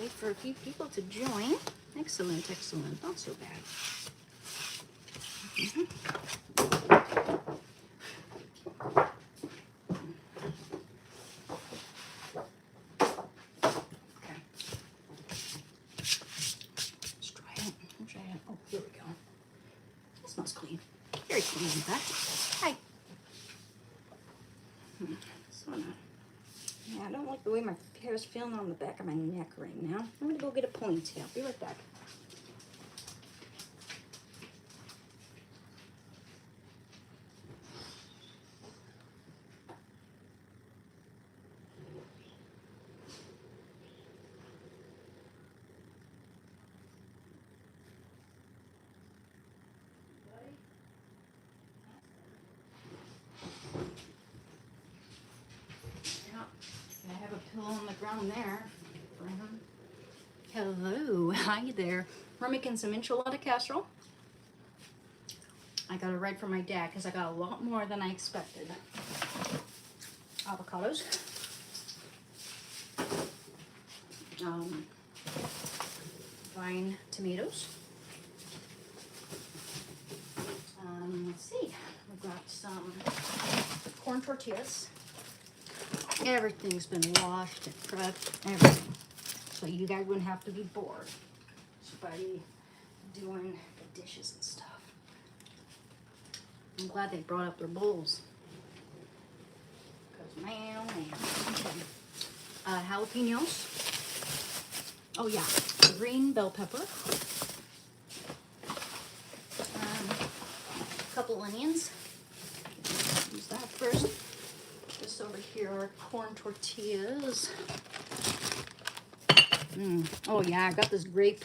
Wait for a few people to join. Excellent, excellent. Not so bad. Okay. Let's try it. Oh, here we go. That smells clean. Very clean, in fact. Hi. Yeah, I don't like the way my hair is feeling on the back of my neck right now. I'm gonna go get a ponytail. Be right back. I have a pillow on the ground there for him. Hello, hi there. We're making some enchilada casserole. I got it right from my dad because I got a lot more than I expected. Avocados. Vine tomatoes. Let's see. We've got some corn tortillas. Everything's been washed and prepped, everything. So you guys wouldn't have to be bored by doing the dishes and stuff. I'm glad they brought up their bowls. Because man, oh man. Okay. Jalapenos. Oh yeah, green bell pepper. A couple onions. Use that first. This over here are corn tortillas. Oh yeah, I got this grape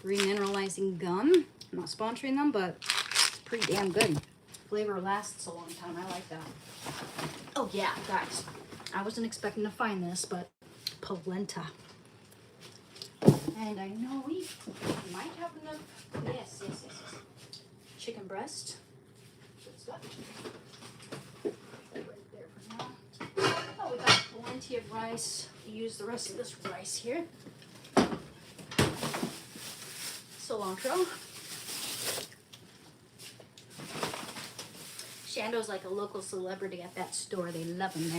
remineralizing gum. I'm not sponsoring them, but it's pretty damn good. Flavor lasts a long time. I like that. Oh yeah, guys. I wasn't expecting to find this, but polenta. And I know we might have enough. Yes. Chicken breast. Good stuff. Right there for now. Oh, we got plenty of rice. Use the rest of this rice here. Cilantro. Shando's like a local celebrity at that store. They love him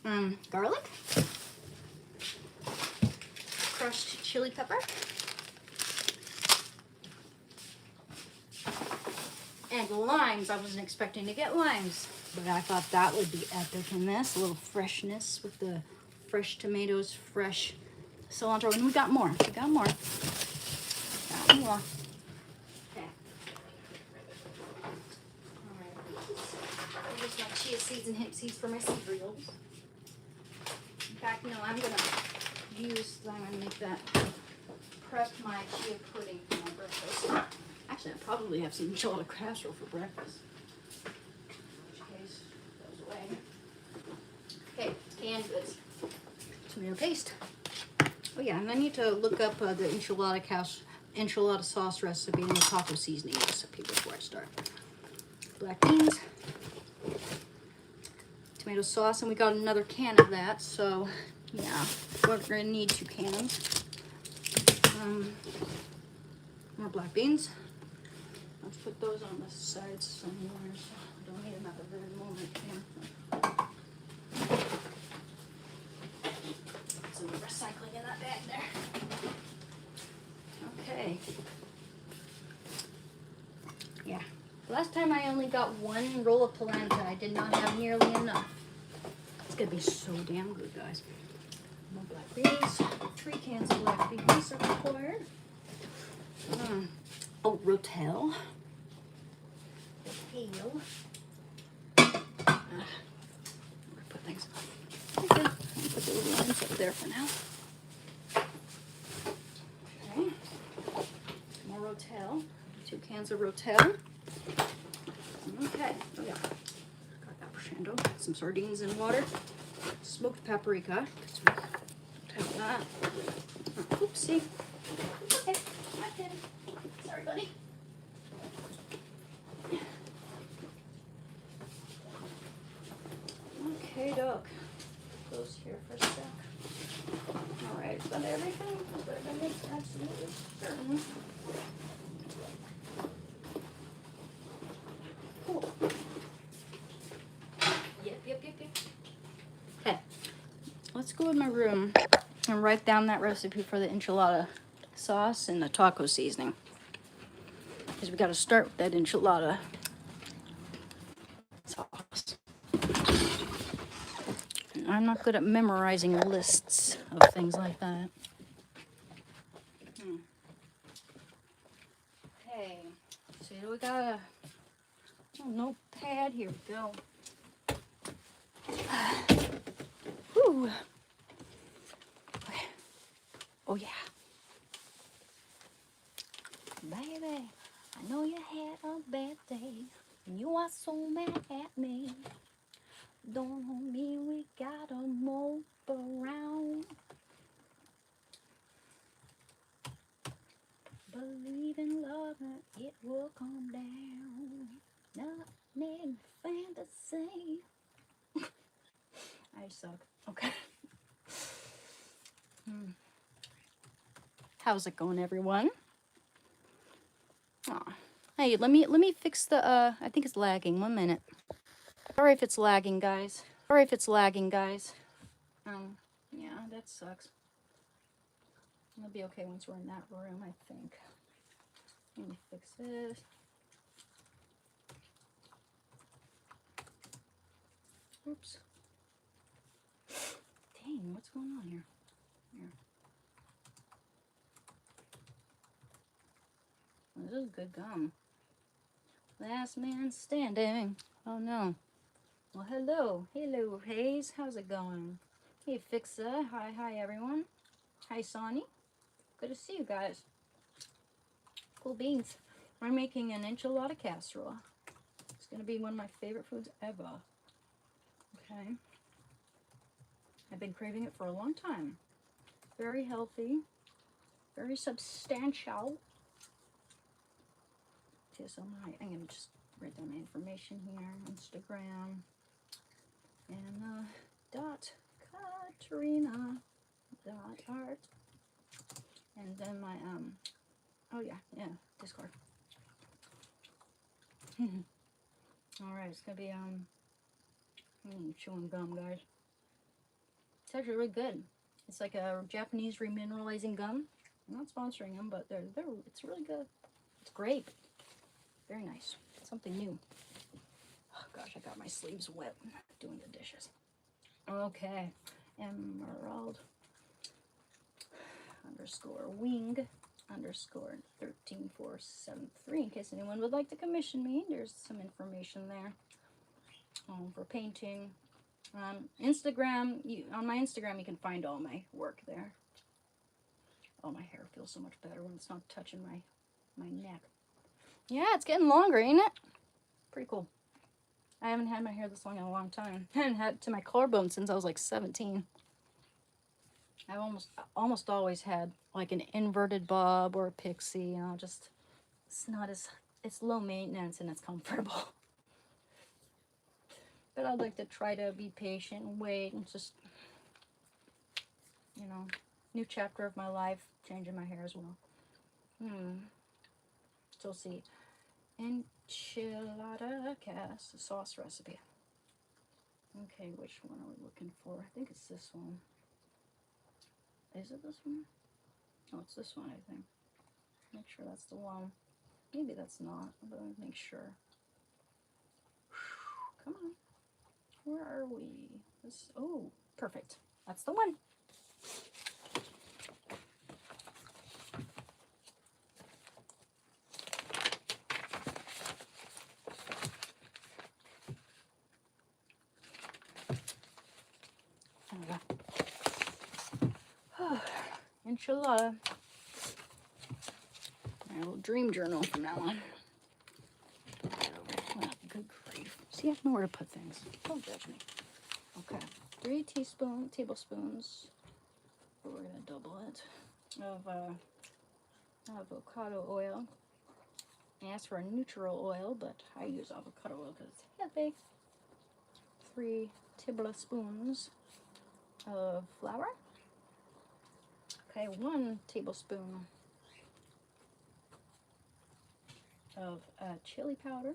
there. Garlic. Crushed chili pepper. And limes. I wasn't expecting to get limes, but I thought that would be epic in this. A little freshness with the fresh tomatoes, fresh cilantro. And we got more. Got more. Okay. Alright. Here's my chia seeds and hemp seeds for my cereals. In fact, no, I'm going to make that, prep my chia pudding for my breakfast. Actually, I probably have some enchilada casserole for breakfast. In which case, goes away. Okay, canned goods. Tomato paste. Oh yeah, and I need to look up the enchilada sauce recipe and the taco seasoning recipe before I start. Black beans. Tomato sauce, and we got another can of that, so yeah, we're gonna need 2 cans. More black beans. Let's put those on the side somewhere, so I don't need them at the very moment here. Some recycling in that bag there. Okay. Yeah. Last time I only got 1 roll of polenta. I did not have nearly enough. It's gonna be so damn good, guys. More black beans. 3 cans of black beans are required. Oh, rotel. Rotel. Put things. Okay. Put the little lines up there for now. Okay. More rotel. 2 cans of rotel. Okay. Oh yeah. Got that for Shando. Some sardines in water. Smoked paprika. Have that. Oh, oopsie. Okay. My pin. Sorry, buddy. Okay, Doc. Put close here for a sec. Alright, is that everything? Is that everything? Absolutely certain. Cool. Yep. Okay, let's go in my room and write down that recipe for the enchilada sauce and the taco seasoning. Because we got to start with that enchilada sauce. And I'm not good at memorizing lists of things like that. Okay, so we got a notepad. Here we go. Whew. Okay. Oh yeah. Baby, I know you had a bad day, and you are so mad at me. Don't mean we gotta mope around. Believe in love and it will calm down. Nothing fantasy. I suck. Okay. How's it going, everyone? Aw. Hey, let me fix the I think it's lagging. 1 minute. Sorry if it's lagging, guys. Yeah, that sucks. It'll be okay once we're in that room, I think. Let me fix this. Oops. Dang, what's going on here? Here. This is good gum. Last man standing. Oh no. Well, hello, Hayes. How's it going? Hey, Fixa. Hi, everyone. Hi, Sonny. Good to see you guys. Cool beans. We're making an enchilada casserole. It's gonna be one of my favorite foods ever. Okay. I've been craving it for a long time. Very healthy. Very substantial. Okay, so I'm gonna just write down my information here. Instagram. And Katrina.art. And then my oh yeah, Discord. Alright, it's gonna be chewing gum, guys. It's actually really good. It's like a Japanese remineralizing gum. I'm not sponsoring them, but it's really good. It's grape. Very nice. Something new. Oh gosh, I got my sleeves wet doing the dishes. Okay. Emerald _wing _13473. In case anyone would like to commission me, there's some information there for painting. Instagram, on my Instagram, you can find all my work there. Oh, my hair feels so much better when it's not touching my neck. Yeah, it's getting longer, ain't it? Pretty cool. I haven't had my hair this long in a long time. I haven't had it to my collarbone since I was like 17. I've almost always had like an inverted bob or a pixie, you know, just it's low maintenance and it's comfortable. But I'd like to try to be patient and wait and just, you know, new chapter of my life, changing my hair as well. So see, enchilada sauce recipe. Okay, which one are we looking for? I think it's this one. Is it this one? Oh, it's this one, I think. Make sure that's the one. Maybe that's not, but let me make sure. Come on. Where are we? Oh, perfect. That's the one. Enchilada. My little dream journal from now on. Oh, good grief. See, I know where to put things. Don't judge me. Okay. 3 tablespoons. We're going to double it. Of avocado oil. I asked for a neutral oil, but I use avocado oil because it's healthy. 3 tablespoons of flour. Okay, 1 tablespoon of chili powder.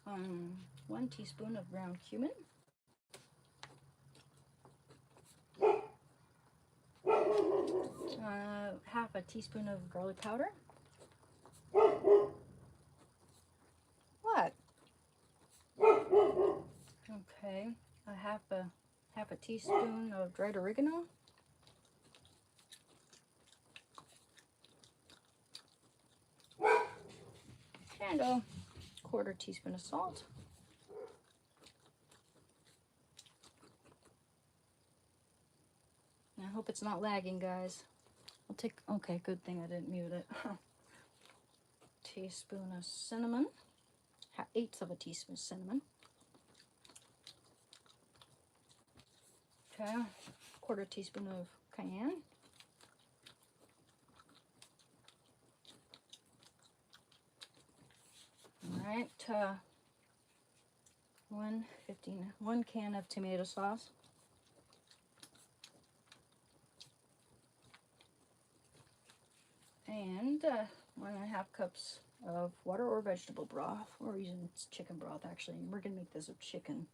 1 teaspoon of ground cumin. Half a teaspoon of garlic powder. What? Okay, half a teaspoon of dried oregano. And a 1/4 teaspoon of salt. I hope it's not lagging, guys. I'll take, okay, good thing I didn't mute it. Teaspoon of cinnamon, 1/8 of a teaspoon of cinnamon. Okay, 1/4 teaspoon of cayenne. All right, 1 can of tomato sauce. And 1.5 cups of water or vegetable broth. We're using chicken broth, actually. We're gonna make this with chicken.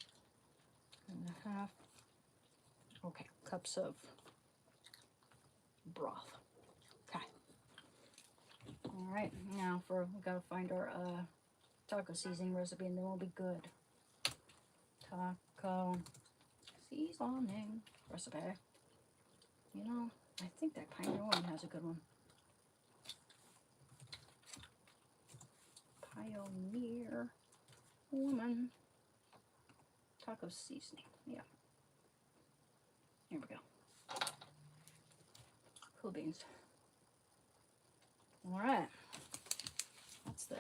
1.5, okay, cups of broth. Okay. All right, now we gotta find our taco seasoning recipe, and then we'll be good. Taco seasoning recipe. You know, I think that Pioneer one has a good one. Pioneer woman taco seasoning. Yeah. Here we go. Cool beans. All right. That's the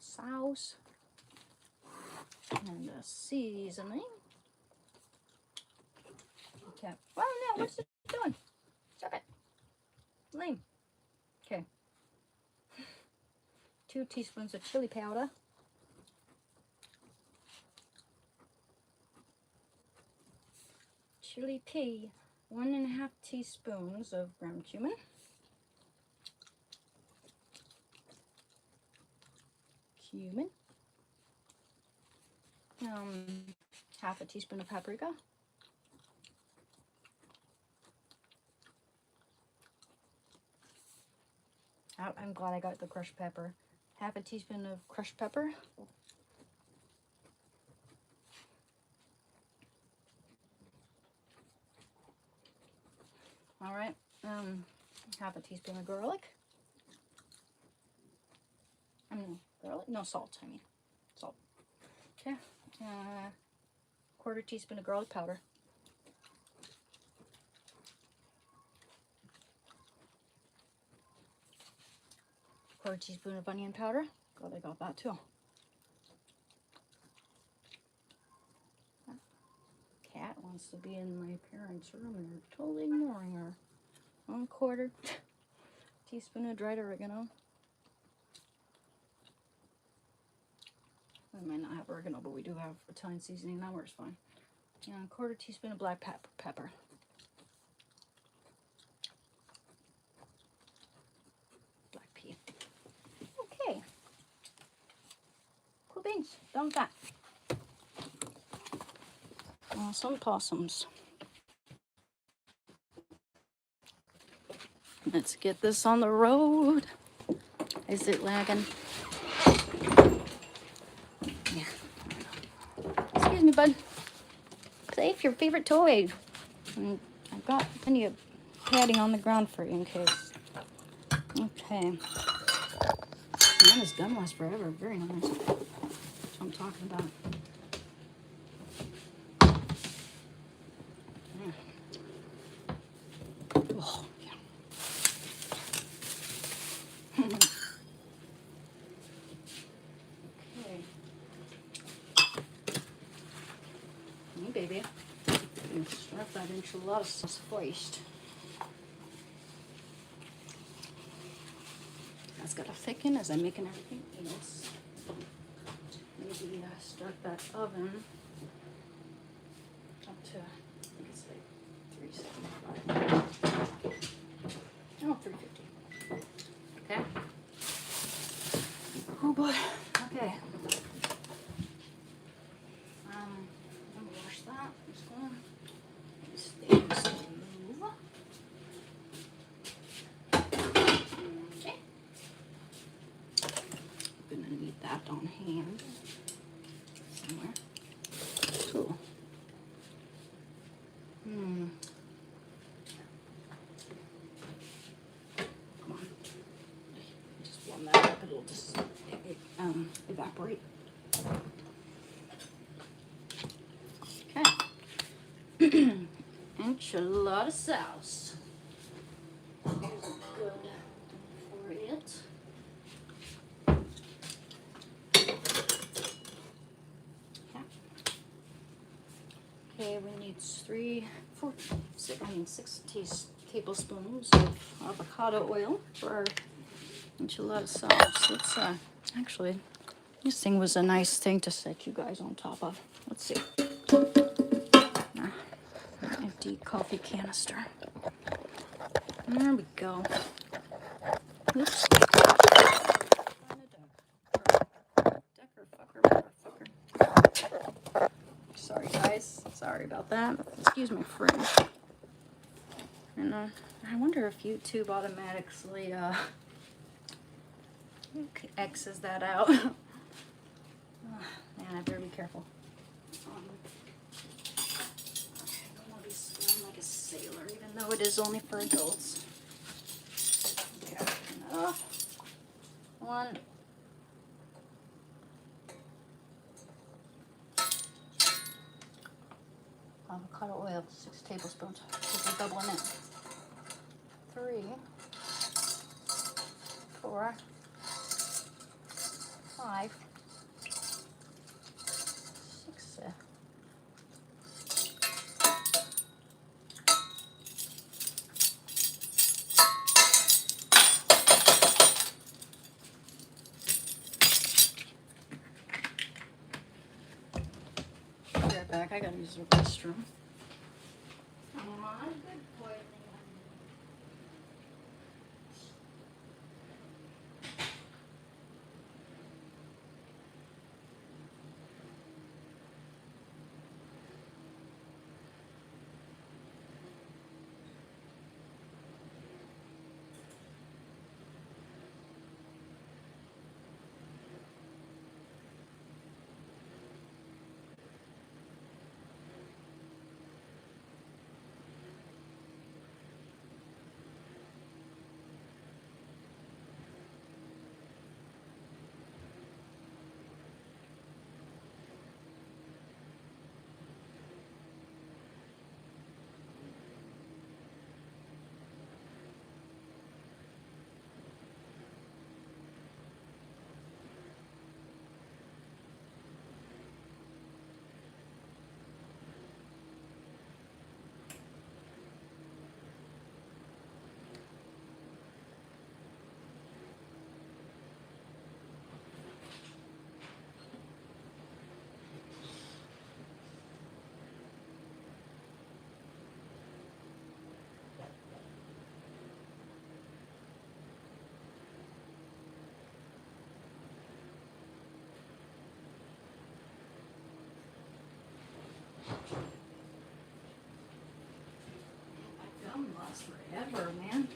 sauce and the seasoning. Okay. Oh no! What's it doing? Stop it. Lame. Okay. 2 teaspoons of chili powder. Chili pea. 1.5 teaspoons of ground cumin. Half a teaspoon of paprika. Oh, I'm glad I got the crushed pepper. Half a teaspoon of crushed pepper. All right, half a teaspoon of garlic. Garlic? No, salt, I mean. Salt. Okay, 1/4 teaspoon of garlic powder. Quarter teaspoon of onion powder. Glad I got that too. Cat wants to be in my parents' room and they're totally ignoring her. 1/4 teaspoon of dried oregano. We might not have oregano, but we do have Italian seasoning. That works fine. And 1/4 teaspoon of black pepper. Black pea. Okay. Cool beans. Done with that. Some possums. Let's get this on the road. Is it lagging? Yeah. Excuse me, bud. Save your favorite toy. And I've got plenty of padding on the ground for you in case. Okay. Man, this gun lasts forever. Very nice. That's what I'm talking about. Oh, yeah. Okay. Hey, baby. You start that enchilada sauce first. That's got to thicken as I'm making everything else. maybe start that oven up to, I think it's like 375. Oh, 350. Okay. Oh boy. Okay. I'm gonna wash that. I'm just gonna move. Okay. I'm gonna need that on hand somewhere. Cool. Come on. Just warm that up. It'll just evaporate. Okay. Enchilada sauce. Here's a good for it. Okay, we need 6 tablespoons of avocado oil for our enchilada sauce. Let's actually, this thing was a nice thing to set you guys on top of. Let's see. An empty coffee canister. There we go. Oops. Sorry guys, sorry about that. Excuse my French. And I wonder if YouTube automatically X's that out. Man, I better be careful. I don't want to be smelling like a sailor, even though it is only for adults. Okay, enough. 1. Avocado oil, 6 tablespoons. Because we're doubling it. 3, 4, 5, 6. Be right back. I gotta use the restroom. Come on, good boy. My gum lasts forever, man.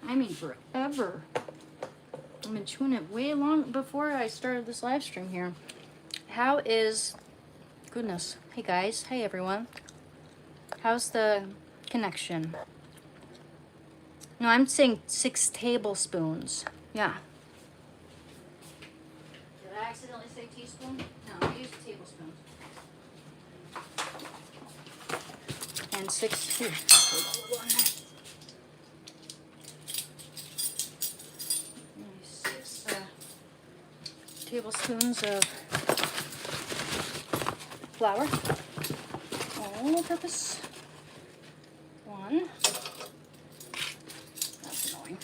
I mean forever. I've been chewing it way long before I started this live stream here. How is, goodness, hey guys, hey everyone. How's the connection? No, I'm saying 6 tablespoons. Yeah. Did I accidentally say teaspoon? No, I used tablespoons. And 6, ooh, hold on, 6 tablespoons of flour, all purpose. 1, that's annoying.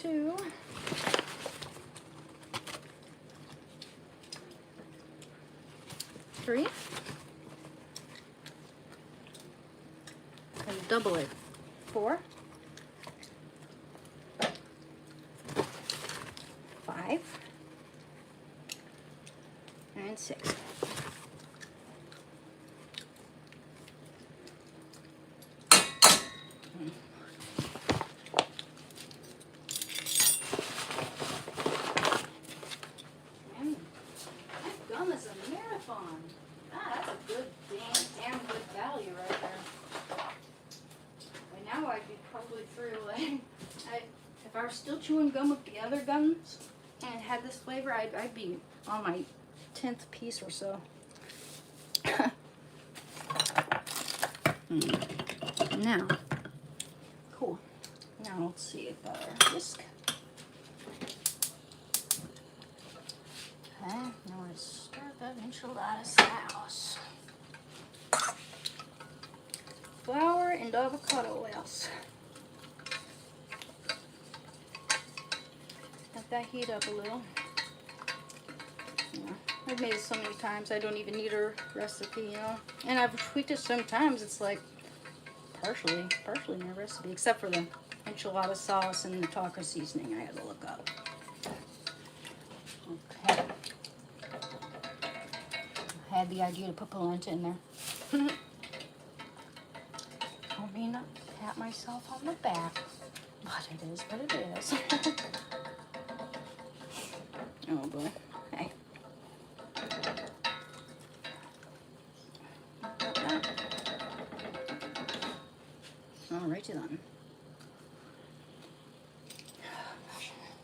2, 3. And double it. 4. 5. And 6. That's a good, damn good value right there. And now I'd be probably through. If I were still chewing gum with the other gums and had this flavor, I'd be on my 10th piece or so. Now, cool. Now let's see about our whisk. Okay, now let's start that enchilada sauce. Flour and avocado oils. Let that heat up a little. Yeah, I've made it so many times I don't even need a recipe, you know. And I've tweaked it sometimes. It's like partially my recipe, except for the enchilada sauce and the taco seasoning I had to look up. Okay. I had the idea to put polenta in there. Don't mean to pat myself on the back, but it is what it is. Oh boy. Hey. Alrighty then.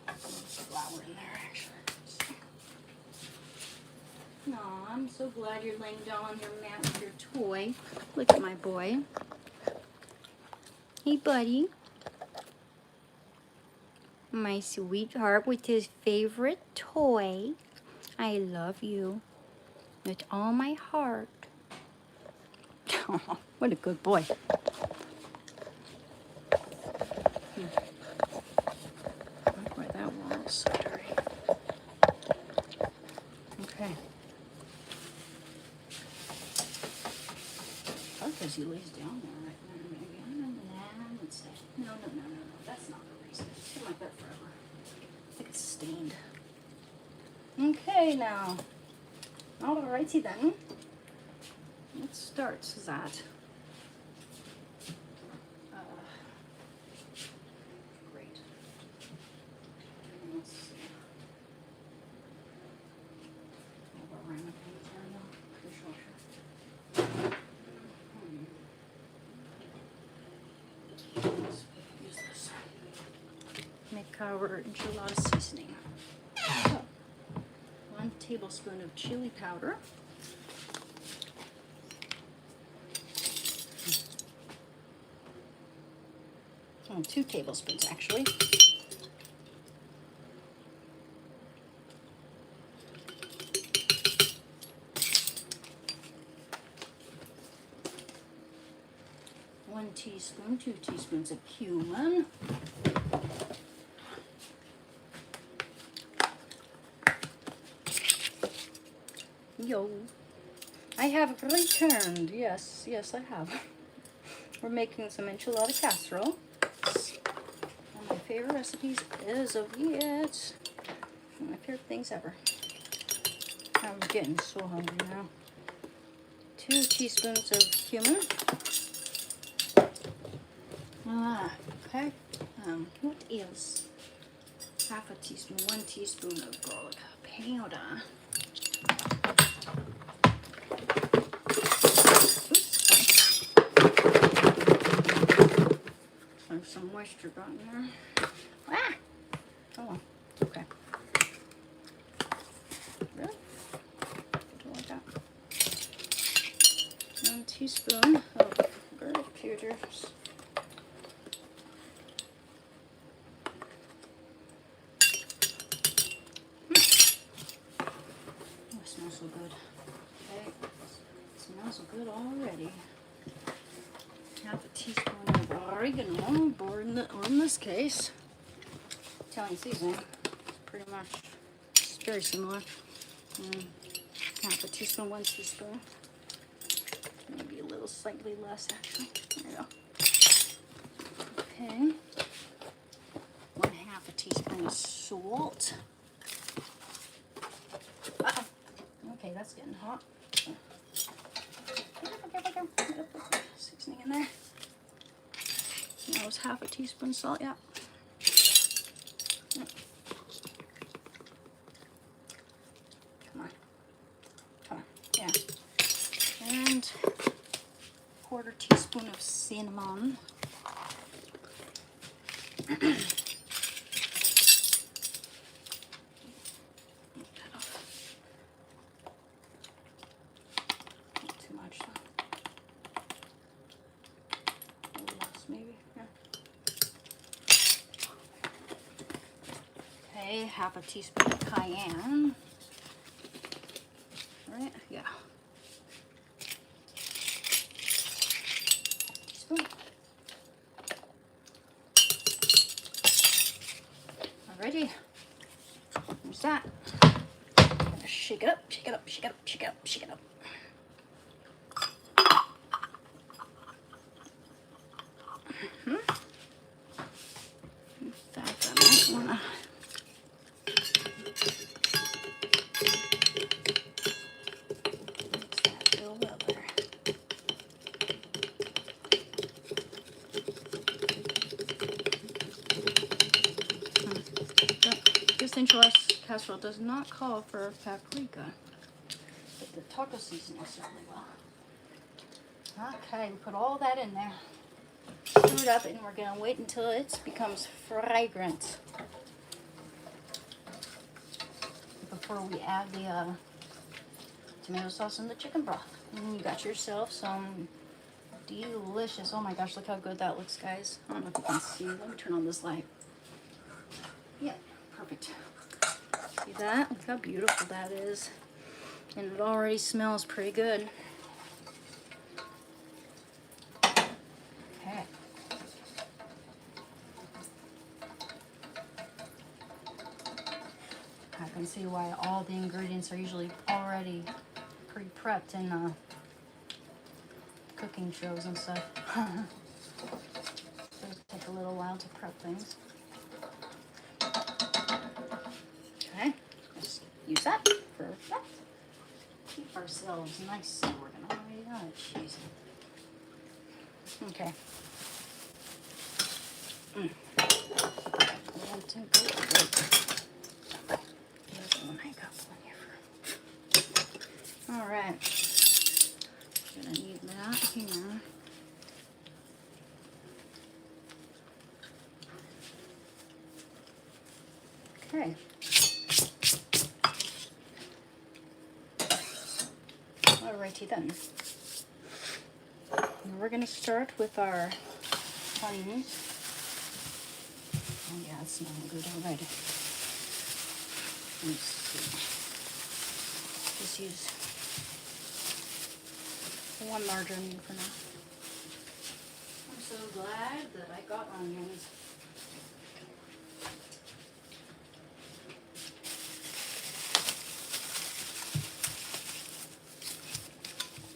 There's flour in there actually. No, I'm so glad you're laying down on your mat with your toy. Look at my boy. Hey, buddy. My sweetheart with his favorite toy. I love you with all my heart. Oh, what a good boy. Look where that wall is so dirty. Okay. Because he lays down there right now, maybe. Let's see. No. That's not the reason. It's been like that forever. I think it's stained. Okay, now. Alrighty then. Let's start that. Great. Let's see. Make our enchilada seasoning. 1 tablespoon of chili powder. 2 tablespoons actually. One teaspoon, 2 teaspoons of cumin. Yo, I have returned. Yes, I have. We're making some enchilada casserole. One of my favorite recipes as of yet. One of my favorite things ever. I'm getting so hungry now. 2 teaspoons of cumin. Okay. What else? Half a teaspoon, 1 teaspoon of garlic powder. There's some moisture got in there. Ah! Oh well. Okay. Really? Do like that. 1 teaspoon of garlic powder. Oh, it smells so good. Okay. It smells so good already. Half a teaspoon of oregano, or in this case, Italian seasoning. Pretty much, it's very similar. half a teaspoon, 1 teaspoon. Maybe a little slightly less actually. There you go. Okay. 1/2 a teaspoon of salt. Uh-oh. Okay, that's getting hot. Seasoning in there. That was 1/2 a teaspoon salt, yeah. Come on. Come on. Yeah. And 1/4 teaspoon of cinnamon. Okay, 1/2 a teaspoon of cayenne. Right? Yeah. Teaspoon. Alrighty. There's that. Shake it up, shake it up, shake it up, shake it up, shake it up. In fact, I might wanna this enchiladas casserole does not call for paprika, but the taco seasoning certainly will. Okay, we put all that in there. Stir it up, and we're gonna wait until it becomes fragrant before we add the tomato sauce and the chicken broth. And you got yourself some delicious. Oh my gosh, look how good that looks, guys. I don't know if you can see. Let me turn on this light. Yep, perfect. See that? Look how beautiful that is. And it already smells pretty good. Okay. I can see why all the ingredients are usually already pre-prepped in cooking shows and stuff. It'll take a little while to prep things. Okay, let's use that. Perfect. Keep ourselves nice and organized. Oh, jeez. Okay. All right. Gonna need that here. Okay. Alrighty then. Now we're gonna start with our onions. Oh yeah, it's smelling good already. Let's see. Just use 1 larger onion for now. I'm so glad that I got onions.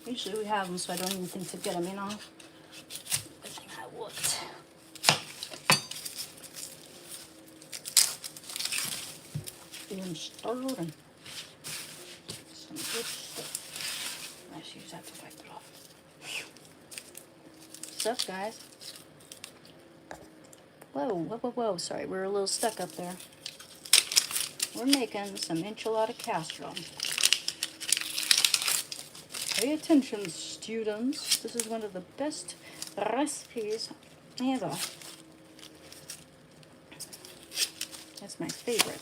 Usually we have them, so I don't even think to get them, you know. Good thing I looked. Being stirred and some good stuff. Let's use that to wipe it off. Stuff, guys. Whoa, whoa, whoa, whoa. Sorry, we're a little stuck up there. We're making some enchilada casserole. Pay attention, students. This is one of the best recipes ever. That's my favorite.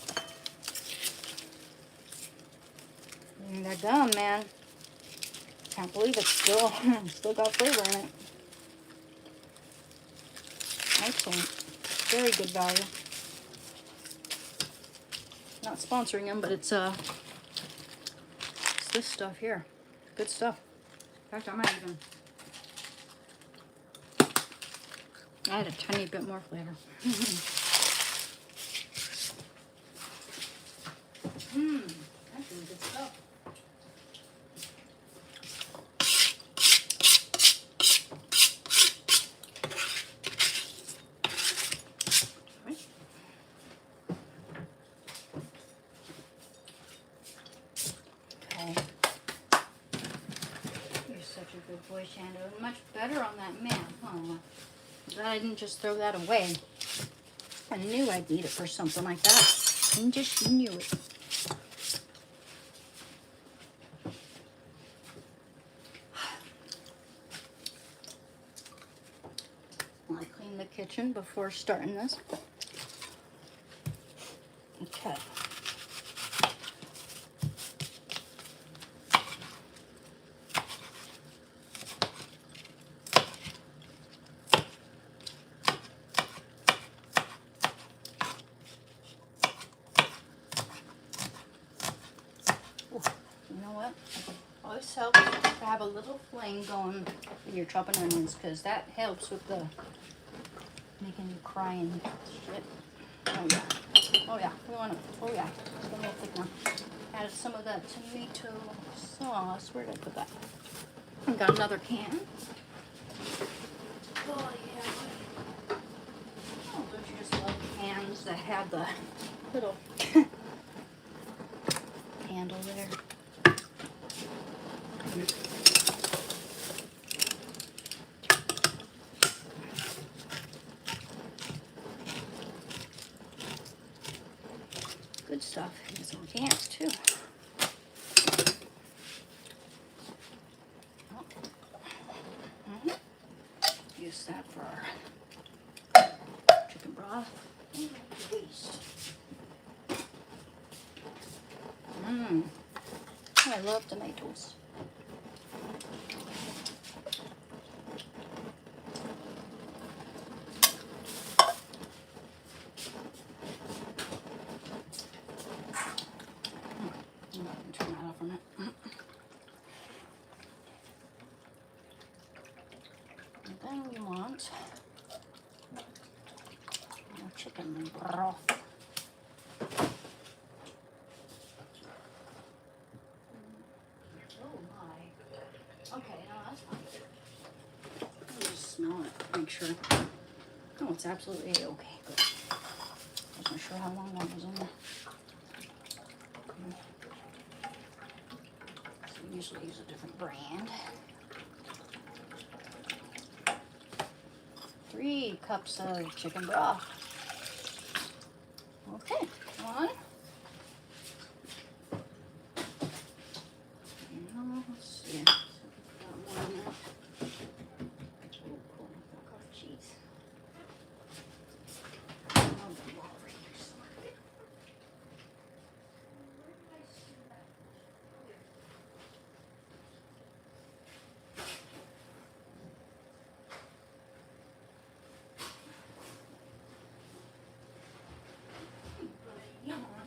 And they're done, man. Can't believe it's still got flavor in it. Excellent. Very good value. Not sponsoring them, but it's this stuff here. Good stuff. In fact, I might even add a tiny bit more flavor. That's really good stuff. wish Anna would much better on that map. Oh, glad I didn't just throw that away. I knew I'd need it for something like that. I just knew it. I cleaned the kitchen before starting this. Okay. You know what? Always helps to have a little flame going when you're chopping onions, because that helps with the making you cry and shit. Oh yeah. Oh yeah. We want to. Oh yeah. It's a little thick now. Added some of that tomato sauce. Where did I put that? And got another can. Oh yeah. Oh, don't you just love cans that have the little handle there? Good stuff. And some cans too. Use that for our chicken broth. Waste. I love tomatoes. Turn that off a minute. And then we want our chicken broth. Oh my. Okay, no, that's fine. Let me just smell it, make sure. Oh, it's absolutely okay. Good. Wasn't sure how long that was in there. So we usually use a different brand. 3 cups of chicken broth. Okay, one. Let's see. Got more in there. Oh, cool. Got cheese. Oh, over here somewhere.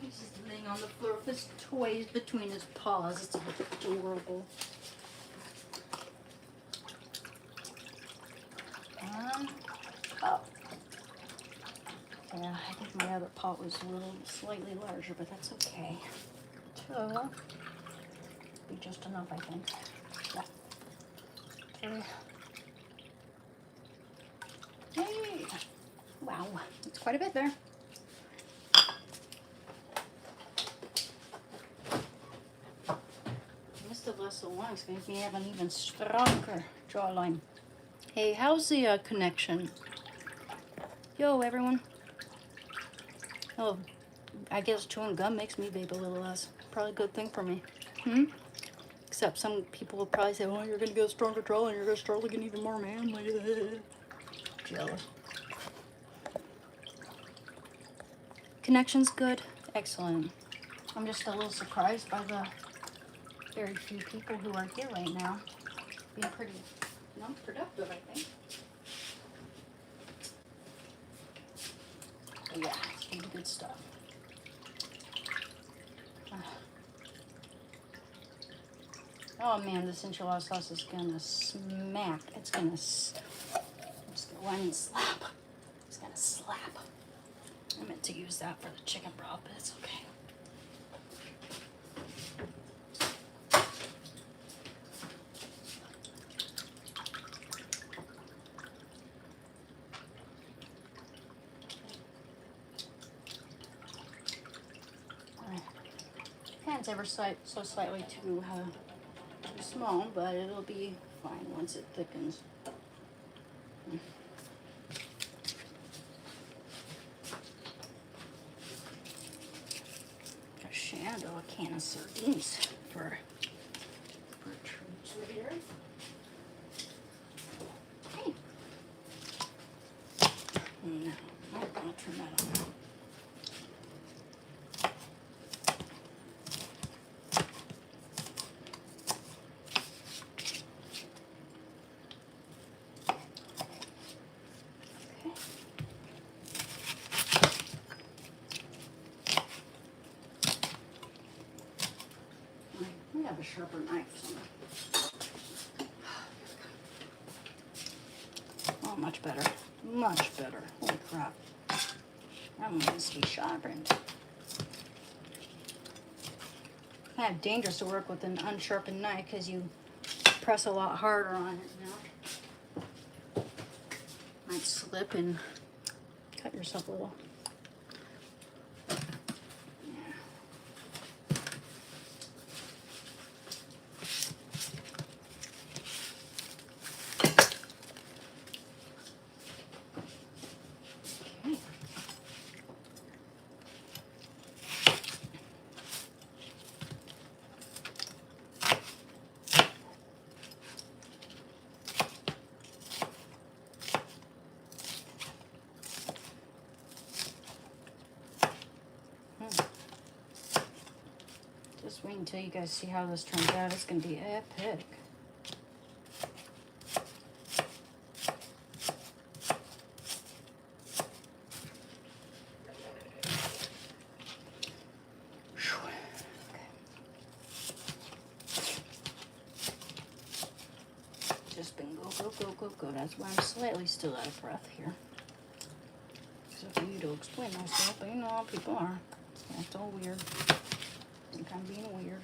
He's just laying on the floor with his toys between his paws. It's adorable. Oh. Yeah, I think my other pot was a little slightly larger, but that's okay. 2. Be just enough, I think. Yeah. 3. Hey! Wow, it's quite a bit there. Mr. Russell wants to make me have an even stronger jawline. Hey, how's the connection? Yo, everyone. Oh, I guess chewing gum makes me vape a little less. Probably a good thing for me. Except some people will probably say, well, you're going to get a stronger jawline, you're going to start looking even more manly. Jealous. Connection's good. Excellent. I'm just a little surprised by the very few people who are here right now. Being pretty productive, I think. But yeah, it's pretty good stuff. Oh man, this enchilada sauce is gonna smack. It's gonna go in and slap. It's gonna slap. I meant to use that for the chicken broth, but it's okay. Pan's ever so slightly too small, but it'll be fine once it thickens. A Shando, a can of sardines for treats later. Hey. No, I'll turn that on. We have a sharper knife somewhere. Oh, much better. Much better. Holy crap. That one needs to be sharpened. Kind of dangerous to work with an unsharpened knife because you press a lot harder on it, you know? Might slip and cut yourself a little. Just wait until you guys see how this turns out. It's going to be epic. Just been go. That's why I'm slightly still out of breath here. So for you to explain myself, but you know how people are. It's all weird. I think I'm being weird.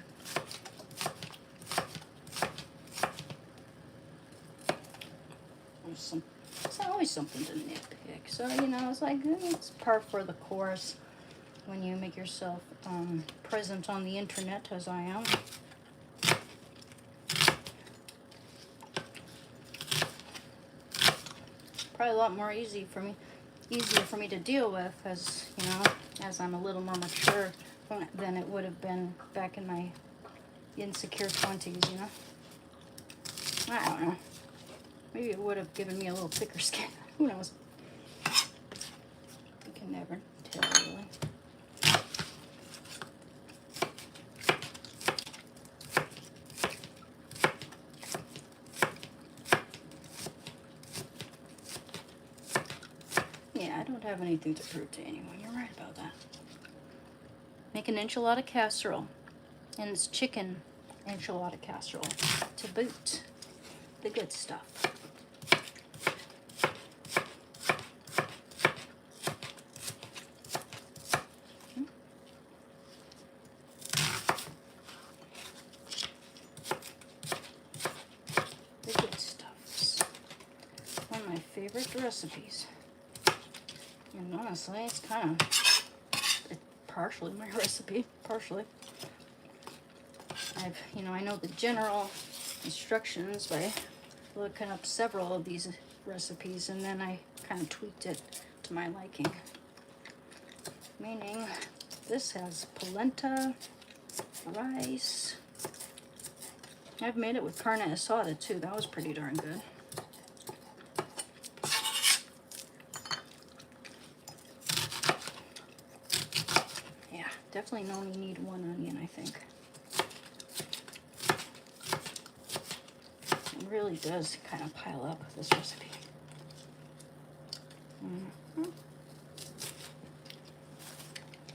It's always something to nitpick. So, you know, it's like, it's par for the course when you make yourself present on the internet, as I am. Probably a lot more easier for me to deal with, as you know, as I'm a little more mature than it would have been back in my insecure 20s, you know. I don't know. Maybe it would have given me a little thicker skin. Who knows? You can never tell, really. Yeah, I don't have anything to prove to anyone. You're right about that. Make an enchilada casserole. And it's chicken enchilada casserole to boot. The good stuff. The good stuffs. One of my favorite recipes. And honestly, it's kind of partially my recipe, partially. I know the general instructions by looking up several of these recipes, and then I kind of tweaked it to my liking. Meaning, this has polenta, rice. I've made it with carne asada too. That was pretty darn good. Yeah, definitely only need one onion, I think. It really does kind of pile up this recipe. Mm-hmm.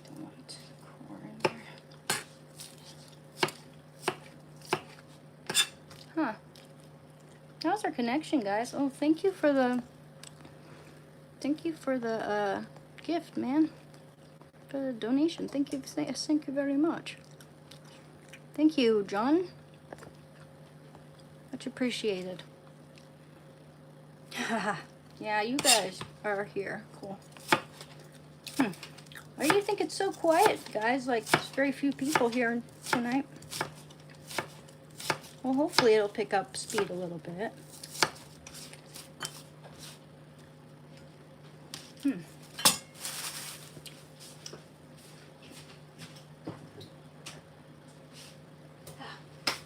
Don't want corn in there. Huh. That was our connection, guys. Oh, thank you for the gift, man. For the donation. Thank you very much. Thank you, John. Much appreciated. Yeah, you guys are here. Cool. Why do you think it's so quiet, guys? Like, there's very few people here tonight. Well, hopefully it'll pick up speed a little bit.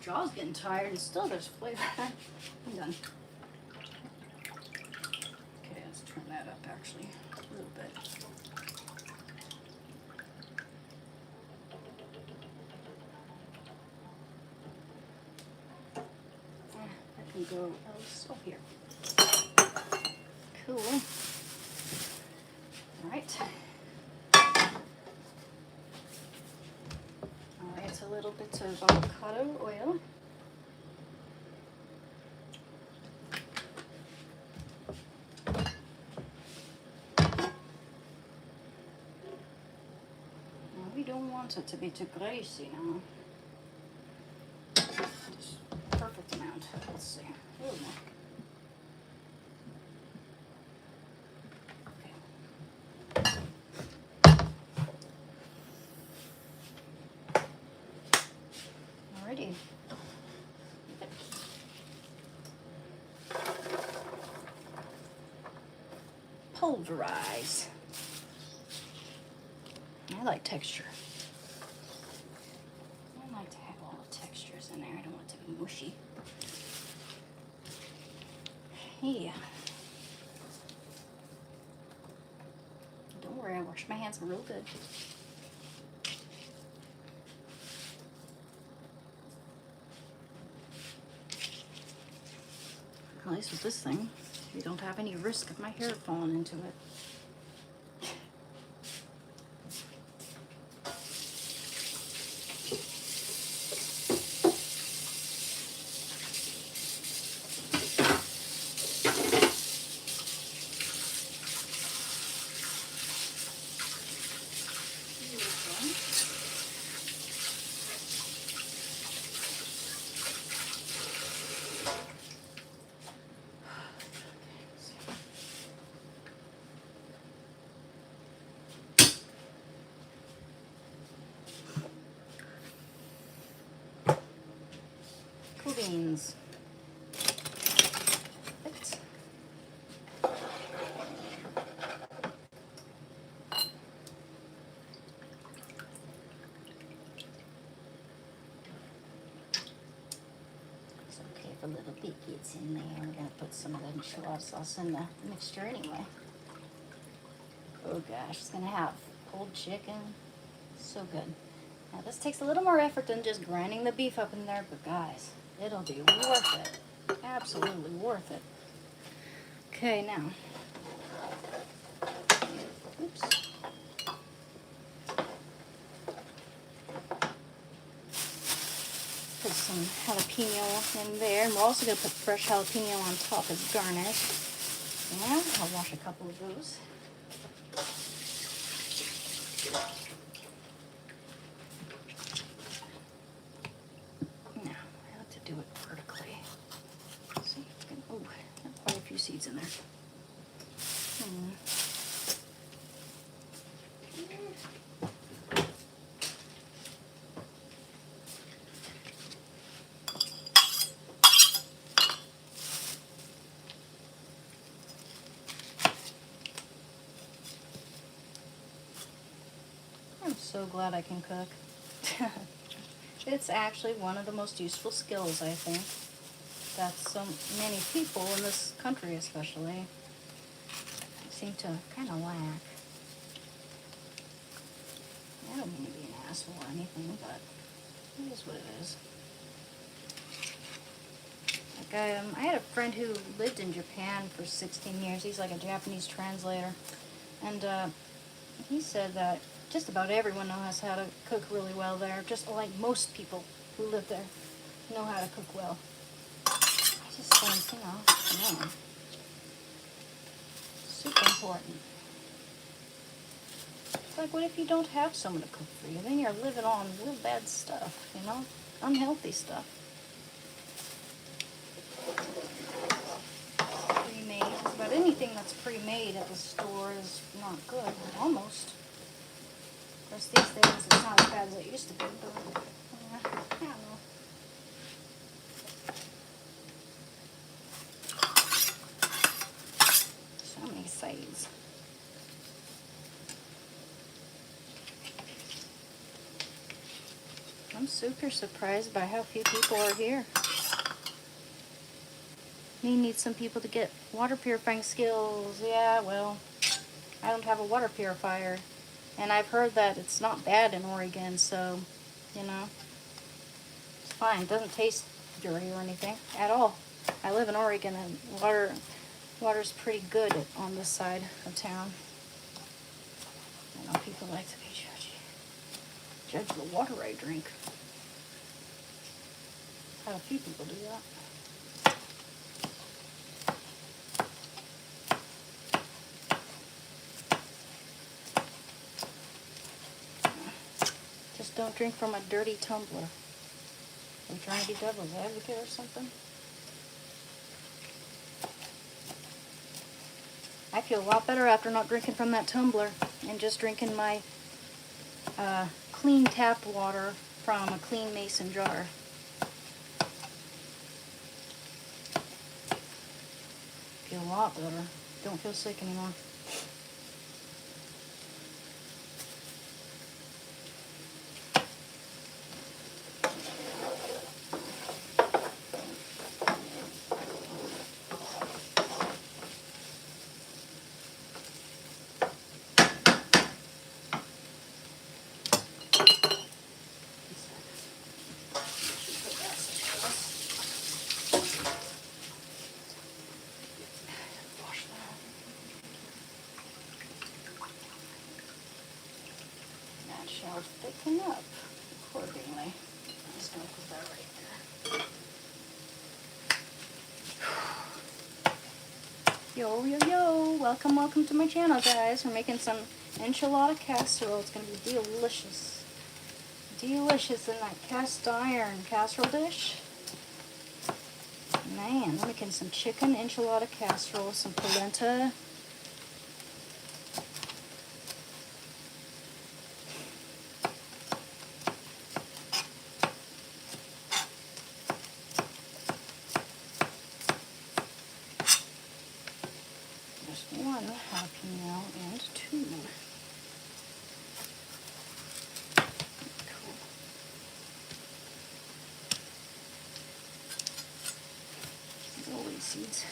Jaw's getting tired and still there's flavor. I'm done. Okay, let's turn that up actually a little bit. That can go else. Oh, here. Cool. All right. All right, a little bit of avocado oil. We don't want it to be too greasy now. Just perfect amount. Let's see. Ooh. Okay. Alrighty. Pulverize. I like texture. I like to have all the textures in there. I don't want it to be mushy. Yeah. Don't worry, I washed my hands real good. At least with this thing, you don't have any risk of my hair falling into it. Beans. Perfect. It's okay if a little bit gets in there. We're gonna put some of the enchilada sauce in the mixture anyway. Oh gosh, it's gonna have pulled chicken. So good. Now this takes a little more effort than just grinding the beef up in there, but guys, it'll be worth it. Absolutely worth it. Okay, now. Oops. Put some jalapeno in there, and we're also going to put fresh jalapeno on top as garnish. Yeah, I'll wash a couple of those. Seeds in there. I'm so glad I can cook. It's actually one of the most useful skills, I think, that so many people in this country especially seem to kind of lack. I don't mean to be an asshole or anything, but it is what it is. Like I had a friend who lived in Japan for 16 years. He's like a Japanese translator. And he said that just about everyone knows how to cook really well there. Just like most people who live there know how to cook well. I just think, no. Super important. It's like, what if you don't have someone to cook for you? Then you're living on real bad stuff, unhealthy stuff. Pre-made. Just about anything that's pre-made at the store is not good. Almost. Of course, these days it's not as bad as it used to be, but I don't know. I'm super surprised by how few people are here. We need some people to get water purifying skills. Yeah, well, I don't have a water purifier. And I've heard that it's not bad in Oregon, so, you know, it's fine. It doesn't taste dirty or anything at all. I live in Oregon, and water's pretty good on this side of town. I know people like to be judgy. Judge the water I drink. How a few people do that. Just don't drink from a dirty tumbler. Are you trying to be devil's advocate or something? I feel a lot better after not drinking from that tumbler and just drinking my clean tap water from a clean mason jar. Feel a lot better. Don't feel sick anymore. Shall thicken up accordingly. I'm just going to put that right there. Yo, yo, yo! Welcome to my channel, guys. We're making some enchilada casserole. It's going to be delicious. Delicious in that cast iron casserole dish. Man, we're making some chicken enchilada casserole, some polenta. One jalapeno and two. Cool. Rolling seeds.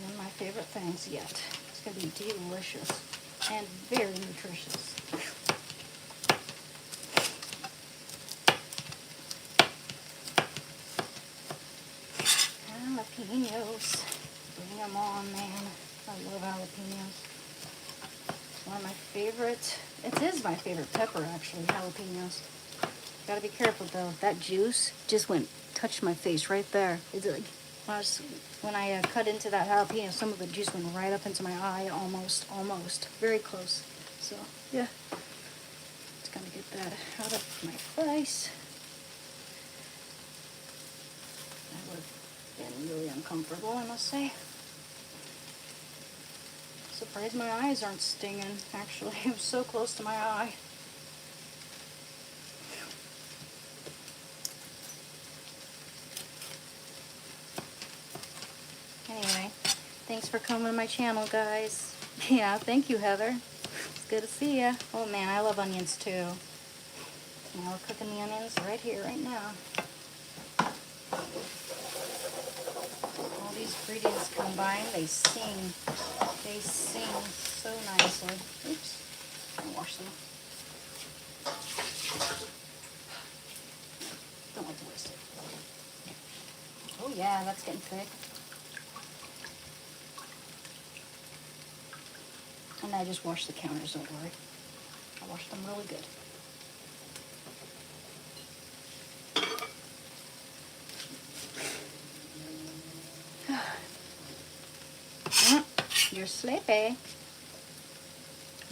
One of my favorite things yet. It's going to be delicious and very nutritious. Jalapenos. Bring them on, man. I love jalapenos. It's one of my favorite. It is my favorite pepper, actually, jalapenos. Gotta be careful, though. That juice just touched my face right there. It's like, when I cut into that jalapeno, some of the juice went right up into my eye, almost. Very close. So, yeah. Just gonna get that out of my face. That would been really uncomfortable, I must say. Surprised my eyes aren't stinging, actually. It was so close to my eye. Anyway, thanks for coming to my channel, guys. Yeah, thank you, Heather. It's good to see ya. Oh man, I love onions too. Now we're cooking the onions right here, right now. All these ingredients combined, they sing so nicely. Oops, I'll wash them. Don't want to waste it. Oh yeah, that's getting thick. And I just washed the counters, don't worry. I washed them really good. You're sleepy.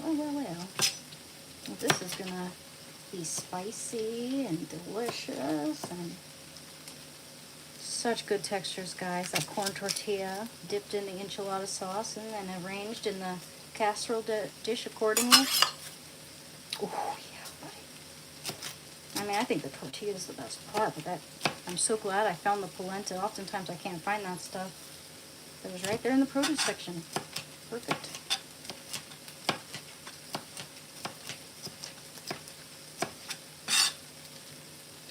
Well. This is gonna be spicy and delicious and such good textures, guys. That corn tortilla dipped in the enchilada sauce and then arranged in the casserole dish accordingly. Oh yeah, buddy. I mean, I think the tortilla is the best part, but I'm so glad I found the polenta. Oftentimes I can't find that stuff. It was right there in the produce section. Perfect.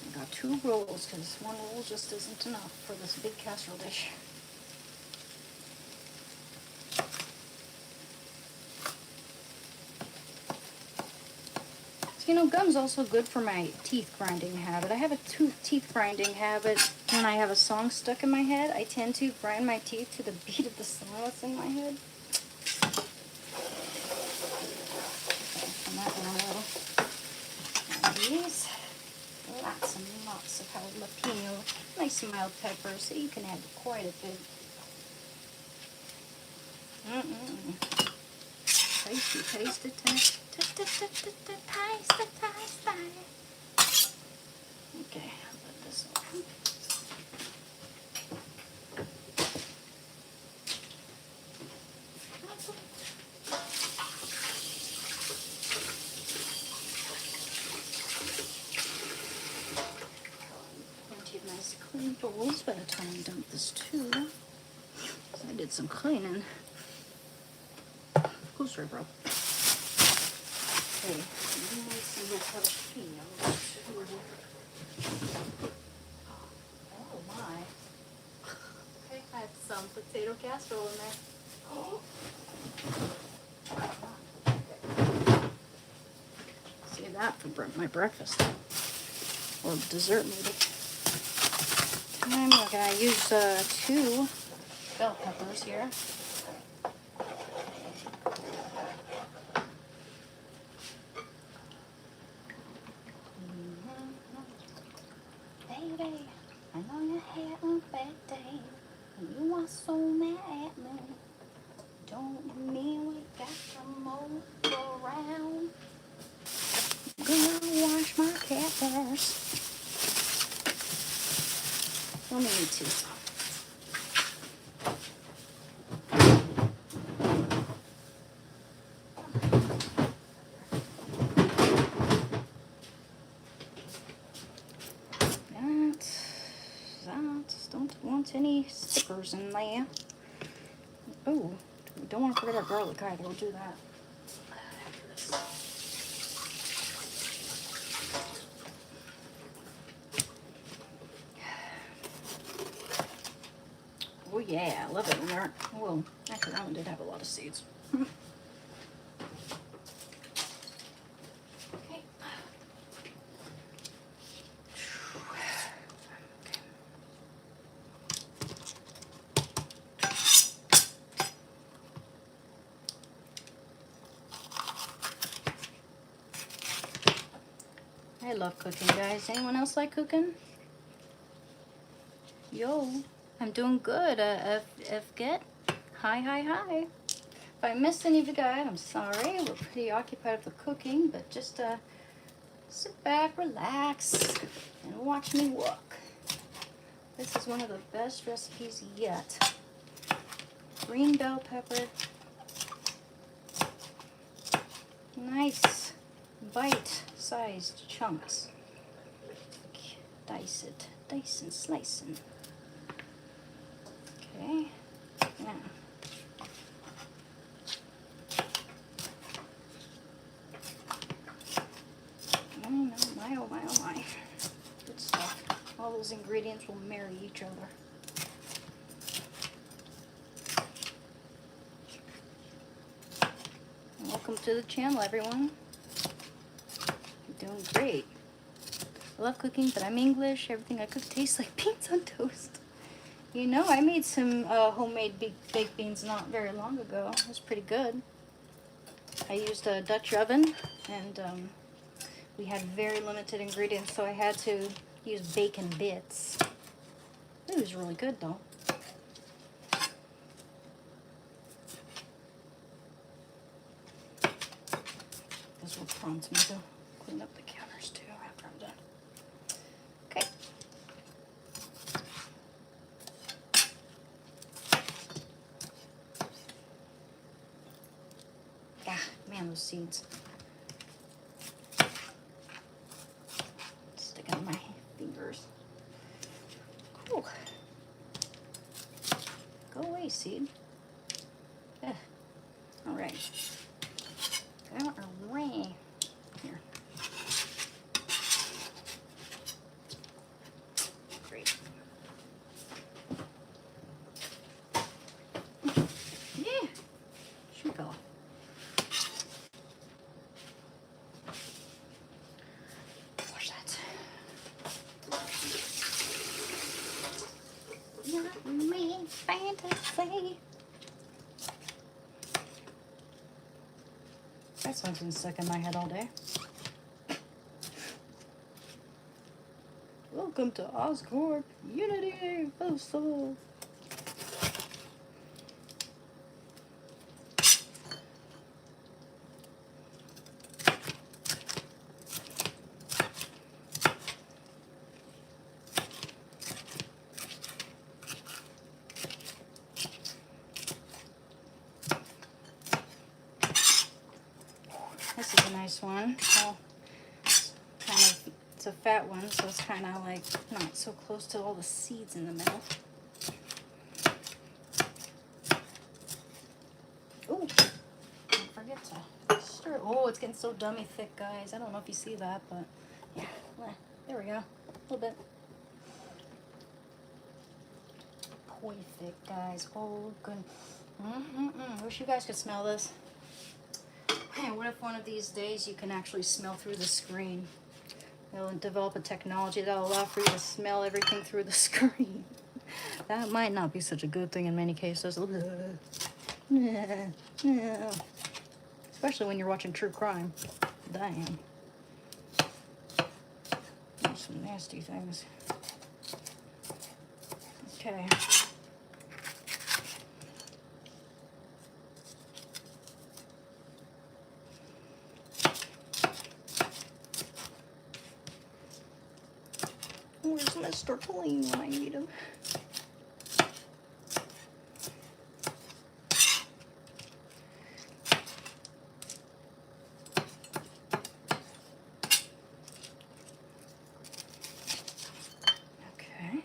I got 2 rolls because 1 roll just isn't enough for this big casserole dish. You know, gum's also good for my teeth grinding habit. I have a teeth grinding habit. When I have a song stuck in my head, I tend to grind my teeth to the beat of the song that's in my head. And that one a little. And these, lots and lots of jalapeno, nice mild peppers, so you can add quite a bit. Tasty, tasty, tasty. Okay, I'll put this on. Plenty of nice clean bowls by the time I dump this too. So I did some cleaning. Closer, bro. Okay, nice and jalapeno. Oh my. Okay, I have some potato casserole in there. Oh. Save that for my breakfast. Or dessert maybe. And I'm gonna use 2 bell peppers here. Baby, I know you had a bad day, and you are so mad at me. Don't mean we got to move around. I'm gonna wash my peppers. Only need 2. Don't want any stickers in there. Oh, we don't want to forget our garlic either. We'll do that after this. Oh yeah, I love it when there aren't. Well, actually that one did have a lot of seeds. Okay. I love cooking, guys. Anyone else like cooking? Yo, I'm doing good. If get, hi. If I missed any of you guys, I'm sorry. We're pretty occupied with the cooking, but just sit back, relax, and watch me work. This is one of the best recipes yet. Green bell pepper. Nice bite-sized chunks. Dice and slicing. Okay, now. Oh my. Good stuff. All those ingredients will marry each other. Welcome to the channel, everyone. You're doing great. I love cooking, but I'm English. Everything I cook tastes like beans on toast. You know, I made some homemade baked beans not very long ago. It was pretty good. I used a Dutch oven, and we had very limited ingredients, so I had to use bacon bits. It was really good, though. This will prompt me to clean up the counters, too, after I'm done. Okay. Ah, man, those seeds. Stick out my fingers. chia seed. Ugh. All right. All right. Here. Great. Yeah. Shoe fell off. Wash that. Not me, fantasy. That song's been stuck in my head all day. Welcome to Oscorp Unity Festival. This is a nice one. Well, it's a fat one, so it's kind of like not so close to all the seeds in the middle. Ooh, don't forget to stir. Oh, it's getting so dummy thick, guys. I don't know if you see that, but yeah, there we go. A little bit. Poi thick, guys. Oh, good. Wish you guys could smell this. Hey, what if one of these days you can actually smell through the screen? They'll develop a technology that'll allow for you to smell everything through the screen. That might not be such a good thing in many cases. Especially when you're watching true crime. Damn. There's some nasty things. Okay. Where's Mr. Clean when I need him? Okay.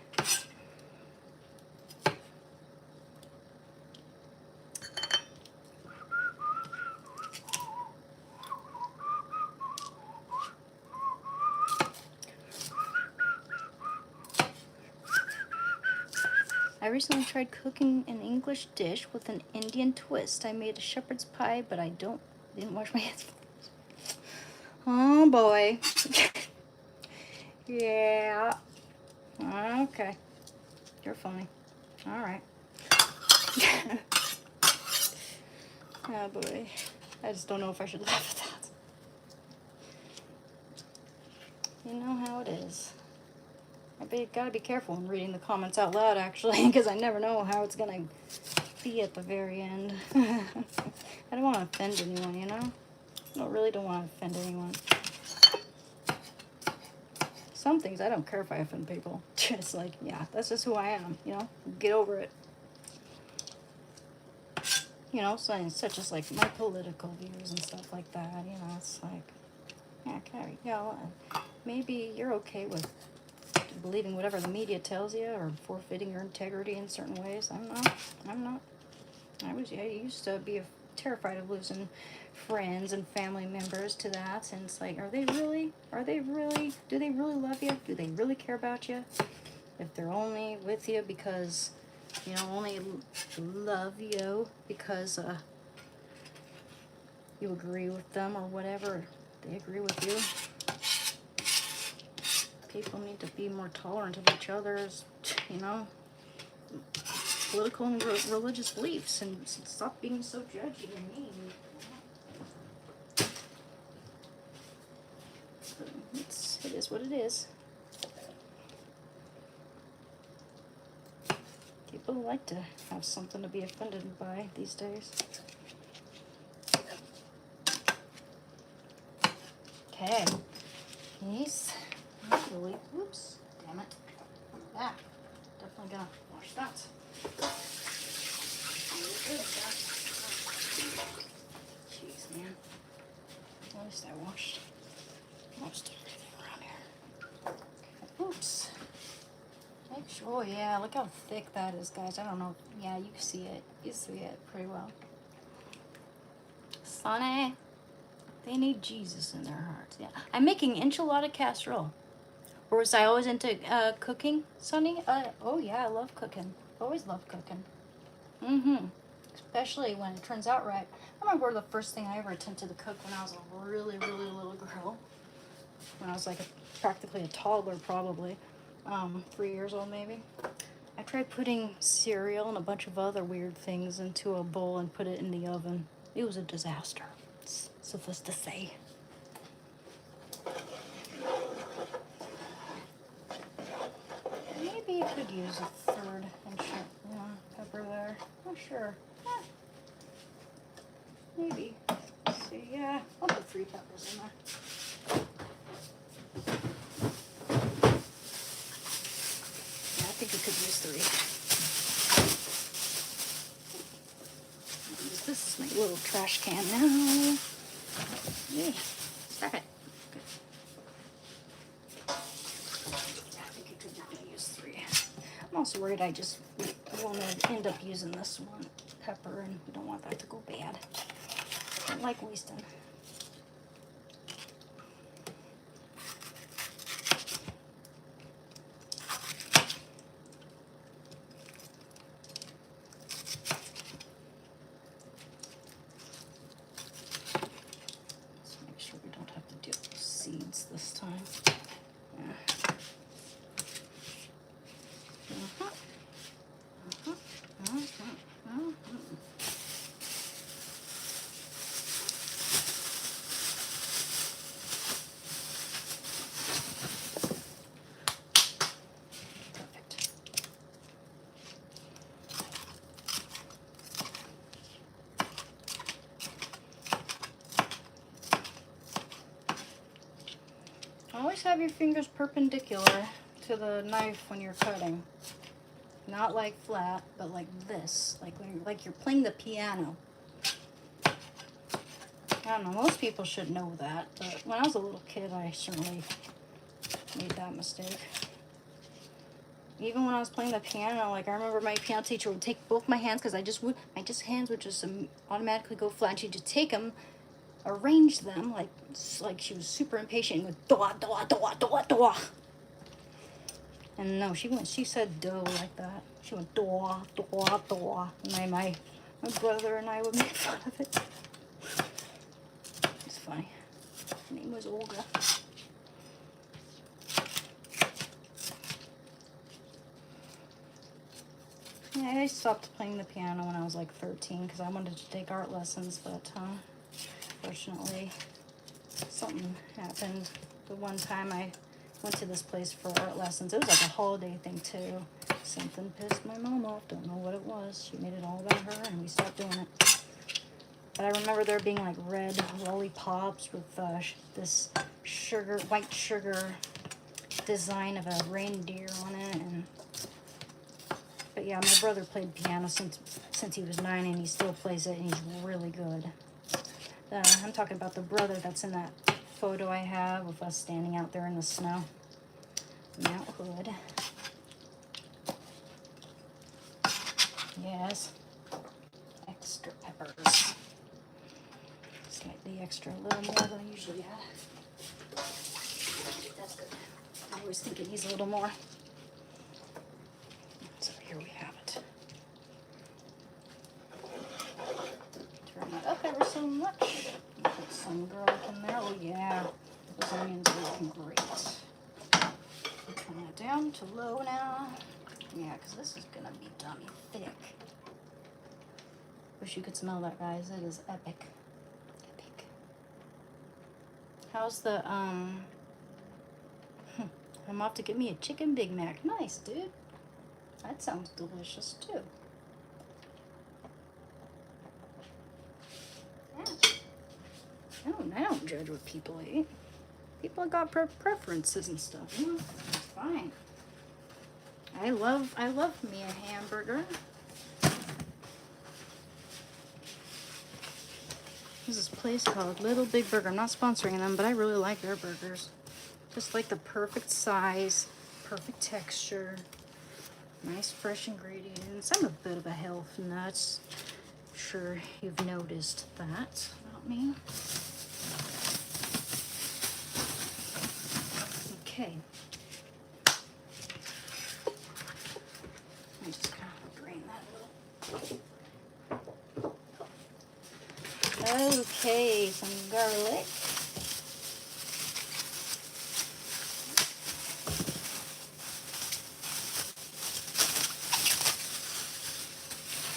I recently tried cooking an English dish with an Indian twist. I made a shepherd's pie, but I didn't wash my hands. Oh boy. Yeah. Okay. You're funny. All right. Oh boy. I just don't know if I should laugh at that. You know how it is. Gotta be careful when reading the comments out loud, actually, because I never know how it's gonna be at the very end. I don't want to offend anyone, you know? I really don't want to offend anyone. Some things I don't care if I offend people. Just like, yeah, that's just who I am, you know? Get over it. You know, such as like my political views and stuff like that, you know, it's like, yeah, okay, yeah, maybe you're okay with believing whatever the media tells you or forfeiting your integrity in certain ways. I'm not. I used to be terrified of losing friends and family members to that, and it's like, do they really love you? Do they really care about you? If they're only with you because, you know, only love you because you agree with them or whatever, they agree with you. People need to be more tolerant of each other's, you know, political and religious beliefs, and stop being so judgy and mean. It is what it is. People like to have something to be offended by these days. Okay. Yes. Really, whoops, damn it. Yeah, definitely gonna wash that. Jeez, man. At least I washed most everything around here. Oops. Okay. Oh yeah, look how thick that is, guys. I don't know. Yeah, you can see it. You see it pretty well. Sonny, they need Jesus in their hearts. Yeah, I'm making enchilada casserole. Or was I always into cooking, Sonny? Oh yeah, I love cooking. Always love cooking. Mm-hmm. Especially when it turns out right. I remember the first thing I ever attempted to cook when I was a really, really little girl. When I was like practically a toddler, probably. 3 years old maybe. I tried putting cereal and a bunch of other weird things into a bowl and put it in the oven. It was a disaster, suffice to say. Maybe you could use a 1/3 inch pepper there. Not sure. Maybe. Let's see, yeah, I'll put 3 peppers in there. Yeah, I think we could use 3. This is my little trash can now. Yeah, stack it. Good. I think you could definitely use 3. I'm also worried I just want to end up using this one pepper, and we don't want that to go bad. Don't like wasting. Let's make sure we don't have to deal with seeds this time. Yeah. Perfect. Always have your fingers perpendicular to the knife when you're cutting. Not like flat, but like this, like when you're playing the piano. I don't know, most people should know that, but when I was a little kid, I certainly made that mistake. Even when I was playing the piano, like I remember my piano teacher would take both my hands, because my hands would just automatically go flat. She'd just take them, arrange them like she was super impatient with doa doa doa doa doa. And no, she said dough like that. She went doa doa doa. And my brother and I would make fun of it. It's funny. Her name was Olga. Yeah, I stopped playing the piano when I was like 13 because I wanted to take art lessons, but fortunately something happened. The one time I went to this place for art lessons, it was like a holiday thing too. Something pissed my mom off, don't know what it was. She made it all about her and we stopped doing it. But I remember there being like red lollipops with this white sugar design of a reindeer on it. But yeah, my brother played piano since he was 9, and he still plays it, and he's really good. I'm talking about the brother that's in that photo I have of us standing out there in the snow. Mount Hood. Yes. Extra peppers. Slightly extra, a little more than I usually add. That's good. I always think it needs a little more. So here we have it. Turn that up ever so much. Put some garlic in there. Oh yeah, those onions are looking great. Turn that down to low now. Yeah, because this is gonna be dummy thick. Wish you could smell that, guys. It is epic. Epic. How's the I'm off to get me a chicken Big Mac. Nice, dude. That sounds delicious too. Yeah. I don't judge what people eat. People got preferences and stuff. You know, it's fine. I love me a hamburger. There's this place called Little Big Burger. I'm not sponsoring them, but I really like their burgers. Just like the perfect size, perfect texture. Nice fresh ingredients. I'm a bit of a health nut. Sure you've noticed that about me. Okay. Let me just kind of drain that a little. Okay, some garlic.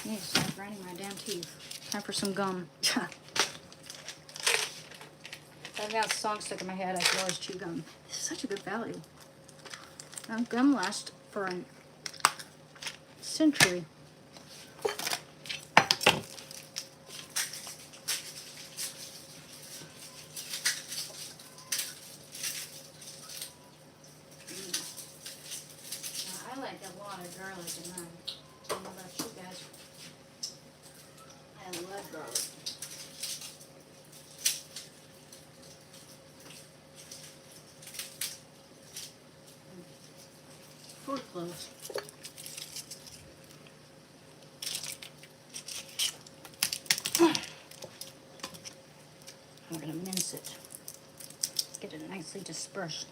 I need to stop grinding my damn teeth. Time for some gum. I've got a song stuck in my head. I can always chew gum. This is such a good value. Gum lasts for a century. I like a lot of garlic in mine. I don't know about you guys. I love garlic. Four cloves. We're going to mince it. Get it nicely dispersed.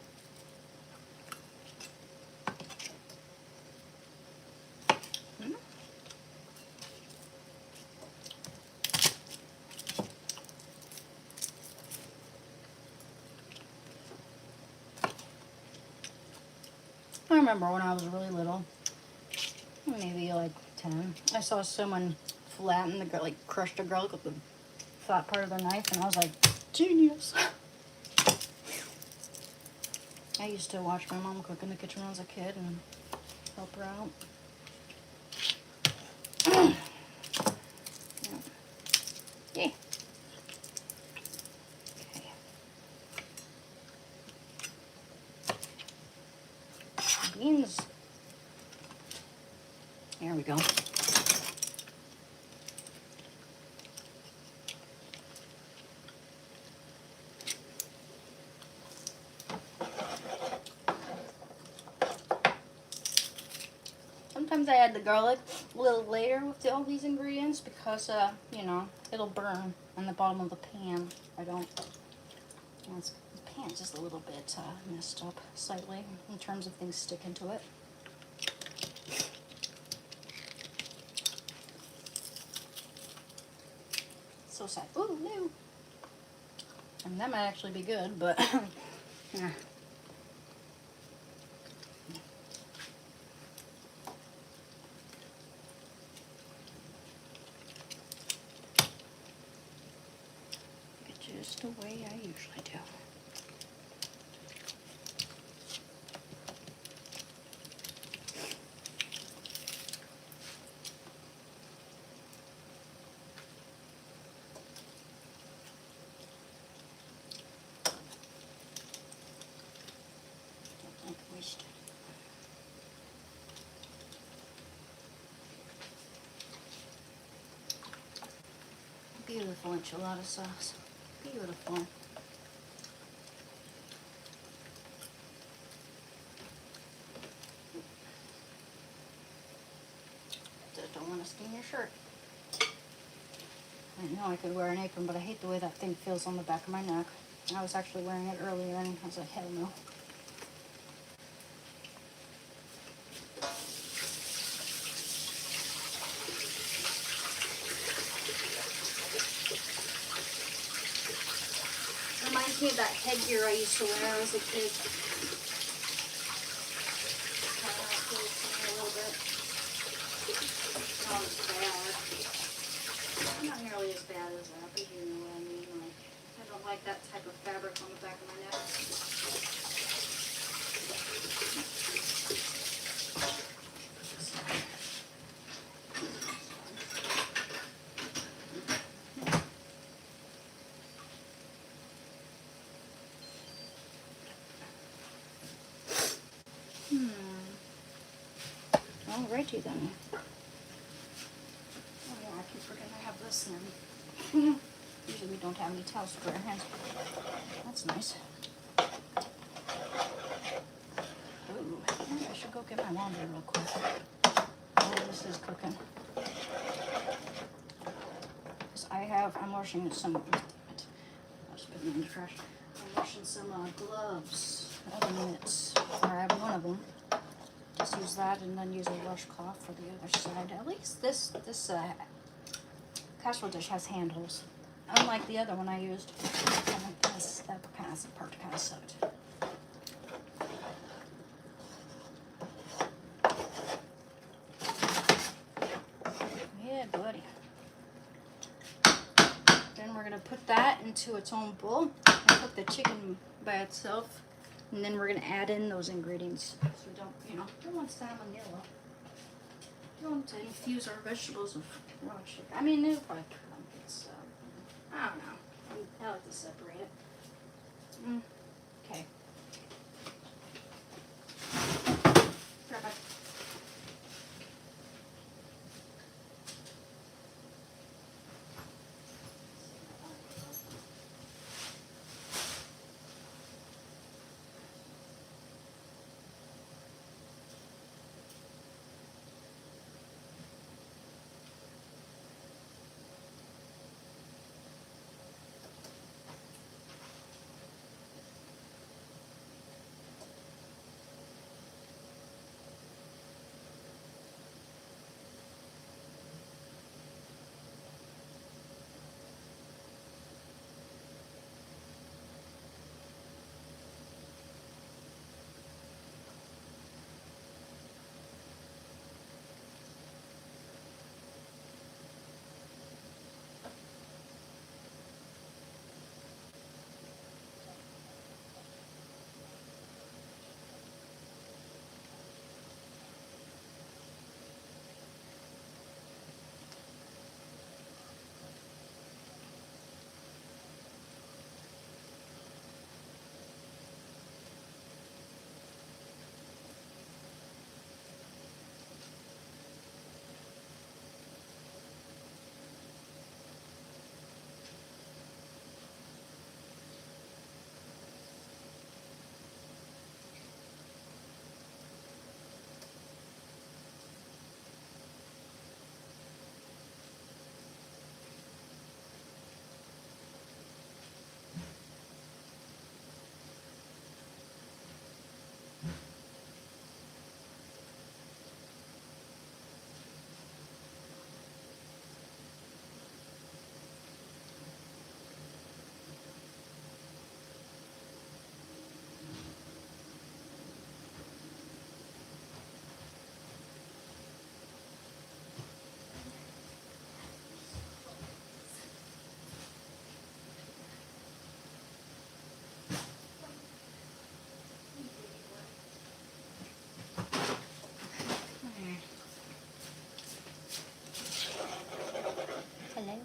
I remember when I was really little, maybe like 10, I saw someone flatten the garlic, like crush the garlic with the flat part of their knife, and I was like, genius. I used to watch my mom cook in the kitchen when I was a kid and help her out. Yeah. Okay. Beans. There we go. Sometimes I add the garlic a little later with all these ingredients because, you know, it'll burn on the bottom of the pan. I don't, you know, the pan's just a little bit messed up slightly in terms of things sticking to it. So sad. Ooh, no. I mean, that might actually be good, but yeah. Just the way I usually do. Don't waste it. Beautiful enchilada sauce. Beautiful. Just don't want to stain your shirt. I know I could wear an apron, but I hate the way that thing feels on the back of my neck. I was actually wearing it earlier and I was like, hell no. Reminds me of that headgear I used to wear when I was a kid. A little bit. Not as bad. Not nearly as bad as that, but you know what I mean. Like, I don't like that type of fabric on the back of my neck. Alrighty then. Oh yeah, I keep forgetting I have this now. Usually we don't have any towels for our hands. That's nice. Ooh, I should go get my laundry real quick. this is cooking. Because I'm washing some, I'll just put them in the trash. I'm washing some gloves, oven mitts, or I have one of them. Just use that and then use a washcloth for the other side. At least this casserole dish has handles. Unlike the other one I used, that part kind of sucked. Yeah, buddy. Then we're gonna put that into its own bowl and cook the chicken by itself. And then we're gonna add in those ingredients. So don't want salmonella. Don't infuse our vegetables with raw chicken. I mean, it'll probably come. It's, I don't know. I like to separate it. Okay. Perfect.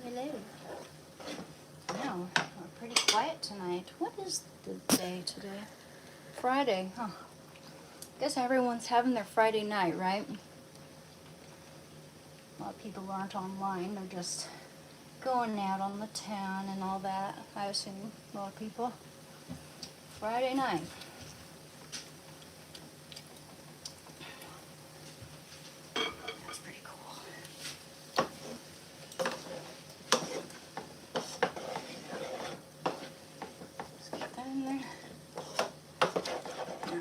Hello. Wow, we're pretty quiet tonight. What is the day today? Friday, huh? Guess everyone's having their Friday night, right? A lot of people aren't online. They're just going out on the town and all that. I assume a lot of people. Friday night. That's pretty cool. Let's get that in there. No.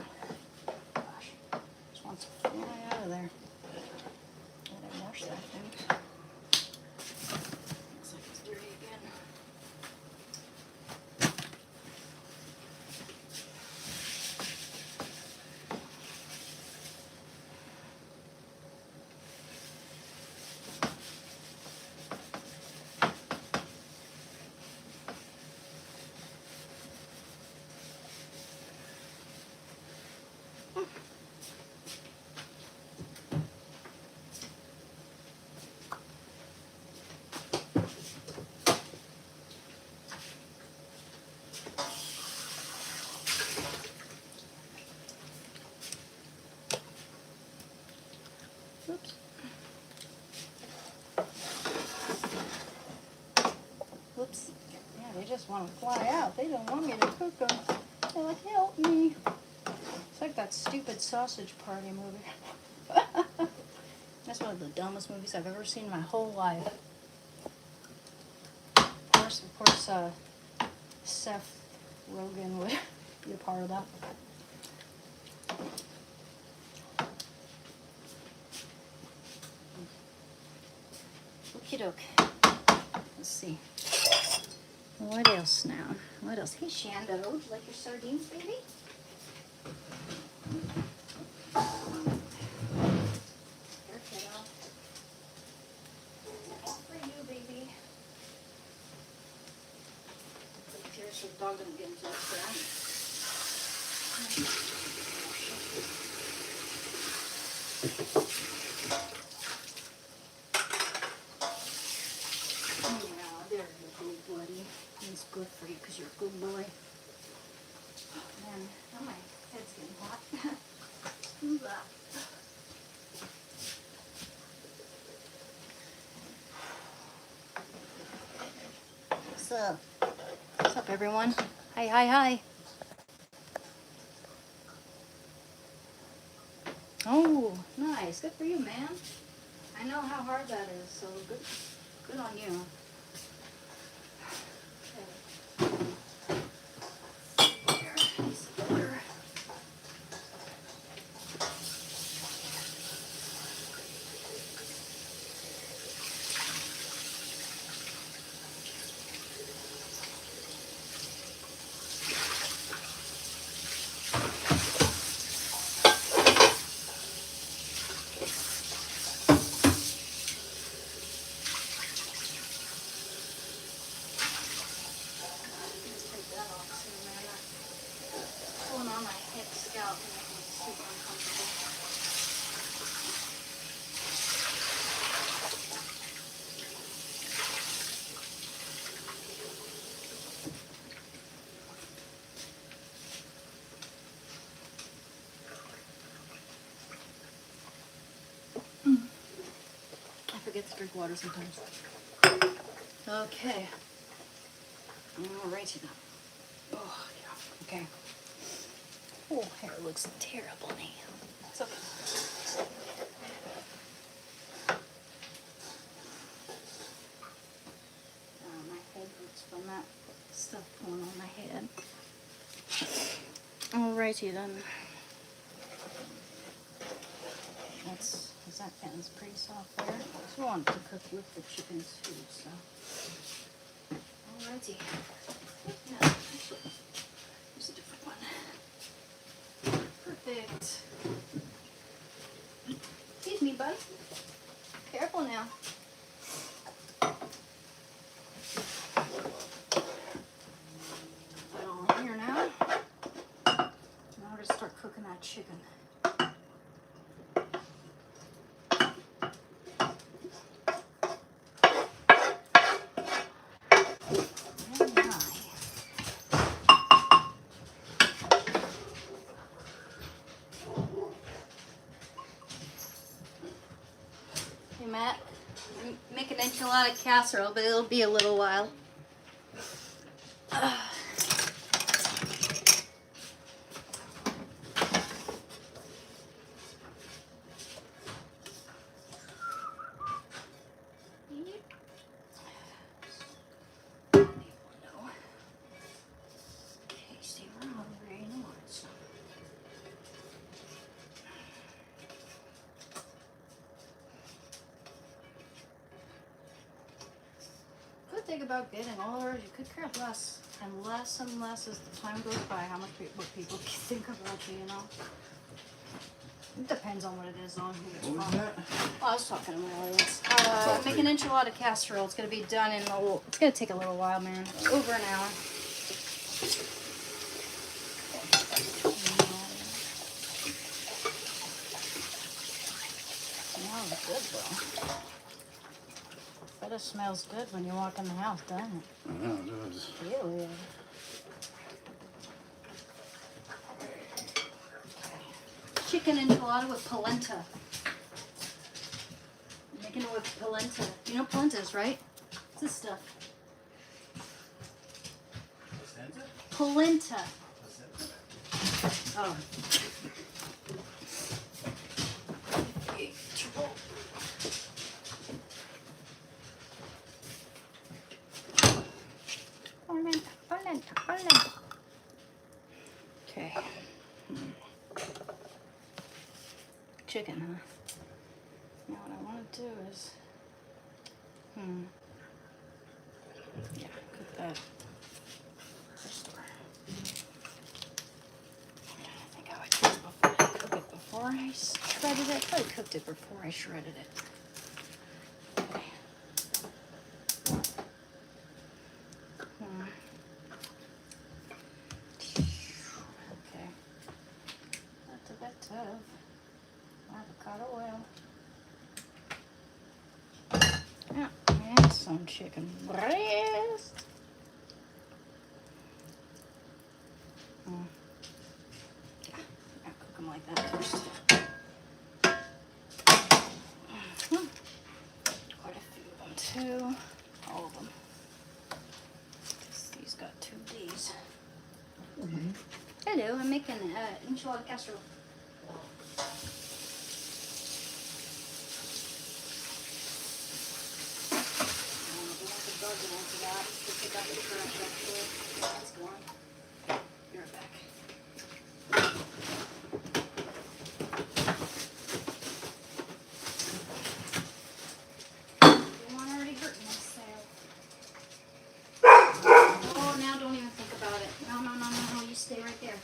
Gosh. Just wants to fly out of there. Let I wash that thing. Looks like it's dirty again. Oops. Whoops. Yeah, they just want to fly out. They don't want me to cook them. They're like, help me. It's like that stupid sausage party movie. That's one of the dumbest movies I've ever seen in my whole life. Of course, Seth Rogen would be a part of that. Okie doke. Let's see. What else now? What else? Hey, Shanda, would you like your sardines, baby? Here, kiddo. All for you, baby. Here's the dog gonna get into this ground. It's good for you because you're a good boy. Man, now my head's getting hot. So, what's up, everyone? Hi, hi, hi. Oh, nice. Good for you, man. I know how hard that is, so good on you. I forget to drink water sometimes. Okay. Alrighty then. Oh, yeah. Okay. Oh, hair looks terrible now. It's okay. My head hurts from that stuff pulling on my head. Alrighty then. That pan's pretty soft there. I want to cook with the chicken too, so. Alrighty. No, actually, here's a different one. Perfect. Excuse me, bud. Careful now. Put it all in here now. Now we're gonna start cooking that chicken. Matt, make an enchilada casserole, but it'll be a little while. Thing about getting older is you could care less and less as the time goes by how much what people think about you, you know. It depends on what it is on who it's from. What was that? Oh, I was talking to my audience. Make an enchilada casserole. It's gonna be done in a little. It's gonna take a little while, man. Over an hour. Smells good though. It smells good when you walk in the house, doesn't it? Yeah, it does. Really? Chicken enchilada with polenta. I'm making it with polenta. You know polenta is, right? What's this stuff? Polenta. Oh. chicken, huh? Now what I want to do is, yeah, cook that. Restore. I think I would cook it before I shredded it. I cooked it before I shredded it. Okay. Okay. That's a bit of avocado oil. Yeah, and some chicken breast. I'll cook them like that first. Quite a few of them too. All of them. These got 2 D's. Hello, I'm making enchilada casserole. You're back. One already hurting myself. Oh, now don't even think about it. No, you stay right there.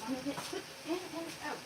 I'm going to get put in and out.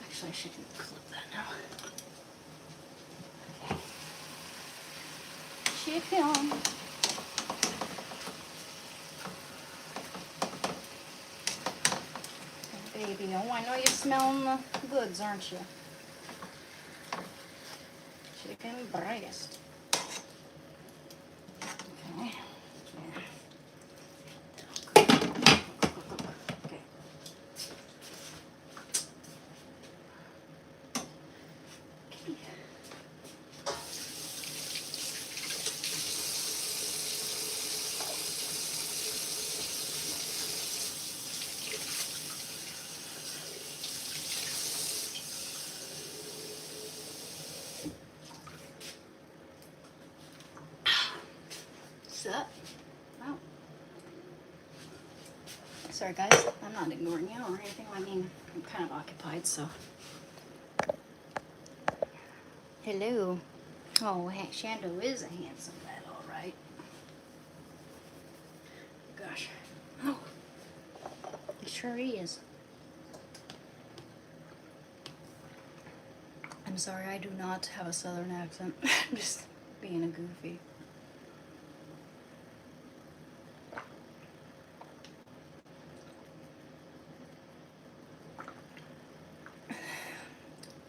Actually, I should clip that now. Okay. Chicken. Baby, oh, I know you're smelling the goods, aren't you? Chicken breast. Okay. Yeah. Okay. Sup? Oh. Sorry guys, I'm not ignoring you or anything. I mean, I'm kind of occupied, so. Hello. Oh, Shando is a handsome lad, all right. It sure is. I'm sorry, I do not have a southern accent. I'm just being a goofy.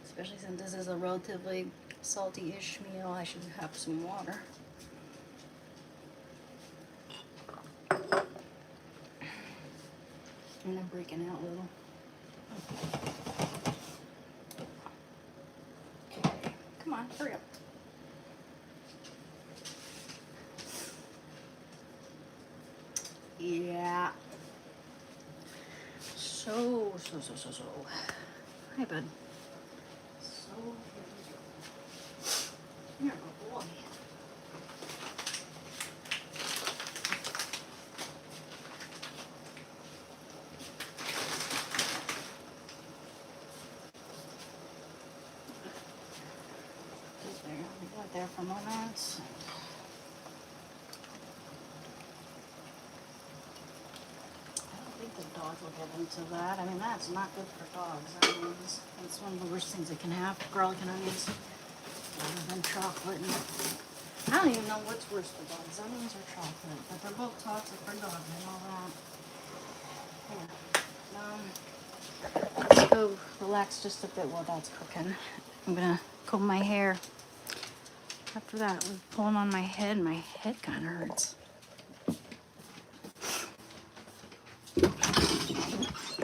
Especially since this is a relatively salty-ish meal, I should have some water. And I'm breaking out a little. Okay, come on, hurry up. Yeah. So. Hi, bud. So, here we go. You're a boy. There for a moment. I don't think the dogs will get into that. I mean, that's not good for dogs. Onions. It's one of the worst things that can happen. Garlic and onions. Other than chocolate. And I don't even know what's worse for dogs, onions or chocolate. But they're both toxic for dogs and all that. Yeah. Let's go relax just a bit while that's cooking. I'm gonna comb my hair. After that, we're pulling on my head kind of hurts.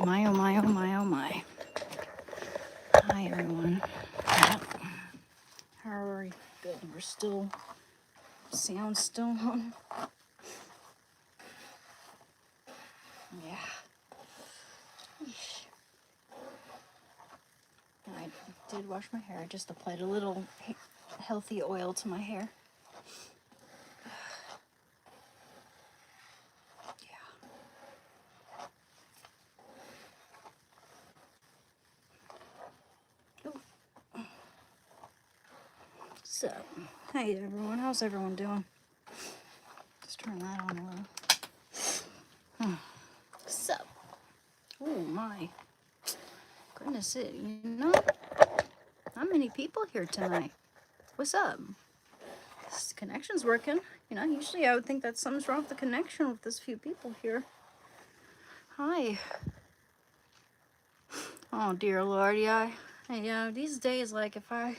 My, oh my, oh my, oh my. Hi, everyone. How are you? Good. We're still, sound's still on. Yeah. Eesh. I did wash my hair. I just applied a little healthy oil to my hair. So, hey everyone, how's everyone doing? Let's turn that on a little. So, oh my goodness, not many people here tonight. What's up? This connection's working. Usually I would think that something's wrong with the connection with this few people here. Hi. Oh dear Lord, yeah. These days, like if I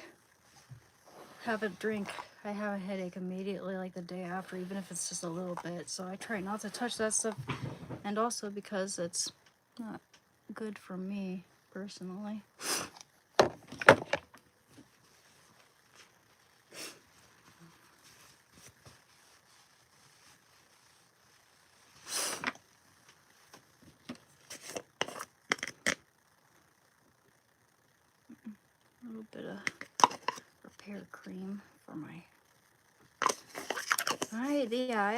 have a drink, I have a headache immediately, like the day after, even if it's just a little bit. So I try not to touch that stuff, and also because it's not good for me personally. A little bit of repair cream for my. I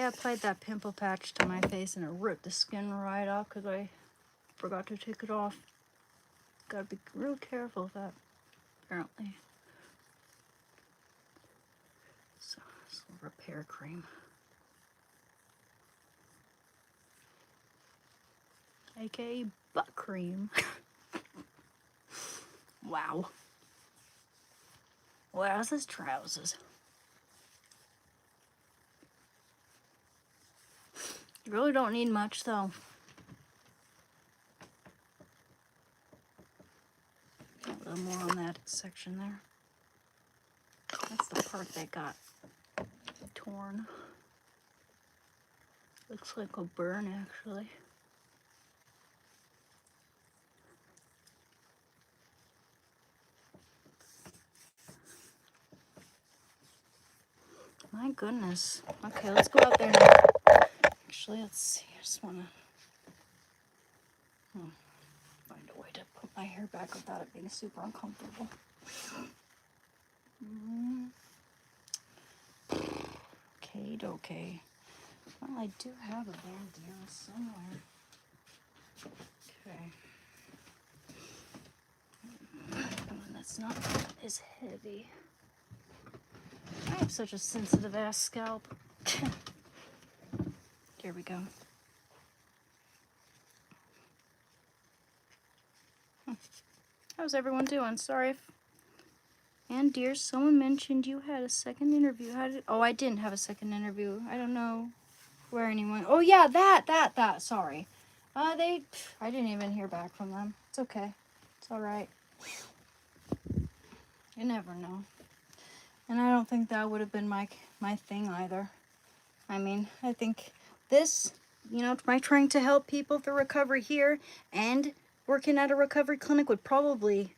applied that pimple patch to my face and it ripped the skin right off because I forgot to take it off. Gotta be real careful with that, apparently. So, this little repair cream. AKA butt cream. Wow. Where's his trousers? You really don't need much though. A little more on that section there. That's the part that got torn. Looks like a burn actually. My goodness. Okay, let's go out there now. Actually, let's see. I just want to find a way to put my hair back without it being super uncomfortable. Okay. Well, I do have a bandana somewhere. Okay. One that's not as heavy. I have such a sensitive ass scalp. Here we go. How's everyone doing? Sorry if... And dear, someone mentioned you had a second interview. How did... Oh, I didn't have a second interview. I don't know where anyone... Oh, yeah, that. Sorry. I didn't even hear back from them. It's okay. It's all right. You never know. And I don't think that would have been my thing either. I mean, I think this, you know, my trying to help people through recovery here and working at a recovery clinic would probably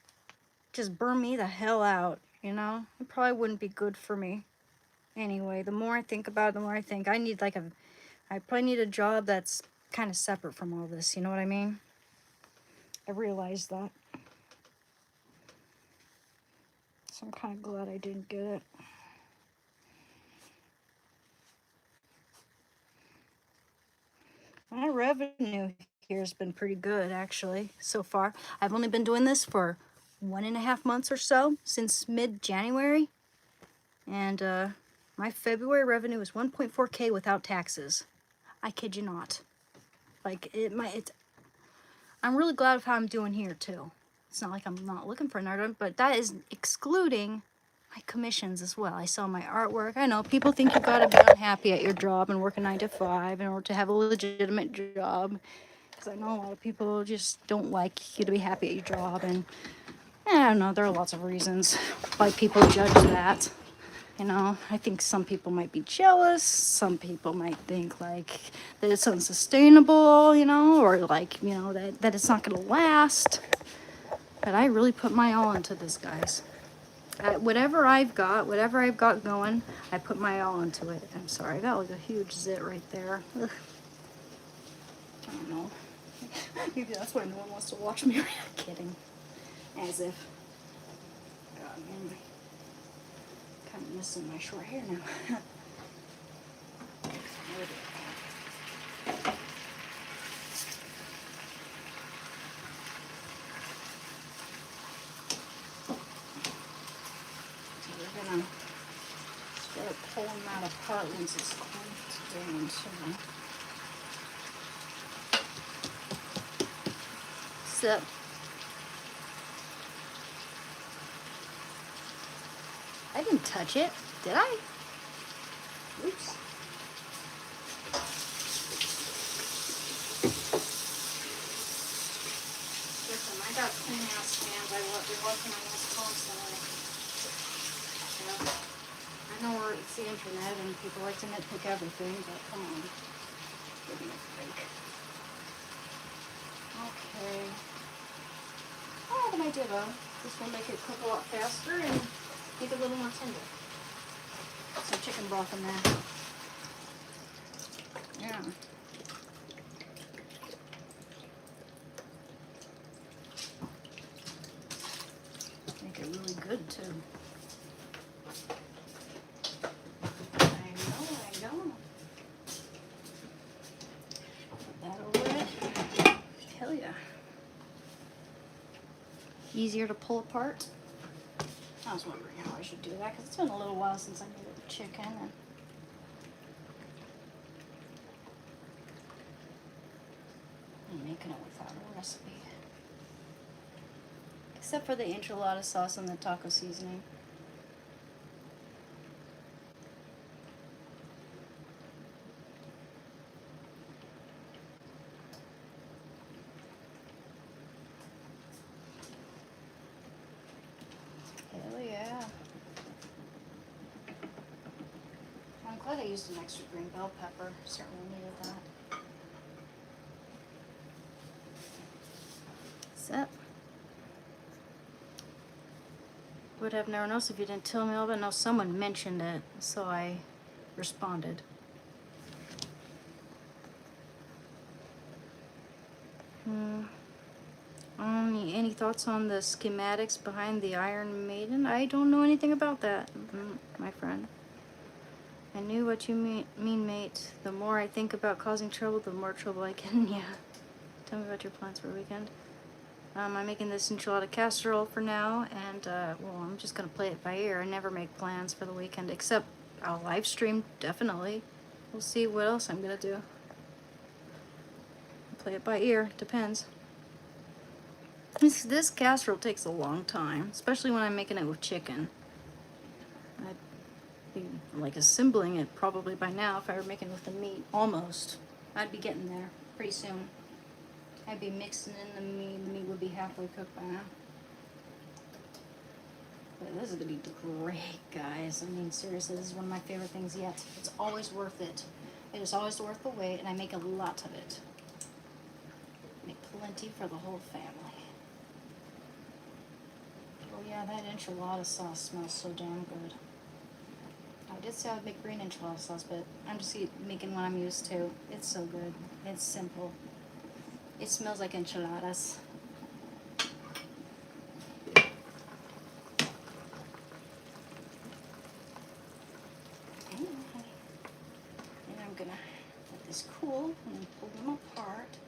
just burn me the hell out, you know? It probably wouldn't be good for me. Anyway, the more I think about it, the more I think I need I probably need a job that's kind of separate from all this, you know what I mean? I realized that. So I'm kind of glad I didn't get it. My revenue here has been pretty good, actually, so far. I've only been doing this for 1.5 months or so, since mid-January. And my February revenue is 1.4K without taxes. I kid you not. Like, I'm really glad of how I'm doing here, too. It's not like I'm not looking for another one, but that is excluding my commissions as well. I sell my artwork. I know people think you've got to be unhappy at your job and work a 9 to 5 in order to have a legitimate job. Because I know a lot of people just don't like you to be happy at your job. And I don't know, there are lots of reasons why people judge that. You know, I think some people might be jealous. Some people might think like that it's unsustainable, you know, or like, you know, that it's not going to last. But I really put my all into this, guys. Whatever I've got going, I put my all into it. I'm sorry, I got like a huge zit right there. Ugh. I don't know. Maybe that's why no one wants to watch me. Kidding. As if. God, man. Kind of missing my short hair now. We're gonna start pulling that apart once it's done. So, I didn't touch it, did I? Oops. Listen, I got clean ass hands. I've been working on this constantly. Yeah. I know it's the internet and people like to nitpick everything, but come on. Give me a break. Okay. I have an idea though. This will make it cook a lot faster and make it a little more tender. Some chicken broth in there. Yeah. Make it really good too. I know. Put that over it. Hell yeah. Easier to pull apart. I was wondering how I should do that because it's been a little while since I made the chicken. And I'm making it without a recipe. Except for the enchilada sauce and the taco seasoning. Hell yeah. I'm glad I used an extra green bell pepper. Certainly needed that. So, would have never noticed if you didn't tell me all, but no, someone mentioned it, so I responded. Any thoughts on the schematics behind the Iron Maiden? I don't know anything about that, my friend. I knew what you mean, mate. The more I think about causing trouble, the more trouble I can. Yeah. Tell me about your plans for the weekend. I'm making this enchilada casserole for now, and well, I'm just gonna play it by ear. I never make plans for the weekend, except I'll live stream, definitely. We'll see what else I'm gonna do. Play it by ear, depends. This casserole takes a long time, especially when I'm making it with chicken. I'd be like assembling it probably by now if I were making it with the meat. Almost. I'd be getting there pretty soon. I'd be mixing in the meat. The meat would be halfway cooked by now. But this is gonna be great, guys. I mean, seriously, this is one of my favorite things yet. It's always worth it. It is always worth the wait, and I make a lot of it. Make plenty for the whole family. Oh yeah, that enchilada sauce smells so damn good. I did say I would make green enchilada sauce, but I'm just making what I'm used to. It's so good. It's simple. It smells like enchiladas. And I'm gonna let this cool and pull them apart.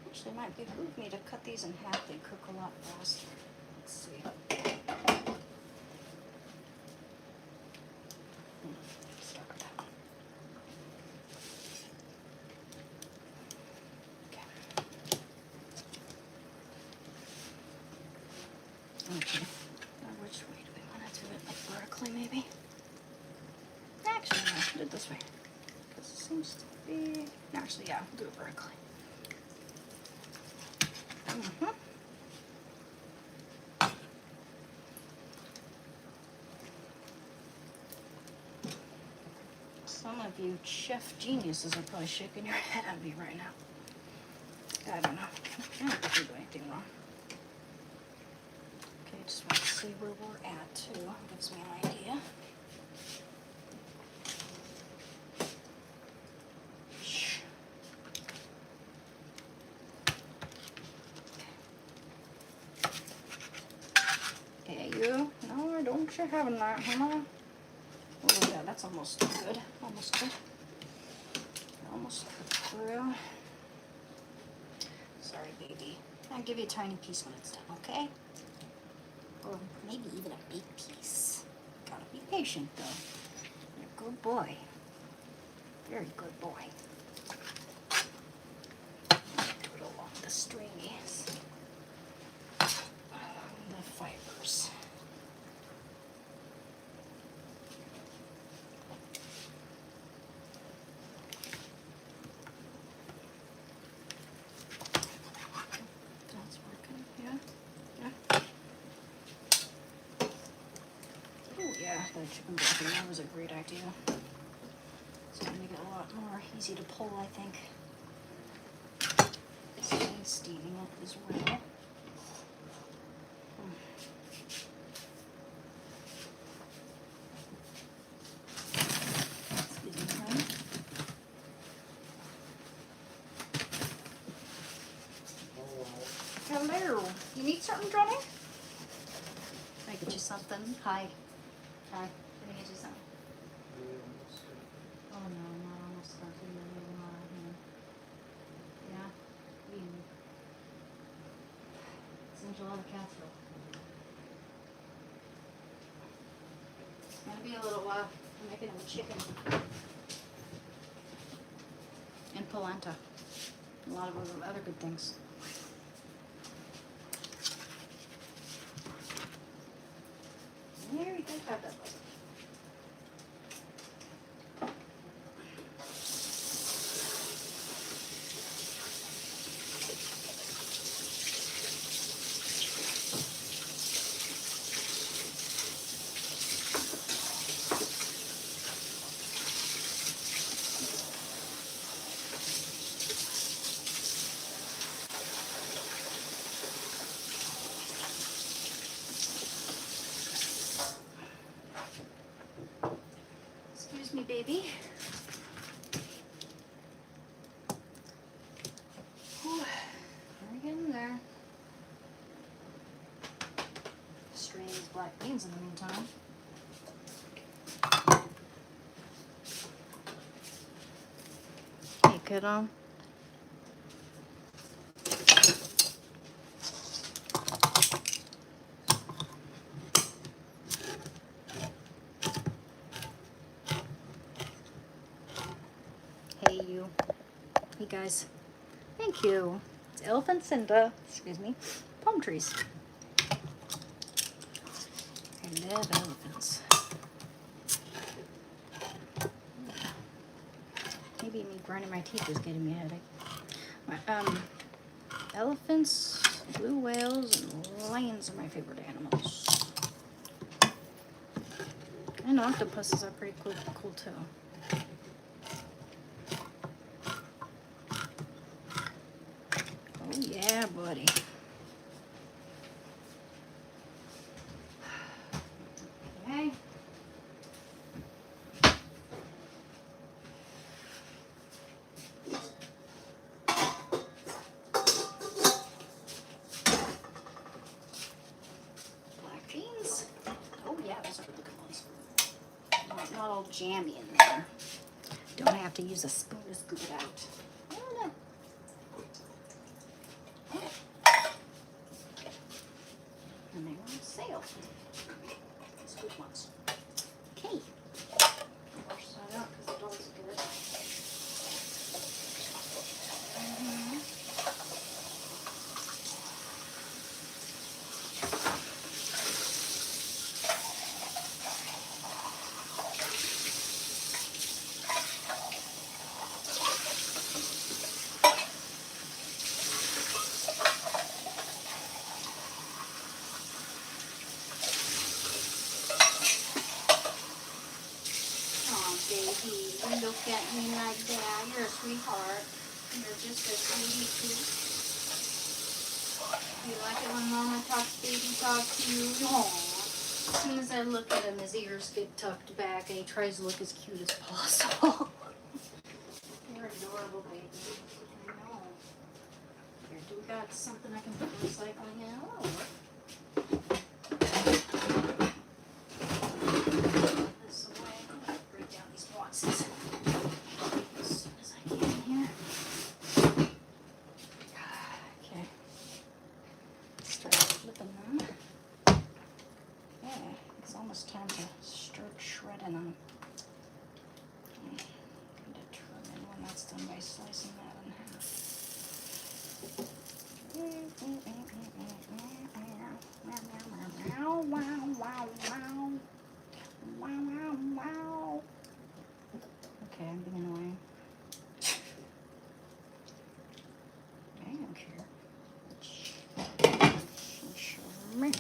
Actually, it might behoove me to cut these in half. They cook a lot faster. Let's see. Start with that one. Okay. Now which way do we want to do it? Like vertically, maybe? Actually, no, I'll do it this way. Because it seems to be... Actually, yeah, I'll do it vertically. Some of you chef geniuses are probably shaking your head at me right now. I don't know. I don't think I do anything wrong. Okay, just want to see where we're at too. Gives me an idea. Okay, you. No, don't you having that, huh? Oh yeah, that's almost good. Almost good. Almost through. Sorry, baby. I'll give you a tiny piece when it's done, okay? Or maybe even a big piece. Gotta be patient, though. You're a good boy. Very good boy. Do it along the stringies. Along the fibers. That's working, yeah. Oh yeah, that chicken broth, that was a great idea. It's gonna make it a lot more easy to pull, I think. Steaming it as well. Hello. You need something, Johnny? Can I get you something? Hi. Hi. Can I get you something? Oh no, not almost starting. Yeah. It's enchilada casserole. It's gonna be a little while. I'm making it with chicken and polenta. A lot of other good things. There we go. Have that. Excuse me, baby. Whew. We're getting there. Strain these black beans in the meantime. Hey, kiddo. Hey, you. Hey, guys. Thank you. It's Elephant Cinda. Excuse me. palm trees. I love elephants. Maybe me grinding my teeth is getting me a headache. Elephants, blue whales, and lions are my favorite animals. And octopuses are pretty cool too. Oh yeah, buddy. Okay. Black beans. Oh yeah, those are really good ones. Not all jammy in there. Don't have to use a spoon to scoop it out. I don't know. And they were on sale. These good ones. Okay. Wash that out because the dogs will get it. Baby, you look at me like that. You're a sweetheart. You're just a sweetie too. You like it when Mama talks baby talk to you? Aww. As soon as I look at him, his ears get tucked back and he tries to look as cute as possible. You're adorable, baby. I know. Here, do we got something I can put in recycling in? Oh, time to start shredding them. I'm determine when that's done by slicing that in half. Wow, wow, wow, wow. Wow, wow, wow. Okay, I'm being annoying. I don't care. Show me.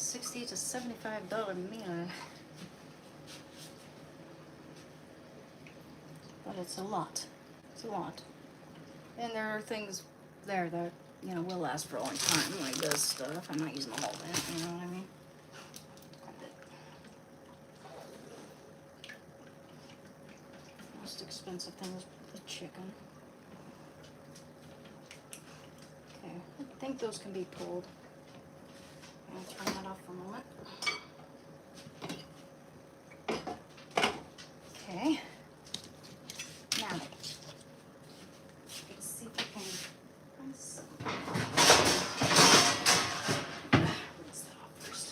$60 to $75 meal. But it's a lot. It's a lot. And there are things there that, you know, will last for a long time, like this stuff. I'm not using the whole bit, you know what I mean? Most expensive thing was the chicken. Okay, I think those can be pulled. I'll turn that off for a moment. Okay. Now, let's see if we can find some. Rinse that off first.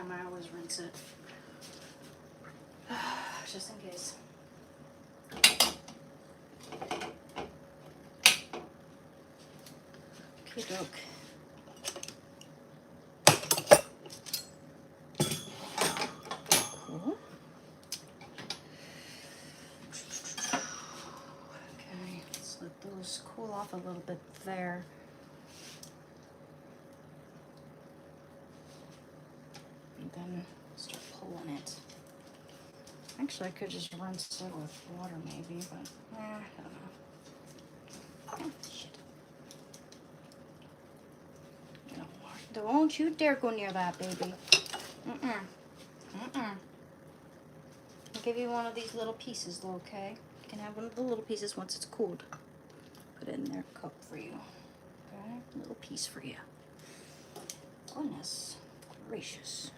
time, I always rinse it. Just in case. Okie doke. Cool. Okay, let's let those cool off a little bit there. And then start pulling it. Actually, I could just rinse it with water maybe, but I don't know. Oh, shit. No, don't you dare go near that, baby. I'll give you one of these little pieces, though, okay? You can have one of the little pieces once it's cooled. Put it in their cup for you. Okay? Little piece for you. Goodness gracious.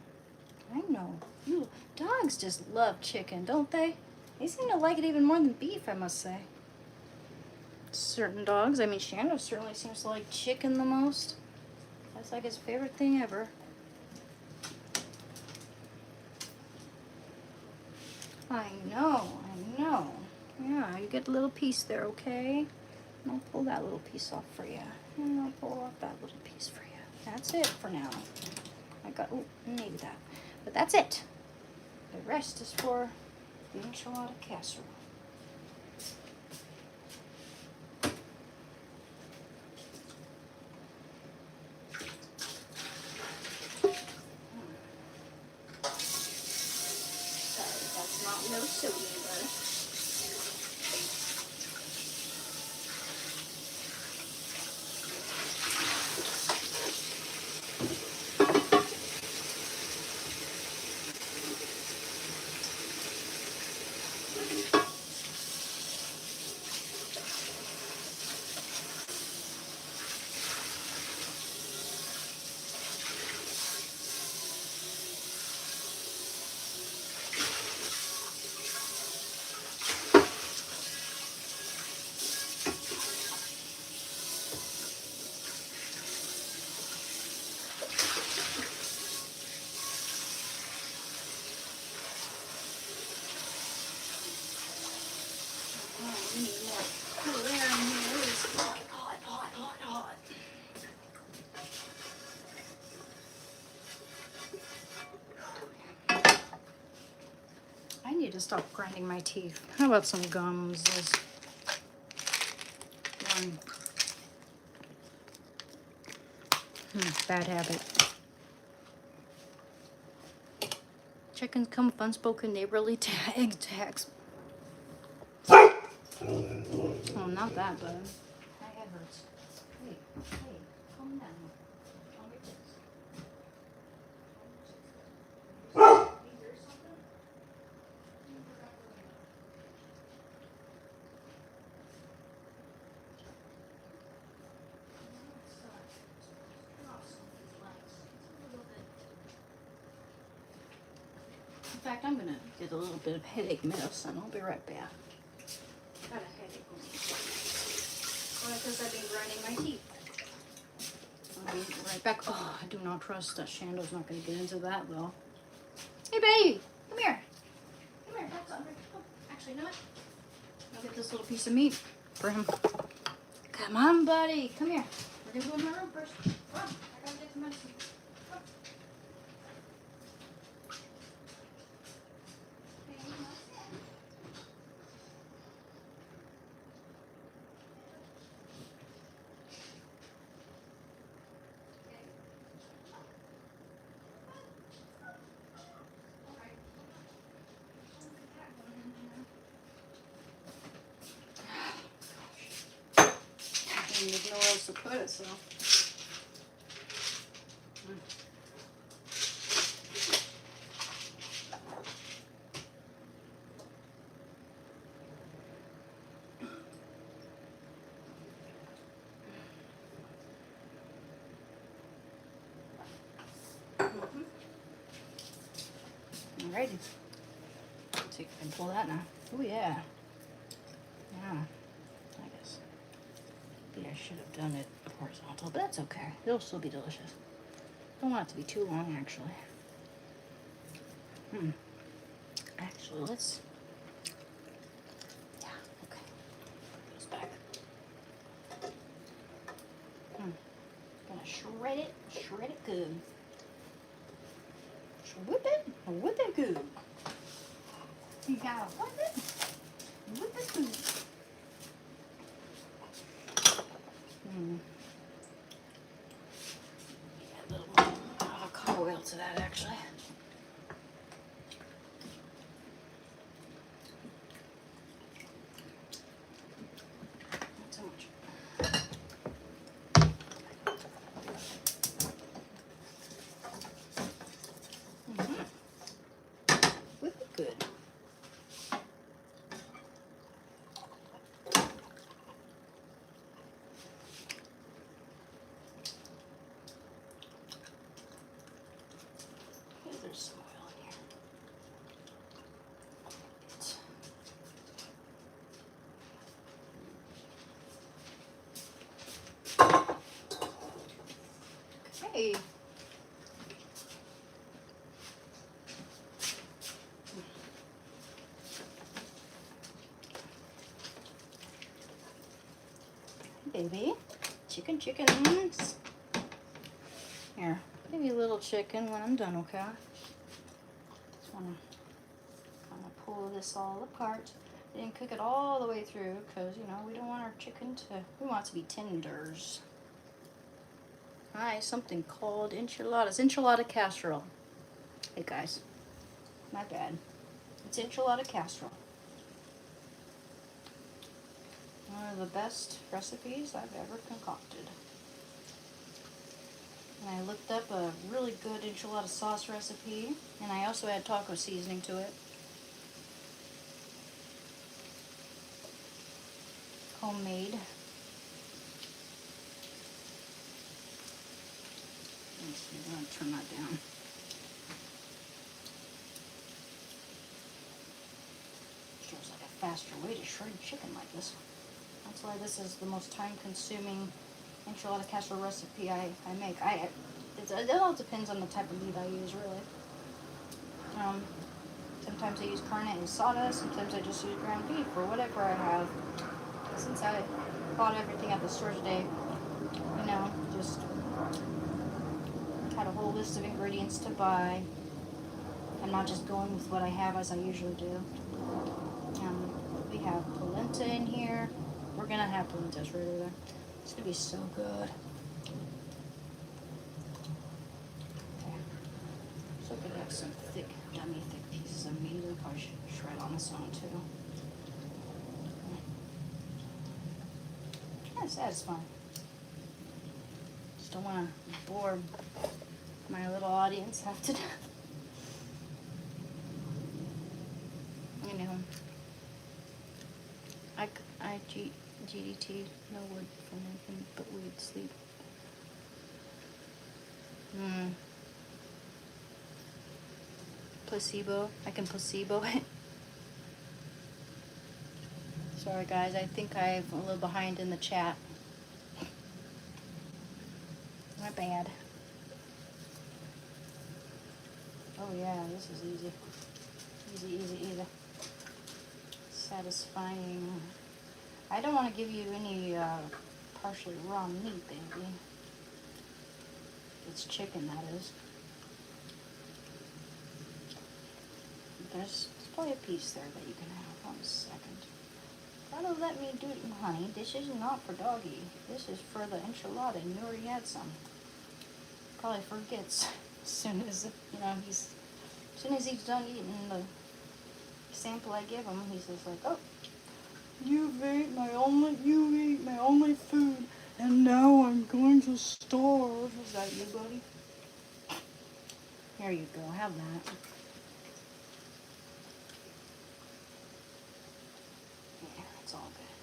I know. You dogs just love chicken, don't they? They seem to like it even more than beef, I must say. Certain dogs. I mean, Shando certainly seems to like chicken the most. That's like his favorite thing ever. I know. Yeah, you get a little piece there, okay? I'll pull that little piece off for you. And I'll pull off that little piece for you. That's it for now. I got, oh, maybe that. But that's it. The rest is for the enchilada casserole. Sorry, that's not no sodium butter. We need more cool air in here. It's hot. I need to stop grinding my teeth. How about some gums? Bad habit. Chickens come with unspoken neighborly tags. Oh, not that bad. My head hurts. Hey, calm down. Calm your tits. Is there something? In fact, I'm gonna get a little bit of headache medicine. I'll be right back. Got a headache. Well, because I've been grinding my teeth. I'll be right back. Oh, I do not trust that Shando's not going to get into that, though. Hey, baby! Come here. Come here. That's under. Oh, actually, you know what? I'll get this little piece of meat for him. Come on, buddy. Come here. We're going to go in my room first. Come on. I got to get the medicine. Come on. There's nowhere else to put it, so. Alrighty. Let's see if I can pull that now. Oh yeah. Yeah. I guess. Maybe I should have done it horizontal, but that's okay. It'll still be delicious. Don't want it to be too long, actually. Actually, let's. Yeah, okay. Goes back. Gonna shred it good. Whip it good. You gotta whip it good. Add a little avocado oil to that, actually. Not so much. Whip it good. There's some oil in here. Okay. Baby, chickens. Here, give you a little chicken when I'm done, okay? Just wanna kind of pull this all apart. Didn't cook it all the way through because, you know, we don't want our chicken to, we want it to be tenders. Hi, something called enchiladas. Enchilada casserole. Hey guys, my bad. It's enchilada casserole. One of the best recipes I've ever concocted. And I looked up a really good enchilada sauce recipe, and I also add taco seasoning to it. Homemade. Let's see, I'm going to turn that down. There's like a faster way to shred chicken like this. That's why this is the most time-consuming enchilada casserole recipe I make. It all depends on the type of meat I use, really. Sometimes I use carne asada, sometimes I just use ground beef or whatever I have. Since I bought everything at the store today, you know, just had a whole list of ingredients to buy. I'm not just going with what I have as I usually do. We have polenta in here. We're gonna have polentas right over there. It's gonna be so good. Okay. So we have some thick, yummy, thick pieces of meat. I probably should shred on this one too. That's satisfying. Just don't want to bore my little audience half to death. You know, GDT, no wood for anything but we'd sleep. Placebo. I can placebo it. Sorry guys, I think I'm a little behind in the chat. My bad. Oh yeah, this is easy. Easy. Satisfying. I don't want to give you any partially raw meat, baby. It's chicken, that is. There's probably a piece there that you can have. One second. Gotta let me do it, honey. This is not for doggy. This is for the enchilada. You already had some. Probably forgets as soon as, you know, as soon as he's done eating the sample I give him, he's just like, oh, you ate my only food, and now I'm going to starve. Is that you, buddy? Here you go. Have that. Yeah, it's all good.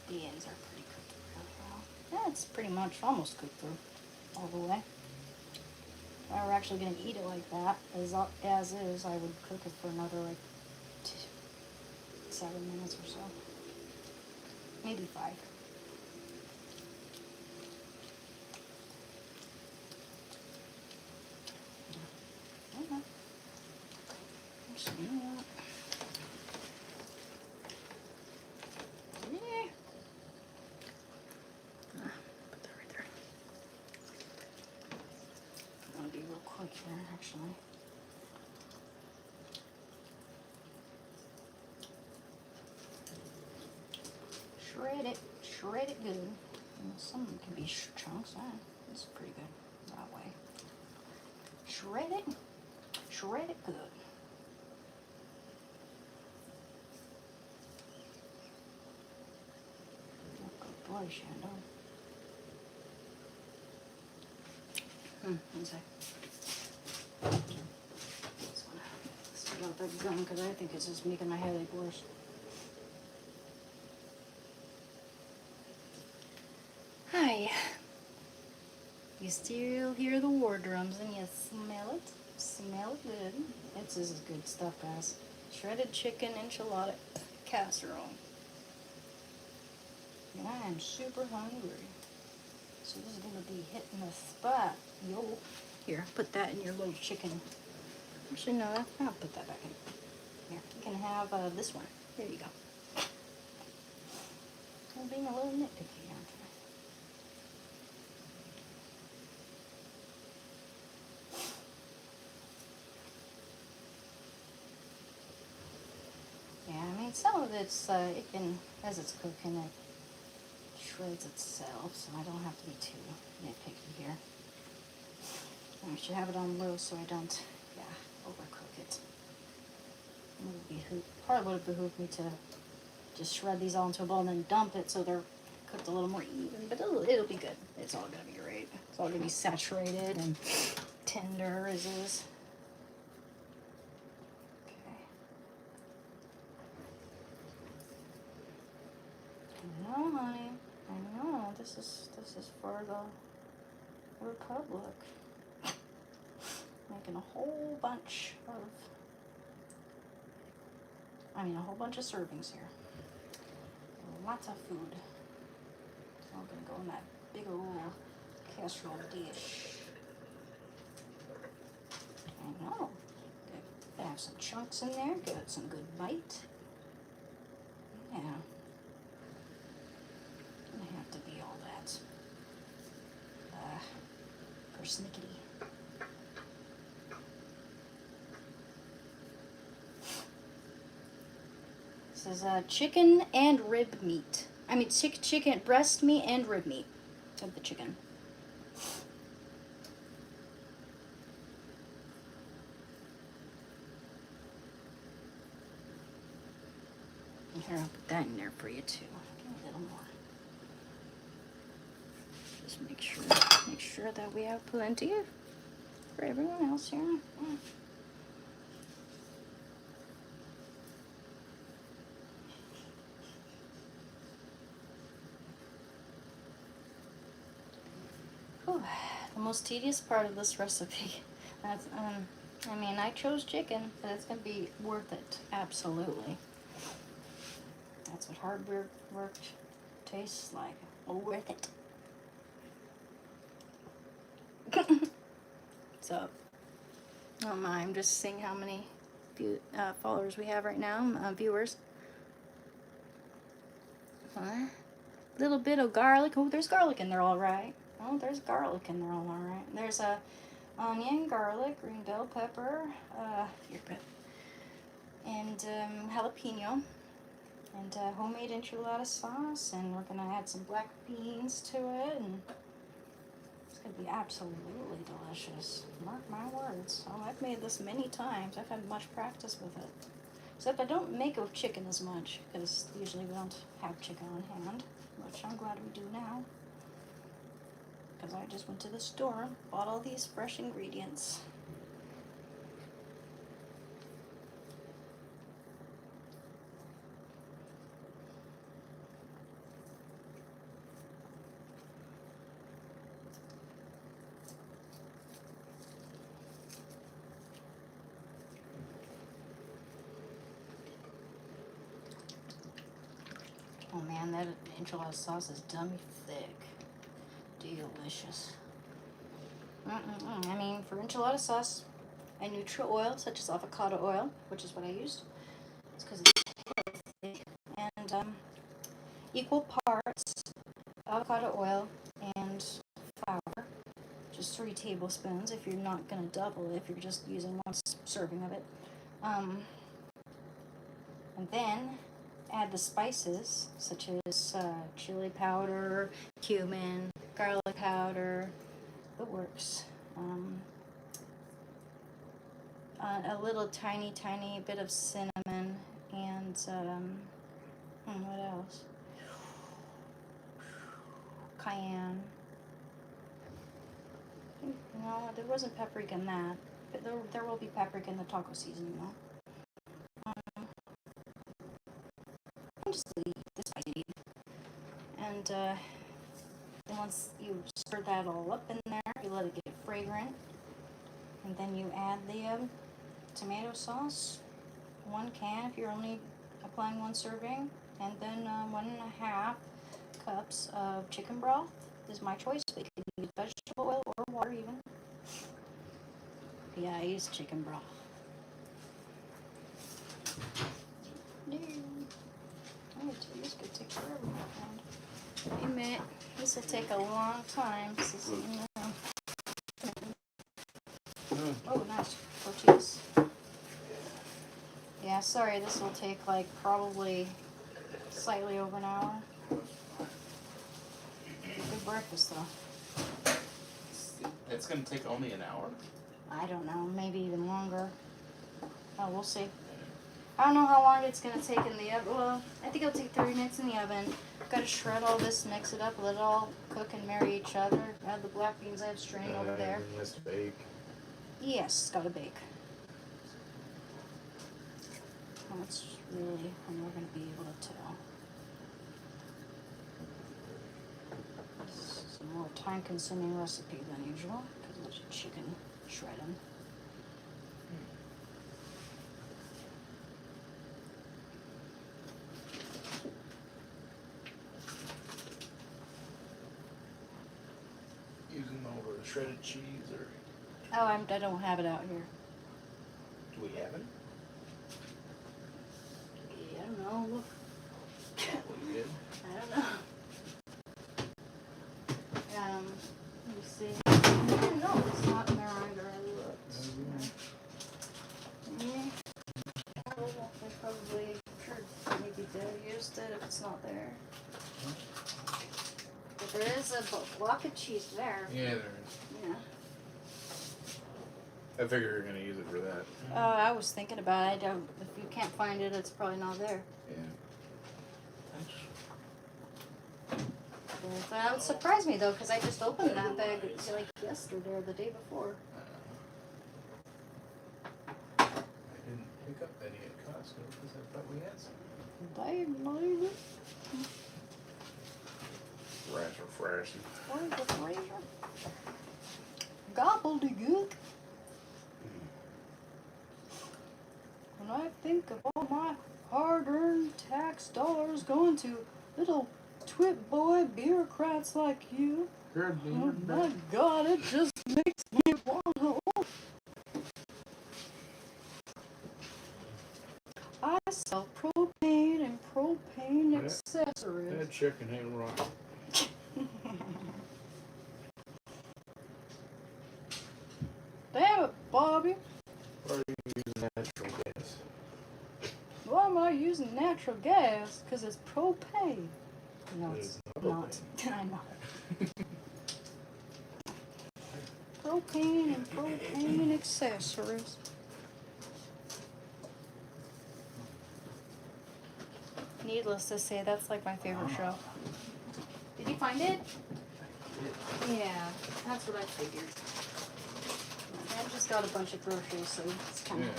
The ends are pretty cooked really well. Yeah, it's pretty much almost cooked through all the way. If I were actually going to eat it like that, as is, I would cook it for another like 7 minutes or so. Maybe 5. Yeah. Put that right there. I'm gonna be real quick here, actually. Shred it good. Some can be chunks. It's pretty good that way. Shred it good. Good boy, Shandon. One sec. Just wanna spit out that gum because I think it's just making my headache worse. Hi. You still hear the war drums and you smell it? Smell it good. This is good stuff, guys. Shredded chicken enchilada casserole. And I am super hungry. So this is going to be hitting the spot. Yo. Here, put that in your little chicken. Actually, no, I'll put that back in. Here, you can have this one. Here you go. I'm being a little nitpicky, aren't I? Yeah, I mean, some of it's, it can, as it's cooking, it shreds itself, so I don't have to be too nitpicky here. I should have it on low so I don't, overcook it. Probably would have behooved me to just shred these all into a bowl and then dump it so they're cooked a little more even, but it'll be good. It's all gonna be great. It's all gonna be saturated and tender as is. No, honey. I know. This is for the Republic. Making a whole bunch of servings here. Lots of food. It's all gonna go in that big old casserole dish. I know. Good. Have some chunks in there. Give it some good bite. Yeah. Doesn't have to be all that persnickety. This is chicken and rib meat. I mean, chicken breast meat and rib meat of the chicken. And here, I'll put that in there for you too. Give a little more. Just make sure that we have plenty for everyone else here. Yeah. The most tedious part of this recipe. That's I mean, I chose chicken, but it's gonna be worth it. Absolutely. That's what hard work tastes like. Worth it. So, oh my, I'm just seeing how many followers we have right now, viewers. Little bit of garlic. Oh, there's garlic in there, all right. Oh, there's garlic in there, all right. There's a onion, garlic, green bell pepper, and jalapeno, and homemade enchilada sauce, and we're gonna add some black beans to it, and it's gonna be absolutely delicious. Mark my words. Oh, I've made this many times. I've had much practice with it. Except I don't make of chicken as much, because usually we don't have chicken on hand, which I'm glad we do now. Because I just went to the store, bought all these fresh ingredients. Oh man, that enchilada sauce is dummy thick. Delicious. I mean, for enchilada sauce, a neutral oil, such as avocado oil, which is what I used. It's because it's thick. And equal parts avocado oil and flour, just 3 tablespoons if you're not going to double it, if you're just using 1 serving of it. And then add the spices, such as chili powder, cumin, garlic powder, the works. A little tiny bit of cinnamon, and what else? Cayenne. No, there wasn't paprika in that, but there will be paprika in the taco seasoning though. Just the spicy. And then once you stir that all up in there, you let it get fragrant, and then you add the tomato sauce, 1 can if you're only applying 1 serving, and then 1.5 cups of chicken broth is my choice. But you can use vegetable oil or water even. Yeah, I use chicken broth. This could take forever, my friend. Wait a minute. This will take a long time. Oh, nice. Tortillas. Yeah, sorry, this will take like probably slightly over an hour. Good breakfast though. It's gonna take only an hour? I don't know, maybe even longer. Oh, we'll see. I don't know how long it's gonna take in the oven. Well, I think it'll take 30 minutes in the oven. Gotta shred all this, mix it up, let it all cook and marry each other. Add the black beans I have strained over there. It has to bake. Yes, it's gotta bake. That's really when we're gonna be able to tell. This is a more time-consuming recipe than usual because of the chicken shredding. Using all the shredded cheese, or Oh, I don't have it out here. do we have it? Yeah, I don't know. Look. We did. I don't know. Let me see. No, it's not in there either. I looked. Yeah. They probably, sure, maybe they'll use it if it's not there. But there is a block of cheese there. Yeah, there is. Yeah. I figure you're gonna use it for that. I was thinking about it. If you can't find it, it's probably not there. Yeah. But that would surprise me though, because I just opened that bag like yesterday or the day before. I didn't pick up any at Costco because I thought we had some. Babe, Frashy. where's the freezer? Gobbledygook. When I think of all my hard-earned tax dollars going to little twit boy bureaucrats like you, oh my God, it just makes me want to. I sell propane and propane accessories. That chicken ain't right. Damn it, Bobby. Or are you using natural gas? Why am I using natural gas? Because it's propane. No, it's not. I know. Propane and propane accessories. Needless to say, that's like my favorite show. Did you find it? Yeah, that's what I figured. I just got a bunch of groceries, so it's kind of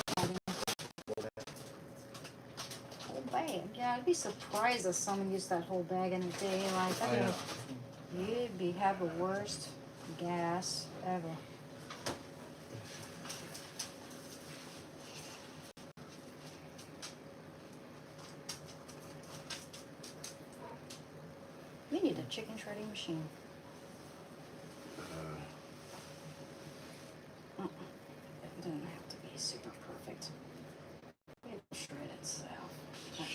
whole bag. Yeah, I'd be surprised if someone used that whole bag in a day. Like, I mean, you'd have the worst gas ever. We need a chicken shredding machine. It doesn't have to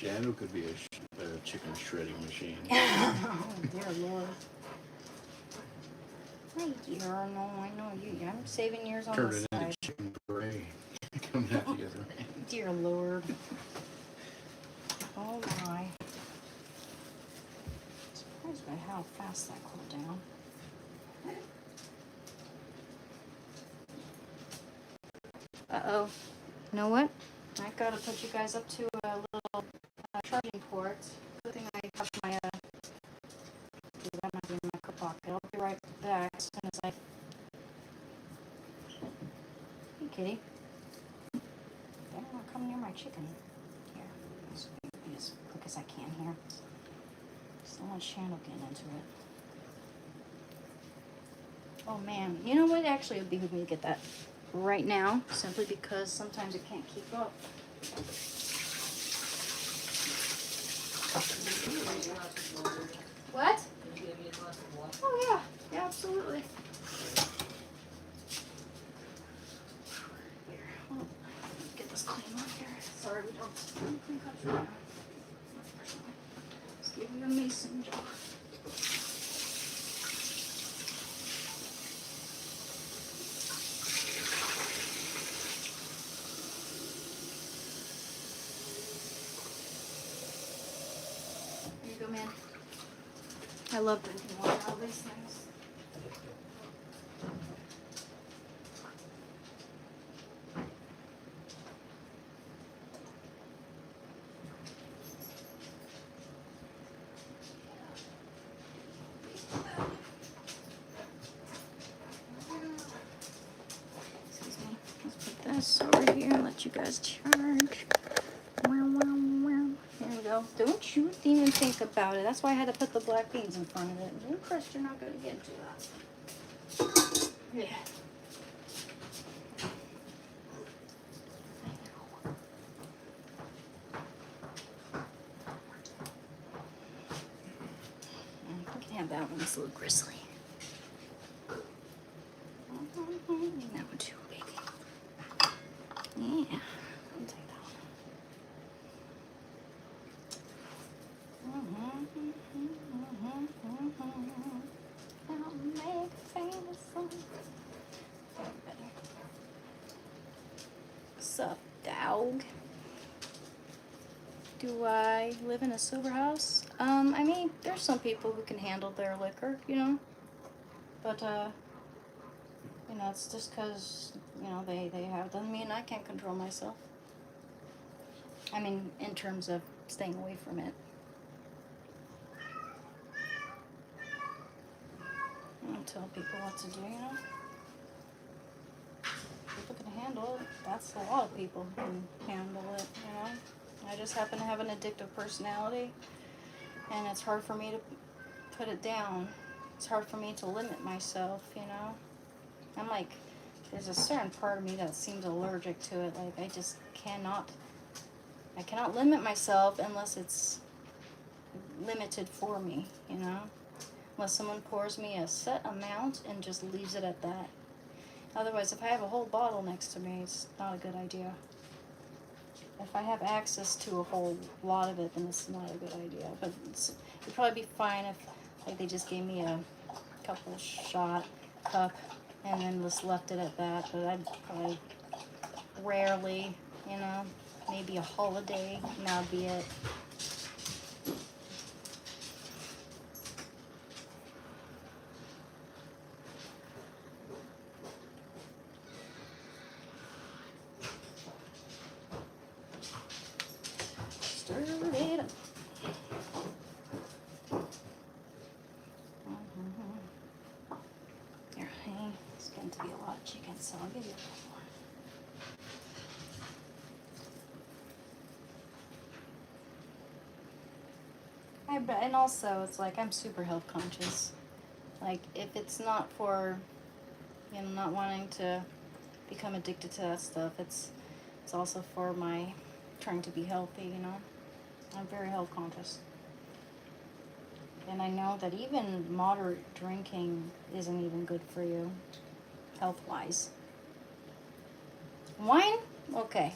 Channel could be a chicken shredding machine. Oh, dear Lord. My dear, no, I know you. I'm saving yours on Turn the it side. into chicken puree. Coming out the other end. Dear Lord. Oh my. Surprised by how fast that cooled down. Uh-oh. You know what? I gotta put you guys up to a little charging port. Good thing I have my, that might be in my coat pocket. I'll be right back as soon as I... Hey, kitty. Better not come near my chicken. Here. Let's be as quick as I can here. Just don't want Shannon getting into it. Oh, man. You know what? Actually, it would behoove me to get that right now, simply because sometimes it can't keep up. What? Oh yeah, yeah, absolutely. Here, well, get this clean off here. Sorry, we don't clean cups right now. Let's give you a mason jar. There you go, man. I love drinking water out of these things. Excuse me. Let's put this over here and let you guys charge. Wow, wow, wow. There we go. Don't you even think about it. That's why I had to put the black beans in front of it. You Chris, you're not going to get into that. Yeah. We can have that one. It's a little gristly. That one too big. Yeah. I'll take that one. I'll make a famous song. Sup, dog? Do I live in a sober house? I mean, there's some people who can handle their liquor, you know. But, you know, it's just because, you know, they have, doesn't mean I can't control myself. I mean, in terms of staying away from it. I don't tell people what to do, you know. People can handle it. That's a lot of people who can handle it, you know. I just happen to have an addictive personality, and it's hard for me to put it down. It's hard for me to limit myself, you know. I'm like, there's a certain part of me that seems allergic to it. Like, I just cannot limit myself unless it's limited for me, you know. Unless someone pours me a set amount and just leaves it at that. Otherwise, if I have a whole bottle next to me, it's not a good idea. If I have access to a whole lot of it, then it's not a good idea. But it'd probably be fine if, like, they just gave me a couple shot cup and then just left it at that. But I'd probably rarely, you know, maybe a holiday, and that would be it. Stir it up. Here, hey, it's getting to be a lot of chicken, so I'll give you a little more. And also, it's like I'm super health conscious. Like, if it's not for, you know, not wanting to become addicted to that stuff, it's also for my trying to be healthy, you know. I'm very health conscious. And I know that even moderate drinking isn't even good for you, health-wise. Wine? Okay.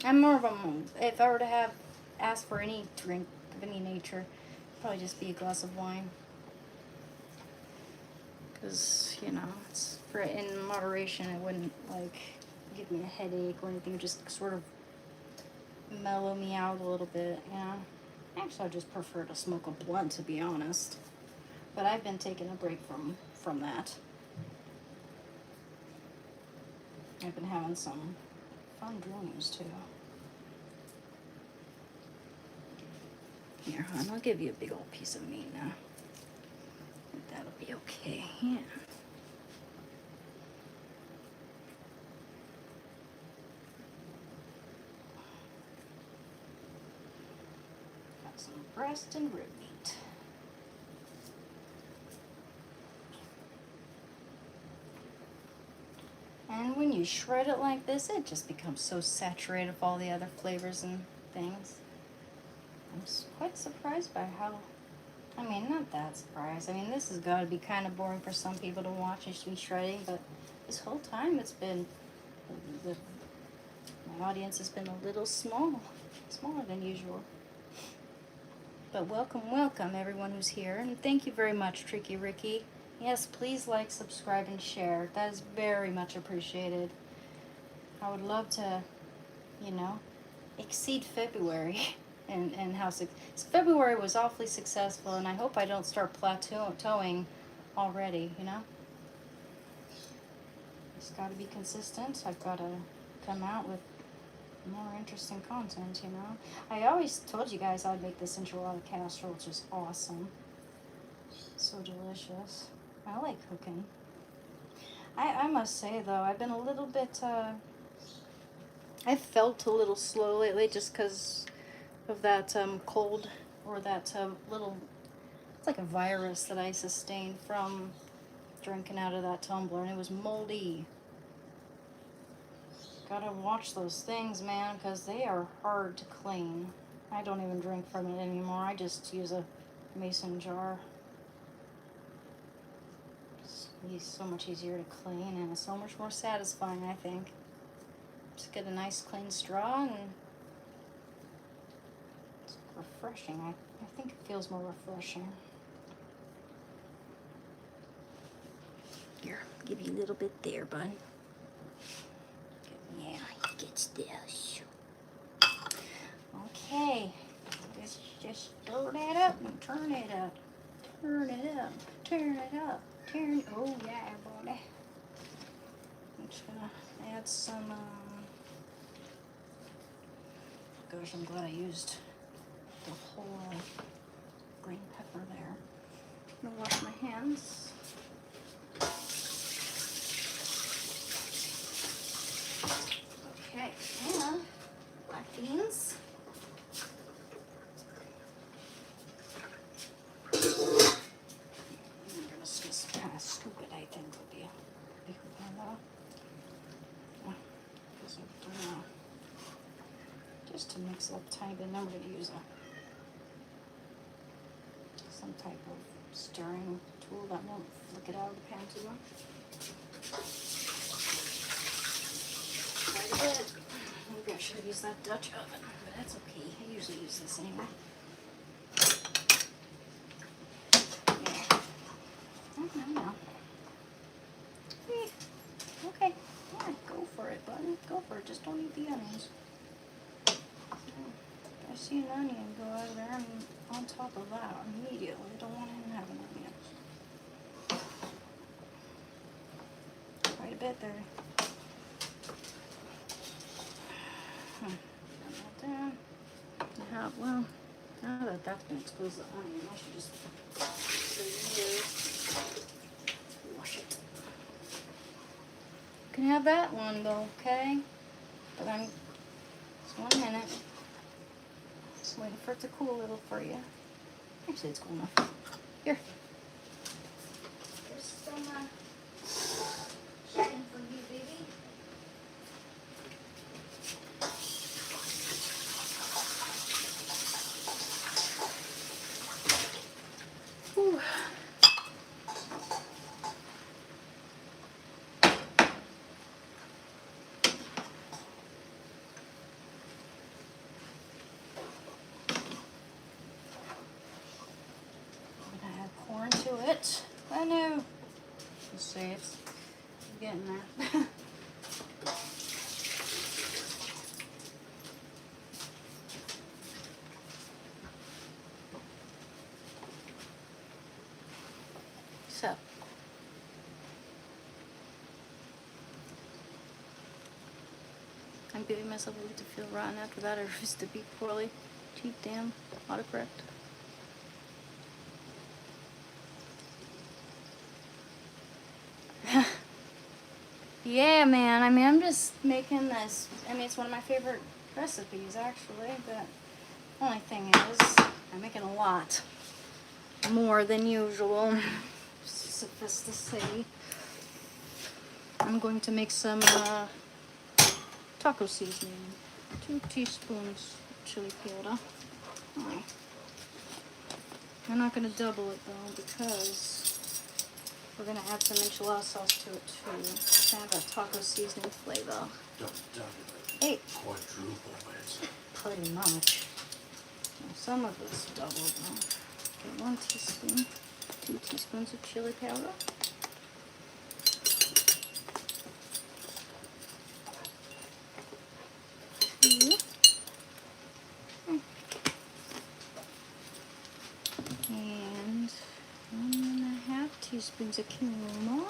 I'm more of a, if I were to have ask for any drink of any nature, probably just be a glass of wine. Because, you know, it's for in moderation, it wouldn't like give me a headache or anything, just sort of mellow me out a little bit, you know. Actually, I just prefer to smoke a blunt, to be honest. But I've been taking a break from that. I've been having some fun dreams too. Here, hon, I'll give you a big old piece of meat now. That'll be okay. Yeah. Got some breast and rib meat. And when you shred it like this, it just becomes so saturated with all the other flavors and things. I'm quite surprised by how, I mean, not that surprised. I mean, this has got to be kind of boring for some people to watch me shredding, but this whole time it's been, my audience has been a little smaller than usual. But welcome everyone who's here, and thank you very much, Tricky Ricky. Yes, please like, subscribe, and share. That is very much appreciated. I would love to, you know, exceed February and how February was awfully successful, and I hope I don't start plateauing already, you know. It's got to be consistent. I've got to come out with more interesting content, you know. I always told you guys I'd make this enchilada casserole, which is awesome. So delicious. I like cooking. I must say, though, I've been a little bit, I've felt a little slow lately just because of that cold, or that little, it's like a virus that I sustained from drinking out of that tumbler, and it was moldy. Gotta watch those things, man, because they are hard to clean. I don't even drink from it anymore. I just use a mason jar. It's so much easier to clean, and it's so much more satisfying, I think. Just get a nice clean straw, and it's refreshing. I think it feels more refreshing. Here, I'll give you a little bit there, bud. Yeah, get this. Okay, just stir that up and turn it up. Turn it up, turn it up, turn. Oh yeah, buddy. I'm just gonna add some. Gosh, I'm glad I used the whole green pepper there. I'm gonna wash my hands. Okay, and black beans. I'm gonna just kind of scoop it, I think, would be good enough. Just to mix it up a tiny bit, and I'm going to use some type of stirring tool that won't flick it out of the pan too much. Quite a bit. Maybe I should have used that Dutch oven, but that's okay. I usually use this anyway. Yeah. No. Okay. Yeah, go for it, bud. Go for it. Just don't eat the onions. I see an onion go over there and on top of that immediately. I don't want him to have an onion. Quite a bit there. Well, now that that's been exposed to the onion, I should just wash it. You can have that one though, okay? But just 1 minute. Just waiting for it to cool a little for you. Actually, it's cool enough. Here. There's some chicken for you, baby. Whew. no. Let's see, it's getting there. So. I'm giving myself a week to feel rotten. After that, I refuse to be poorly. Cheap, damn, autocorrect. Yeah, man. I mean, I'm just making this. I mean, it's one of my favorite recipes, actually. But only thing is, I'm making a lot more than usual. Suffice to say, I'm going to make some taco seasoning. 2 teaspoons of chili powder. Oh. I'm not going to double it though because we're going to add some enchilada sauce to it too to have a taco seasoning flavor. Don't double it. Hey. Quadruple it. Pretty much. Well, some of it's doubled though. Okay, 1 teaspoon. 2 teaspoons of chili powder. And 1.5 teaspoons of quinoa.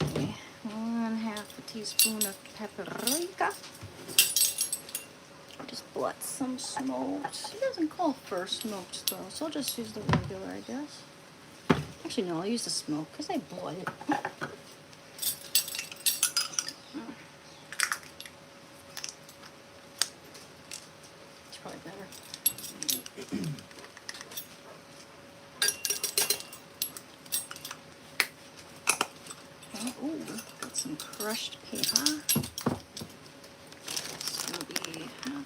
Okay, 1/2 teaspoon of paprika. Just bought some smoked. It doesn't call for smoked though, so I'll just use the regular, I guess. Actually, no, I'll use the smoked because I bought it. It's probably better. Okay, ooh, got some crushed pepper. This will be 1/2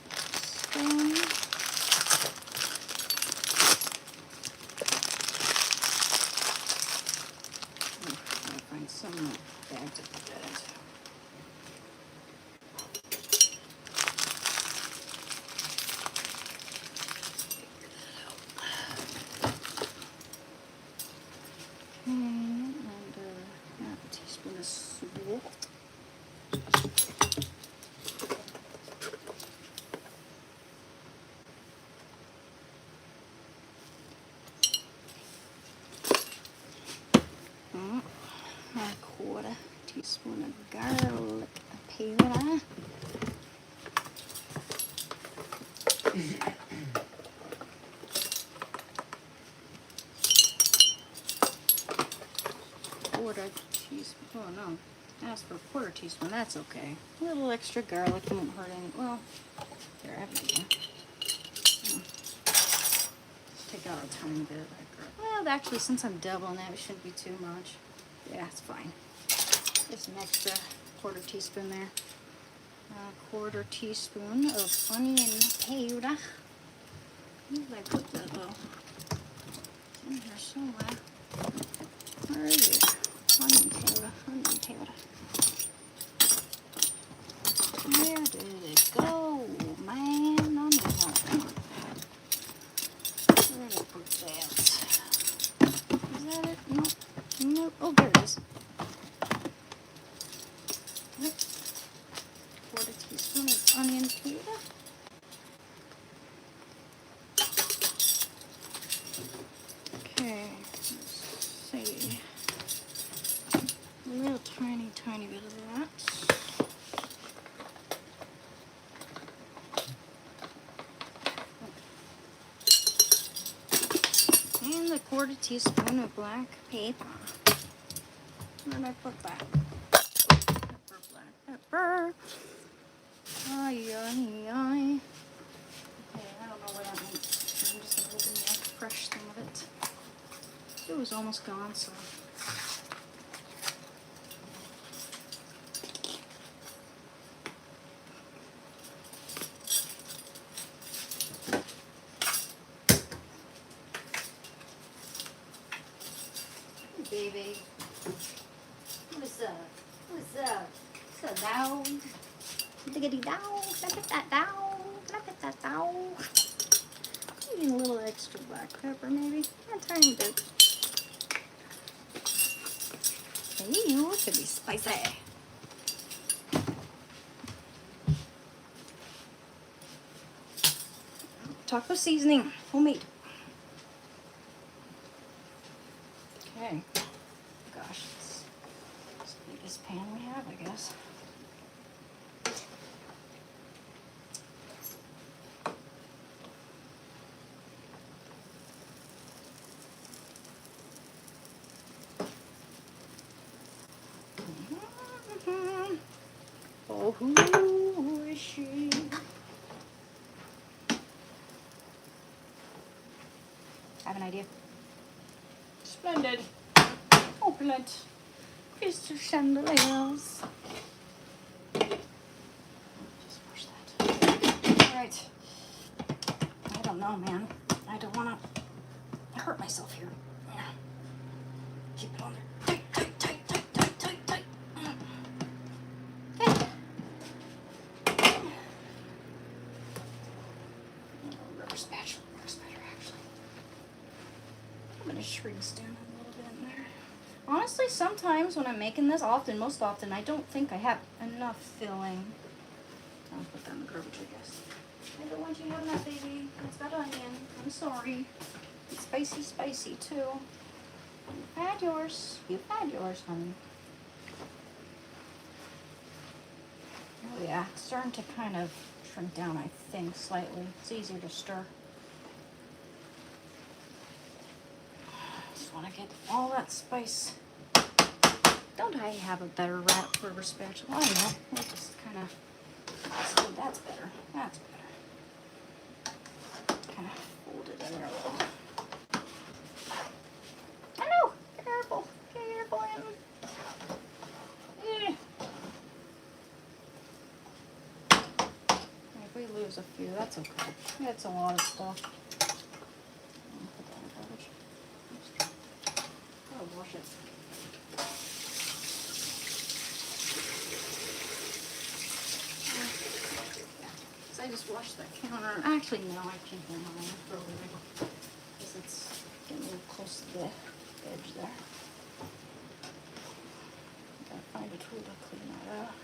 spoon. I'll find some bag to put that into. And 1/2 teaspoon of salt. A 1/4 teaspoon of garlic powder. Quarter teaspoon. Oh no, ask for a 1/4 teaspoon. That's okay. A little extra garlic won't hurt any. Well, there, I have it again. Take out a tiny bit of that garlic. Well, actually, since I'm doubling it, it shouldn't be too much. Yeah, it's fine. Just an extra 1/4 teaspoon there. 1/4 teaspoon of onion powder. Where did I put that though? It's in here somewhere. Where is it? Onion powder, onion powder. Where did it go, man? Onion powder. Where did I put that? Is that it? No. No. Oh, there it is. Yep. 1/4 teaspoon of onion powder. Okay, let's see. A little tiny bit of that. And a 1/4 teaspoon of black pepper. Where did I put that? Pepper, black pepper. Ay, ay, ay. Okay, I don't know what that means. I'm just gonna open the fresh thing of it. It was almost gone, so. What's up? What's up? What's up, dog? Diggity dog. Can I pet that dog? Can I pet that dog? Maybe a little extra black pepper, maybe. A tiny bit. Ooh, it could be spicy. Taco seasoning, homemade. Okay. Gosh, it's the biggest pan we have, I guess. Oh, who is she? I have an idea. Splendid. Opulent. Crystal chandeliers. Just push that. Alright. I don't know, man. I don't want to hurt myself here. Yeah. Keep it on there. Tight, tight, tight, tight, tight, tight, tight. Okay. Rubber spatula works better, actually. I'm going to shrink this down a little bit in there. Honestly, sometimes when I'm making this, most often, I don't think I have enough filling. I'll put that in the garbage, I guess. I don't want you having that, baby. It's got onion. I'm sorry. It's spicy, spicy, too. You've had yours. You've had yours, honey. Oh, yeah. It's starting to kind of shrink down, I think, slightly. It's easier to stir. Just want to get all that spice. Don't I have a better rubber spatula? I don't know. We'll just kind of... That's better. That's better. Kind of fold it in there a little. I know. Careful. Careful. Yeah. If we lose a few, that's okay. That's a lot of stuff. Put that in the garbage. I'll wash it. I just washed that counter. Actually, no, I can't go on there because it's getting a little close to the edge there. Gotta find a tool to clean that up.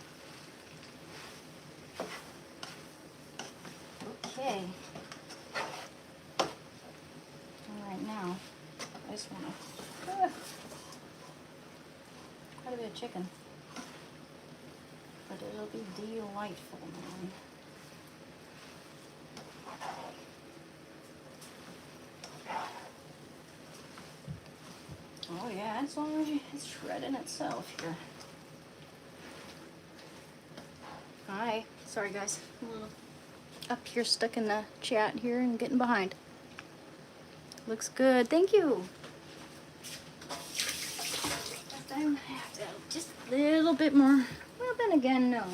Okay. Alright, now I just want to quite a bit of chicken, but it'll be delightful, man. Oh yeah, as long as it's shredding itself here. Hi. Sorry guys. I'm a little up here stuck in the chat here and getting behind. Looks good. Thank you. I'm gonna have to add just a little bit more. Well then again, no.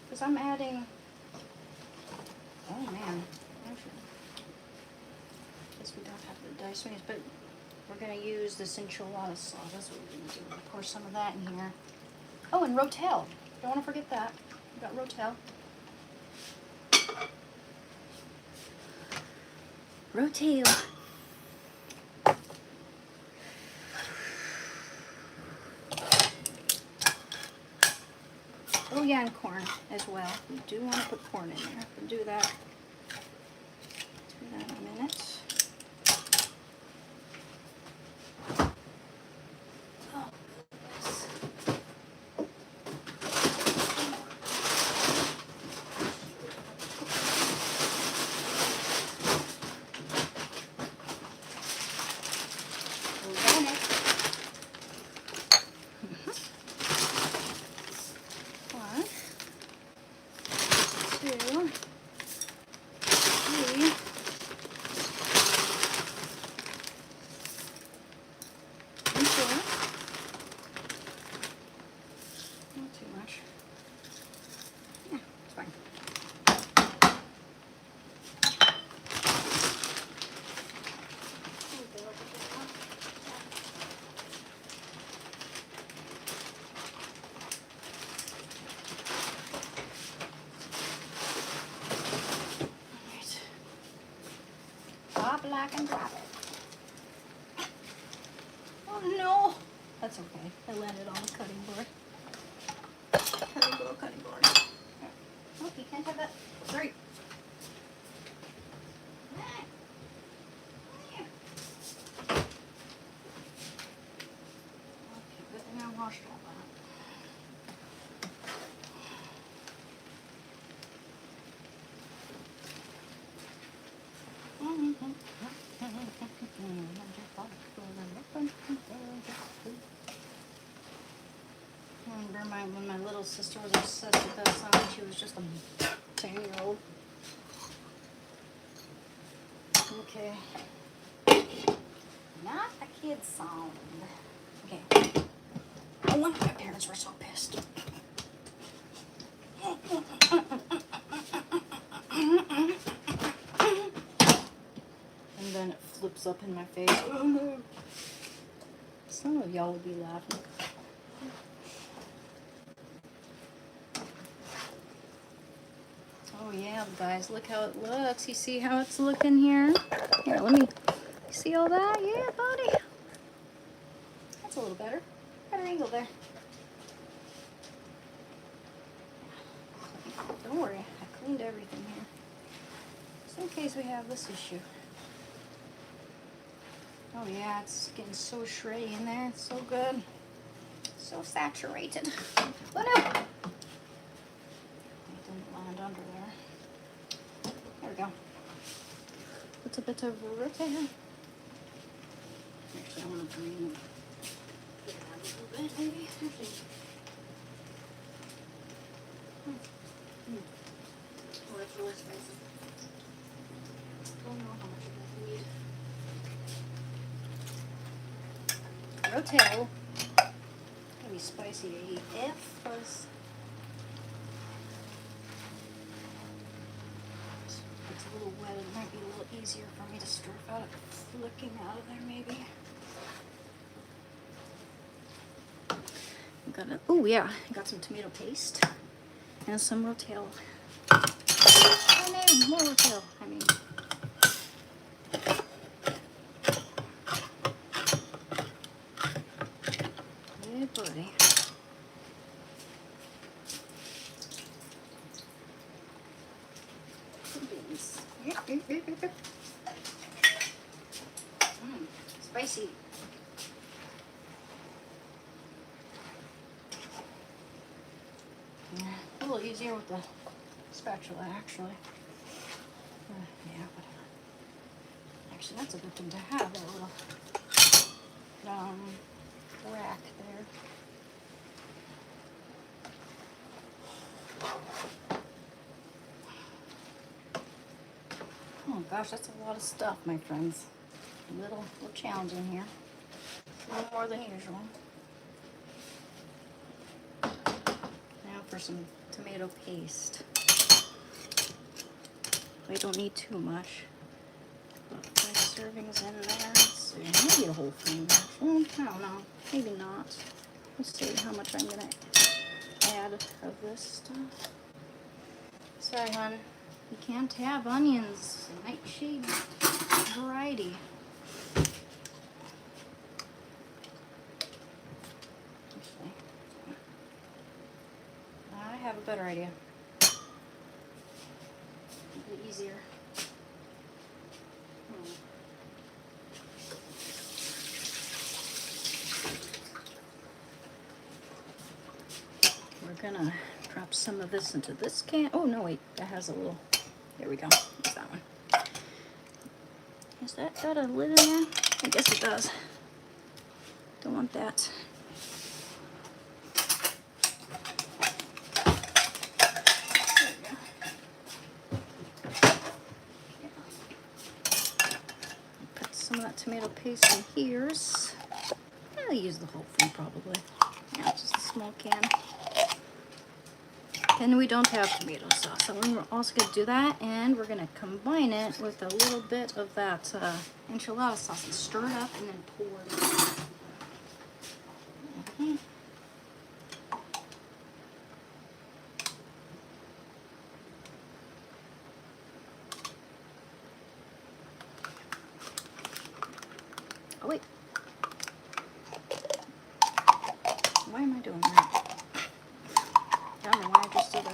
Because I'm adding... Oh man. Actually, guess we don't have the diced wings, but we're going to use this enchilada sauce. That's what we're going to do. We'll pour some of that in here. Oh, and Rotel. Don't want to forget that. We got Rotel. Rotel. Oh yeah, and corn as well. We do want to put corn in there. We'll do that. Do that in a minute. back and grab it. Oh no! That's okay. I landed on the cutting board. Cutting board. Oh, you can't have that. Sorry. Okay, good thing I washed all that. I remember when my little sister was obsessed with that song. She was just a 10-year-old. Okay. Not a kid's song. Okay. No wonder my parents were so pissed. And then it flips up in my face. Oh no. Some of y'all would be laughing. Oh yeah, guys, look how it looks. You see how it's looking here? Here, let me, you see all that? Yeah, buddy. That's a little better. Better angle there. Don't worry, I cleaned everything here. Just in case we have this issue. Oh yeah, it's getting so shreddy in there. It's so good. So saturated. Oh no! It didn't land under there. There we go. Put a bit of rotator. Actually, I want to bring it out a little bit, maybe. Oh, that's really spicy. Don't know how much of that we need. Rotel. Gonna be spicy AF because it's a little wet. It might be a little easier for me to stir out it flicking out of there maybe. Oh yeah, I got some tomato paste and some rotel. Oh no, more rotel. I mean. Good buddy. Beans. Spicy. Yeah, a little easier with the spatula, actually. Yeah, whatever. Actually, that's a good thing to have, that little rack there. Oh gosh, that's a lot of stuff, my friends. A little challenging here. A little more than usual. Now for some tomato paste. We don't need too much. About 5 servings in there. Let's see. Maybe a whole thing. I don't know. Maybe not. Let's see how much I'm gonna add of this stuff. Sorry, hon. You can't have onions. Nightshade variety. Actually, I have a better idea. It'll be easier. We're gonna drop some of this into this can. Oh no, wait, that has a little. There we go. There's that one. Is that got a lid in there? I guess it does. Don't want that. There we go. Yeah. Put some of that tomato paste in here. I'll use the whole thing probably. Yeah, just a small can. And we don't have tomato sauce, so we're also going to do that, and we're going to combine it with a little bit of that enchilada sauce and stir it up and then pour it in.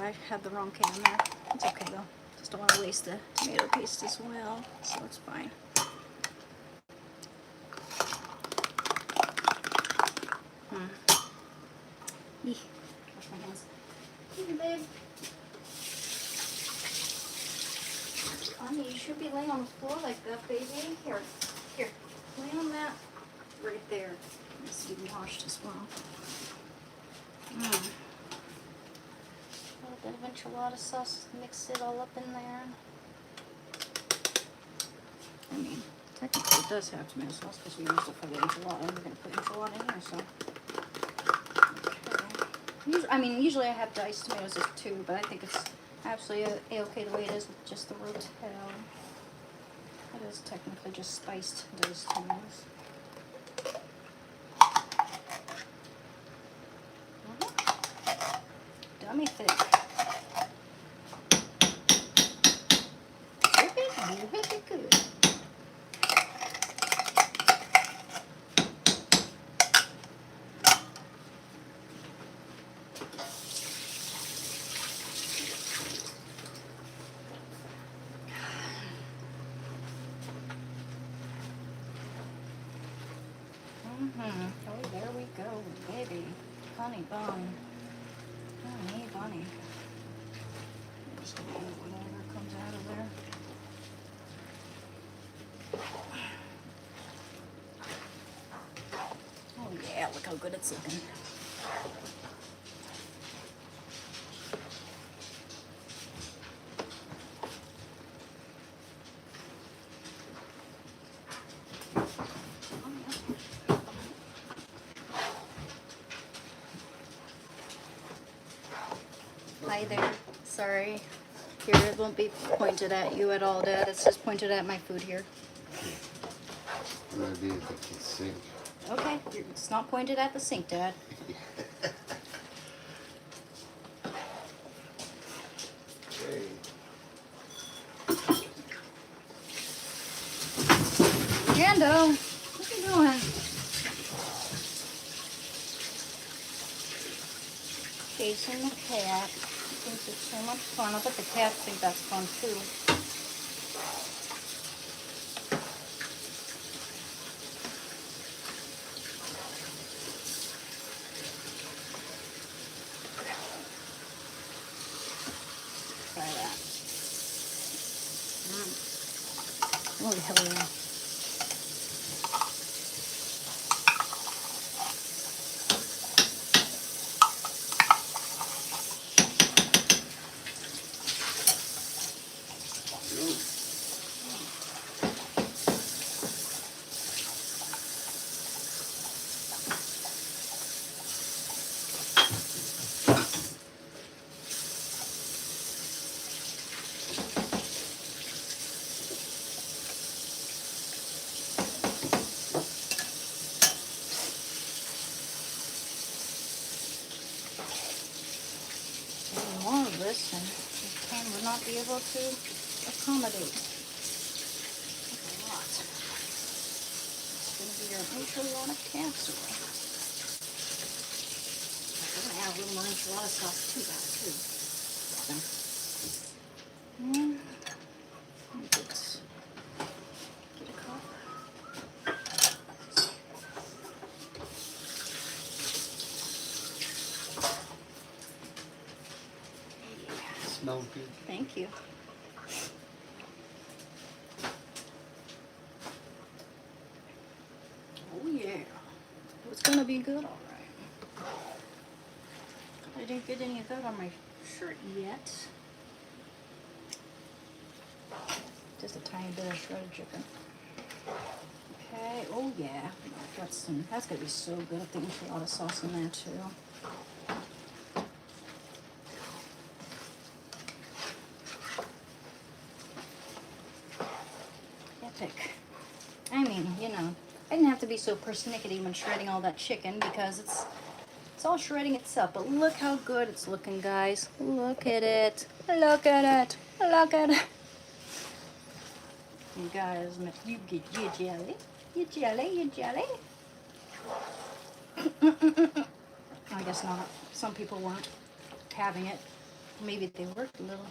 I had the wrong can there. It's okay though. Just don't want to waste the tomato paste as well, so it's fine. Eek. Wash my hands. Here, babe. Honey, you should be laying on the floor like that, baby. Here, here. Lay on that right there. This is even washed as well. A little bit of enchilada sauce. Mix it all up in there. I mean, technically it does have tomato sauce because we used it for the enchilada. We're going to put enchilada in here, so. Okay. Usually I have diced tomatoes too, but I think it's absolutely a-okay the way it is with just the rotel. It is technically just spiced diced tomatoes. Dummy thick. Really good. Oh, there we go, baby. Honey bun. Honey bunny. Just gonna eat whatever comes out of there. Oh yeah, look how good it's looking. Hi there. Sorry. Here, it won't be pointed at you at all, Dad. It's just pointed at my food here. Maybe at the sink. Okay. It's not pointed at the sink, Dad. Okay. Brando, what are you doing? Chasing the cat. He thinks it's so much fun. I bet the cats think that's fun too. Try that. Oh, hell yeah. More of this, and the can would not be able to accommodate. That's a lot. It's going to be your enchilada casserole. I'm going to add a little more enchilada sauce to that, too. And get a cup. Smells good. Thank you. Oh yeah. It's gonna be good, alright. I didn't get any of that on my shirt yet. Just a tiny bit of shredded chicken. Okay, oh yeah. I've got some, that's gonna be so good with the enchilada sauce in there too. Epic. I mean, you know, I didn't have to be so persnickety when shredding all that chicken because it's all shredding itself. But look how good it's looking, guys. Look at it. Look at it. Look at it. You guys, you get you jelly. You jelly, you jelly. I guess not. Some people weren't having it. Maybe they worked a little.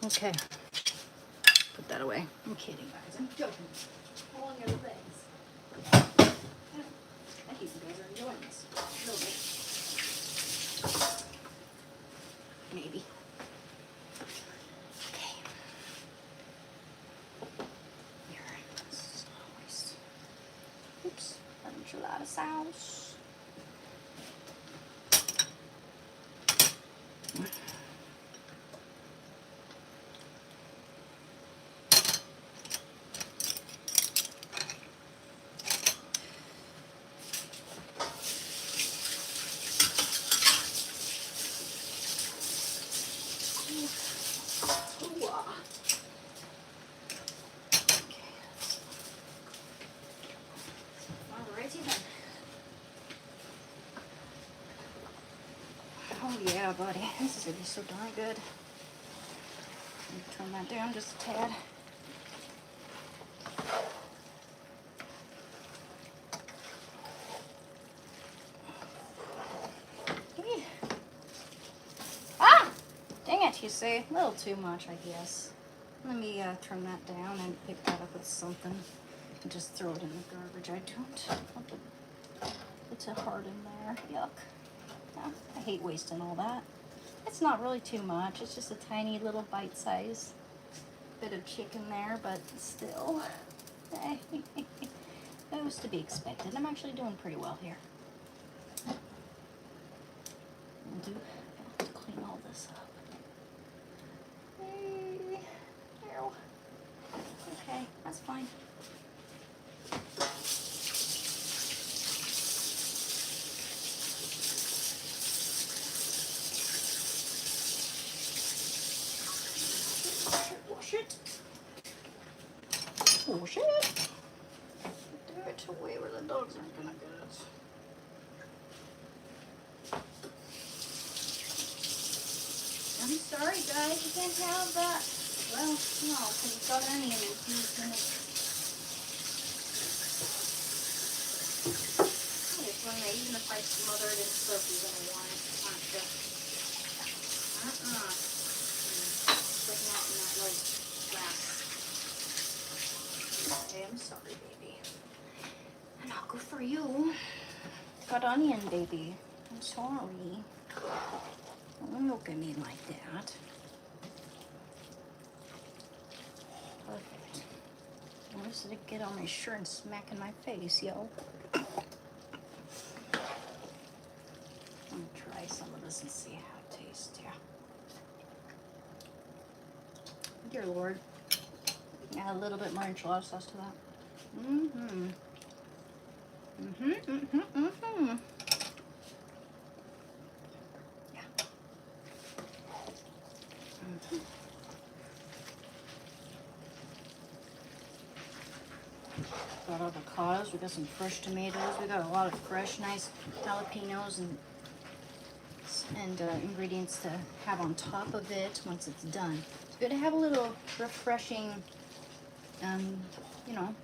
Okay. Put that away. I'm kidding, guys. I'm joking. Hold on your legs. I think you guys are enjoying this. A little bit. Maybe. Okay. Here. This is always. Oops. Enchilada sauce. Oh yeah, buddy. This is gonna be so darn good. Turn that down just a tad. Ah! Dang it, you see? A little too much, I guess. Let me turn that down and pick that up with something. And just throw it in the garbage. I don't want it to harden there. Yuck. Yeah, I hate wasting all that. It's not really too much. It's just a tiny little bite size bit of chicken there, but still. That was to be expected. I'm actually doing pretty well here. I'll have to clean all this up. Hey, ew. Okay, that's fine. Wash it. Wash it. Do it away where the dogs aren't gonna get it. I'm sorry, guys. You can't have that. Well, no, because it's got onion infused in it. This one, even if I smother it in soap, you're gonna want it, aren't you? Putting that in that little glass. Okay, I'm sorry, baby. And I'll go for you. Got onion, baby. I'm sorry. Don't look at me like that. Perfect. Where's it get on my shirt and smack in my face, yo? I'm gonna try some of this and see how it tastes, yeah. Dear Lord. Add a little bit more enchilada sauce to that. Yeah. Got avocados, we got some fresh tomatoes, we got a lot of fresh, nice jalapenos and ingredients to have on top of it once it's done. It's good to have a little refreshing, you know,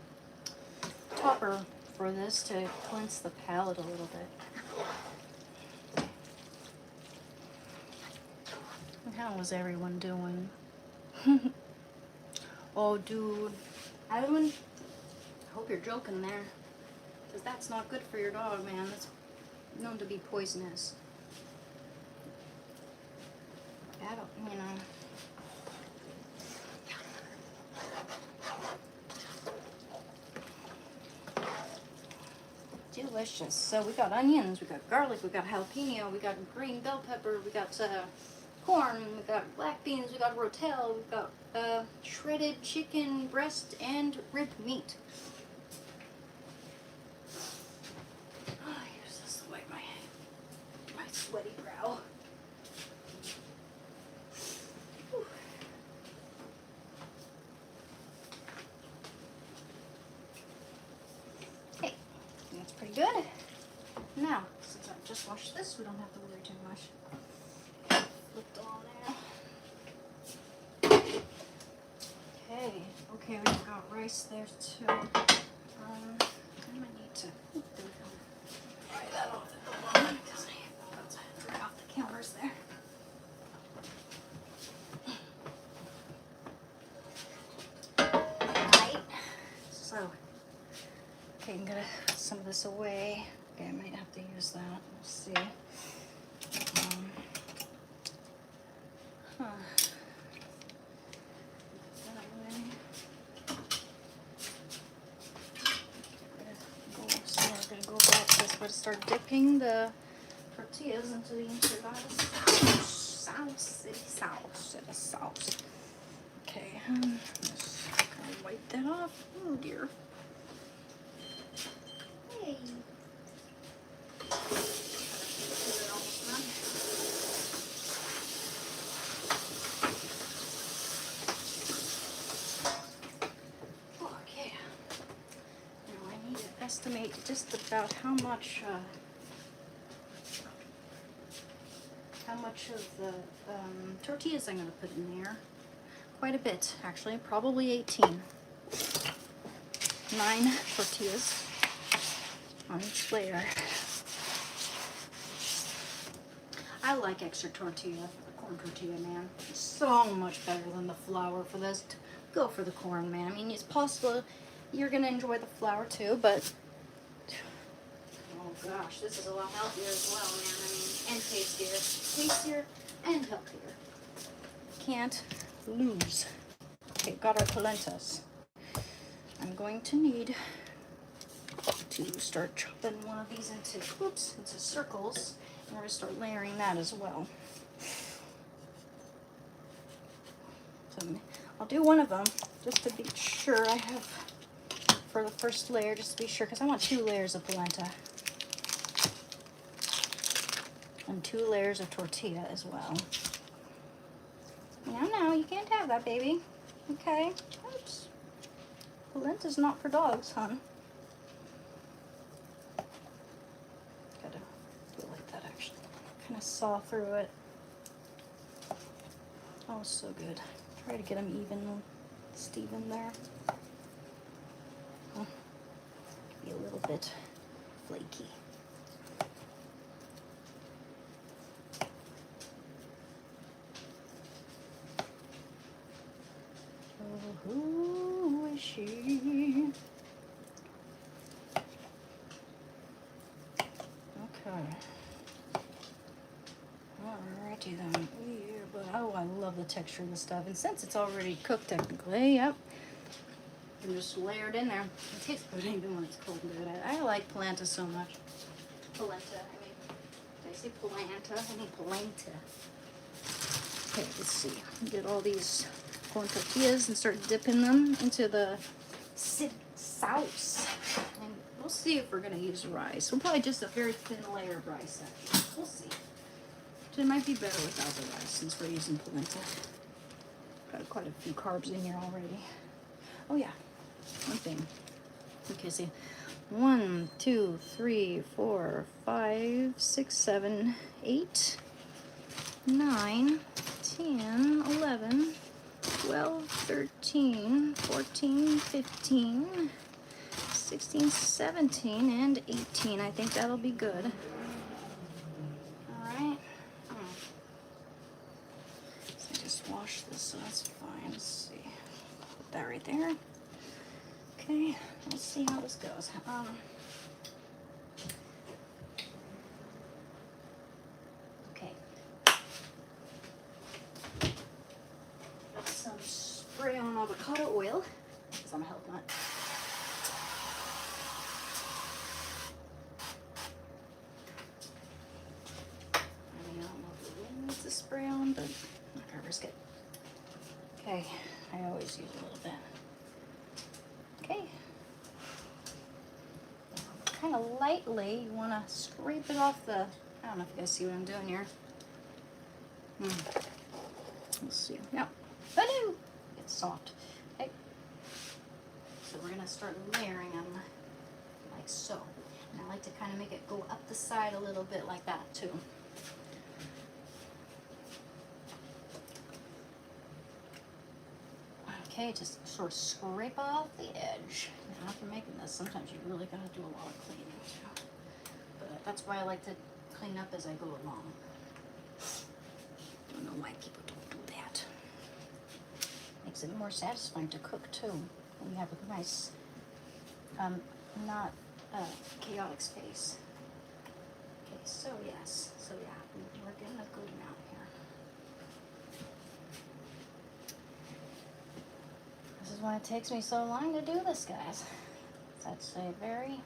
topper for this to cleanse the palate a little bit. How was everyone doing? Oh, dude. Everyone, I hope you're joking there. Because that's not good for your dog, man. That's known to be poisonous. I don't, you know. Delicious. So we got onions, we got garlic, we got jalapeno, we got green bell pepper, we got corn, we got black beans, we got rotel, we got shredded chicken breast and rib meat. Oh, I use this to wipe my sweaty brow. Whew. Hey, that's pretty good. Now, since I just washed this, we don't have to worry too much. Flipped on there. Okay, we've got rice there too. I might need to dry that off at the bottom because I have to dry off the counters there. Okay, I'm gonna put some of this away. Okay, I might have to use that. We'll see. Huh. Put that away. So we're gonna go back to this. We're gonna start dipping the tortillas into the enchilada sauce. Okay, just gonna wipe that off. Oh dear. Hey. Okay. Now I need to estimate just about how much of the tortillas I'm going to put in there. Quite a bit, actually, probably 18. 9 tortillas on each layer. I like extra tortilla, the corn tortilla, man. It's so much better than the flour for this. Go for the corn, man. I mean, it's possible you're going to enjoy the flour too, but oh gosh, this is a lot healthier as well, man. I mean, and tastier and healthier. Can't lose. Okay, got our polentas. I'm going to need to start chopping one of these into circles, and we're going to start layering that as well. So I'll do one of them just to be sure I have for the first layer, just to be sure, because I want 2 layers of polenta and 2 layers of tortilla as well. No, you can't have that, baby. Okay. Oops. Polenta's not for dogs, hon. Gotta do it like that, actually. Kind of saw through it. Oh, so good. Try to get them Steven there. Oh, be a little bit flaky. Oh, who is she? Okay. Alrighty then. Yeah, but oh, I love the texture of the stuff. And since it's already cooked technically, yep. You can just layer it in there. It tastes good even when it's cold and good. I like polenta so much. Polenta, I mean, did I say polenta? I mean polenta. Okay, let's see. Get all these corn tortillas and start dipping them into the sauce. And we'll see if we're going to use rice. We'll probably just a very thin layer of rice, actually. We'll see. So it might be better without the rice since we're using polenta. Got quite a few carbs in here already. Oh yeah, one thing. Okay, see. 1, 2, 3, 4, 5, 6, 7, 8, 9, 10, 11, 12, 13, 14, 15, 16, 17, and 18. I think that'll be good. Alright. So I just wash this, so that's fine. Let's see. Put that right there. Okay, let's see how this goes. Okay. Got some spray on avocado oil, because I'm a health nut. I mean, I don't know if it really needs to spray on, but I'm not gonna risk it. Okay, I always use a little bit. Okay. Kind of lightly, you want to scrape it off the, I don't know if you guys see what I'm doing here. Let's see. Yep. Hello! It's soft. Okay. So we're going to start layering them like so. And I like to kind of make it go up the side a little bit like that too. Okay, just sort of scrape off the edge. Now, after making this, sometimes you really gotta do a lot of cleaning too. But that's why I like to clean up as I go along. Don't know why people don't do that. Makes it more satisfying to cook too. When you have a nice, not chaotic space. Okay, so yes. So yeah, we're getting a good amount here. This is why it takes me so long to do this, guys. That's a very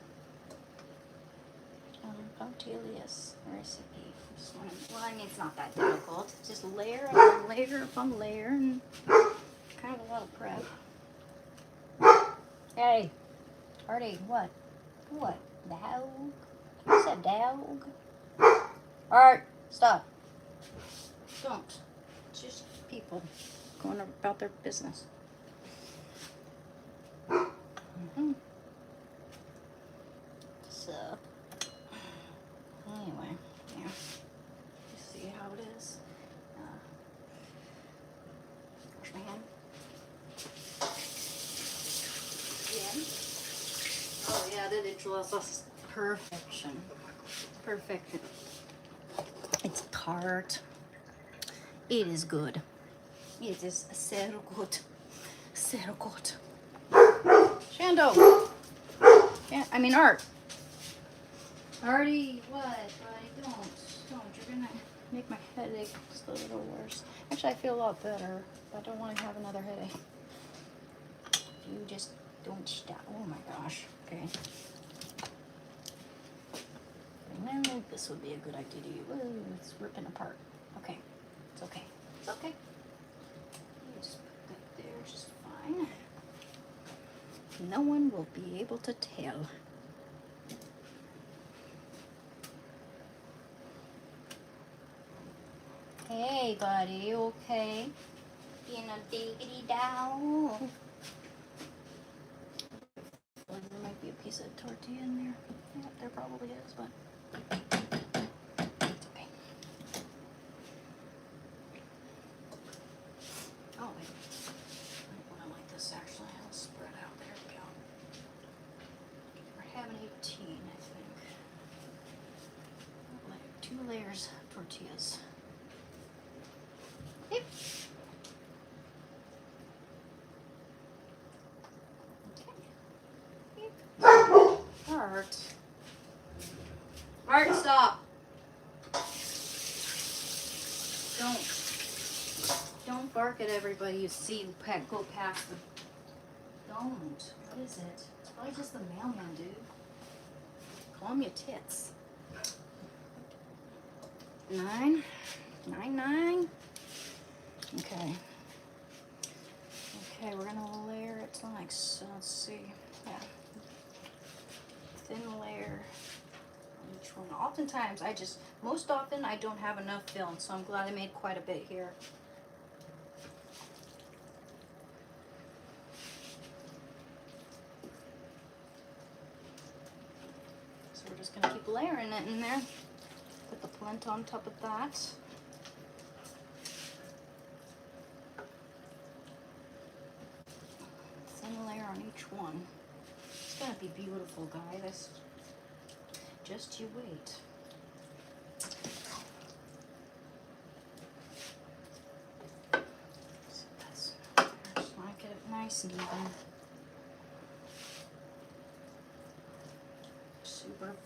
punctilious recipe. Well, I mean, it's not that difficult. It's just layer upon layer upon layer, and kind of a lot of prep. Hey, Artie, what? What? Dog? You said dog? Art, stop. Don't. It's just people going about their business. Mm-hmm. So, anyway, yeah. You see how it is. Wash my hand. Again. Oh yeah, that was perfection. Perfection. It's tart. It is good. It is so good. So good. Shando. Yeah, I mean Art. Artie, what? Buddy, don't. You're gonna make my headache just a little worse. Actually, I feel a lot better. I don't want to have another headache. You just don't stop. Oh my gosh. Okay. I think this would be a good idea to you. Ooh, it's ripping apart. Okay. It's okay. It's okay. You just put that there just fine. No one will be able to tell. Hey, buddy, okay? Being a diggity dow. Well, there might be a piece of tortilla in there. Yeah, there probably is, but it's okay. Oh, wait. I want to like this actually. I'll spread out. There we go. We're having 18, I think. Like 2 layers of tortillas. Yep. Okay. Yep. Art, stop. Don't bark at everybody you see go past the. Don't. What is it? It's probably just the mailman, dude. Calm your tits. 9. Okay. Okay, we're gonna layer it like so. Let's see. Yeah. Thin layer on each one. Oftentimes, most often I don't have enough film, so I'm glad I made quite a bit here. So we're just gonna keep layering it in there. Put the polenta on top of that. Thin layer on each one. It's gonna be beautiful, guys. Just you wait. So that's, just want to get it nice and even.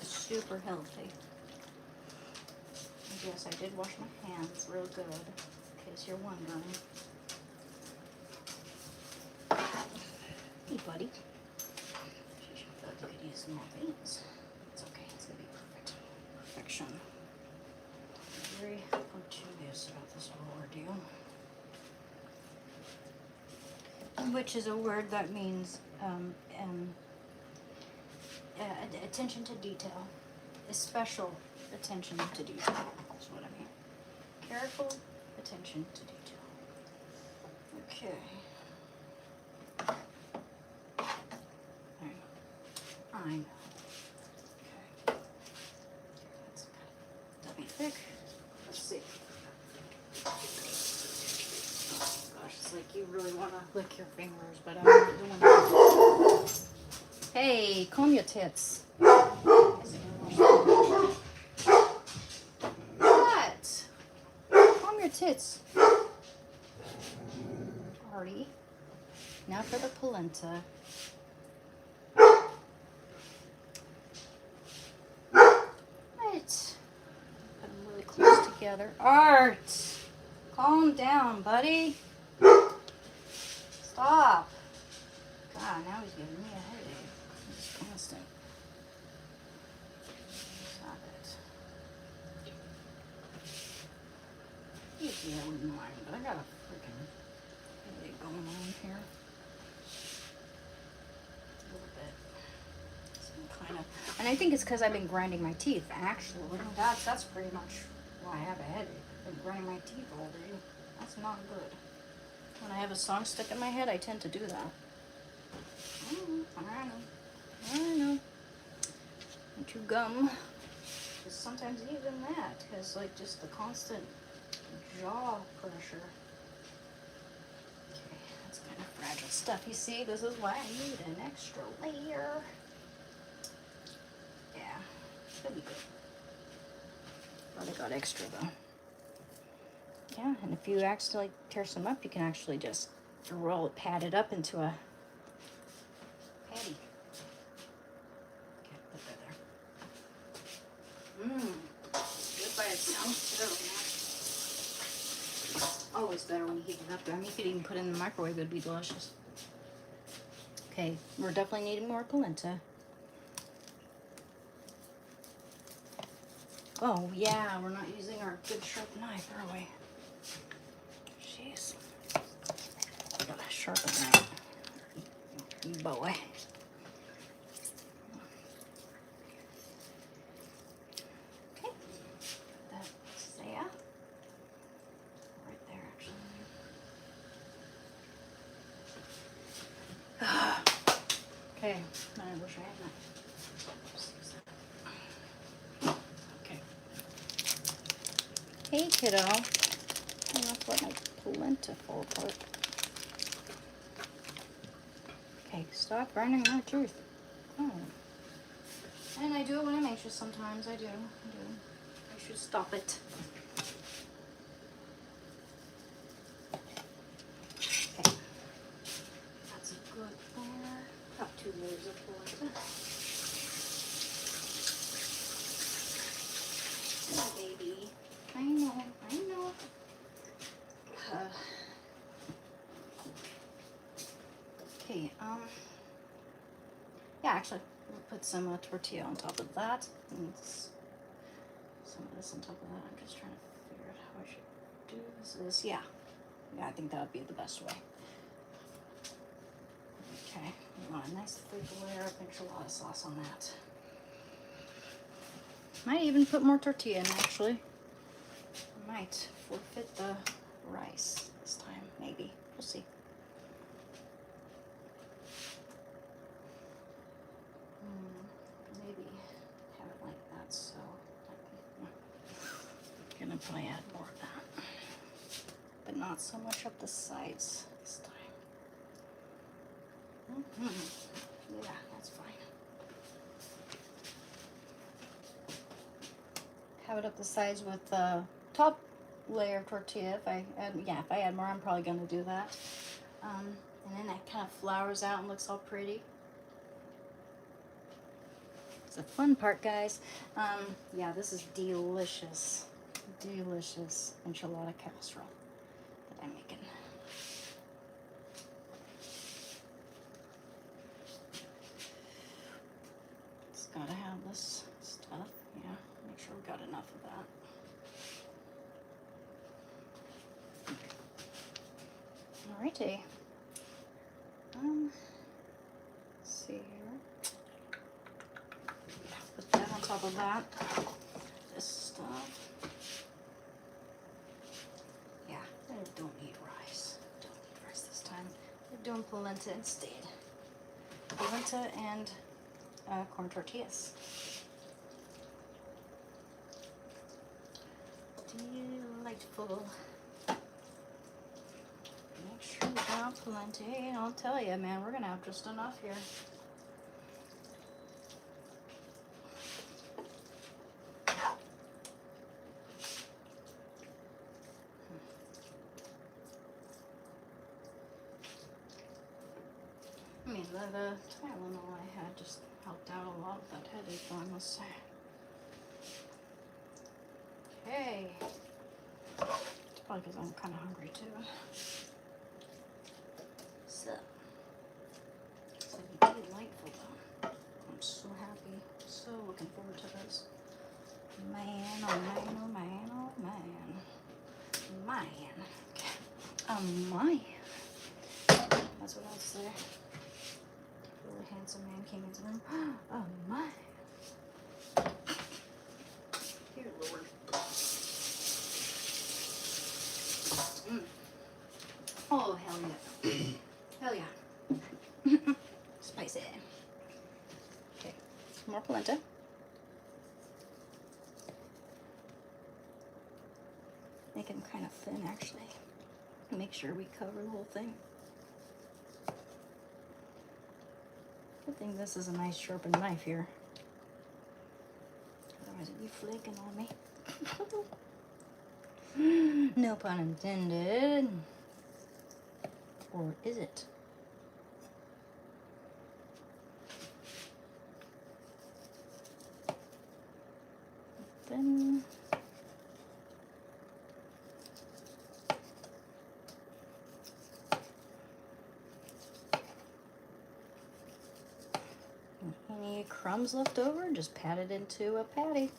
Super healthy. Yes, I did wash my hands real good, in case you're wondering. Hey, buddy. She thought you could use more beans. It's okay. It's gonna be perfect. Perfection. I'm very punctilious about this whole ordeal. Which is a word that means attention to detail. Special attention to detail. That's what I mean. Careful attention to detail. Okay. I know. Okay. That's kind of thick. Let's see. Oh gosh, it's like you really want to lick your fingers, but I'm not doing that. Hey, comb your tits. What? Comb your tits. Artie. Now for the polenta. together. Art! Calm down, buddy. Stop. God, now he's giving me a headache. It's constant. Stop it. Usually I wouldn't mind, but I got a freaking headache going on here. A little bit. Some kind of, and I think it's because I've been grinding my teeth. Actually, that's pretty much why I have a headache. I've been grinding my teeth all day. That's not good. When I have a song stuck in my head, I tend to do that. I know. And chew gum. Because sometimes even that has like just the constant jaw pressure. Okay, that's kind of fragile stuff. You see, this is why I need an extra layer. Yeah, it'll be good. But I got extra though. Yeah, and if you accidentally tear some up, you can actually just roll it, pat it up into a patty. Okay, put that there. Good by itself too. Always better when you heat it up. I mean, you could even put it in the microwave, it would be delicious. Okay, we're definitely needing more polenta. Oh yeah, we're not using our good sharp knife, are we? Jeez. Gotta sharpen that. Boy. Okay. That's there. Right there, actually. Okay. I wish I had that. Okay. Hey, kiddo. I'm not let my polenta fall apart. Okay, stop grinding my teeth. Oh. And I do it when I'm anxious sometimes. I do. I should stop it. Okay. That's a good there. About 2 layers of polenta. Oh, baby. I know. Okay, yeah, actually, we'll put some tortilla on top of that. And some of this on top of that. I'm just trying to figure out how I should do this. Yeah, I think that would be the best way. Okay, we want a nice thick layer of enchilada sauce on that. Might even put more tortilla in, actually. Might forfeit the rice this time, maybe. We'll see. Maybe have it like that, so I'm gonna probably add more of that, but not so much up the sides this time. Yeah, that's fine. Have it up the sides with the top layer of tortilla. If I add more, I'm probably gonna do that. And then that kind of flowers out and looks all pretty. It's the fun part, guys. Yeah, this is delicious enchilada casserole that I'm making. It's gotta have this stuff. Yeah, make sure we got enough of that. Alrighty. Let's see here. Put that on top of that. This stuff. Yeah, I don't need rice. Don't need rice this time. We're doing polenta instead. Polenta and corn tortillas. Delightful. Make sure we got plenty. I'll tell you, man, we're gonna have just enough here. I mean, the Tylenol I had just helped out a lot with that headache, I must say. Okay, Probably because I'm kind of hungry too. So, it's going to be delightful though. I'm so happy. So looking forward to this. Man, oh man, oh man, oh man. Man. Oh my. That's what I'll say. Really handsome man came into the room. Oh my. Dear Lord. Oh, hell yeah. Hell yeah. Spicy. Okay, more polenta. Make them kind of thin, actually. Make sure we cover the whole thing. Good thing this is a nice sharpened knife here. Otherwise it'd be flaking on me. No pun intended. Or is it? Then any crumbs left over, just pat it into a patty.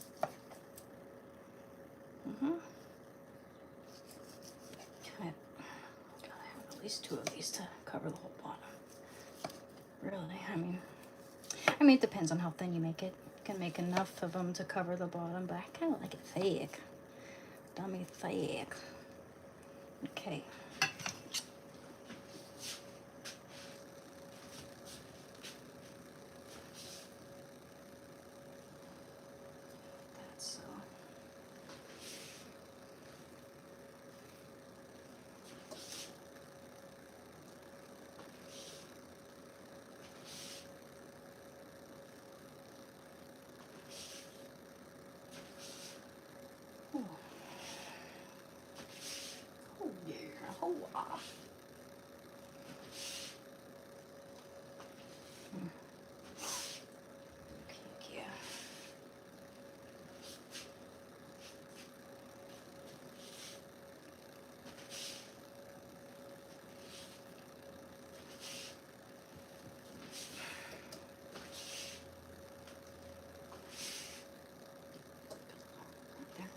Gotta have at least 2 of these to cover the whole bottom. Really, I mean, it depends on how thin you make it. You can make enough of them to cover the bottom, but I kind of like it thick. Dummy thick. Okay. That's so. Oh yeah, oh wow. Okay, yeah. There.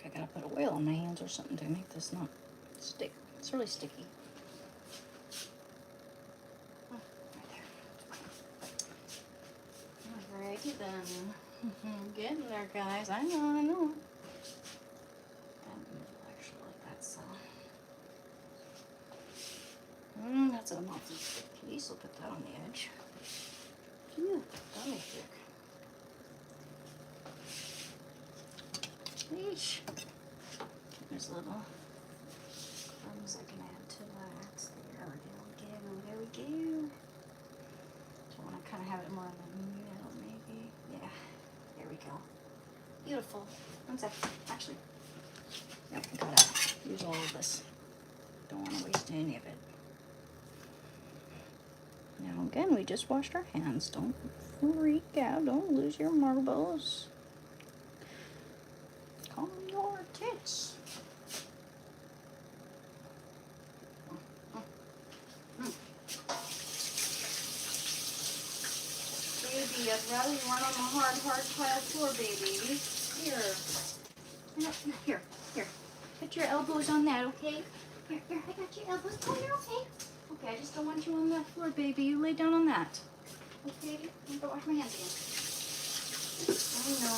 I gotta put oil on my hands or something to make this not stick. It's really sticky. Oh, right there. Alrighty then. Getting there, guys. I know, I know. Actually, like that, so. That's a not too thick piece. We'll put that on the edge. Phew, dummy thick. Eesh. There's little crumbs I can add to that. There we go. There we go. So I want to kind of have it more in the middle, maybe. Yeah. There we go. Beautiful. One sec. Actually, no, I gotta use all of this. Don't want to waste any of it. Now again, we just washed our hands. Don't freak out. Don't lose your marbles. Calm your tits. Baby, I'd rather you weren't on the hard tile floor, baby. Here. Here. Put your elbows on that, okay? Here, I got your elbows. Oh, you're okay. Okay, I just don't want you on that floor, baby. You lay down on that. Okay? I'm gonna go wash my hands again. I know.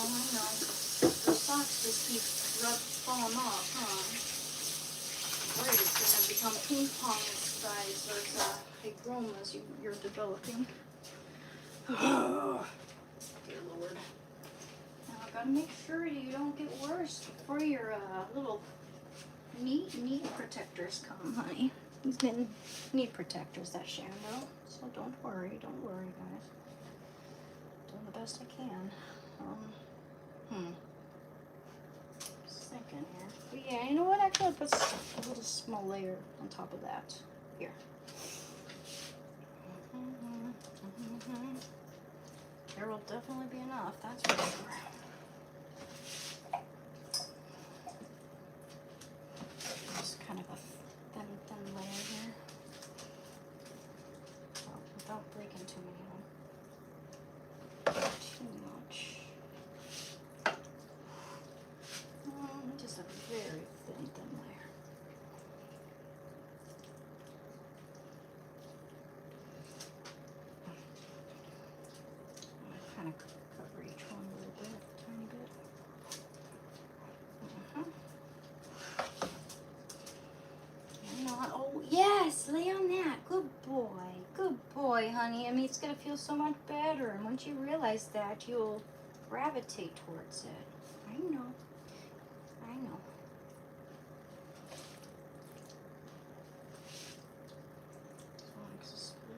The socks just keep falling off, huh? Worried it's gonna become ping pong size. Those hygromas you're developing. Gotta make sure you don't get worse before your little knee protectors come, honey. He's getting knee protectors, that Shando. So don't worry, guys. Doing the best I can. Just thinking here. But yeah, you know what? Actually, I'll put a little small layer on top of that. Here. There will definitely be enough, that's for sure. Just kind of a thin layer here. Well, without breaking too many of them. Too much. Just a very thin layer. Kind of cover each one a little bit, tiny bit. Oh yes, lay on that. Good boy, honey. I mean, it's gonna feel so much better, and once you realize that, you'll gravitate towards it. I know. So this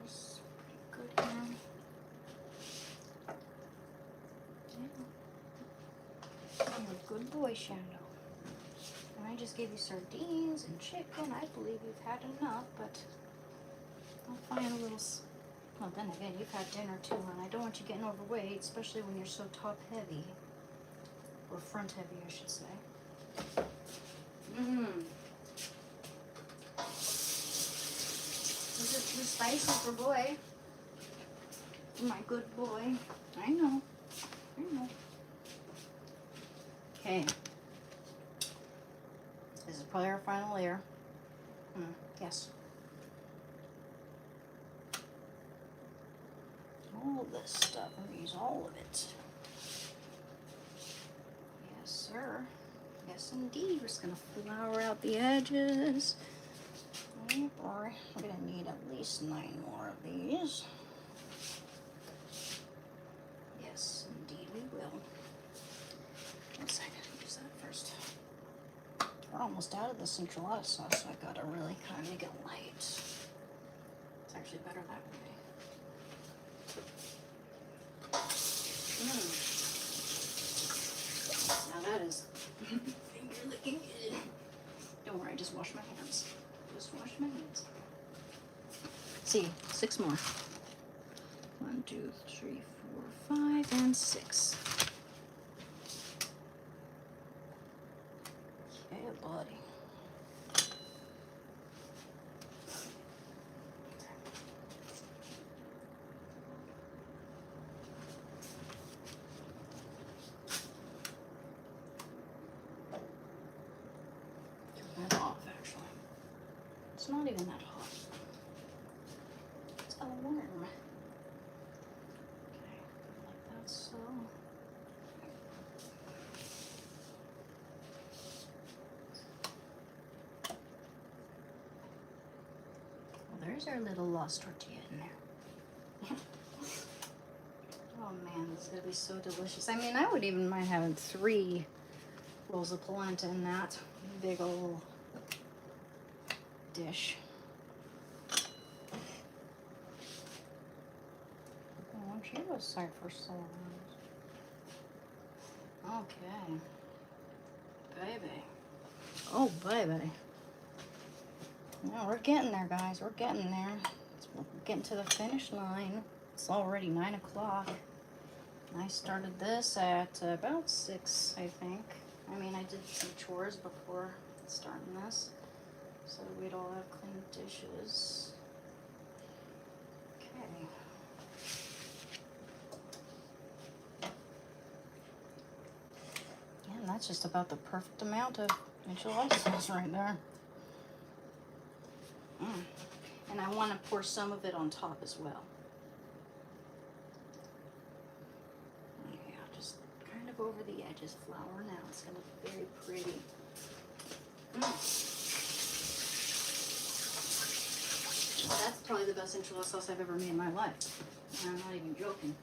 is pretty good here. You're a good boy, Shando. And I just gave you sardines and chicken. I believe you've had enough, but I'll find a little. Well, then again, you've had dinner too, and I don't want you getting overweight, especially when you're so top heavy. Or front heavy, I should say. Is it too spicy for boy? My good boy. I know. Okay. This is probably our final layer. Yes. All this stuff. I'm gonna use all of it. Yes, sir. Yes, indeed. We're just gonna flour out the edges. Oh boy. We're gonna need at least 9 more of these. Yes, indeed we will. One second. Use that first. We're almost out of this enchilada sauce, so I gotta really kind of make it light. It's actually better that way. Now that is finger licking good. Don't worry, just wash my hands. See, 6 more. 1, 2, 3, 4, 5, and 6. Yeah, buddy. Turn that off, actually. It's not even that hot. It's a worm. Okay, like that, so. There's our little lost tortilla in there. Oh man, this is gonna be so delicious. I mean, I would even mind having 3 rolls of polenta in that big old dish. Oh, she was sorry for so long. Okay. Baby. Oh, baby. No, we're getting there, guys. We're getting there. We're getting to the finish line. It's already 9 o'clock. I started this at about 6, I think. I mean, I did some chores before starting this, so we'd all have clean dishes. Okay. Yeah, and that's just about the perfect amount of enchilada sauce right there. And I want to pour some of it on top as well. Yeah, just kind of over the edges, flour now. It's going to be very pretty. That's probably the best enchilada sauce I've ever made in my life. And I'm not even joking.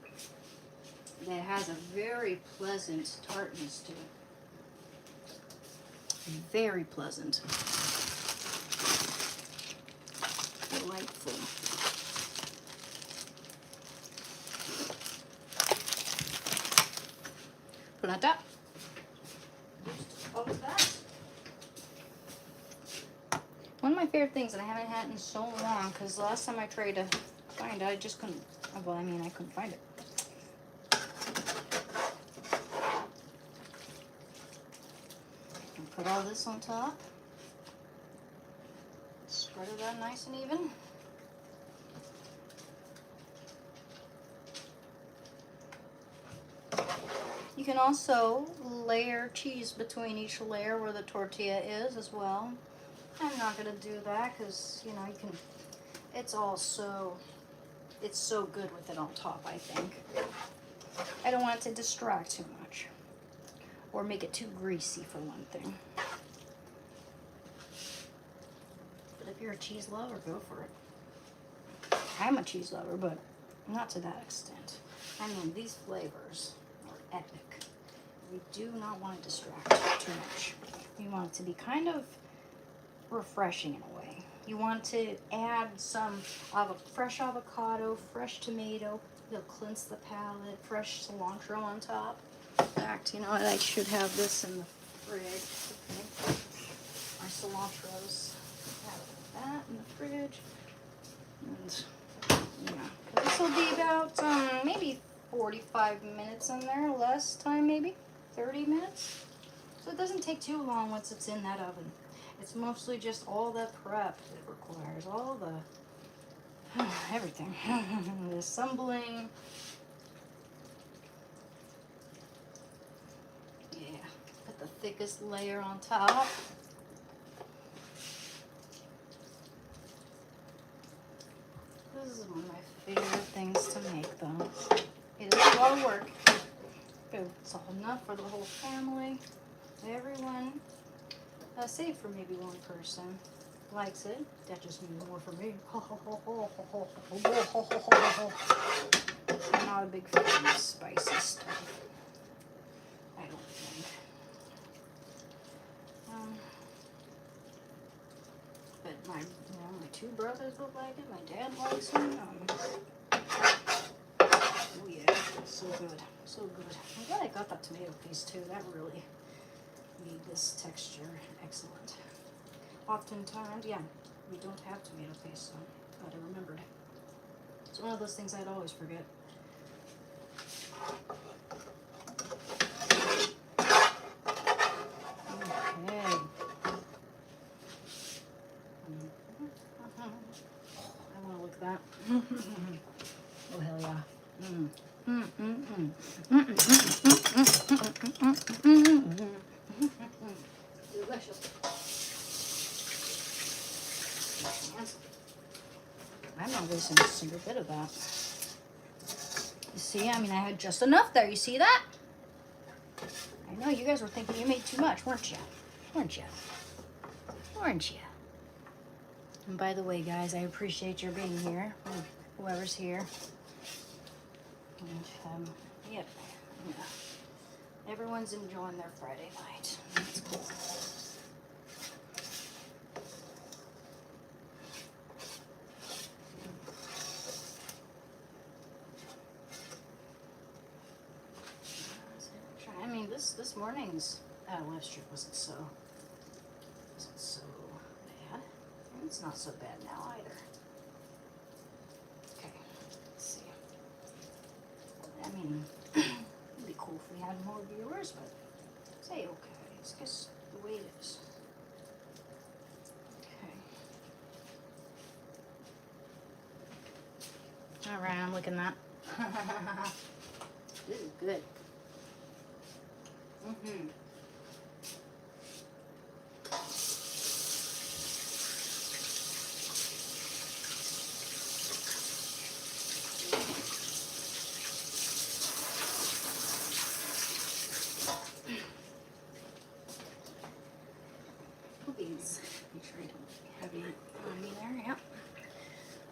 that has a very pleasant tartness to it. Very pleasant. Delightful. Put that up. All of that. One of my favorite things, and I haven't had it in so long, because the last time I tried to find it, I just couldn't, well, I mean, I couldn't find it. And put all this on top. Spread it out nice and even. You can also layer cheese between each layer where the tortilla is as well. I'm not gonna do that because, you know, you can, it's so good with it on top, I think. I don't want it to distract too much or make it too greasy for one thing. But if you're a cheese lover, go for it. I'm a cheese lover, but not to that extent. I mean, these flavors are epic. We do not want to distract too much. You want it to be kind of refreshing in a way. You want to add some fresh avocado, fresh tomato. It'll cleanse the palate. Fresh cilantro on top. In fact, you know what? I should have this in the fridge. Okay. My cilantros. Have that in the fridge. And yeah, this will be about maybe 45 minutes in there. Less time, maybe 30 minutes. So it doesn't take too long once it's in that oven. It's mostly just all the prep it requires, all the everything. The assembling. Yeah, put the thickest layer on top. This is one of my favorite things to make, though. It is a lot of work, but it's all enough for the whole family. Everyone, save for maybe one person likes it. That just means more for me. I'm not a big fan of spicy stuff. I don't think. But my two brothers would like it. My dad likes it. Oh yeah, so good, so good. I'm glad I got that tomato paste too. That really made this texture excellent. Oftentimes, yeah, we don't have tomato paste, so glad I remembered. It's one of those things I'd always forget. Okay. I want to look at that. Oh, hell yeah. Delicious. I'm not wasting a single bit of that. You see, I mean, I had just enough there. You see that? I know you guys were thinking you made too much, weren't you? Weren't you? Weren't you? And by the way, guys, I appreciate your being here. Whoever's here. And, yep. Yeah. Everyone's enjoying their Friday night. That's cool. I mean, this morning's live stream wasn't so bad. And it's not so bad now either. Okay, let's see. I mean, it'd be cool if we had more viewers, but say okay. It's just the way it is. Okay. All right, I'm looking at that. This is good. These, make sure I don't have any on me there. Yep.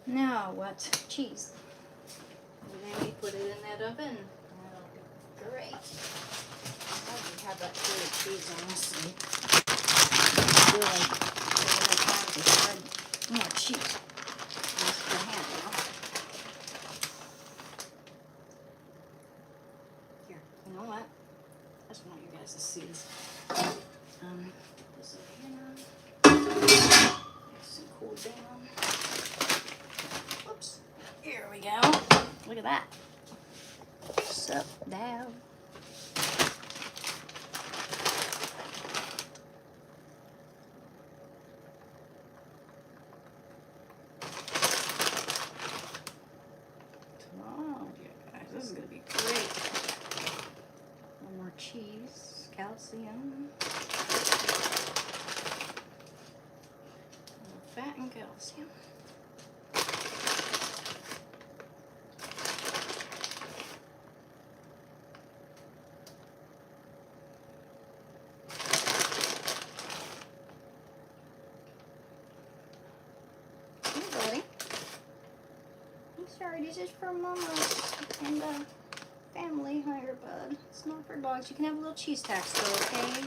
Now what? Cheese. And then we put it in that oven. That'll be We have that grated cheese on this thing. Really, time to spread more cheese. Use the hand now. Here, you know what? I just want you guys to see this. This over here now. Nice and cool down. Whoops. Here we go. Look at that. Sup down. Oh, yeah, guys, this is gonna be great. One more cheese, calcium, fat and calcium. Sorry, this is for mamas and family here, bud. It's not for dogs. You can have a little cheese tax though, okay?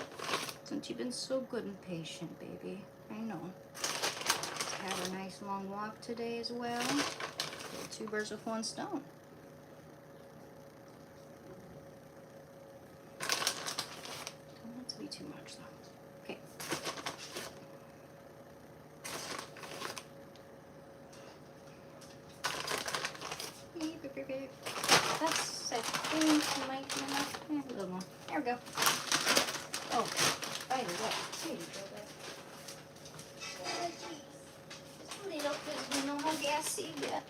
Since you've been so good and patient, baby. I know. Have a nice long walk today as well. Kill 2 birds with 1 stone. Don't want it to be too much though. Okay. That's, I think, might be enough. Yeah, a little more. There we go. Oh, by the way, here you go, babe. Oh, jeez. Just a little, because we know how gassy you get.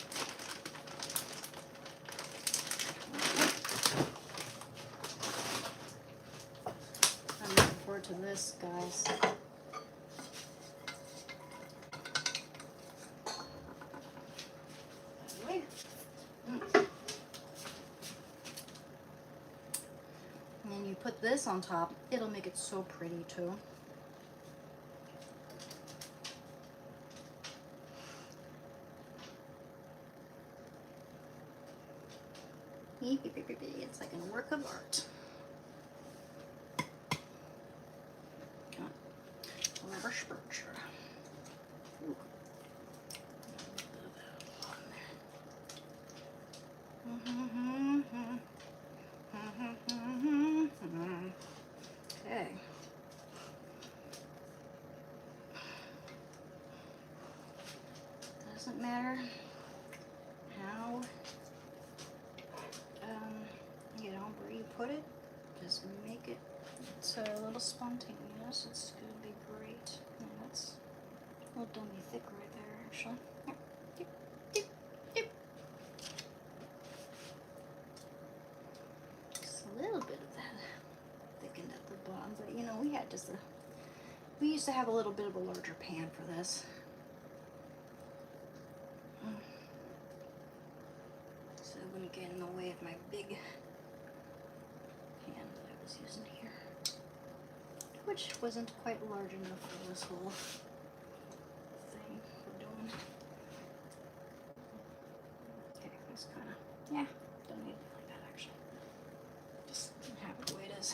I'm looking forward to this, guys. And you put this on top, it'll make it so pretty too. It's like a work of art. Come on. Rubber spurge. Okay. Doesn't matter how, you know, where you put it, just make it so a little spontaneous. It's gonna be great. And that's a little dummy thick right there, actually. Here. Dip, dip, dip. Just a little bit of that thickened at the bottom, but you know, we had just we used to have a little bit of a larger pan for this. So it wouldn't get in the way of my big pan that I was using here, which wasn't quite large enough for this whole thing we're doing. Okay, it's kind of, yeah, don't need it like that actually. Just have it the way it is.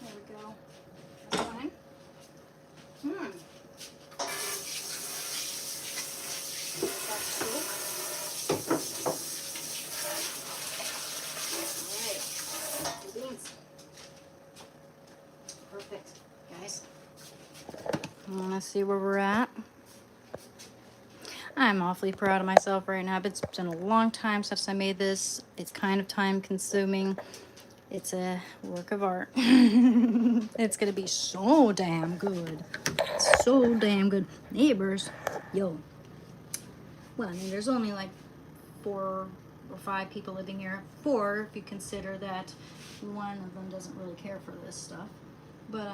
There we go. That's fine. That's cool. Alright. The beans. Perfect, guys. Let's see where we're at. I'm awfully proud of myself right now. It's been a long time since I made this. It's kind of time consuming. It's a work of art. It's gonna be so damn good. So damn good. Neighbors, yo. Well, I mean, there's only like 4 or 5 people living here. 4 if you consider that one of them doesn't really care for this stuff. But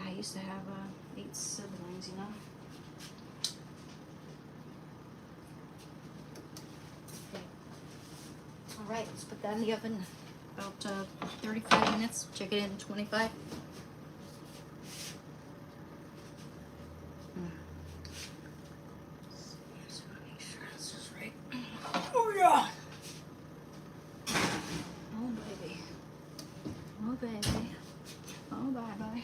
I used to have 8 siblings, you know. Okay. All right, let's put that in the oven about 35 minutes. Check it in 25. Just want to make sure this is right. Oh yeah. Oh baby. baby. Oh, bye-bye.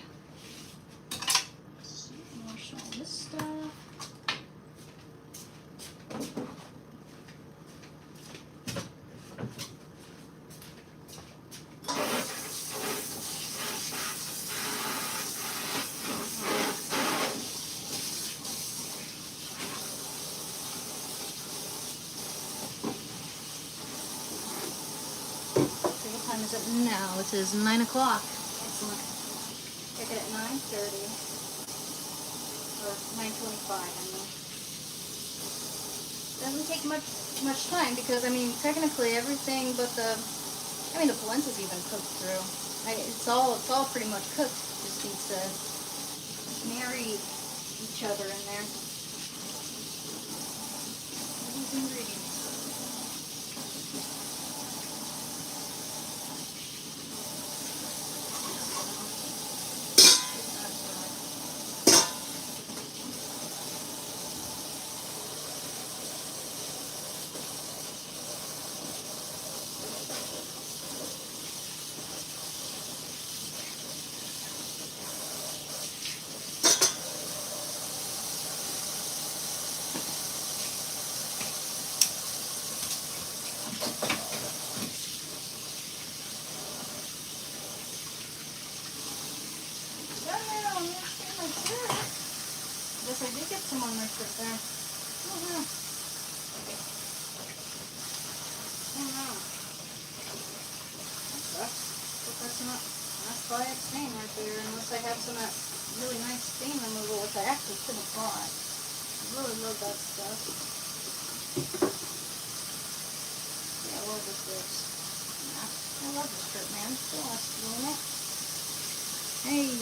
Wash all this stuff. What time is it now? It is 9 o'clock. Excellent. Check it at 9:30. Or 9:25, I mean. Doesn't take much time because, I mean, technically everything but the polente's even cooked through. It's all pretty much cooked. Just needs to marry each other in there. All these ingredients. Yes, I did get some on my shirt there. Oh, no. Oh, no. That sucks. But that's why it's staying right there, unless I have some of that really nice stain removal, which I actually couldn't apply. I really love that stuff. Yeah, I love this shirt. Yeah, I love this shirt, man. Still lasts doing it. Hey.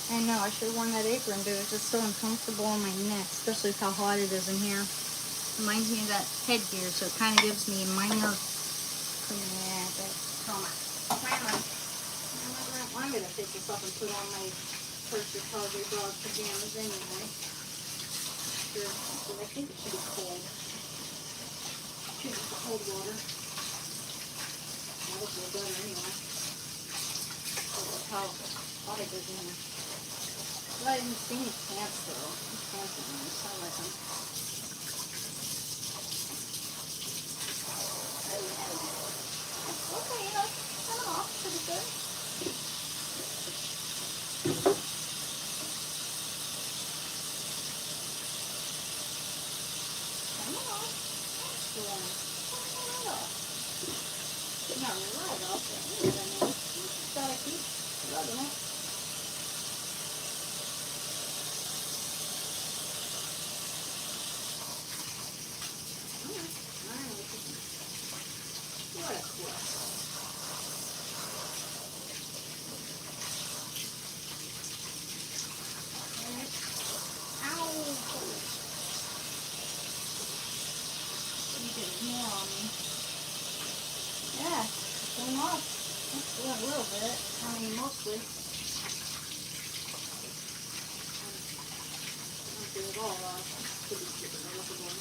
I know, I should have worn that apron, dude. It's just so uncomfortable on my neck, especially with how hot it is in here. Reminds me of that headgear, so it kind of gives me minor... Yeah, but... I'm going to take this off and put on my Percy Carver dog pajamas anyway. Sure, I think it should be cold. Should be cold water. That'll feel better anyway. Look how hot it is in here. Well, I didn't see any pants though. These pants are nice. I like them. Okay, you know, coming off pretty good. Coming off. Excellent. Coming right off. Not right off, but you know what I mean. Just gotta keep rubbing it. What a quest. Ow! You did more on me. Yeah, it came off. Just a little bit. I mean, mostly. Not do it all off. Could be different. I look at one.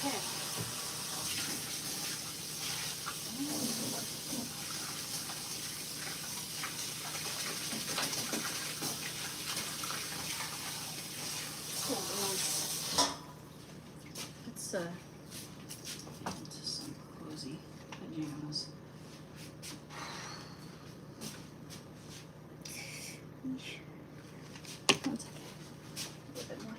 Okay. It's some cozy pajamas. One second. A little bit more.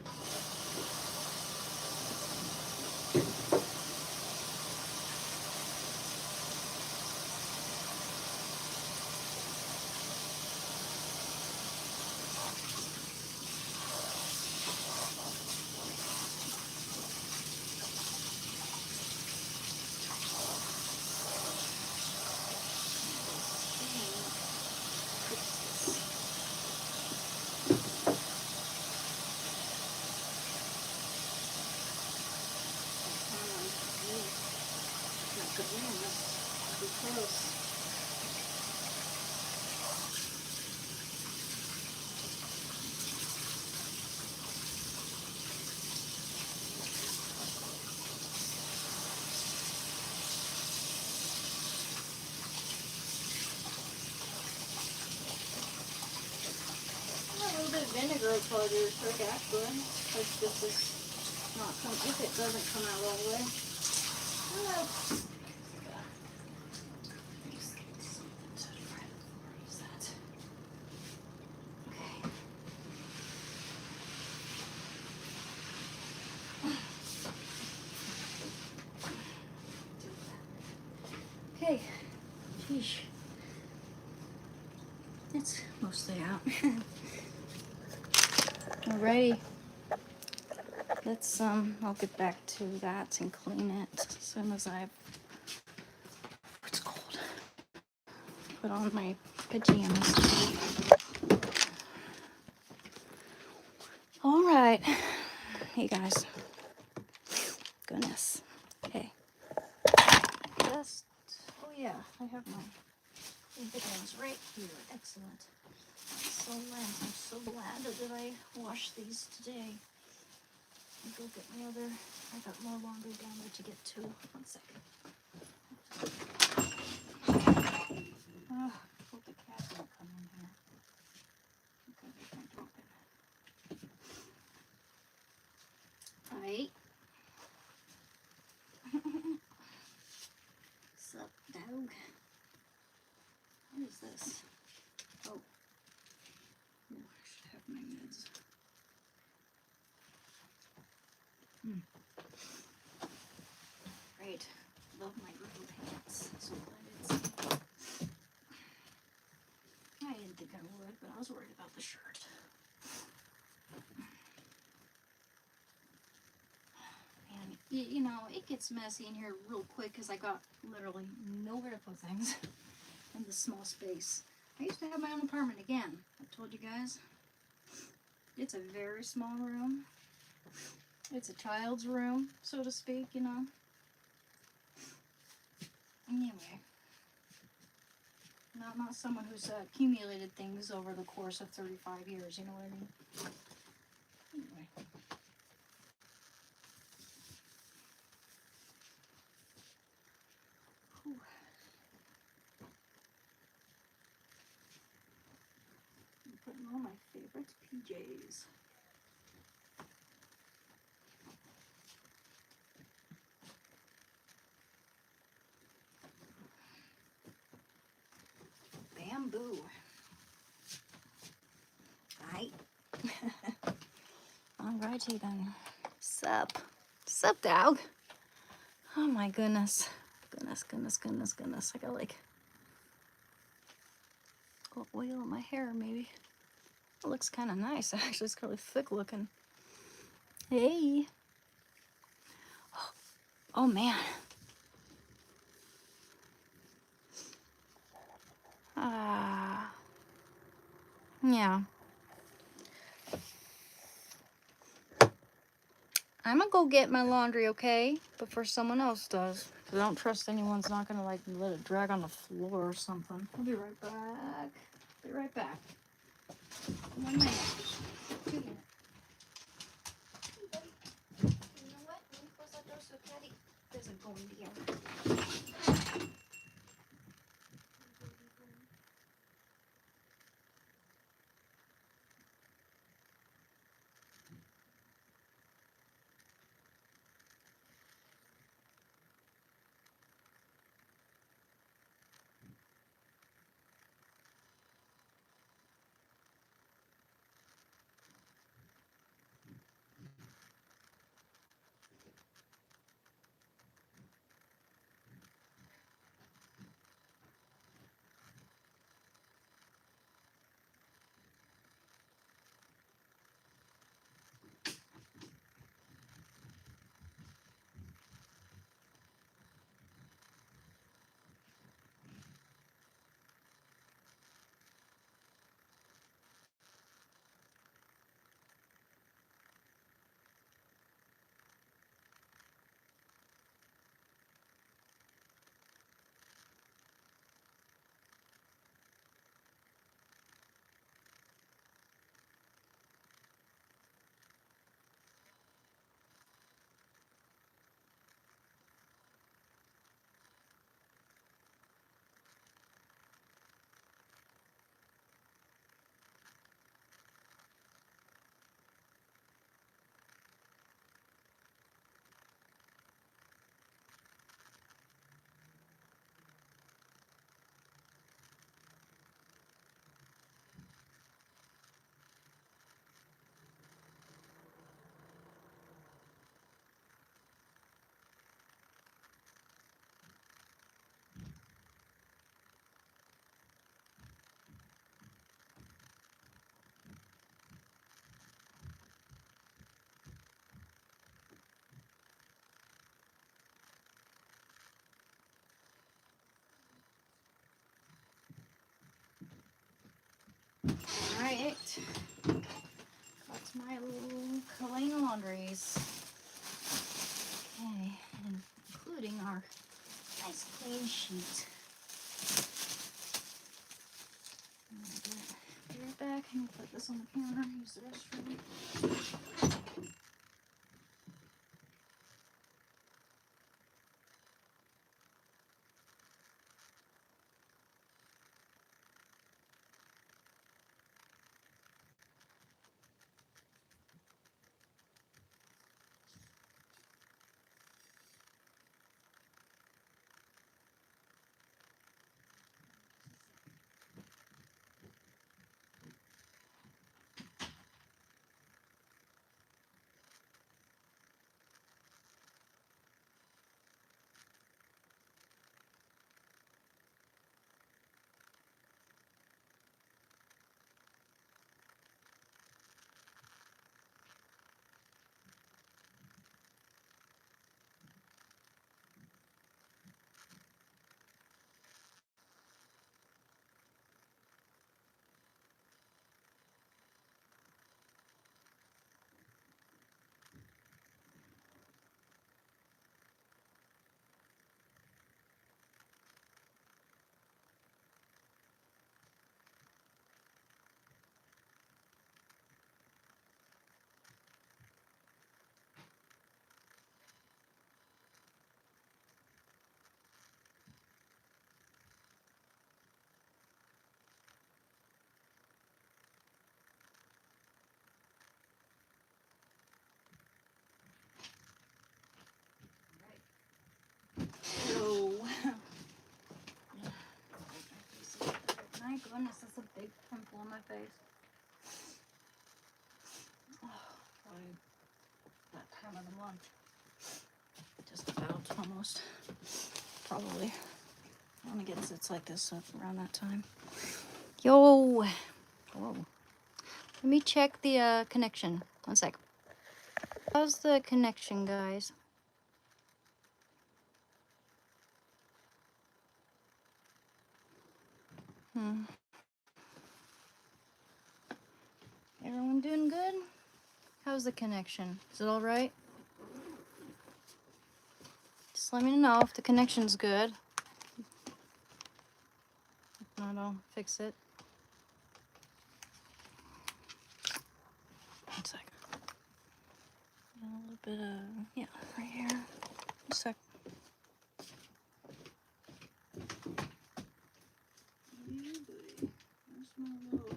Close. I told you the trick actually. It's just this not come if it doesn't come out all the way. Oh. Okay. Sheesh. It's mostly out. Alrighty. Let's I'll get back to that and clean it as soon as it's cold. Put on my pajamas. Alright. Hey guys. Goodness. Okay. Just oh yeah, I have my videos right here. Excellent. I'm so glad that I washed these today. I'll go get my other. I got more laundry down there to get to. 1 second. Oh, hope the cat won't come in here. Okay, we're trying to open. Alright. Sup, dog? What is this? Oh. I should have my meds. Great. Love my little pants. So glad it's. I didn't think I would, but I was worried about the shirt. And you know, it gets messy in here real quick because I got literally nowhere to put things in this small space. I used to have my own apartment again. I told you guys. It's a very small room. It's a child's room, so to speak, you know. Anyway, not someone who's accumulated things over the course of 35 years, you know what I mean? Anyway. Whew. I'm putting on my favorite PJs. Bamboo. Alright. Alrighty then. Sup? Sup, dog? Oh my goodness. Goodness. I got like oil in my hair, maybe. It looks kind of nice, actually. It's really thick looking. Hey. Oh man. Yeah. I'm gonna go get my laundry, okay? But first someone else does. Because I don't trust anyone's not gonna like let it drag on the floor or something. I'll be right back. Be right back. 1 minute. 2 minutes. Hey, buddy. You know what? Let me close that door so Patty doesn't go in here. Perfect. That's my little clean laundries. Okay, and including our nice clean sheet. Be right back. I'm gonna put this on the counter. Use the restroom. So, my goodness, that's a big pimple on my face. Oh, probably that time of the month. Just about, almost. Probably. I guess it's like this around that time. Yo! Whoa. Let me check the connection. One sec. How's the connection, guys? Everyone doing good? How's the connection? Is it alright? Just let me know if the connection's good. If not, I'll fix it. One sec. A little bit of, yeah, right here. One sec. Where's my little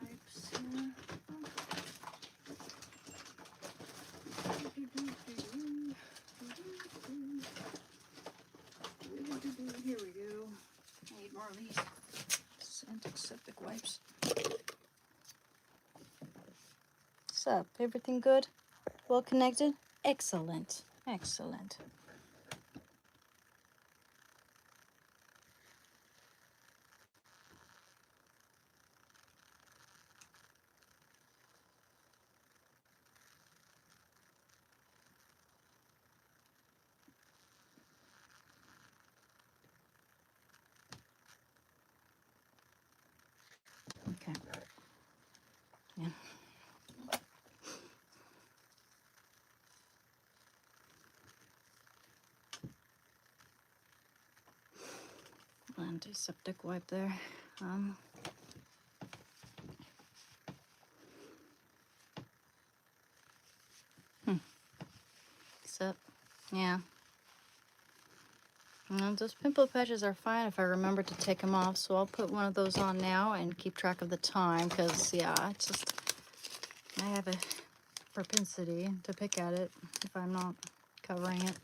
wipes here? Here we go. I need more of these antiseptic wipes. What's up? Everything good? Well connected? Excellent. Excellent. Okay. Yeah. Antiseptic wipe there. Except, yeah. Well, those pimple patches are fine if I remember to take them off, so I'll put one of those on now and keep track of the time, because, yeah, it's just, I have a propensity to pick at it if I'm not covering it.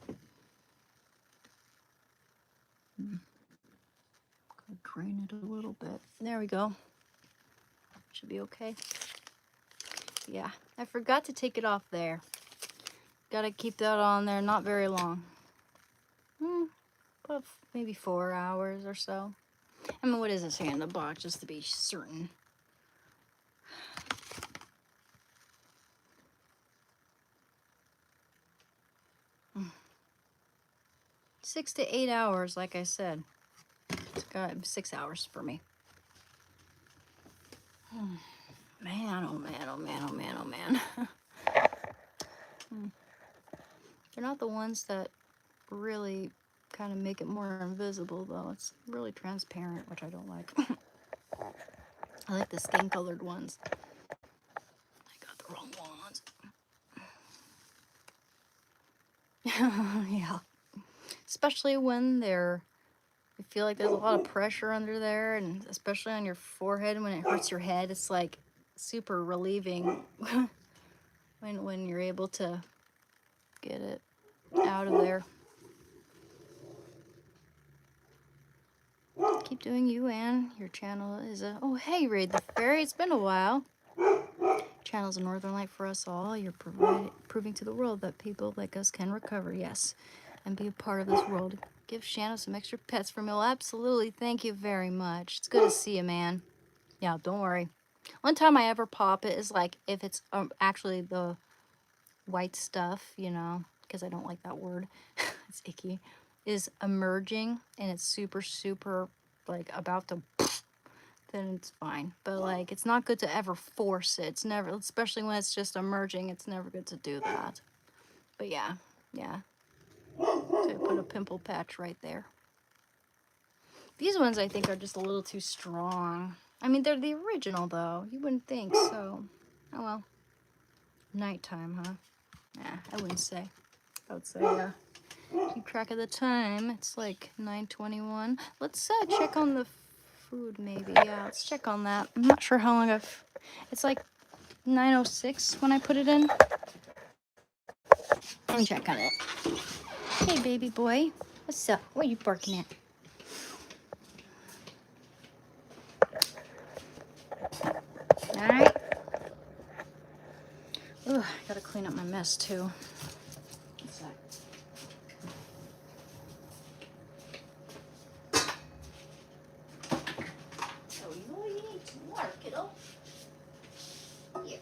Could drain it a little bit. There we go. Should be okay. Yeah, I forgot to take it off there. Gotta keep that on there, not very long. About maybe 4 hours or so. I mean, what is it saying in the box, just to be certain? Mm. 6 to 8 hours, like I said. It's got 6 hours for me. Man, oh man, oh man, oh man, oh man. They're not the ones that really kind of make it more invisible, though. It's really transparent, which I don't like. I like the skin colored ones. I got the wrong ones. Yeah. Especially when you feel like there's a lot of pressure under there, and especially on your forehead when it hurts your head, it's like super relieving when you're able to get it out of there. Keep doing you, Anne. Your channel is a... Oh, hey, Raid the Fairy. It's been a while. Channel's a northern light for us all. You're proving to the world that people like us can recover, yes, and be a part of this world. Give Shanna some extra pets for meal. Absolutely. Thank you very much. It's good to see you, man. Yeah, don't worry. One time I ever pop it is like if it's actually the white stuff, you know, because I don't like that word. It's icky. Is emerging and it's super, super like about to, then it's fine. But like it's not good to ever force it. It's never, especially when it's just emerging, it's never good to do that. But yeah. So I put a pimple patch right there. These ones I think are just a little too strong. I mean, they're the original though. You wouldn't think so. Oh well. Nighttime, huh? Nah, I wouldn't say. I would say, keep track of the time. It's like 9:21. Let's check on the food maybe. Yeah, let's check on that. I'm not sure how long I've... It's like 9:06 when I put it in. Let me check on it. Hey, baby boy. What's up? What are you barking at? Alright. Ugh, I gotta clean up my mess too. What's that? Oh, you know you need some water, kiddo. Here.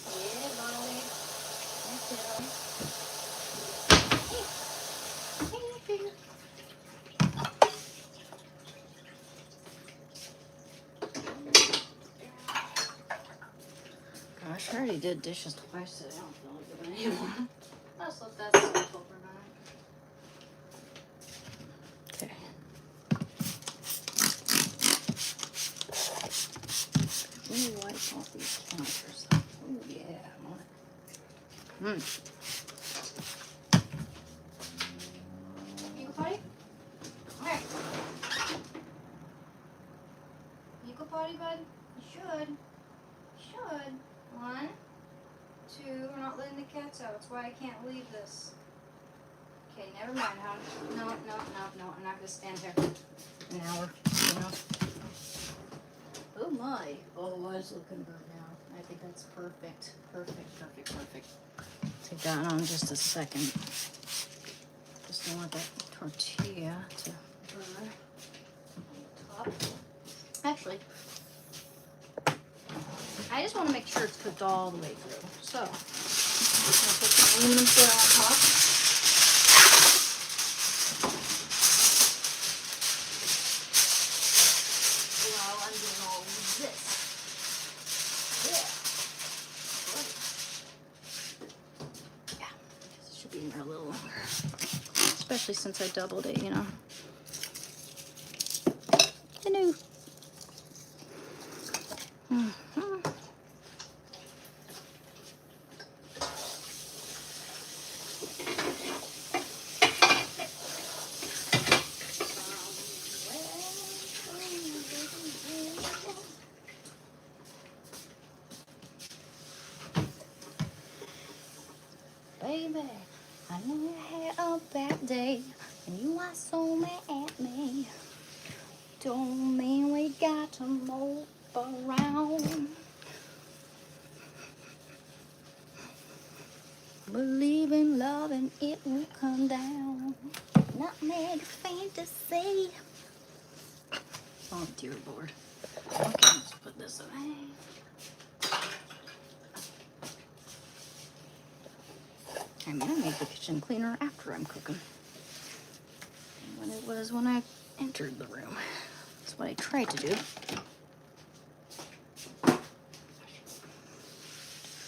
Yeah, Molly. Hey, kiddo. Hey, gosh, I already did dishes twice today. I don't feel like doing anymore. Let's let that soak overnight. Okay. Let me wipe off these counters. Oh yeah, more. You go potty? Alright. You go potty, bud? You should. You should. 1, 2. We're not letting the cats out. That's why I can't leave this. Okay, never mind, hon. No. I'm not gonna stand here an hour, you know. Oh my. Oh, it's looking good now. I think that's perfect. Perfect. Take that on just a second. Just don't want that tortilla to burn on the top. Actually, I just want to make sure it's cooked all the way through. So, I'm gonna put some aluminum foil on top. While I'm doing all of this. Yeah. Yeah, it should be in there a little longer. Especially since I doubled it, you know. Hello. Baby, I know you had a bad day and you are so mad at me. Don't mean we got to mope around. Believe in love and it will come down. Nutmeg fantasy. Oh dear Lord. Okay, let's put this away. I mean, I make the kitchen cleaner after I'm cooking. When it was when I entered the room. That's what I try to do.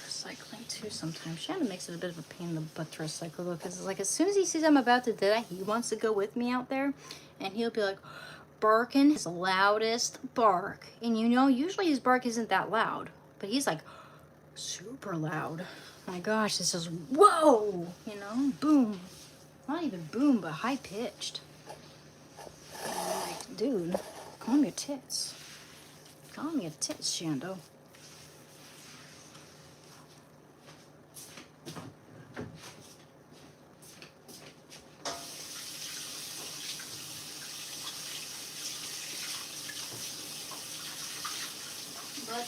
Recycling too sometimes. Shannon makes it a bit of a pain in the butt to recycle though, because it's like as soon as he sees I'm about to do that, he wants to go with me out there, and he'll be like barking his loudest bark. And you know, usually his bark isn't that loud, but he's like super loud. My gosh, this is whoa, you know, boom. Not even boom, but high pitched. I'm like, dude, calm your tits. Calm your tits, Shando. But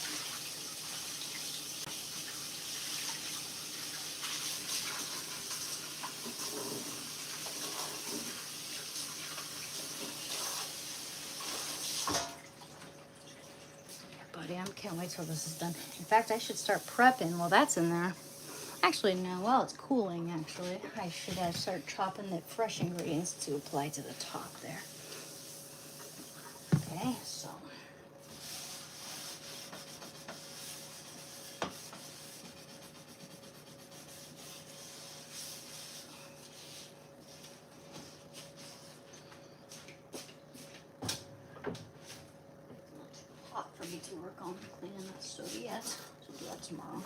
buddy, I can't wait till this is done. In fact, I should start prepping while that's in there. Actually, no, while it's cooling, actually, I should start chopping the fresh ingredients to apply to the top there. Okay, so. Hot for me to work on cleaning that stove yet. So we'll do that tomorrow.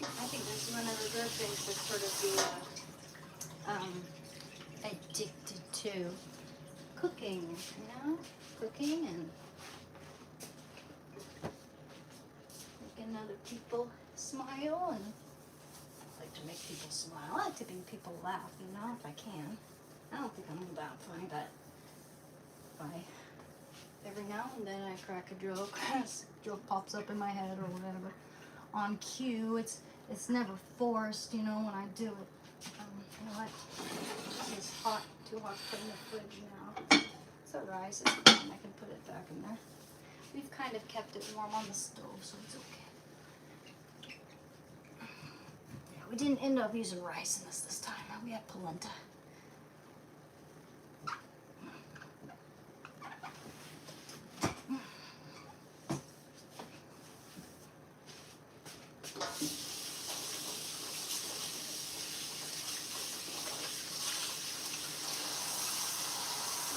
I think this is one of the good things to sort of be addicted to cooking, you know? Cooking and making other people smile, and I like to make people smile. I like to make people laugh, you know, if I can. I don't think I'm that funny, but every now and then I crack a joke. Joke pops up in my head or whatever. On cue, it's never forced, you know, when I do it. You know what? It's hot, too hot to put in the fridge now. It's alright, it's fine. I can put it back in there. We've kind of kept it warm on the stove, so it's okay. Yeah, we didn't end up using rice in this time. We had polenta.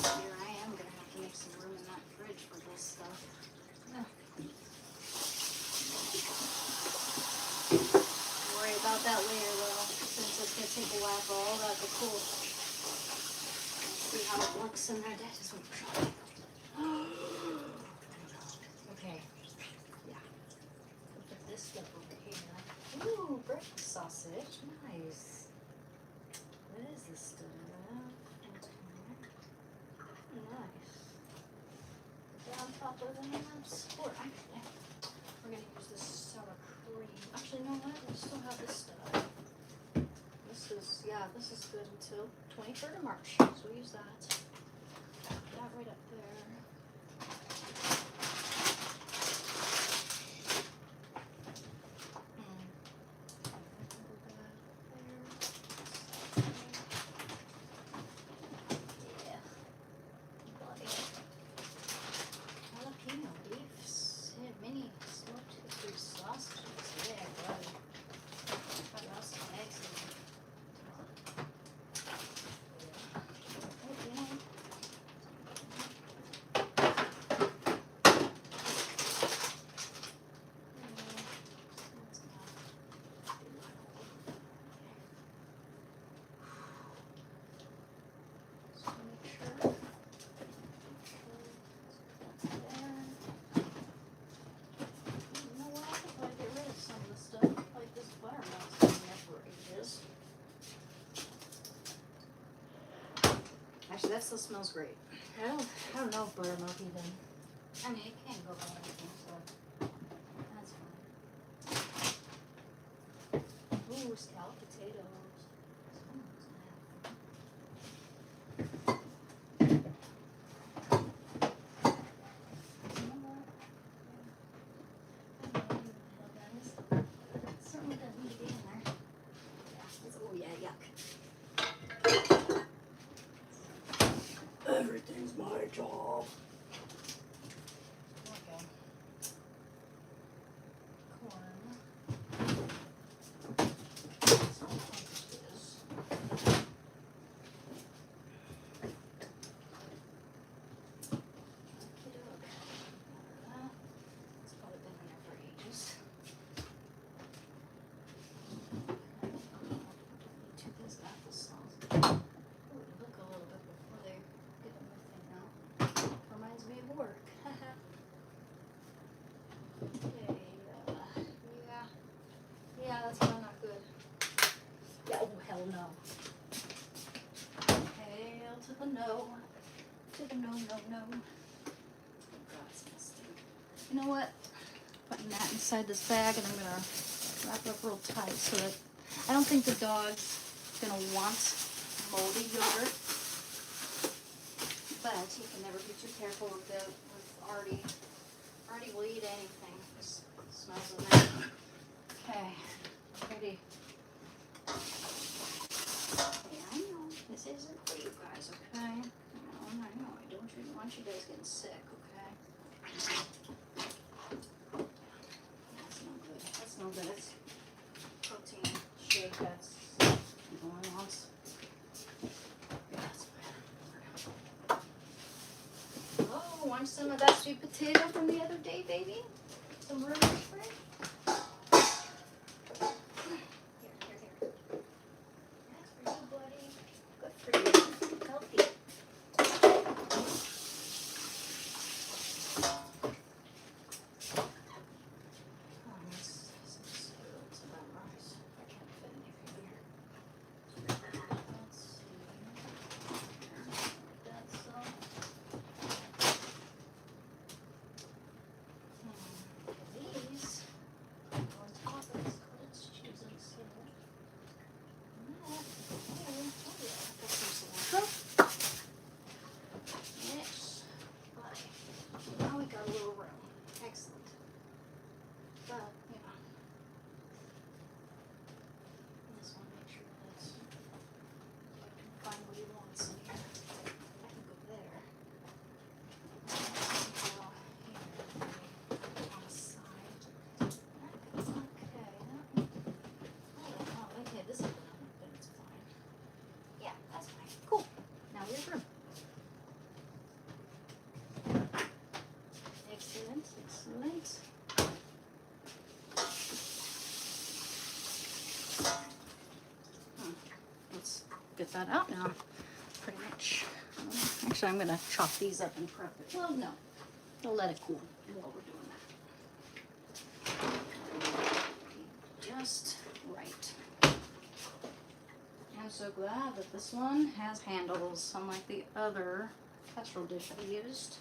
Here I am gonna have to make some room in that fridge for this stuff. Don't worry about that later though, since it's gonna take a while for all that to cool. Let's see how it looks in there. That is what we're showing. Okay. Yeah. We'll put this stuff over here. Ooh, breakfast sausage. Nice. What is this stuff? Nice. Is that on top of the hams? Or actually, we're gonna use this sour cream. Actually, you know what? We still have this stuff. This is good until 23rd of March. So we'll use that. Put that right up there. Jalapeno beefs, mini smoked hickory sausages. Yeah, buddy. Got lots of eggs in there. that still smells great. I don't know if buttermilk even. I mean, it can't go wrong with anything, so that's fine. Ooh, scalloped potatoes. Certainly doesn't need to be in there. Oh yeah, yuck. Everything's my job. Okay. Corn. So I'll do this. Okey-doke. It's probably been in there for ages. To this applesauce. Ooh, look a little bit before they get a new thing out. Reminds me of work. Okay, yeah, that's probably not good. Yeah, oh hell no. Hell to the no. To the no, no, no. Oh God, it's messy. You know what? Putting that inside this bag and I'm gonna wrap it up real tight so that I don't think the dog's gonna want moldy yogurt. But you can never be too careful with Artie. Artie will eat anything. Just smells of that. Okay, ready. Yeah, I know. This isn't for you guys, okay? I know. I don't want you guys getting sick, okay? That's no good. That's no good. It's protein shake that's going on. Yeah, that's fine. Oh, want some of that sweet potato from the other day, baby? Some room for it? Here. That's for you, buddy. Good for you. Healthy. Oh, that's some cereal to that rice. I can't fit anything here. Let's see. That's these. On top of this cottage cheese and cereal. Oh yeah, got some cilantro. Yes. Right. Now we got a little room. Excellent. But, you know. I just want to make sure that I can find what he wants in here. I can go there. Go here. On the side. Okay, this is good, but it's fine. Yeah, that's fine. Cool. Now we have room. Excellent. Let's get that out now. Pretty much. Actually, I'm gonna chop these up and prep it. Well, no. I'll let it cool while we're doing that. Just right. I'm so glad that this one has handles, unlike the other casserole dish I used.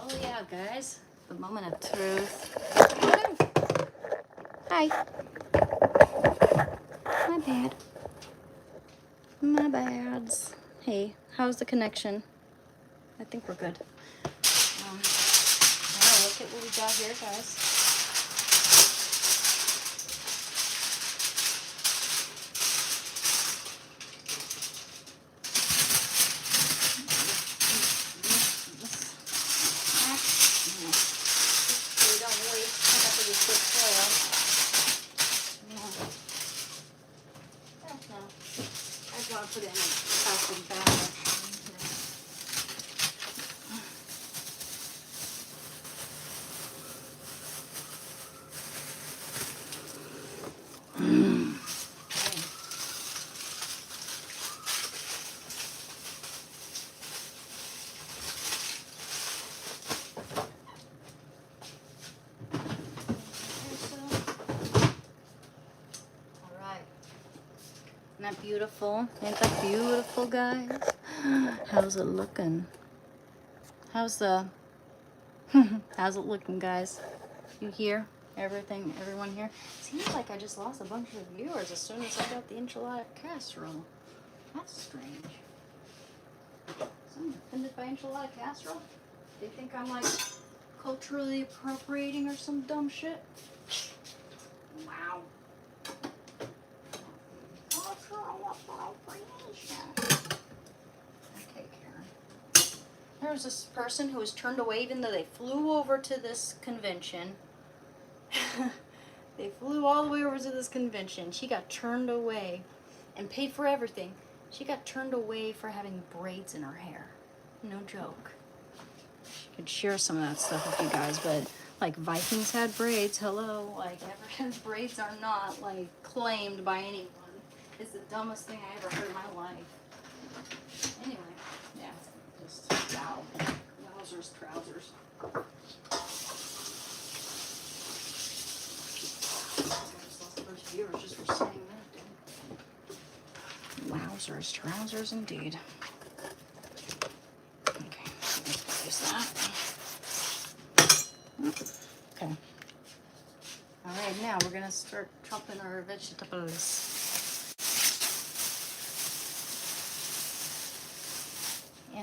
Oh yeah, guys. The moment of truth. Hi. My bad. My bads. Hey, how's the connection? I think we're good. Wow, look at what we got here, guys. We don't waste. Pick up this good soil. No. I just want to put it in a plastic bag. Isn't that beautiful? Ain't that beautiful, guys? How's it looking? How's how's it looking, guys? You here? Everyone here? Seems like I just lost a bunch of viewers as soon as I got the enchilada casserole. That's strange. Someone offended by enchilada casserole? They think I'm like culturally appropriating or some dumb shit? Wow. Cultural appropriation. Okay, Karen. There was this person who was turned away even though they flew over to this convention. They flew all the way over to this convention. She got turned away and paid for everything. She got turned away for having braids in her hair. No joke. I could share some of that stuff with you guys, but like Vikings had braids. Hello, like braids are not like claimed by anyone. It's the dumbest thing I ever heard in my life. Anyway, yeah, just wow. Wowzers, trousers. Viewers just for saying that, dude. Wowzers, trousers indeed. Okay, let's use that. Okay. Alright, now we're gonna start chopping our vegetables.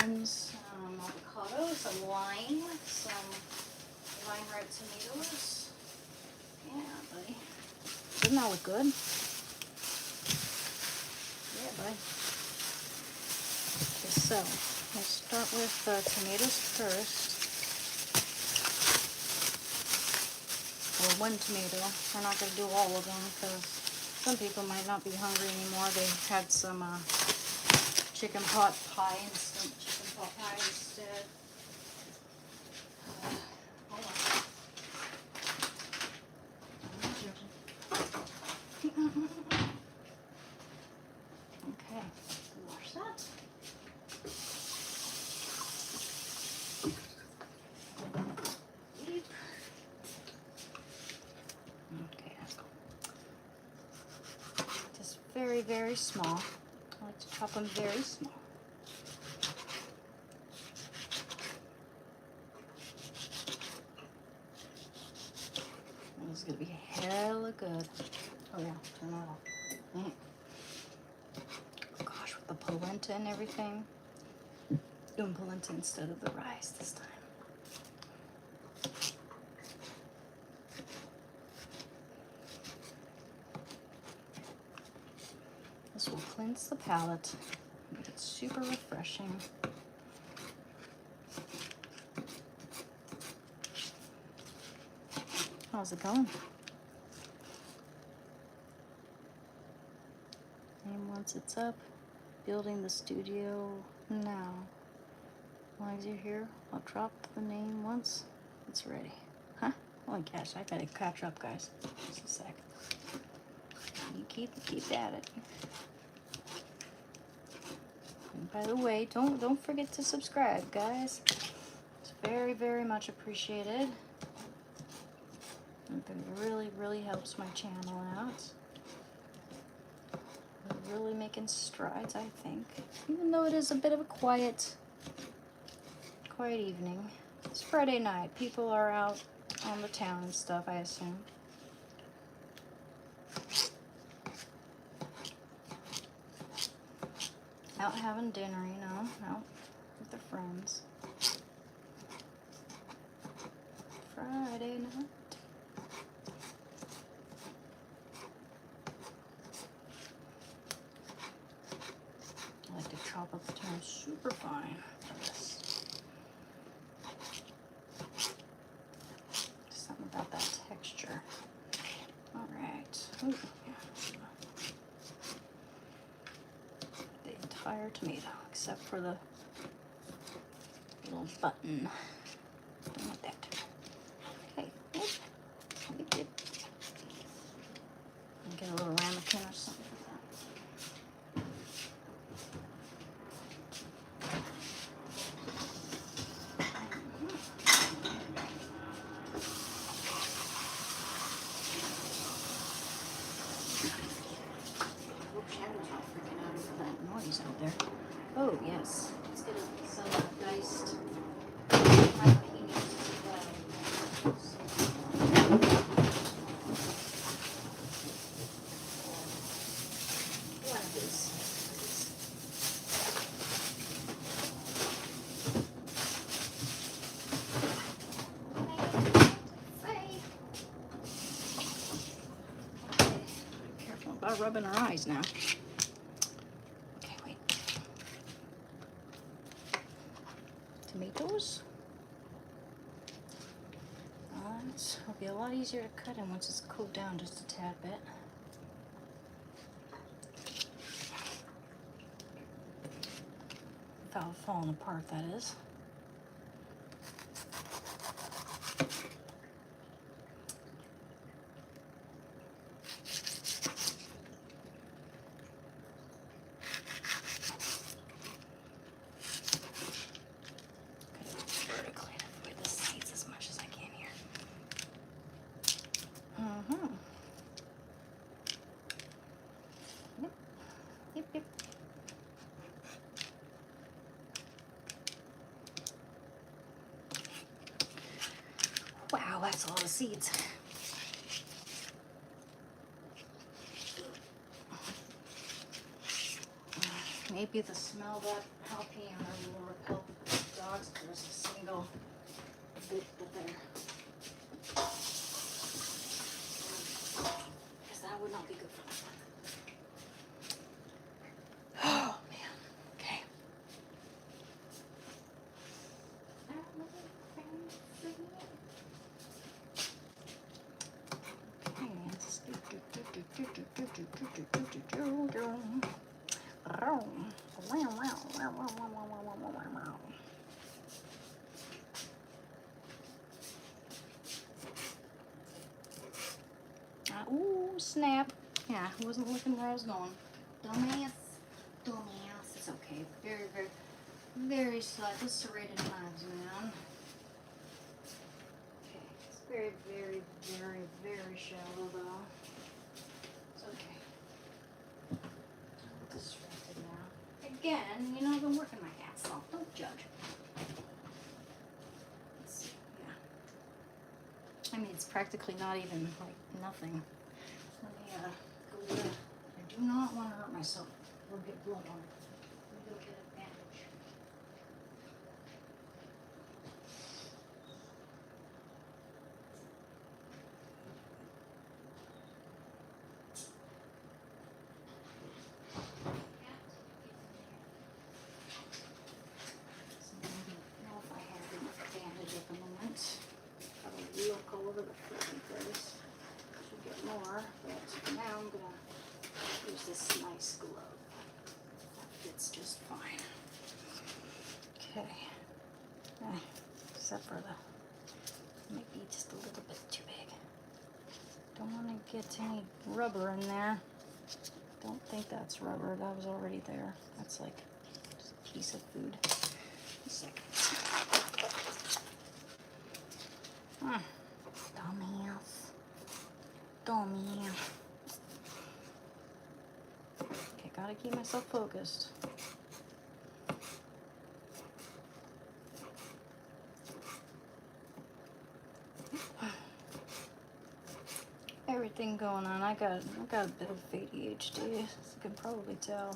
And some avocado, some lime, red tomatoes. Yeah, buddy. Doesn't that look good? Yeah, bud. Okay, so we'll start with tomatoes first. Or one tomato. We're not going to do all of them because some people might not be hungry anymore. They had some chicken pot pie instead. Hold on. Okay, wash that. Okay. Just very, very small. I like to chop them very small. This is going to be hella good. Oh yeah, turn that off. Gosh, with the polenta and everything. Doing polenta instead of the rice this time. This will cleanse the palate. Make it super refreshing. How's it going? And once it's up, building the studio now. As long as you're here, I'll drop the name once it's ready. Huh? Oh my gosh, I gotta catch up, guys. Just a sec. You keep at it. And by the way, don't forget to subscribe, guys. It's very, very much appreciated. It really, really helps my channel out. We're really making strides, I think. Even though it is a bit of a quiet evening. It's Friday night. People are out on the town and stuff, I assume. Out having dinner, you know, out with their friends. Friday night. I like to chop up the tomato super fine for this. Something about that texture. Alright. The entire tomato, except for the little button. Don't want that. Okay. Get a little ramekin or something. noise out there. Oh, yes. Let's get some diced jalapenos as well. One of these. Careful about rubbing her eyes now. Okay, wait. Tomatoes. It'll be a lot easier to cut in once it's cooled down just a tad bit. Without falling apart, that is. Yep. Wow, that's a lot of seeds. Maybe the smell of that jalapeno will repel the dogs if there's a single bit there. Because that would not be good for them. Oh, man. Okay. Ooh, snap. Yeah, I wasn't looking where I was going. Dumbass. It's okay. Very, very, very slightly serrated knives around. Okay, it's very, very, very, very shallow though. It's okay. I'm distracted now. Again, you know, I've been working my ass off. Don't judge. Let's see. Yeah. I mean, it's practically not even like nothing. Let me go get it. I do not want to hurt myself or get blood on it. Let me go get a bandage. At the moment. Probably look all over the freaking place. Should get more, but now I'm gonna use this nice glove. That fits just fine. Okay. Except for the maybe just a little bit too big. Don't want to get any rubber in there. Don't think that's rubber. That was already there. That's like just a piece of food. A second. Dummy. Okay, gotta keep myself focused. Everything going on. I got a bit of ADHD, as you can probably tell.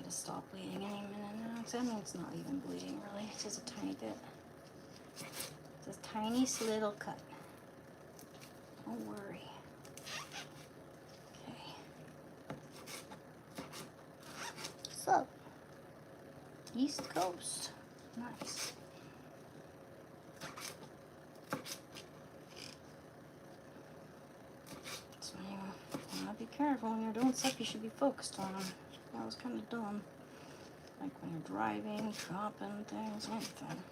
Stop bleeding any minute now. I mean, it's not even bleeding really. It's just a tiny bit. It's a tiny little cut. Don't worry. Okay. So, East Coast. Nice. So you wanna be careful when you're doing stuff you should be focused on. That was kind of dumb. Like when you're driving, dropping things, anything.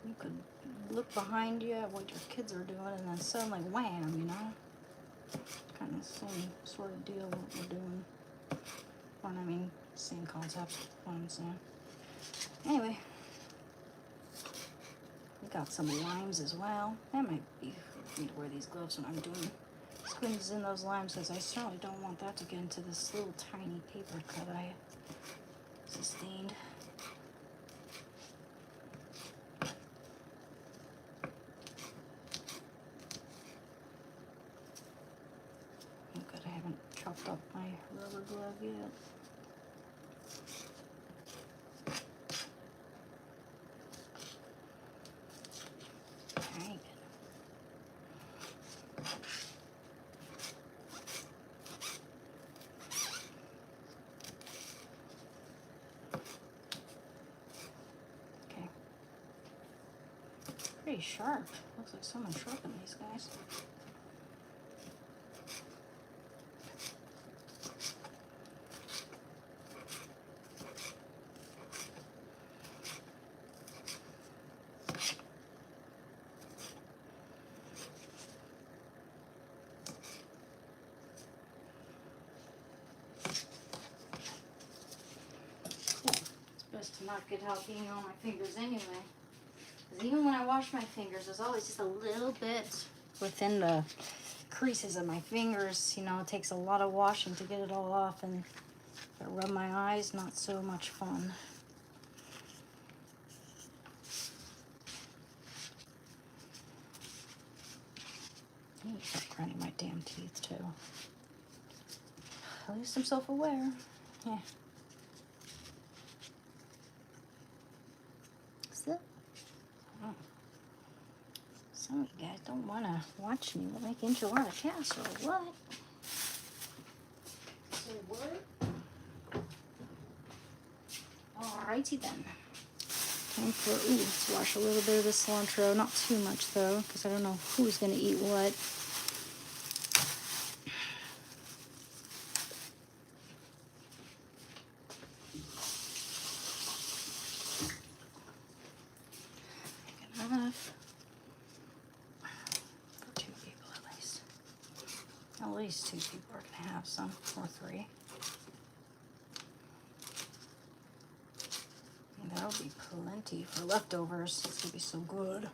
You could look behind you at what your kids are doing and then suddenly wham, you know? Kind of same sort of deal what we're doing. Or, I mean, same concept, what I'm saying. Anyway. got some limes as well. That might be for me to wear these gloves when I'm doing squeezes in those limes, because I certainly don't want that to get into this little tiny paper cut I sustained. Oh, good, I haven't chopped up my rubber glove yet. Alright. Okay. Pretty sharp. Looks like someone sharpened these guys. To not get out being on my fingers anyway. Because even when I wash my fingers, there's always just a little bit within the creases of my fingers. You know, it takes a lot of washing to get it all off, and if I rub my eyes, not so much fun. He's grinding my damn teeth too. At least I'm self-aware. Yeah. Oh. Some of you guys don't want to watch me make enchilada casserole. What? Say what? Alrighty then. Time for, let's wash a little bit of the cilantro. Not too much though, because I don't know who's going to eat what. Enough for 2 people at least. At least 2 people are gonna have some, or 3. And that'll be plenty for leftovers. It's gonna be so good.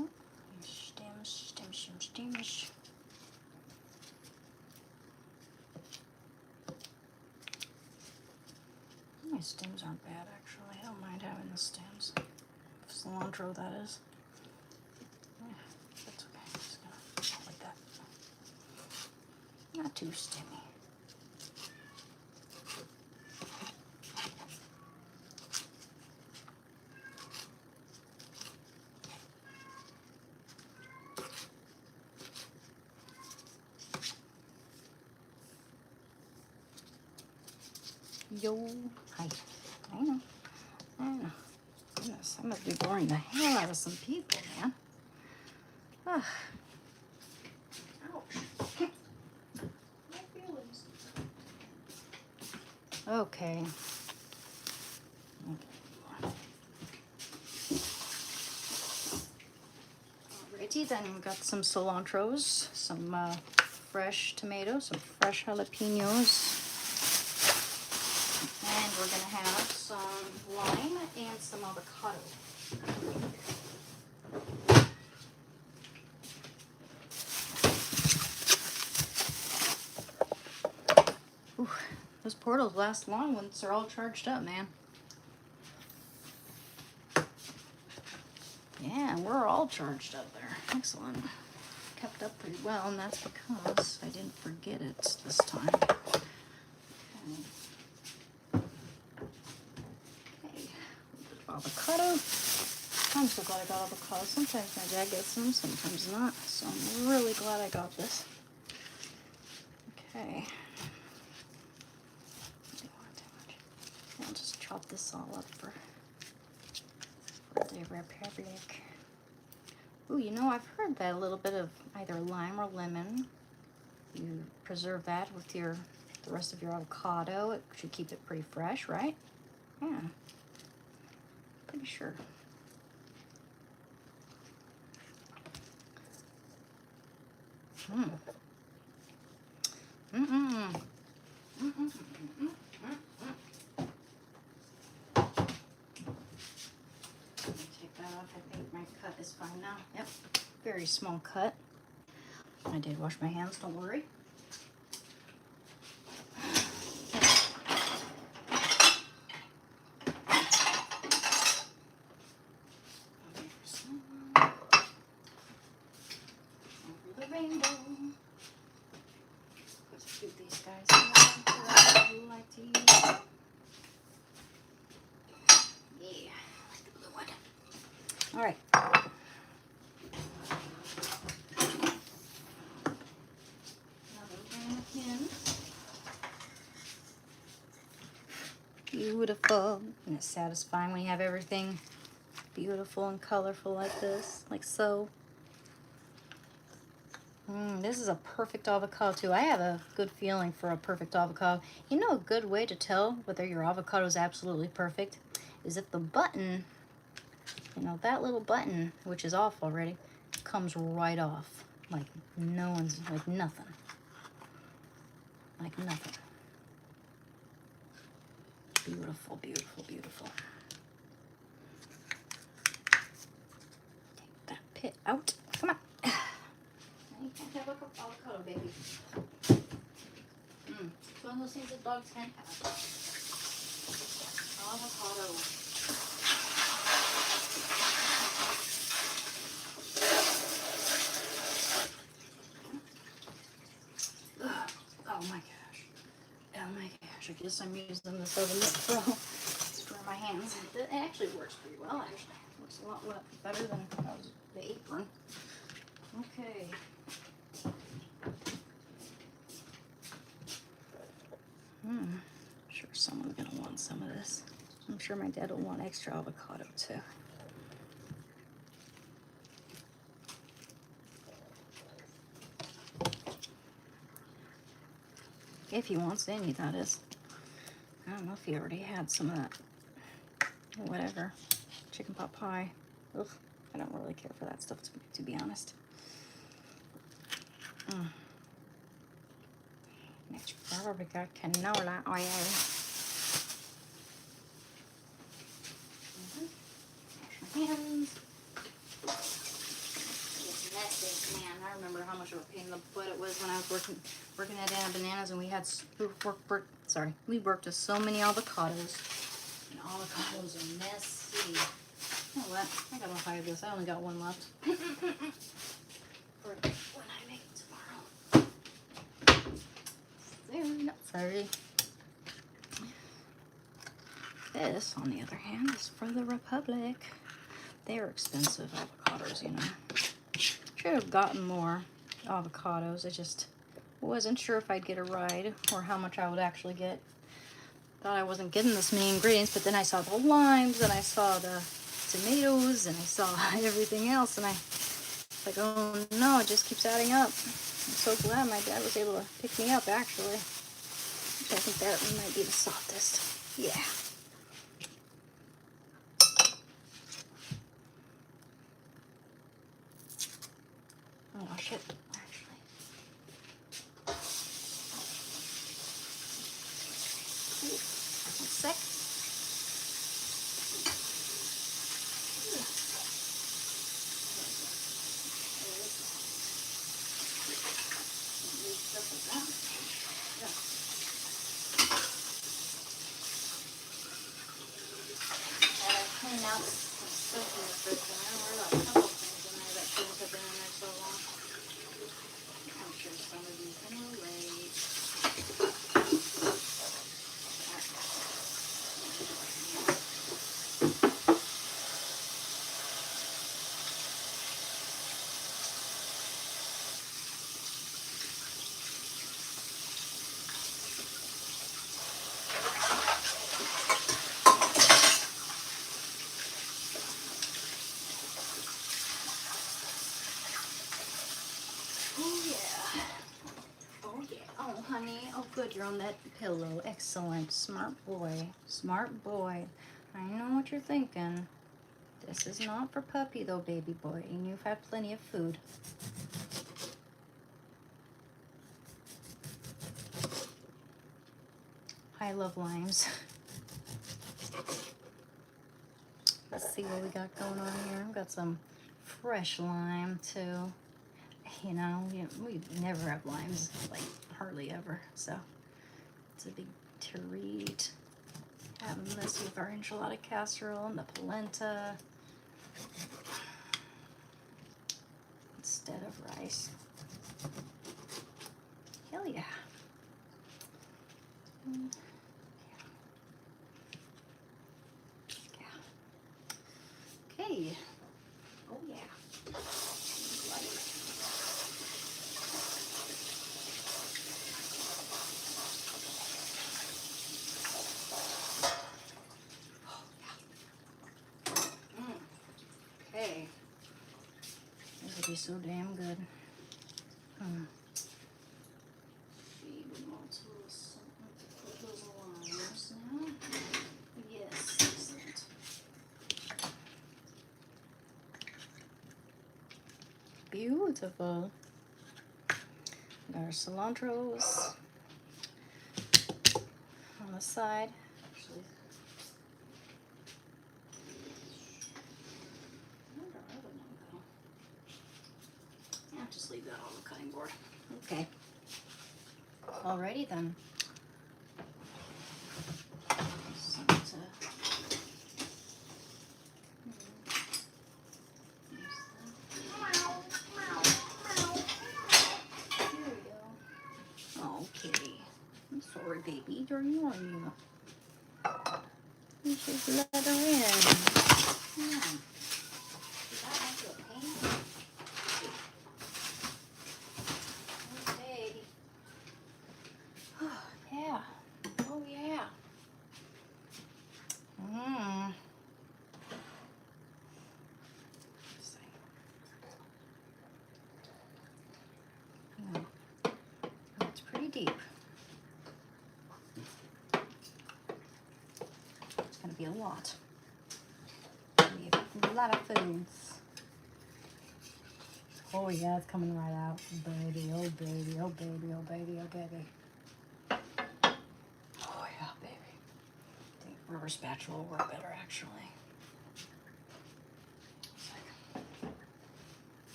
Oh, stems. My stems aren't bad actually. I don't mind having the stems. Cilantro, that is. Yeah, that's okay. I'm just gonna like that. Not too stemmy. Yo, hi. I know. Goodness, I must be boring the hell out of some people, man. Ah. Ouch. My feelings. Okay. Alrighty, then we've got some cilantros, some fresh tomatoes, some fresh jalapenos. And we're going to have some lime and some avocado. Ooh, those portals last long once they're all charged up, man. Yeah, we're all charged up there. Excellent. Kept up pretty well, and that's because I didn't forget it this time. Avocado. I'm so glad I got avocado. Sometimes my dad gets them, sometimes not. So I'm really glad I got this. Okay. I don't want too much. I'll just chop this all up for the republic. Ooh, you know, I've heard that a little bit of either lime or lemon. You preserve that with the rest of your avocado. It should keep it pretty fresh, right? Yeah. Pretty sure. Mm. Mm-mm. Mm-mm. Mm-mm. Take is fine now. Yep. Very small cut. I did wash my hands, don't worry. Over the rainbow. Let's shoot these guys around that I like to use. Yeah, I like the blue one. All right. Beautiful. And it's satisfying when you have everything beautiful and colorful like this, like so. This is a perfect avocado too. I have a good feeling for a perfect avocado. You know, a good way to tell whether your avocado is absolutely perfect is if the button, you know, that little button, which is off already, comes right off. Like no one's, like nothing. Like nothing. Beautiful, beautiful, beautiful. Take that pit out. Come on. You can't have avocado, baby. It's one of those things that dogs can't have. Avocado. Oh my gosh. Oh my gosh. I guess I'm using this oven mitt for my hands. It actually works pretty well, actually. It works a lot better than the apron. Okay. I'm sure someone's gonna want some of this. I'm sure my dad will want extra avocado too. If he wants any, that is. I don't know if he already had some of that. Whatever. Chicken pot pie. Ugh, I don't really care for that stuff, to be honest. Next, we got canola oil. Wash my hands. It's messy, man. I remember how much of a pain in the butt it was when I was working at Anna Bananas, and we worked with so many avocados, and avocados are messy. You know what? I gotta hide this. I only got one left. For when I make it tomorrow. Sorry. This, on the other hand, is for the Republic. They're expensive avocados, you know. Should have gotten more avocados. I just wasn't sure if I'd get a ride or how much I would actually get. Thought I wasn't getting this many ingredients, but then I saw the limes and I saw the tomatoes and I saw everything else, and I was like, oh no, it just keeps adding up. I'm so glad my dad was able to pick me up, actually. I think that might be the softest. Yeah. Oh shit, actually. Ooh, one sec. Clean out some stuff in the fridge, and there were a couple things in there that shouldn't have been in there so long. I'm sure some of these can relate. Oh, honey. Oh, good. You're on that pillow. Excellent. Smart boy. Smart boy. I know what you're thinking. This is not for puppy, though, baby boy. And you've had plenty of food. I love limes. Let's see what we got going on here. I've got some fresh lime too. You know, we never have limes, like hardly ever. So it's a big treat. Having this with our enchilada casserole and the polenta instead of rice. Hell yeah. Okay. Oh yeah. Okay. This would be so damn good. Feed them all to those limes now. Yes, excellent. Beautiful. Got our cilantros on the side. Actually, where'd our other one go? Yeah, just leave that on the cutting board. Okay. Alrighty then. Okay. I'm sorry, baby. Are you? You just let her in. Come on. Did that make you a pain? Okay. Oh, yeah. Oh, yeah. It's pretty deep. It's going to be a lot. A lot of foods. Oh yeah, it's coming right out. Baby, oh baby, oh baby, oh baby, oh baby. Oh yeah, baby. I think rubber spatula will work better actually.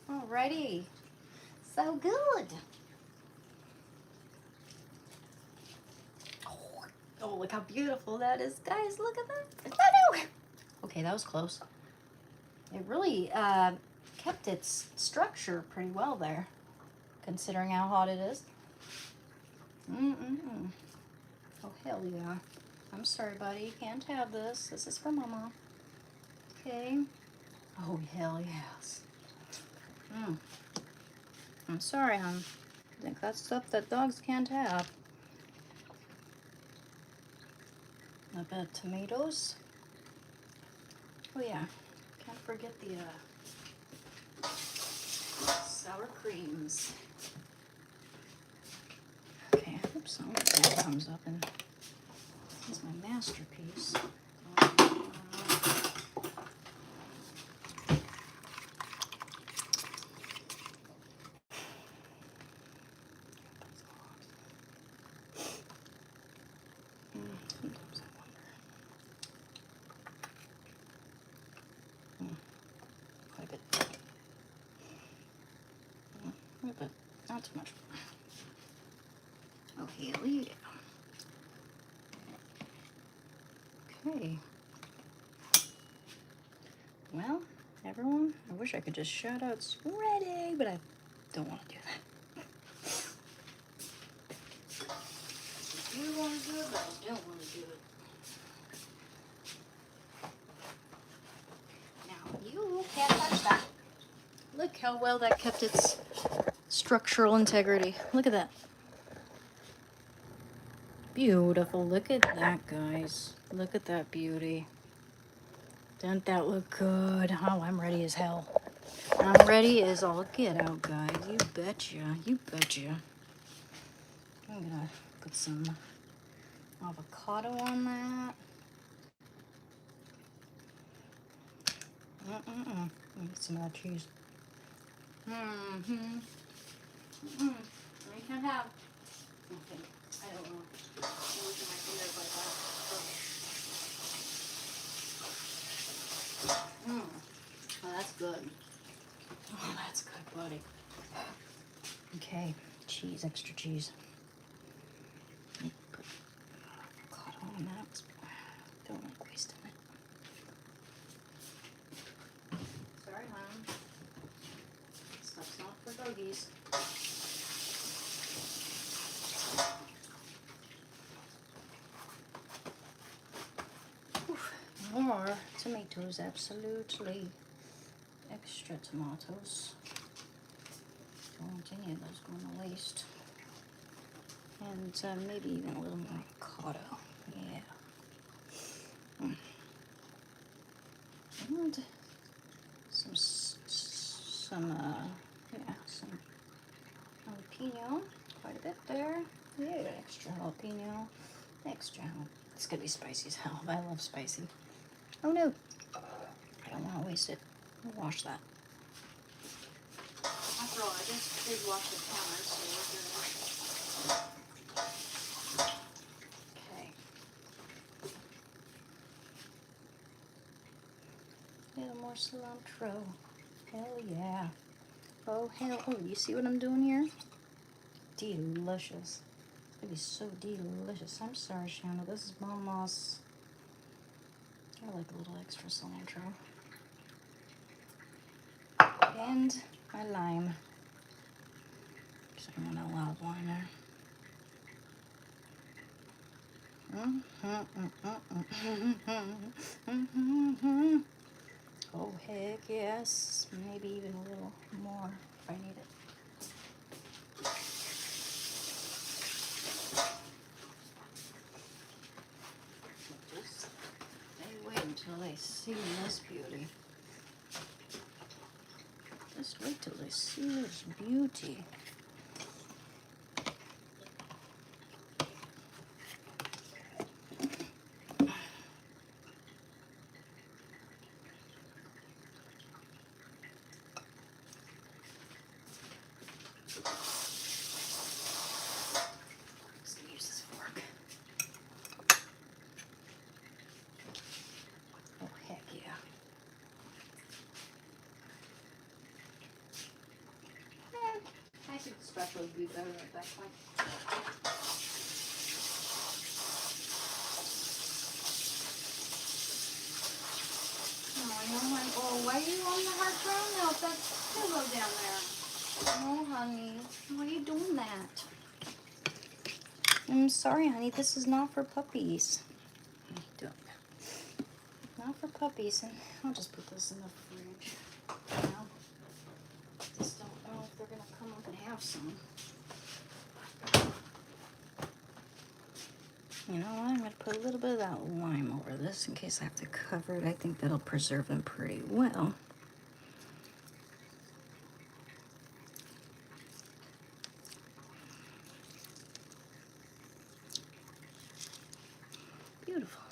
Alrighty, so good. Oh, look how beautiful that is, guys. Look at that. Okay, that was close. It really kept its structure pretty well there, considering how hot it is. Oh, hell yeah. I'm sorry, buddy. You can't have this. This is for Mama. Okay. Oh, hell yes. I'm sorry, hon. I think that's stuff that dogs can't have. A bit of tomatoes. Oh, yeah. Can't forget the sour creams. Okay, I hope some of that comes up and this is my masterpiece. Sometimes I wonder. Quite a bit. A little bit. Not too much. Oh, hell yeah. Okay. Well, everyone, I wish I could just shout out it's ready, but I don't want to do that. I do want to do it, but I don't want to do it. Now, you can't touch that. Look how well that kept its structural integrity. Look at that. Beautiful. Look at that, guys. Look at that beauty. Doesn't that look good? Oh, I'm ready as hell. I'm ready as all get out, guys. You betcha. You betcha. I'm gonna put some avocado on that. Get some of that cheese. You can't have. Okay, I don't know. I'm losing my fingers like that. Oh, that's good. Oh, that's good, buddy. Okay, cheese, extra cheese. Put avocado on that. Don't like wasting it. Sorry, hon. Stuff's not for doggies. More tomatoes, absolutely. Extra tomatoes. Don't want any of those going to waste. And maybe even a little more avocado. Yeah. And some jalapeno. Quite a bit there. Yeah, extra jalapeno. Extra. It's gonna be spicy as hell. I love spicy. Oh no. I don't want to waste it. I'll wash that. After all, I just did wash the counter, so we're good. Okay. A little more cilantro. Hell yeah. Oh hell. Oh, you see what I'm doing here? Delicious. It's gonna be so delicious. I'm sorry, Shanna. This is Mama's. I like a little extra cilantro. And my lime. Because I don't want a lot of lime there. Oh, heck yes. Maybe even a little more if I need it. Just wait until they see this beauty. Just wait till they see this beauty. Special would be better at that point. Oh, why are you on the hard brown now? That's pillow down there. Oh, honey, why are you doing that? I'm sorry, honey. This is not for puppies. Not for puppies, and I'll just put this in the fridge. Now, just don't know if they're gonna come up and have some. You know what? I'm going to put a little bit of that lime over this in case I have to cover it. I think that'll preserve them pretty well. Beautiful.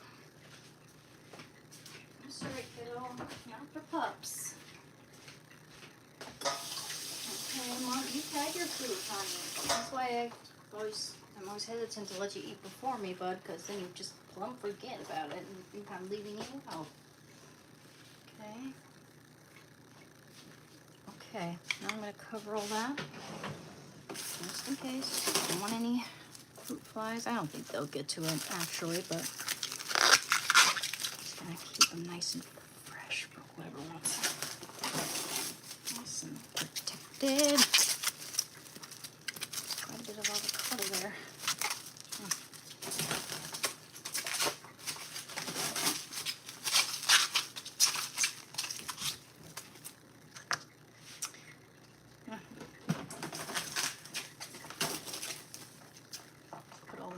I'm sorry, kiddo. Not for pups. Okay, Mom, you've had your food, honey. That's why I'm always hesitant to let you eat before me, bud, because then you just plumb forget about it and think I'm leaving you out. Okay. Okay, now I'm going to cover all that, just in case. Don't want any fruit flies. I don't think they'll get to it, actually, but just going to keep them nice and fresh for whoever wants them. Nice and protected. Quite a bit of avocado there.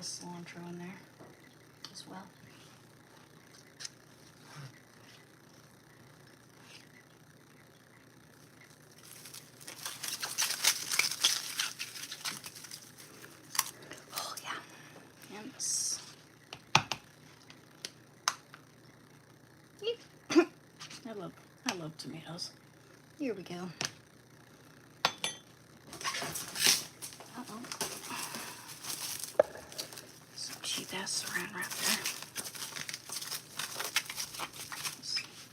Cilantro in there as well. here we go. Uh-oh. Some cheap ass saran wrap there.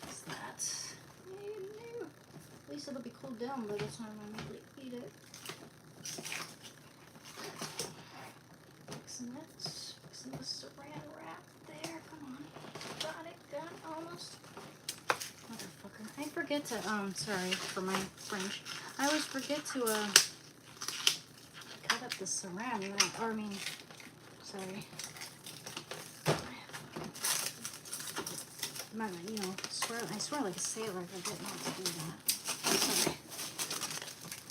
What's that? No. At least it'll be cooled down by the time I really eat it. Fixing the saran wrap there. Come on. Got it, almost. Motherfucker. I forget to, sorry for my French. I always forget to, cut up the saran wrap. Or, I mean, sorry. Man, you know, I swear like a sailor if I didn't want to do that. Sorry.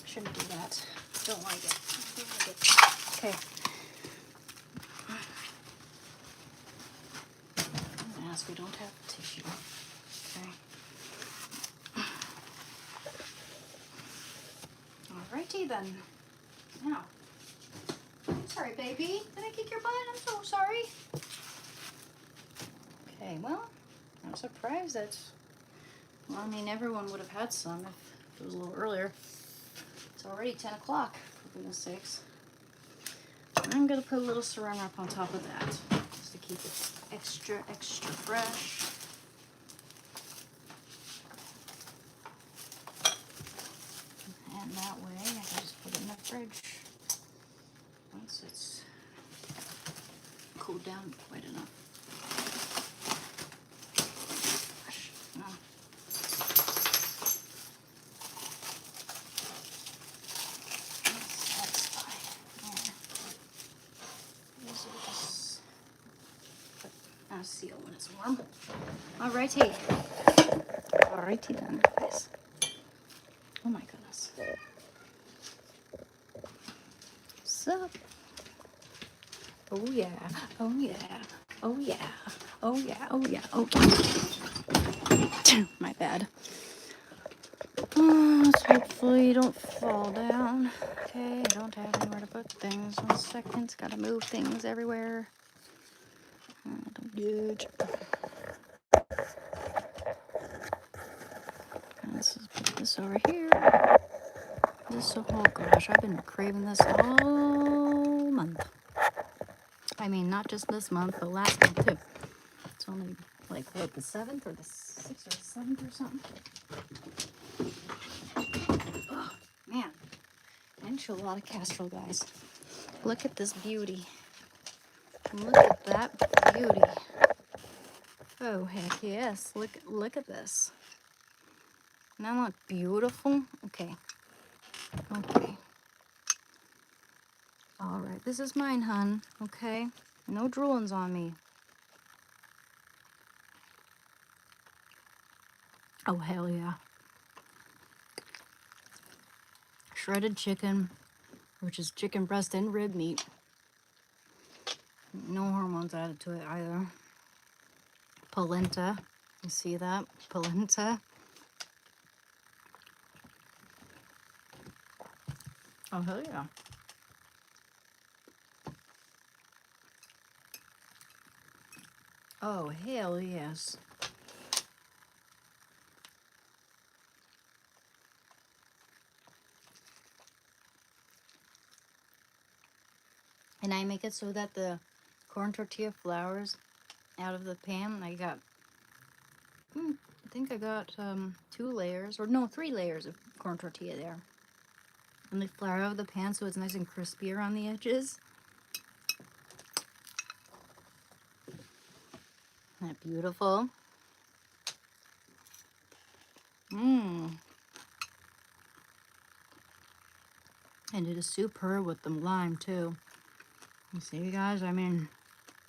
Shouldn't do that. Don't like it. Don't like it. Okay. I'm gonna ask we don't have tissue. Okay. Alrighty then. Now. I'm sorry, baby. Did I kick your butt? I'm so sorry. Okay, well, I'm surprised that, well, I mean, everyone would have had some if it was a little earlier. It's already 10 o'clock, for goodness sakes. I'm going to put a little saran wrap on top of that, just to keep it extra fresh. And that way, I can just put it in the fridge once it's cooled down quite enough. No. That's fine. These are just put on a seal when it's warm. Alrighty. Alrighty then, guys. Oh my goodness. So, oh yeah, oh yeah, oh yeah, oh yeah, oh yeah, oh yeah. My bad. Let's hopefully don't fall down. Okay, I don't have anywhere to put things. 1 second, gotta move things everywhere. Don't do it. Let's just put this over here. This, oh gosh, I've been craving this all month. I mean, not just this month, but last month too. It's only like, what, the 7th or the 6th or 7th or something? Oh, man. Enchilada casserole, guys. Look at this beauty. Look at that beauty. Oh, heck yes. Look at this. Isn't that beautiful? Okay. Okay. All right. This is mine, hun. Okay? No droolings on me. Oh, hell yeah. Shredded chicken, which is chicken breast and rib meat. No hormones added to it either. Polenta. You see that? Polenta. Oh, hell yeah. Oh, hell yes. And I make it so that the corn tortilla flours out of the pan. I got, I think I got 2 layers, or no, 3 layers of corn tortilla there. And they flour out of the pan so it's nice and crispy around the edges. Isn't that beautiful? Mmm. And it is superb with the lime too. You see, you guys, I mean,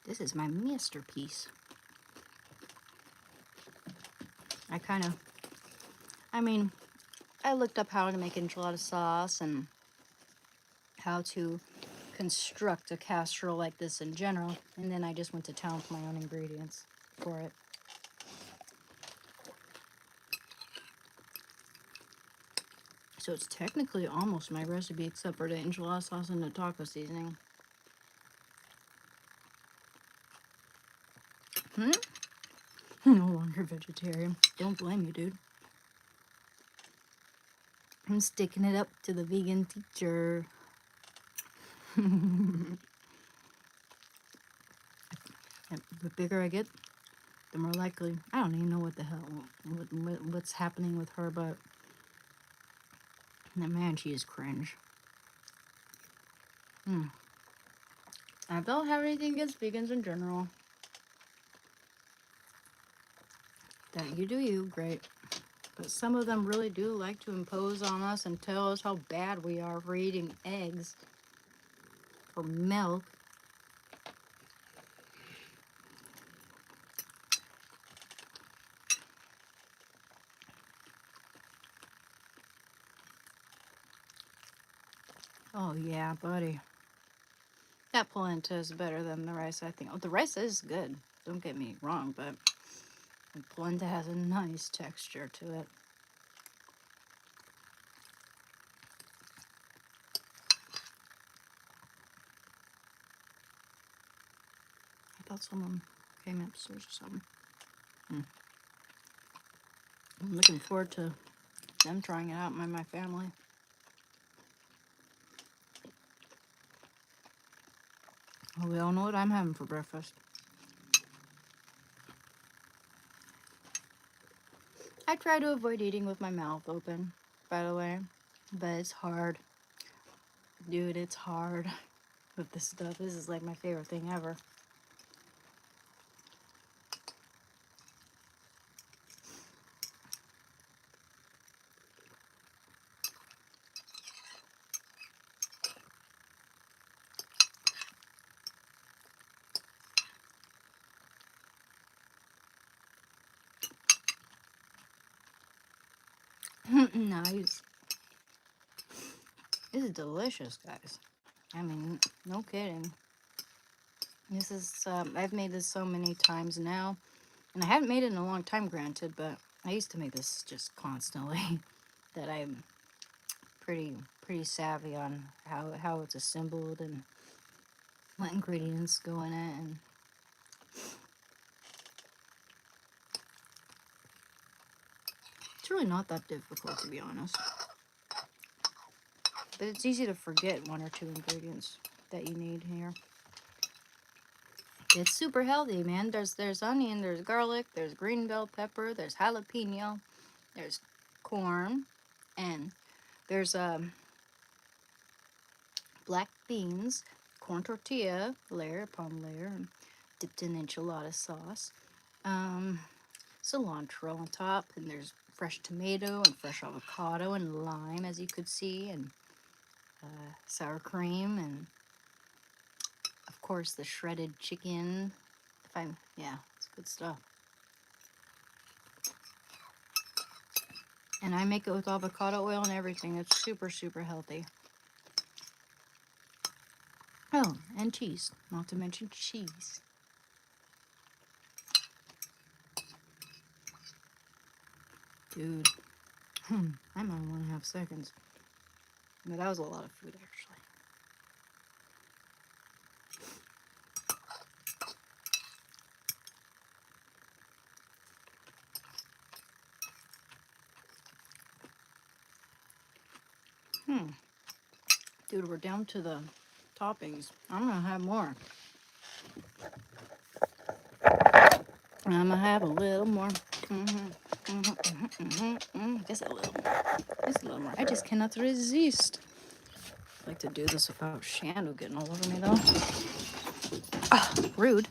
this is my masterpiece. I looked up how to make enchilada sauce and how to construct a casserole like this in general, and then I just went to town with my own ingredients for it. So it's technically almost my recipe except for the enchilada sauce and the taco seasoning. No longer vegetarian. Don't blame you, dude. I'm sticking it up to the vegan teacher. And the bigger I get, the more likely. I don't even know what the hell, what's happening with her, but man, she is cringe. I don't have anything against vegans in general. That you do you, great. But some of them really do like to impose on us and tell us how bad we are for eating eggs or milk. Oh yeah, buddy. That polenta is better than the rice, I think. Oh, the rice is good. Don't get me wrong, but the polenta has a nice texture to it. I thought someone came upstairs or something. I'm looking forward to them trying it out, my family. Well, we all know what I'm having for breakfast. I try to avoid eating with my mouth open, by the way, but it's hard. Dude, it's hard with this stuff. This is like my favorite thing ever. Nice. This is delicious, guys. I mean, no kidding. This is, I've made this so many times now. And I haven't made it in a long time, granted, but I used to make this just constantly. That I'm pretty savvy on how it's assembled and what ingredients go in it. And it's really not that difficult, to be honest. But it's easy to forget one or two ingredients that you need here. It's super healthy, man. There's onion, there's garlic, there's green bell pepper, there's jalapeno, there's corn, and there's black beans, corn tortilla, layer upon layer, dipped in enchilada sauce. Cilantro on top, and there's fresh tomato and fresh avocado and lime, as you could see, and sour cream, and of course the shredded chicken. Yeah, it's good stuff. And I make it with avocado oil and everything. It's super healthy. Oh, and cheese. Not to mention cheese. Dude. I'm on 1.5 seconds. But that was a lot of food, actually. Dude, we're down to the toppings. I'm gonna have more. I'm gonna have a little more. Just a little more. Just a little more. I just cannot resist. I like to do this without Shandu getting all over me, though. Ah, rude.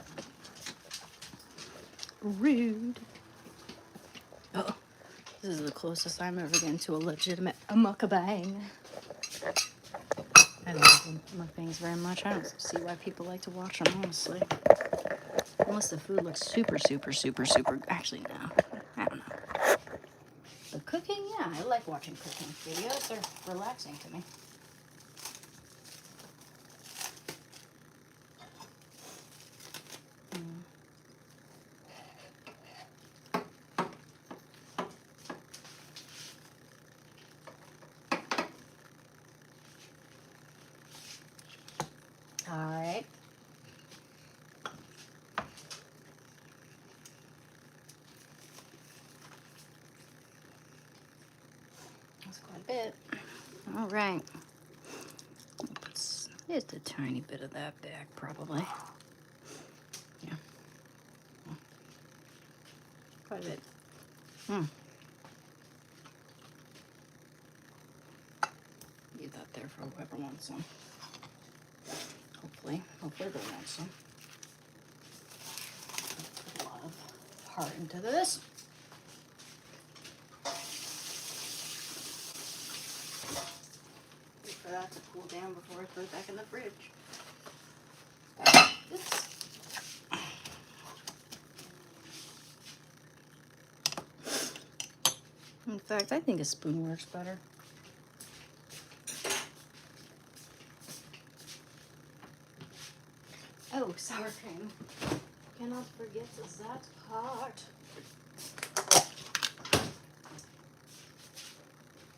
Rude. Oh, this is the closest I'm ever getting to a legitimate mukbang. I don't like mukbangs very much. I don't see why people like to watch them, honestly. Unless the food looks super. Actually, no. I don't know. But cooking, yeah, I like watching cooking videos. They're relaxing to me. All right. That's quite a bit. All right. Just a tiny bit of that back, probably. Yeah. Quite a bit. Leave that there for whoever wants some. Hopefully they'll want some. Put a lot of heart into this. Wait for that to cool down before I put it back in the fridge. Oops. In fact, I think a spoon works better. Oh, sour cream. Cannot forget that part.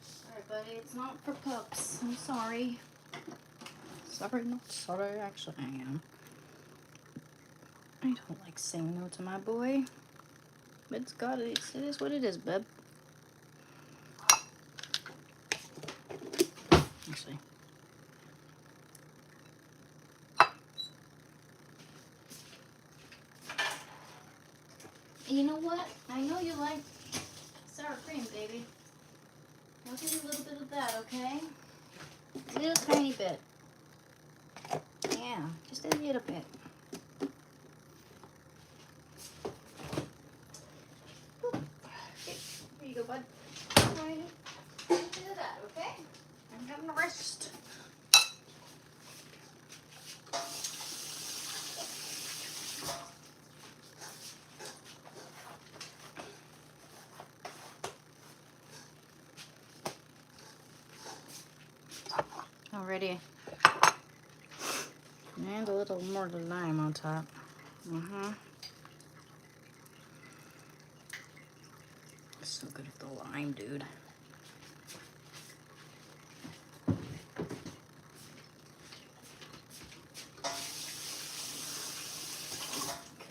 Sorry, buddy, it's not for pups. I'm sorry. Sorry, not sorry. Actually, I am. I don't like saying no to my boy. But it is what it is, bub. Actually. You know what? I know you like sour cream, baby. I'll give you a little bit of that, okay? A little tiny bit. Yeah, just a little bit. Okay, here you go, bud. Right. Do that, okay? I'm having a rest. Alrighty. And a little more lime on top. So good with the lime, dude.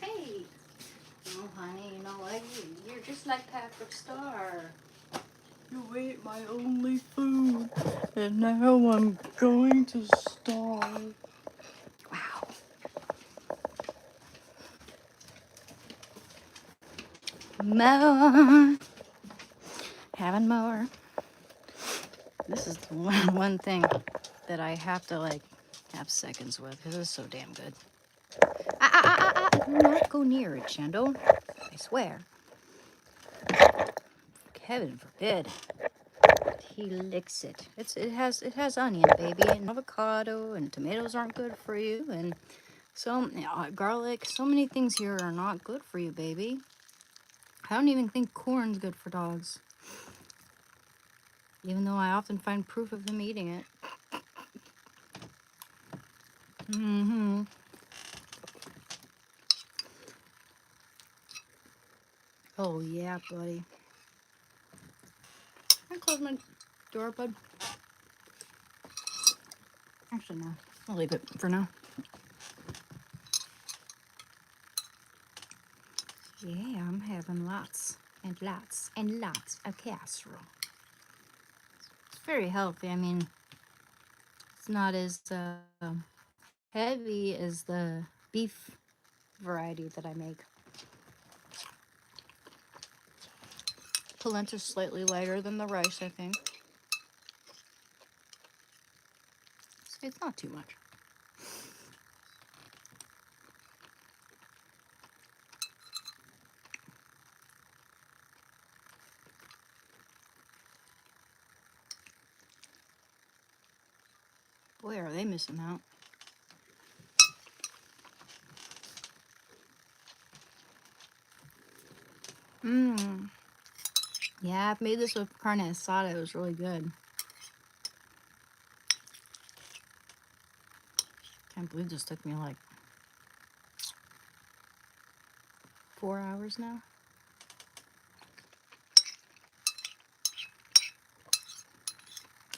Okay. Oh, honey, you know what? You're just like Patrick Star. You ate my only food, and now I'm going to starve. Wow. More. Having more. This is the one thing that I have to, like, have seconds with, because it's so damn good. Do not go near it, Shando. I swear. Heaven forbid. He licks it. It has onion, baby, and avocado, and tomatoes aren't good for you, and garlic. So many things here are not good for you, baby. I don't even think corn's good for dogs, even though I often find proof of them eating it. Oh yeah, buddy. Can I close my door, bud? Actually, no. I'll leave it for now. Yeah, I'm having lots and lots and lots of casserole. It's very healthy. I mean, it's not as heavy as the beef variety that I make. Polenta's slightly lighter than the rice, I think. It's not too much. Boy, are they missing out. Yeah, I've made this with carne asada. It was really good. Can't believe this took me like 4 hours now.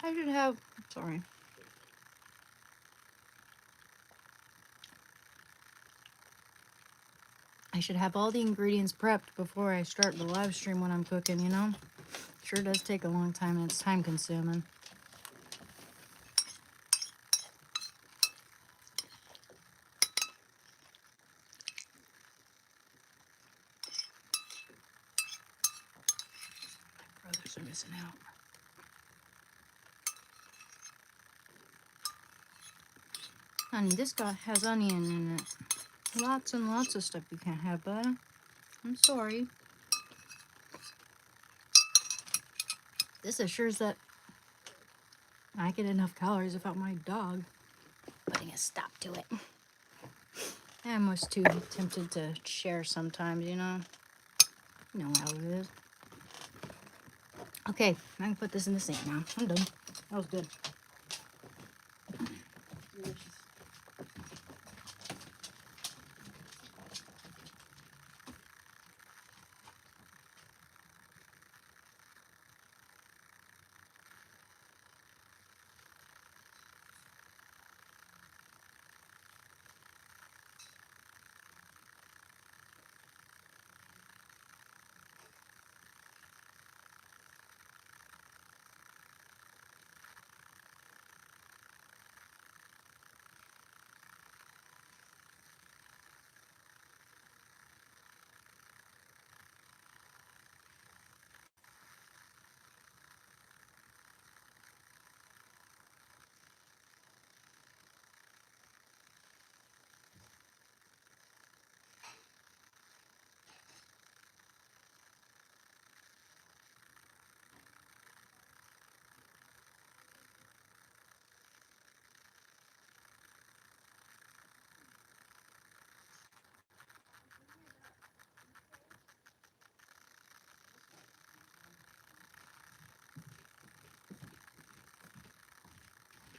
I should have, sorry. I should have all the ingredients prepped before I start the live stream when I'm cooking, you know? Sure does take a long time and it's time consuming. missing out. Honey, this guy has onion in it. Lots and lots of stuff you can't have, butter. I'm sorry. This assures that I get enough calories without my dog putting a stop to it. I'm almost too tempted to share sometimes, you know? You know how it is. Okay, I can put this in the sink now. I'm done. That was good.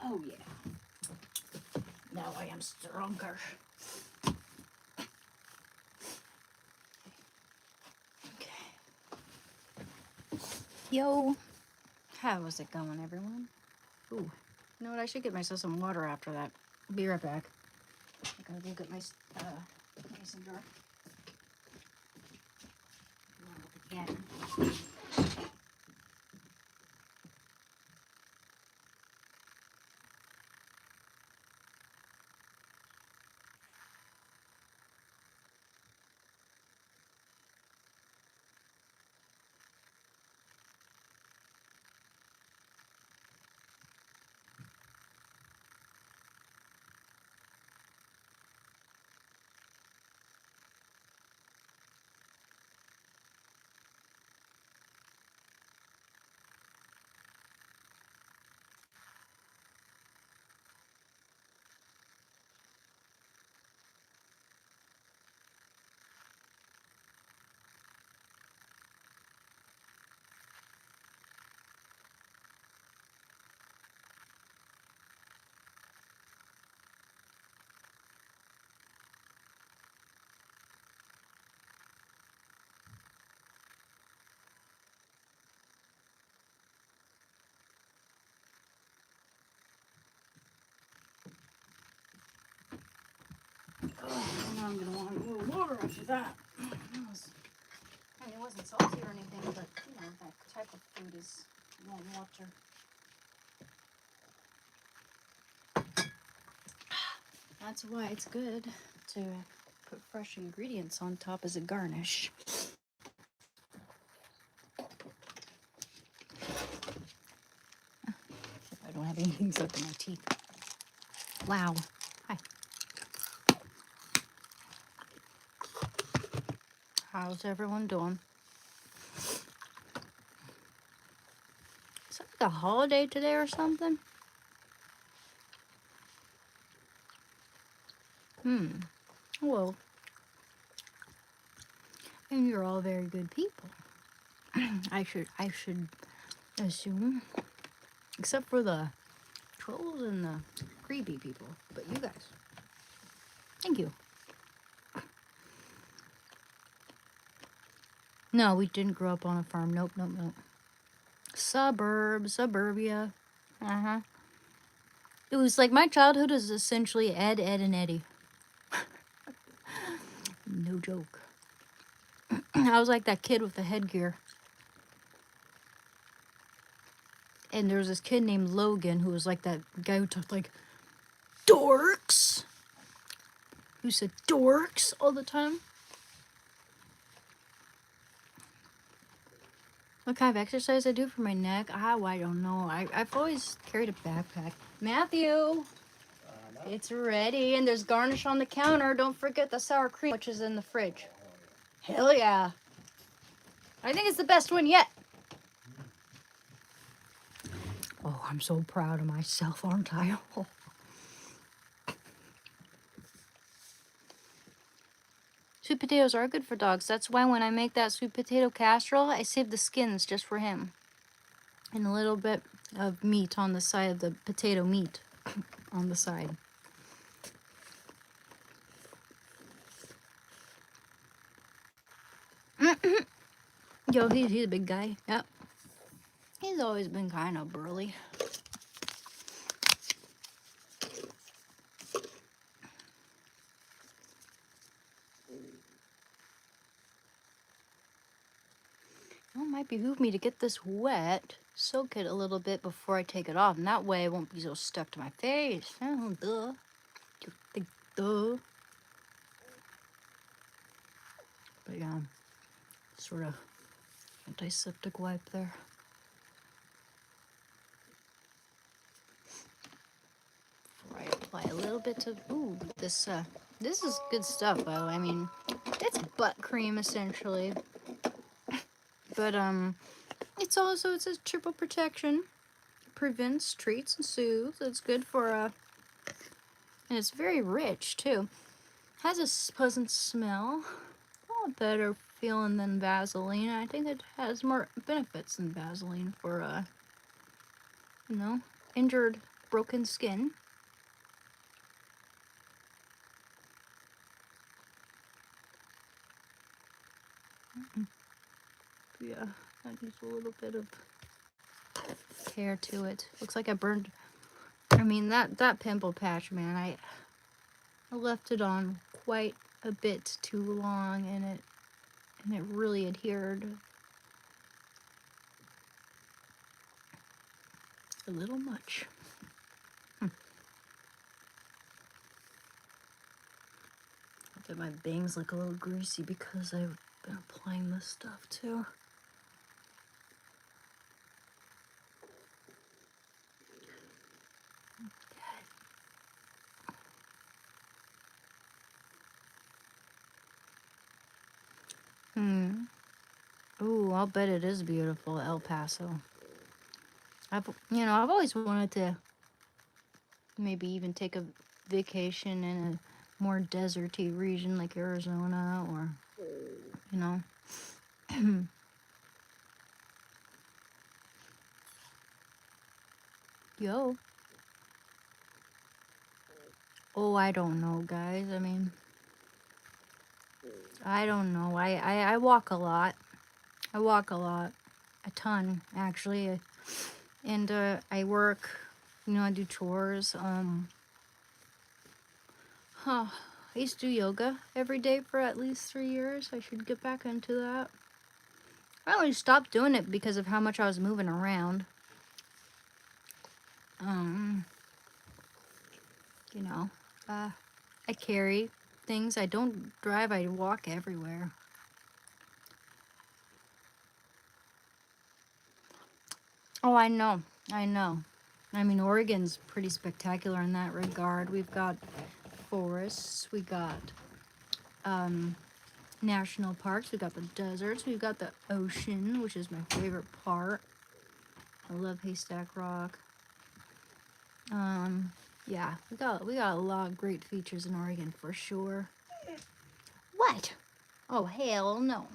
Oh, yeah. Now I am stronger. Okay. Yo. How is it going, everyone? Ooh. You know what? I should get myself some water after that. I'll be right back. I gotta go get my mason jar. Yeah. Oh, now I'm gonna want a little water after that. I mean, it wasn't salty or anything, but you know, that type of food is warm water. That's why it's good to put fresh ingredients on top as a garnish. I don't have anything stuck in my teeth. Wow. Hi. How's everyone doing? Is it like a holiday today or something? Well, and you're all very good people. I should assume. Except for the trolls and the creepy people. But you guys. Thank you. No, we didn't grow up on a farm. Nope. Suburbia. Uh-huh. It was like my childhood is essentially Ed, and Eddie. No joke. I was like that kid with the headgear. And there was this kid named Logan who was like that guy who talked like dorks. Who said dorks all the time. What kind of exercise I do for my neck? I don't know. I've always carried a backpack. Matthew, it's ready, and there's garnish on the counter. Don't forget the sour cream, which is in the fridge. Hell yeah. I think it's the best one yet. Oh, I'm so proud of myself, aren't I? Oh. Sweet potatoes are good for dogs. That's why when I make that sweet potato casserole, I save the skins just for him. And a little bit of meat on the side of the potato meat on the side. Yo, he's a big guy. Yep. He's always been kind of burly. Well, it might behoove me to get this wet, soak it a little bit before I take it off, and that way it won't be so stuck to my face. Oh, duh. You think, duh. But yeah, sort of antiseptic wipe there. Before I apply a little bit of, ooh, this is good stuff, by the way. I mean, it's butt cream, essentially. But, it's a triple protection. Prevents, treats, and soothes. It's good for, and it's very rich, too. Has a pleasant smell. A lot better feeling than Vaseline. I think it has more benefits than Vaseline for, injured, broken skin. Yeah, that needs a little bit of care to it. Looks like I burned. I mean, that pimple patch, man. I left it on quite a bit too long, and it really adhered a little much. That my bangs look a little greasy because I've been applying this stuff too. Ooh, I'll bet it is beautiful, El Paso. I've always wanted to maybe even take a vacation in a more deserty region like Arizona or, Yo. Oh, I don't know, guys. I mean, I don't know. I walk a lot. I walk a lot. A ton, actually. And I work, I do chores. I used to do yoga every day for at least 3 years. I should get back into that. I only stopped doing it because of how much I was moving around. I carry things. I don't drive. I walk everywhere. Oh, I know. I mean, Oregon's pretty spectacular in that regard. We've got forests. We got national parks. We got the deserts. We've got the ocean, which is my favorite part. I love Haystack Rock. Yeah, we got a lot of great features in Oregon for sure. What? Oh, hell no.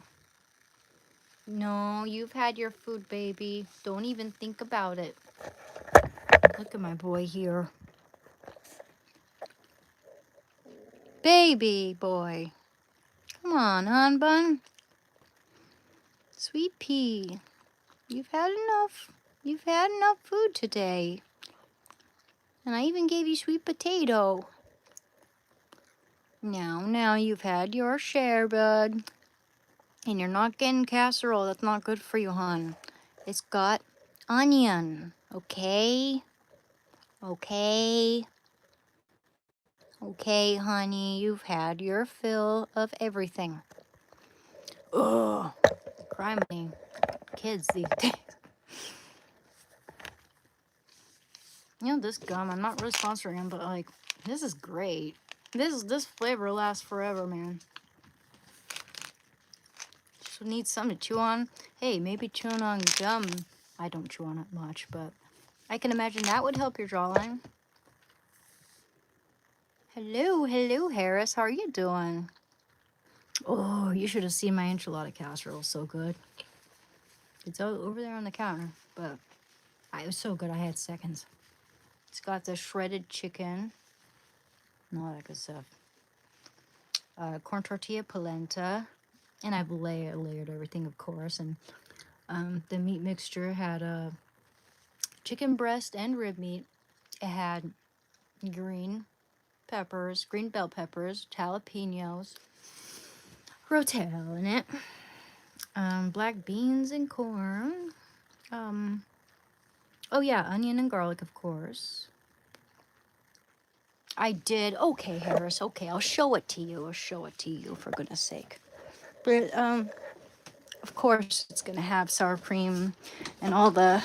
No, you've had your food, baby. Don't even think about it. Look at my boy here. Baby boy. Come on, hon bun. Sweet pea. You've had enough. You've had enough food today. And I even gave you sweet potato. Now you've had your share, bud. And you're not getting casserole. That's not good for you, hon. It's got onion. Okay? Okay, honey. You've had your fill of everything. Ugh. Cry money. kids these days. You know, this gum, I'm not really sponsoring them, but like, this is great. This flavor lasts forever, man. Just need something to chew on. Hey, maybe chewing on gum. I don't chew on it much, but I can imagine that would help your jawline. Hello, Harris. How are you doing? Oh, you should have seen my enchilada casserole. So good. It's over there on the counter, but it was so good. I had seconds. It's got the shredded chicken and all that good stuff. Corn tortilla polenta, and I've layered everything, of course. And the meat mixture had chicken breast and rib meat. It had green bell peppers, jalapenos, rotel in it, black beans and corn. Oh yeah, onion and garlic, of course. I did. Okay, Harris. Okay, I'll show it to you. For goodness sake. But of course, it's gonna have sour cream and all the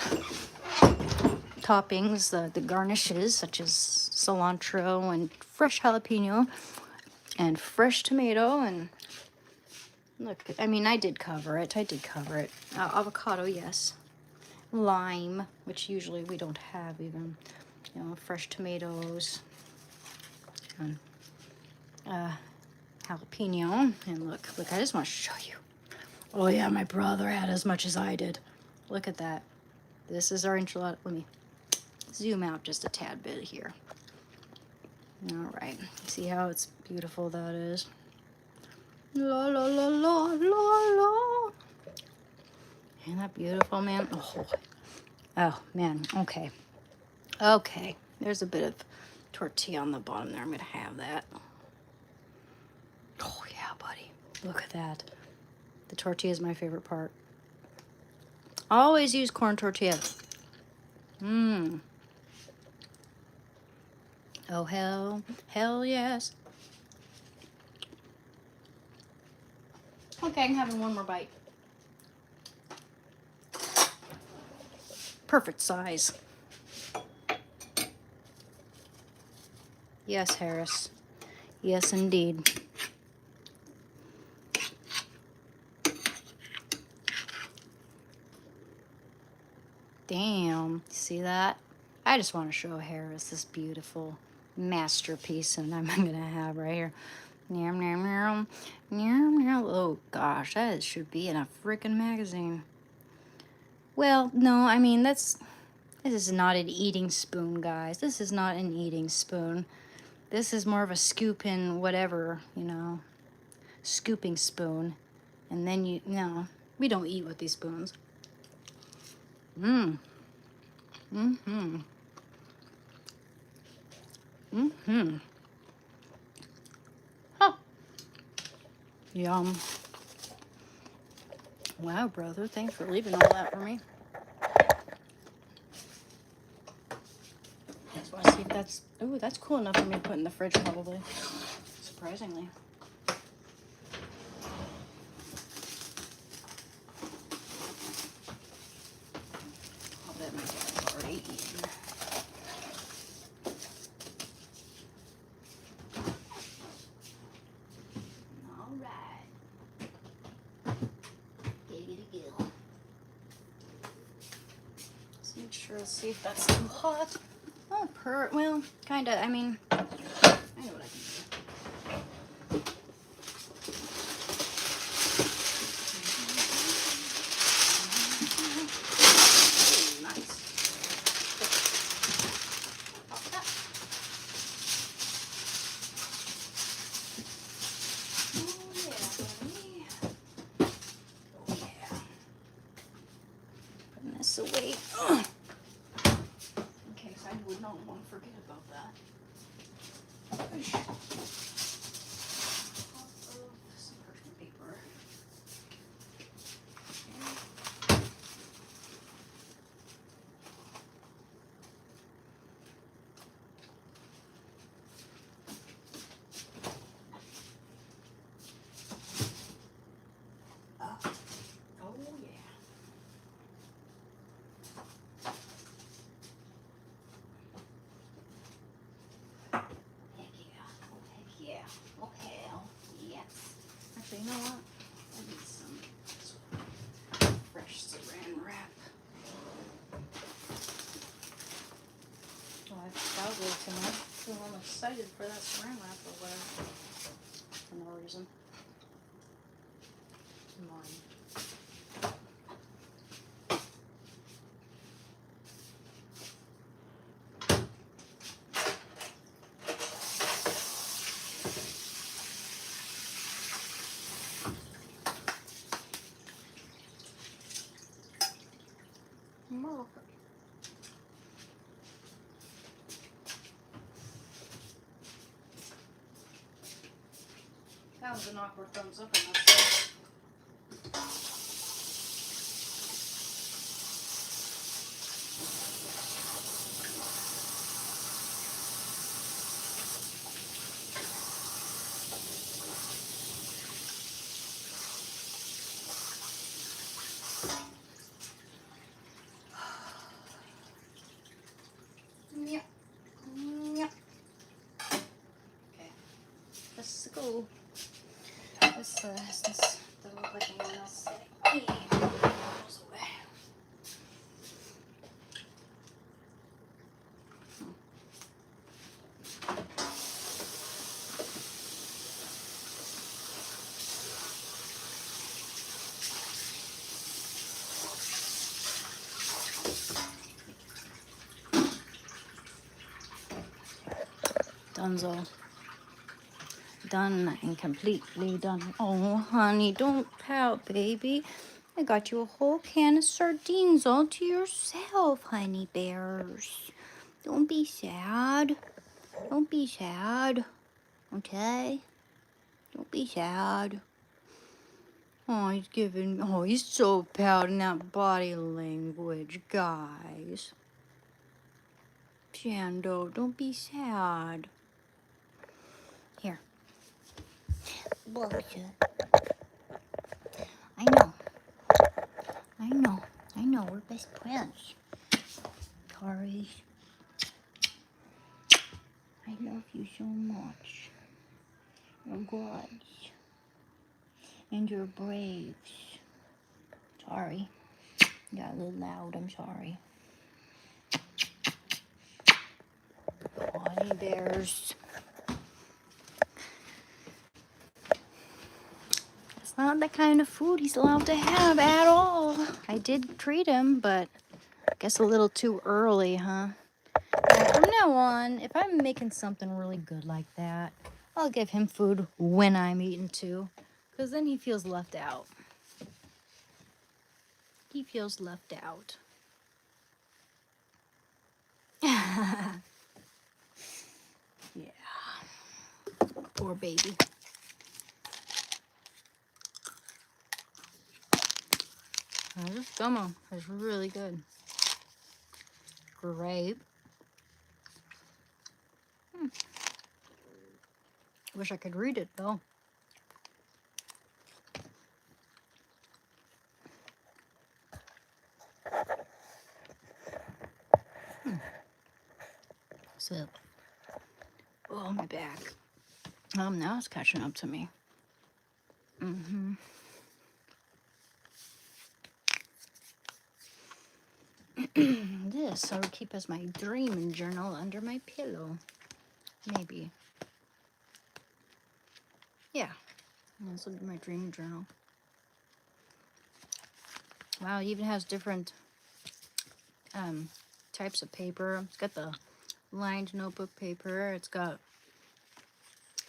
toppings, the garnishes such as cilantro and fresh jalapeno and fresh tomato. And look, I mean, I did cover it. Avocado, yes. Lime, which usually we don't have even. You know, fresh tomatoes. And jalapeno. And look, I just want to show you. Oh yeah, my brother had as much as I did. Look at that. This is our enchilada. Let me zoom out just a tad bit here. All right, see how it's beautiful that is. La la la la la la. Isn't that beautiful, man? Oh man. Okay. There's a bit of tortilla on the bottom there. I'm gonna have that. Oh yeah, buddy. Look at that. The tortilla is my favorite part. I always use corn tortilla. Oh hell yes. Okay, I'm having one more bite. Perfect size. Yes, Harris. Yes, indeed. Damn. See that? I just want to show Harris this beautiful masterpiece that I'm going to have right here. Oh, gosh. That should be in a freaking magazine. Well, no, I mean, this is not an eating spoon, guys. This is not an eating spoon. This is more of a scooping whatever, you know, scooping spoon. And then no, we don't eat with these spoons. Oh. Yum. Wow, brother, thanks for leaving all that for me. Just want to see if that's cool enough for me to put in the fridge, probably. Surprisingly. I'll bet my dad's already eaten. All right. Giggity gill. Let's make sure to see if that's too hot. Oh, well, kinda. I mean, I know what I can do. Ooh, nice. Pop that. Oh yeah, buddy. Oh yeah. Putting this away. Ugh. I would not want to forget about that. Okay, yes. Actually, you know what? I need some fresh saran wrap. Oh, I forgot it tonight. So I'm excited for that saran wrap or whatever. For no reason. Mine. More. That was an awkward thumbs up on that side. Yep. Yep. Okay. Let's go. This doesn't look like anyone else said it. Goes away. Donezo. Done and completely done. Oh, honey, don't pout, baby. I got you a whole can of sardines all to yourself, honey bears. Don't be sad. Don't be sad. Okay? Don't be sad. Oh, he's so pouting that body language, guys. Shando, don't be sad. Here. Bullshit. I know, we're best friends. Tori, I love you so much. You're good. And you're brave. Sorry. Got a little loud, I'm sorry. Honey bears. It's not the kind of food he's allowed to have at all. I did treat him, but I guess a little too early, huh? And from now on, if I'm making something really good like that, I'll give him food when I'm eating too, because then he feels left out. He feels left out. Yeah. Poor baby. This gummo is really good. Grape. Wish I could read it though. So, oh, my back. Now it's catching up to me. This I would keep as my dream journal under my pillow. Maybe. Yeah. This will be my dream journal. Wow, it even has different types of paper. It's got the lined notebook paper. It's got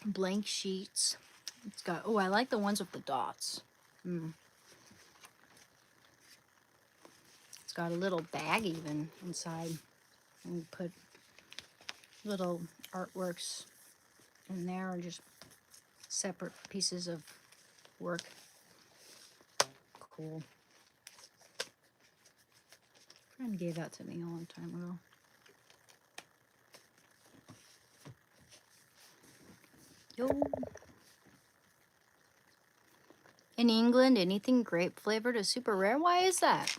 blank sheets. It's got, oh, I like the ones with the dots. It's got a little bag even inside. And you put little artworks in there, or just separate pieces of work. Cool. A friend gave that to me a long time ago. Yo. In England, anything grape flavored is super rare. Why is that?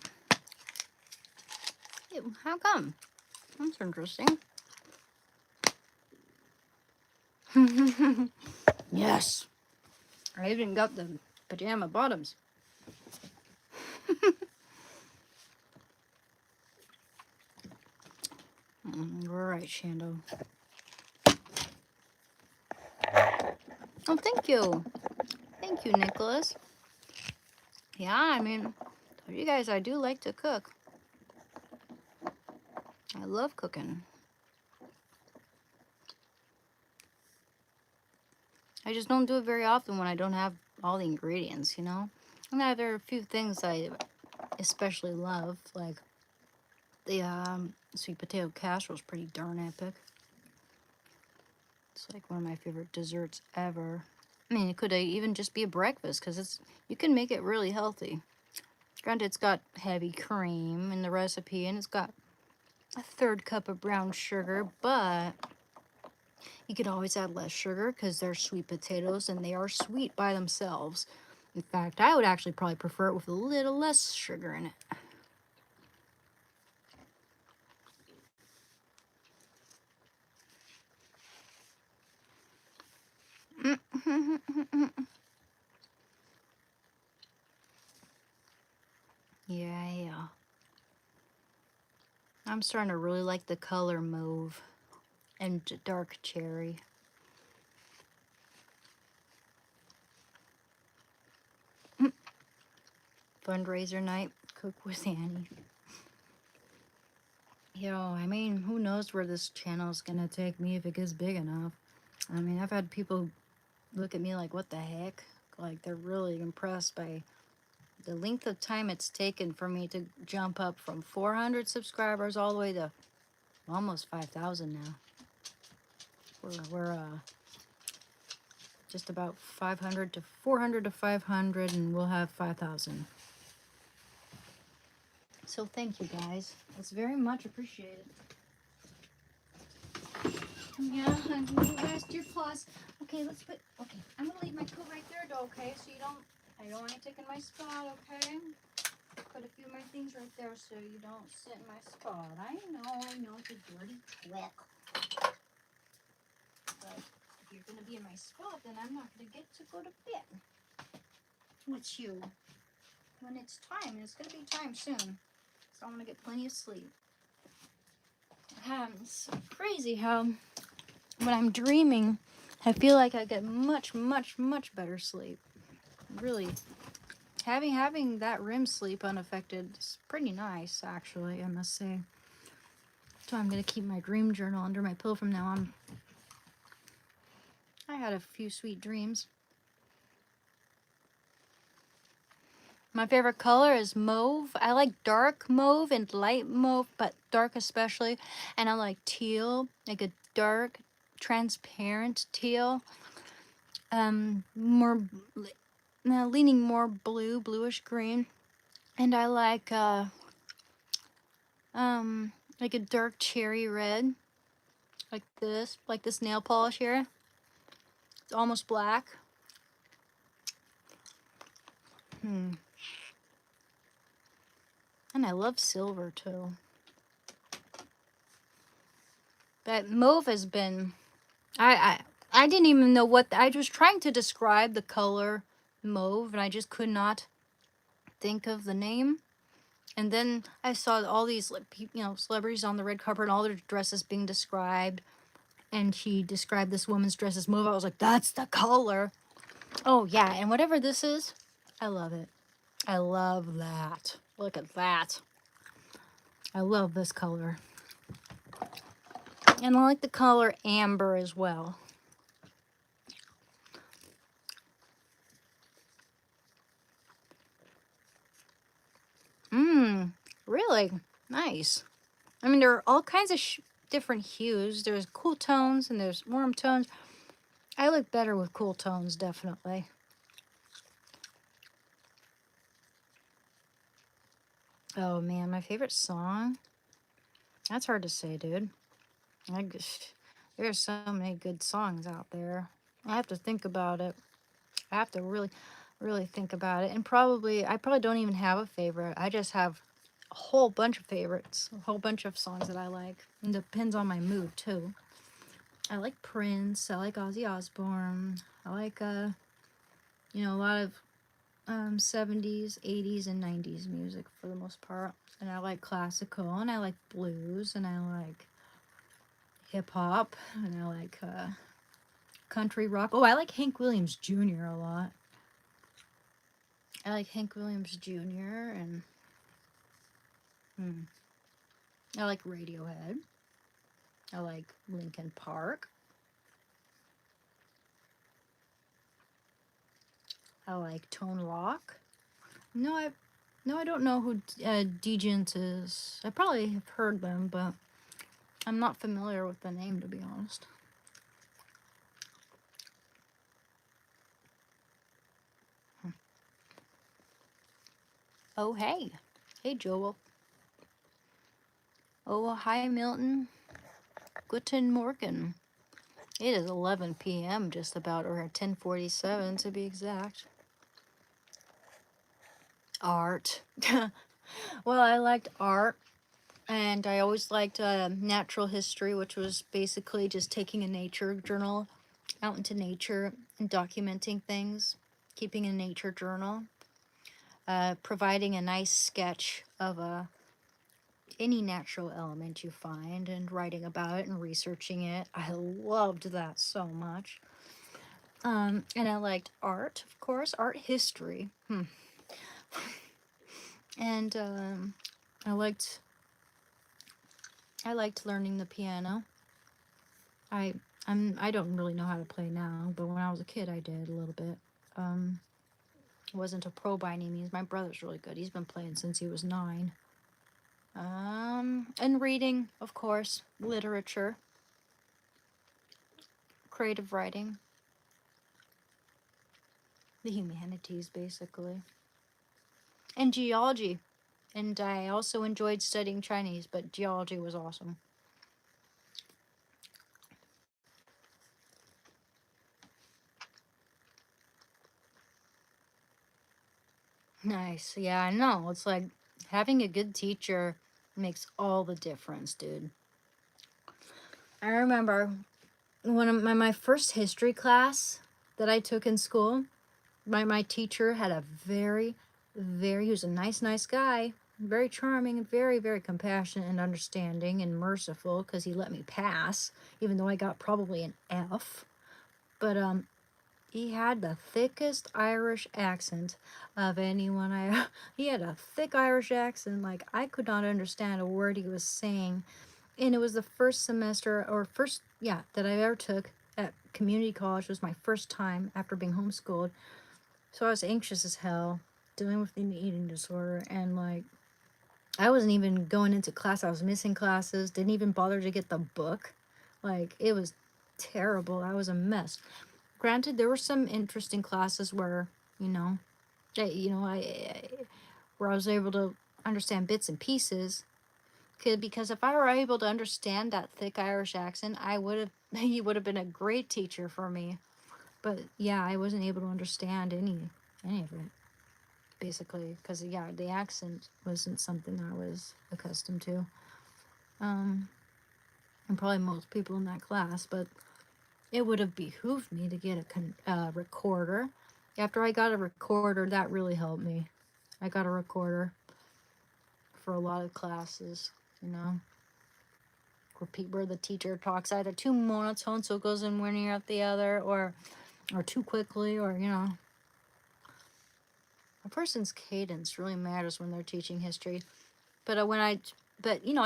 Ew, how come? That's interesting. Yes. I even got the pajama bottoms. All right, Shando. Oh, thank you. Thank you, Nicholas. Yeah, I mean, told you guys I do like to cook. I love cooking. I just don't do it very often when I don't have all the ingredients, you know? And there are a few things I especially love, like the sweet potato casserole is pretty darn epic. It's like one of my favorite desserts ever. I mean, it could even just be a breakfast because you can make it really healthy. Granted, it's got heavy cream in the recipe and it's got a 1/3 cup of brown sugar, but you can always add less sugar because they're sweet potatoes and they are sweet by themselves. In fact, I would actually probably prefer it with a little less sugar in it. Yeah. I'm starting to really like the color mauve and dark cherry. Fundraiser night, cook with Annie. I mean, who knows where this channel is gonna take me if it gets big enough. I mean, I've had people look at me like, what the heck? Like, they're really impressed by the length of time it's taken for me to jump up from 400 subscribers all the way to almost 5,000 now. We're just about 500 to 400 to 500, and we'll have 5,000. So thank you guys. It's very much appreciated. Yeah, you rest your paws. Okay, okay, I'm gonna leave my coat right there though, okay? So I don't want you taking my spot, okay? Put a few of my things right there so you don't sit in my spot. I know, it's a dirty trick. But if you're gonna be in my spot, then I'm not gonna get to go to bed with you when it's time, and it's gonna be time soon. So I'm gonna get plenty of sleep. It's crazy how when I'm dreaming, I feel like I get much, much, much better sleep. Really, having that REM sleep unaffected is pretty nice, actually, I must say. So I'm gonna keep my dream journal under my pillow from now on. I had a few sweet dreams. My favorite color is mauve. I like dark mauve and light mauve, but dark especially. And I like teal, like a dark, transparent teal. More leaning more bluish green. And I like a dark cherry red, like this nail polish here. It's almost black. And I love silver too. But mauve has been, I didn't even know what, I was trying to describe the color mauve and I just could not think of the name. And then I saw all these, celebrities on the red carpet and all their dresses being described. And she described this woman's dress as mauve. I was like, that's the color. Oh yeah, and whatever this is, I love it. I love that. Look at that. I love this color. And I like the color amber as well. Really nice. I mean, there are all kinds of different hues. There's cool tones and there's warm tones. I look better with cool tones, definitely. Oh man, my favorite song? That's hard to say, dude. There's so many good songs out there. I have to think about it. I have to really, really think about it. And I probably don't even have a favorite. I just have a whole bunch of favorites, a whole bunch of songs that I like. It depends on my mood too. I like Prince. I like Ozzy Osbourne. I like a lot of 70s, 80s, and 90s music for the most part. And I like classical, and I like blues, and I like hip hop, and I like country rock. Oh, I like Hank Williams Jr. a lot. I like Hank Williams Jr. and I like Radiohead. I like Linkin Park. I like Tone Loc. I don't know who Degent is. I probably have heard them, but I'm not familiar with the name, to be honest. Oh, hey. Hey, Joel. Oh, hi, Milton. Guten Morgen. It is 11 p.m. just about, or 10:47 to be exact. Art. Well, I liked art, and I always liked natural history, which was basically just taking a nature journal out into nature and documenting things, keeping a nature journal, providing a nice sketch of any natural element you find and writing about it and researching it. I loved that so much. And I liked art, of course, art history. And I liked learning the piano. I I don't really know how to play now, but when I was a kid, I did a little bit. Wasn't a pro by any means. My brother's really good. He's been playing since he was 9. And reading, of course, literature, creative writing, the humanities, basically, and geology. And I also enjoyed studying Chinese, but geology was awesome. Nice. Yeah, I know. It's like having a good teacher makes all the difference, dude. I remember one of my first history class that I took in school, my teacher had a he was a nice guy, very charming, very, very compassionate and understanding and merciful because he let me pass, even though I got probably an F. But he had the thickest Irish accent of anyone he had a thick Irish accent, like I could not understand a word he was saying. And it was the first semester or first that I ever took at community college. It was my first time after being homeschooled. So I was anxious as hell, dealing with an eating disorder, and like I wasn't even going into class. I was missing classes, didn't even bother to get the book. Like it was terrible. I was a mess. Granted, there were some interesting classes where, where I was able to understand bits and pieces. Because if I were able to understand that thick Irish accent, he would have been a great teacher for me. But yeah, I wasn't able to understand any of it, basically, because the accent wasn't something I was accustomed to. And probably most people in that class, but it would have behooved me to get a recorder. After I got a recorder, that really helped me. I got a recorder for a lot of classes, where the teacher talks either too monotone, so it goes in one ear out the other, or too quickly, or a person's cadence really matters when they're teaching history. But I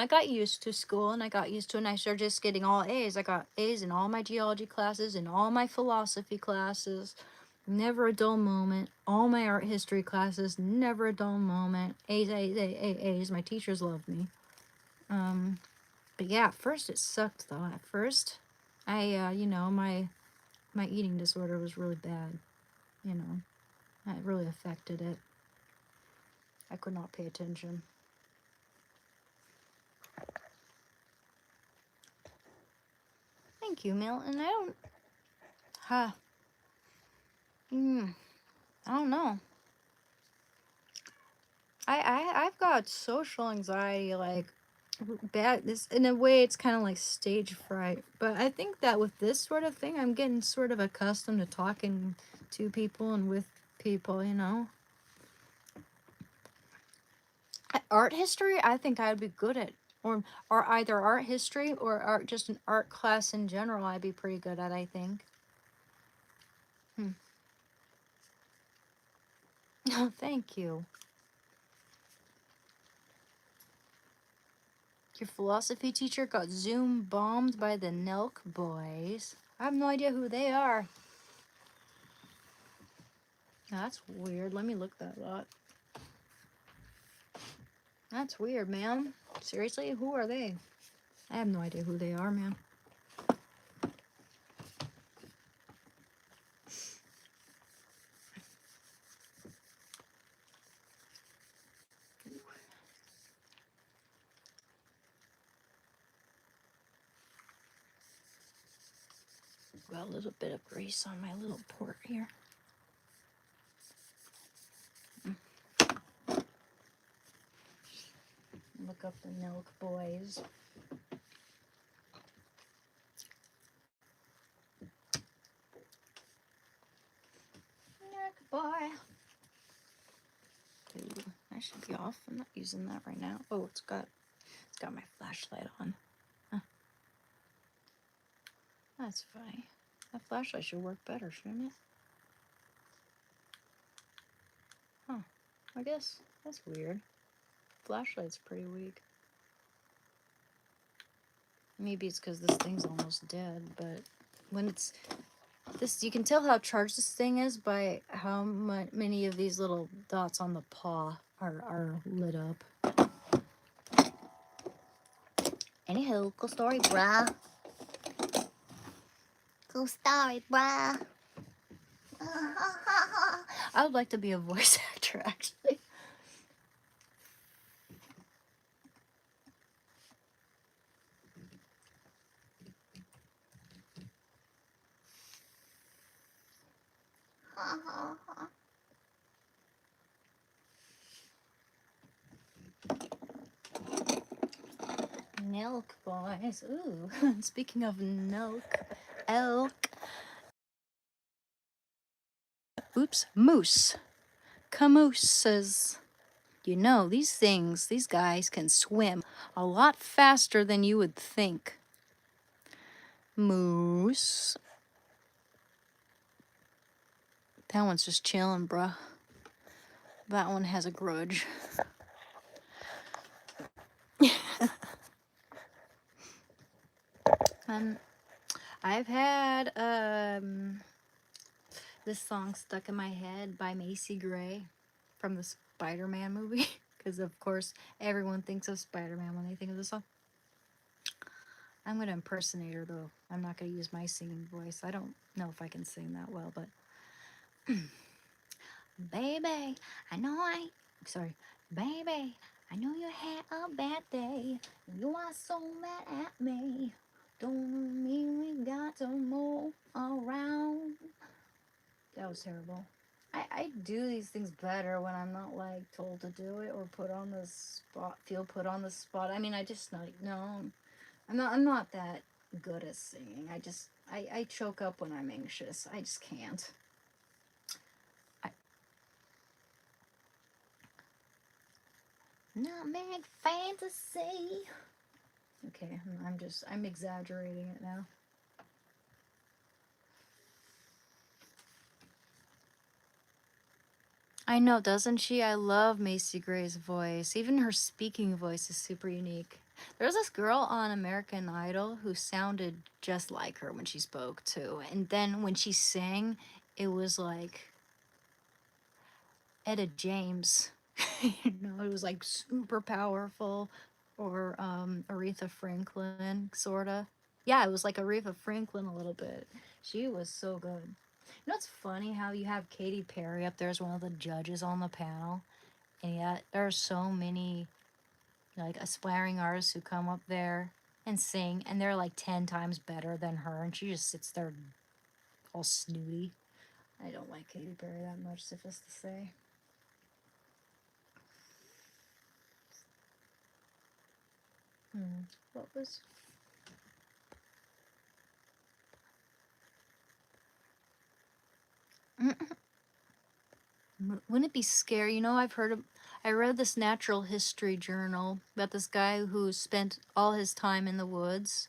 got used to school, and I got used to it, and I started just getting all A's. I got A's in all my geology classes, in all my philosophy classes. Never a dull moment. All my art history classes, never a dull moment. A's, A's, A's, A's. My teachers loved me. But yeah, at first it sucked though. At first, my eating disorder was really bad. It really affected it. I could not pay attention. Thank you, Milton. I don't know. I've got social anxiety, like bad. This, in a way, it's kind of like stage fright. But I think that with this sort of thing, I'm getting sort of accustomed to talking to people and with people, you know. Art history, I think I'd be good at, or either art history or art, just an art class in general. I'd be pretty good at, I think. Oh, thank you. Your philosophy teacher got Zoom bombed by the Nelk boys. I have no idea who they are. That's weird. Let me look that up. That's weird, man. Seriously, who are they? I have no idea who they are, man. Got a little bit of grease on my little port here. Look up the Nelk boys. Nelk boy. Ooh, I should be off. I'm not using that right now. Oh, it's got my flashlight on. Huh. That's funny. That flashlight should work better, shouldn't it? Huh. I guess that's weird. Flashlight's pretty weak. Maybe it's because this thing's almost dead, but when it's this, you can tell how charged this thing is by how many of these little dots on the paw are lit up. Anywho, cool story, bruh. Cool story, bruh. I would like to be a voice actor, actually. Milk boys. Ooh, speaking of milk, elk. Oops, moose. Camooses. You know, these guys can swim a lot faster than you would think. Moose. That one's just chilling, bruh. That one has a grudge. I've had this song stuck in my head by Macy Gray from the Spider-Man movie, because of course everyone thinks of Spider-Man when they think of the song. I'm gonna impersonate her though. I'm not gonna use my singing voice. I don't know if I can sing that well, but baby, baby, I know you had a bad day. You are so mad at me. Don't mean we got to move around. That was terrible. I do these things better when I'm not like told to do it or put on the spot. Feel put on the spot. I mean, I just like no. I'm not that good at singing. I choke up when I'm anxious. I just can't. Nutmeg fantasy. Okay, I'm exaggerating it now. I know, doesn't she? I love Macy Gray's voice. Even her speaking voice is super unique. There's this girl on American Idol who sounded just like her when she spoke too. And then when she sang, it was like Etta James. You know, it was like super powerful. Or Aretha Franklin, sorta. Yeah, it was like Aretha Franklin a little bit. She was so good. You know, it's funny how you have Katy Perry up there as one of the judges on the panel, and yet there are so many like aspiring artists who come up there and sing, and they're like 10 times better than her, and she just sits there all snooty. I don't like Katy Perry that much, suffice to say. What was... Wouldn't it be scary? You know, I read this natural history journal about this guy who spent all his time in the woods,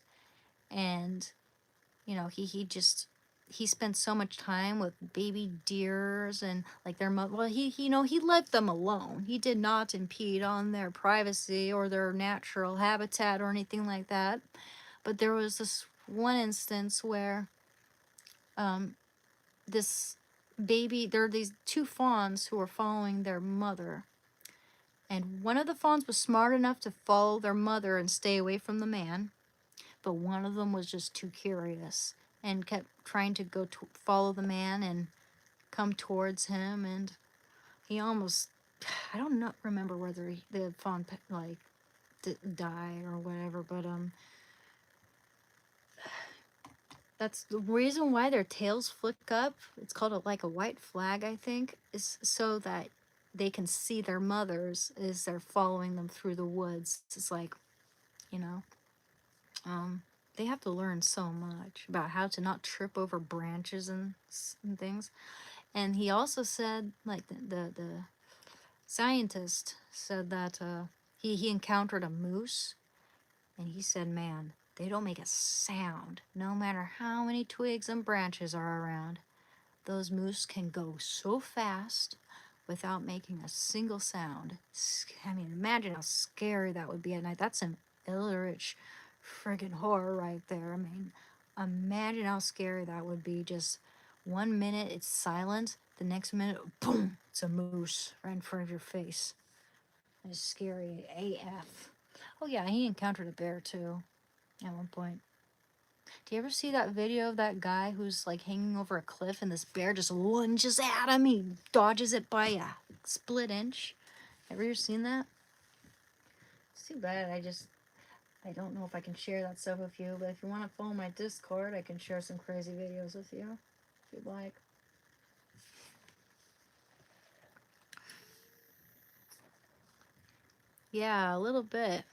and you know, he spent so much time with baby deers and like their mother. Well, he you know, he left them alone. He did not impede on their privacy or their natural habitat or anything like that. But there was this one instance where this baby, there are these two fawns who were following their mother, and one of the fawns was smart enough to follow their mother and stay away from the man, but one of them was just too curious and kept trying to follow the man and come towards him, and he almost, I don't know, remember whether the fawn like died or whatever, but that's the reason why their tails flick up. It's called like a white flag, I think, is so that they can see their mothers as they're following them through the woods. It's like, you know, they have to learn so much about how to not trip over branches and things. And he also said, like the scientist said that he encountered a moose, and he said, man, they don't make a sound no matter how many twigs and branches are around. Those moose can go so fast without making a single sound. I mean, imagine how scary that would be at night. That's an Eldritch friggin' horror right there. I mean, imagine how scary that would be. Just 1 minute it's silent, the next minute, boom, it's a moose right in front of your face. It's scary AF. Oh yeah, he encountered a bear too at one point. Do you ever see that video of that guy who's like hanging over a cliff and this bear just lunges at him? He dodges it by a split inch. Ever you seen that? It's too bad. I don't know if I can share that stuff with you, but if you want to follow my Discord, I can share some crazy videos with you if you'd like. Yeah, a little bit.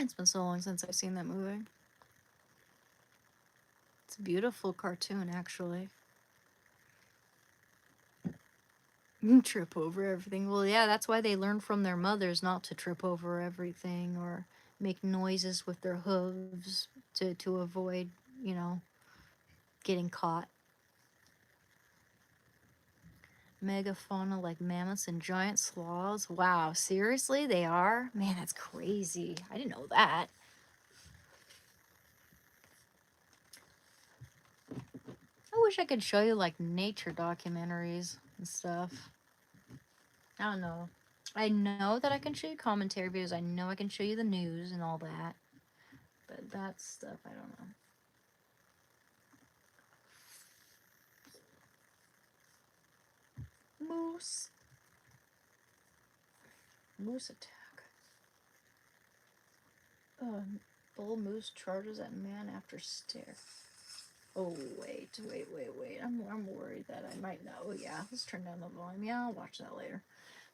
It's been so long since I've seen that movie. It's a beautiful cartoon, actually. Trip over everything. Well, yeah, that's why they learn from their mothers not to trip over everything or make noises with their hooves to avoid, you know, getting caught. Megafauna like mammoths and giant sloths. Wow, seriously? They are? Man, that's crazy. I didn't know that. I wish I could show you like nature documentaries and stuff. I don't know. I know that I can show you commentary videos. I know I can show you the news and all that. But that stuff, I don't know. Moose. Moose attack. Bull moose charges at man after stare. Oh, wait. I'm worried that I might know. Oh, yeah, let's turn down the volume. Yeah, I'll watch that later.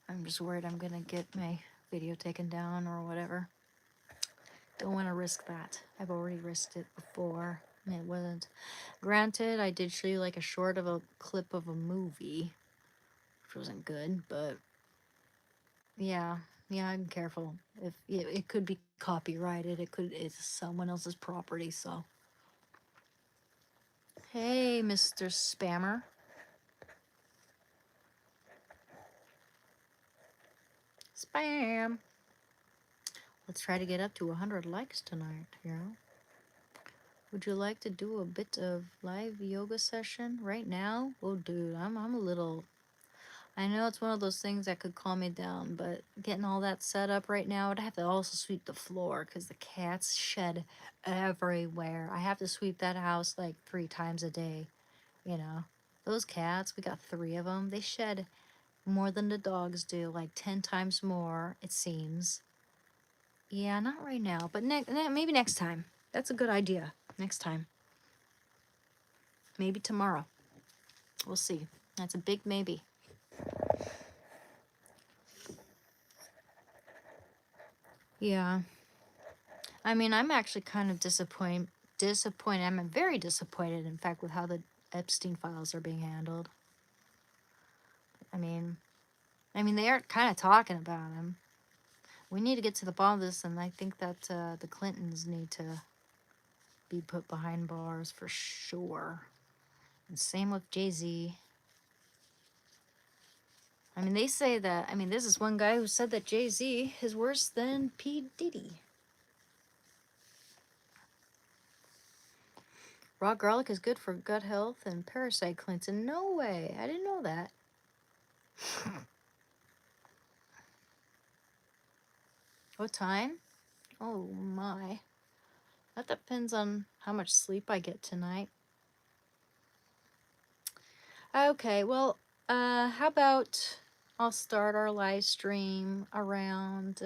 I'm just worried I'm gonna get my video taken down or whatever. Don't want to risk that. I've already risked it before, and it wasn't. Granted, I did show you like a short of a clip of a movie, which wasn't good, but yeah, I'm careful. If it could be copyrighted, it's someone else's property, so. Hey, Mr. Spammer. Spam. Let's try to get up to 100 likes tonight, you know? Would you like to do a bit of live yoga session right now? Oh, dude, I'm a little... I know it's one of those things that could calm me down, but getting all that set up right now, I'd have to also sweep the floor because the cats shed everywhere. I have to sweep that house like 3 times a day, you know? Those cats, we got 3 of them, they shed more than the dogs do, like 10 times more, it seems. Yeah, not right now, but maybe next time. That's a good idea. Next time. Maybe tomorrow. We'll see. That's a big maybe. Yeah. I mean, I'm actually kind of disappointed. I'm very disappointed, in fact, with how the Epstein files are being handled. I mean, they are kind of talking about him. We need to get to the bottom of this, and I think that the Clintons need to be put behind bars for sure. And same with Jay-Z. I mean, they say that, this is one guy who said that Jay-Z is worse than P. Diddy. Raw garlic is good for gut health and parasite cleansing. No way. I didn't know that. What time? Oh my. That depends on how much sleep I get tonight. Okay, well, how about I'll start our live stream around,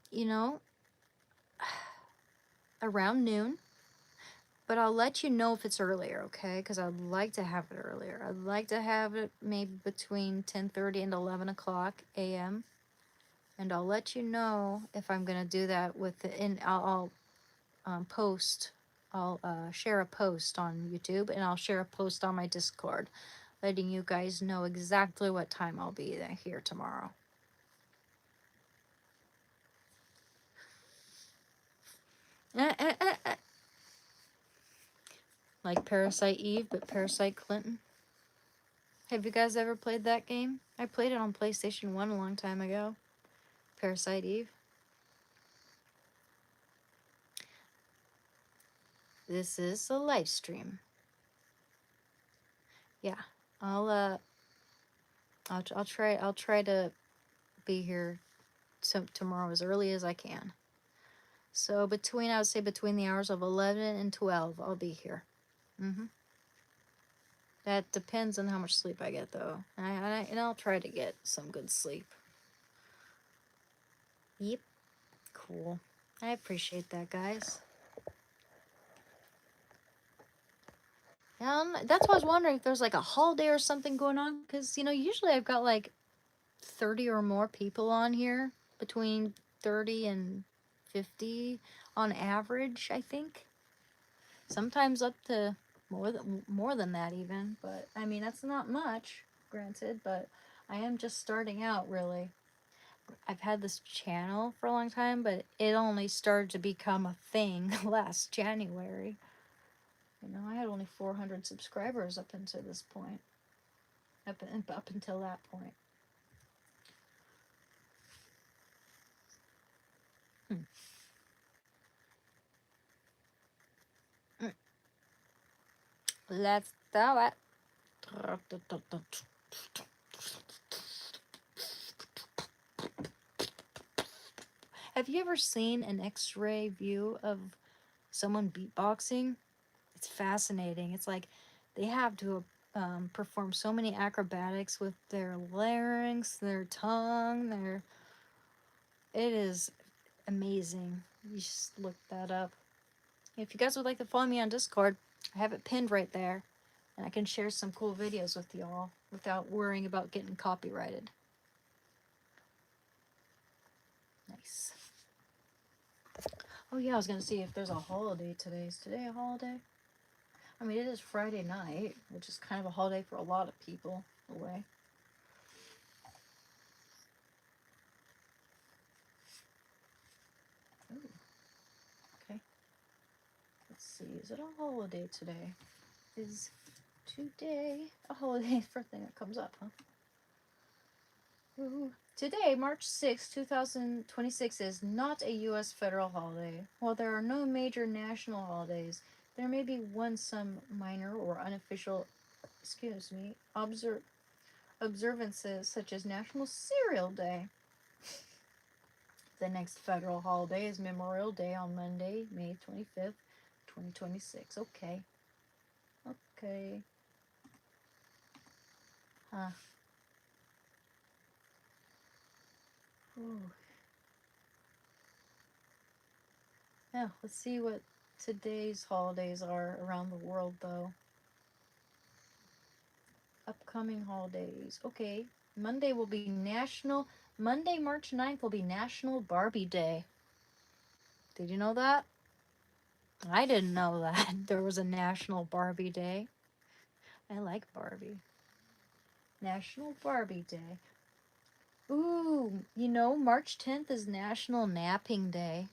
you know, around noon. But I'll let you know if it's earlier, okay? Because I'd like to have it earlier. I'd like to have it maybe between 10:30 and 11 o'clock a.m. And I'll let you know if I'm going to do that with the, and I'll post, I'll share a post on YouTube, and I'll share a post on my Discord, letting you guys know exactly what time I'll be here tomorrow. Like Parasite Eve, but Parasite Clinton. Have you guys ever played that game? I played it on PlayStation 1 a long time ago. Parasite Eve. This is a live stream. Yeah, I'll try to be here tomorrow as early as I can. So I would say between the hours of 11 and 12, I'll be here. That depends on how much sleep I get, though. And I'll try to get some good sleep. Yep. Cool. I appreciate that, guys. That's why I was wondering if there's like a holiday or something going on. Because, usually I've got like 30 or more people on here. Between 30 and 50 on average, I think. Sometimes up to more than that even. But, that's not much, granted. But I am just starting out, really. I've had this channel for a long time, but it only started to become a thing last January. I had only 400 subscribers up until this point. Up until that point. Let's do it. Have you ever seen an X-ray view of someone beatboxing? It's fascinating. It's like they have to perform so many acrobatics with their larynx, their tongue, It is amazing. You just look that up. If you guys would like to follow me on Discord, I have it pinned right there. And I can share some cool videos with y'all without worrying about getting copyrighted. Nice. Oh yeah, I was gonna see if there's a holiday today. Is today a holiday? It is Friday night, which is kind of a holiday for a lot of people, in a way. Ooh. Okay. Let's see. Is it a holiday today? Is today a holiday? First thing that comes up, huh? Ooh. Today, March 6, 2026, is not a U.S. federal holiday. While there are no major national holidays, there may be some minor or unofficial, observances such as National Cereal Day. The next federal holiday is Memorial Day on Monday, May 25th, 2026. Okay. Huh. Ooh. Yeah, let's see what today's holidays are around the world, though. Upcoming holidays. Okay. Monday will be National Monday, March 9th will be National Barbie Day. Did you know that? I didn't know that there was a National Barbie Day. I like Barbie. National Barbie Day. Ooh, you know, March 10th is National Napping Day.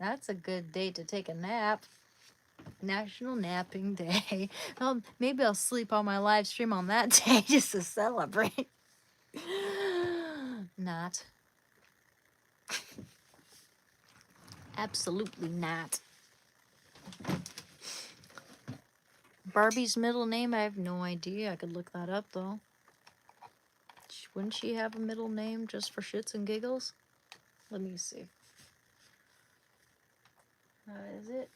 That's a good day to take a nap. National Napping Day. Maybe I'll sleep on my live stream on that day just to celebrate. Not. Absolutely not. Barbie's middle name, I have no idea. I could look that up though. Wouldn't she have a middle name just for shits and giggles? Let me see. Is it?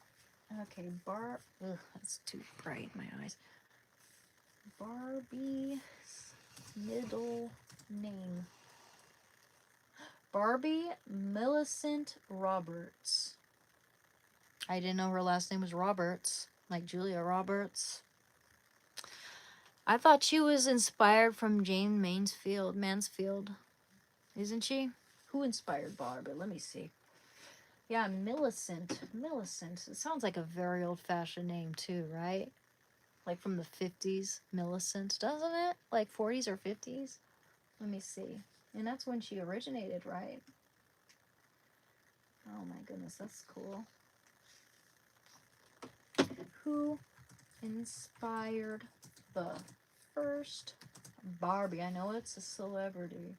Okay, Ugh, that's too bright in my eyes. Barbie's middle name. Barbie Millicent Roberts. I didn't know her last name was Roberts, like Julia Roberts. I thought she was inspired from Jane Mansfield. Isn't she? Who inspired Barbie? Let me see. Yeah, Millicent. Millicent. It sounds like a very old-fashioned name too, right? Like from the 50s, Millicent, doesn't it? Like 40s or 50s? Let me see. And that's when she originated, right? Oh my goodness, that's cool. Who inspired the first Barbie? I know it's a celebrity.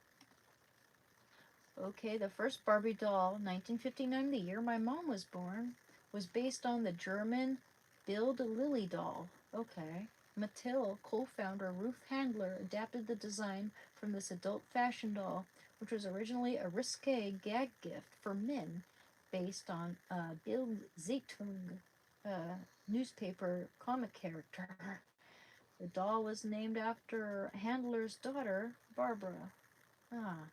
Okay, the first Barbie doll, 1959, the year my mom was born, was based on the German Bild Lilly doll. Okay. Mattel co-founder Ruth Handler adapted the design from this adult fashion doll, which was originally a risque gag gift for men based on Bild Zeitung, newspaper comic character. The doll was named after Handler's daughter, Barbara. Ah.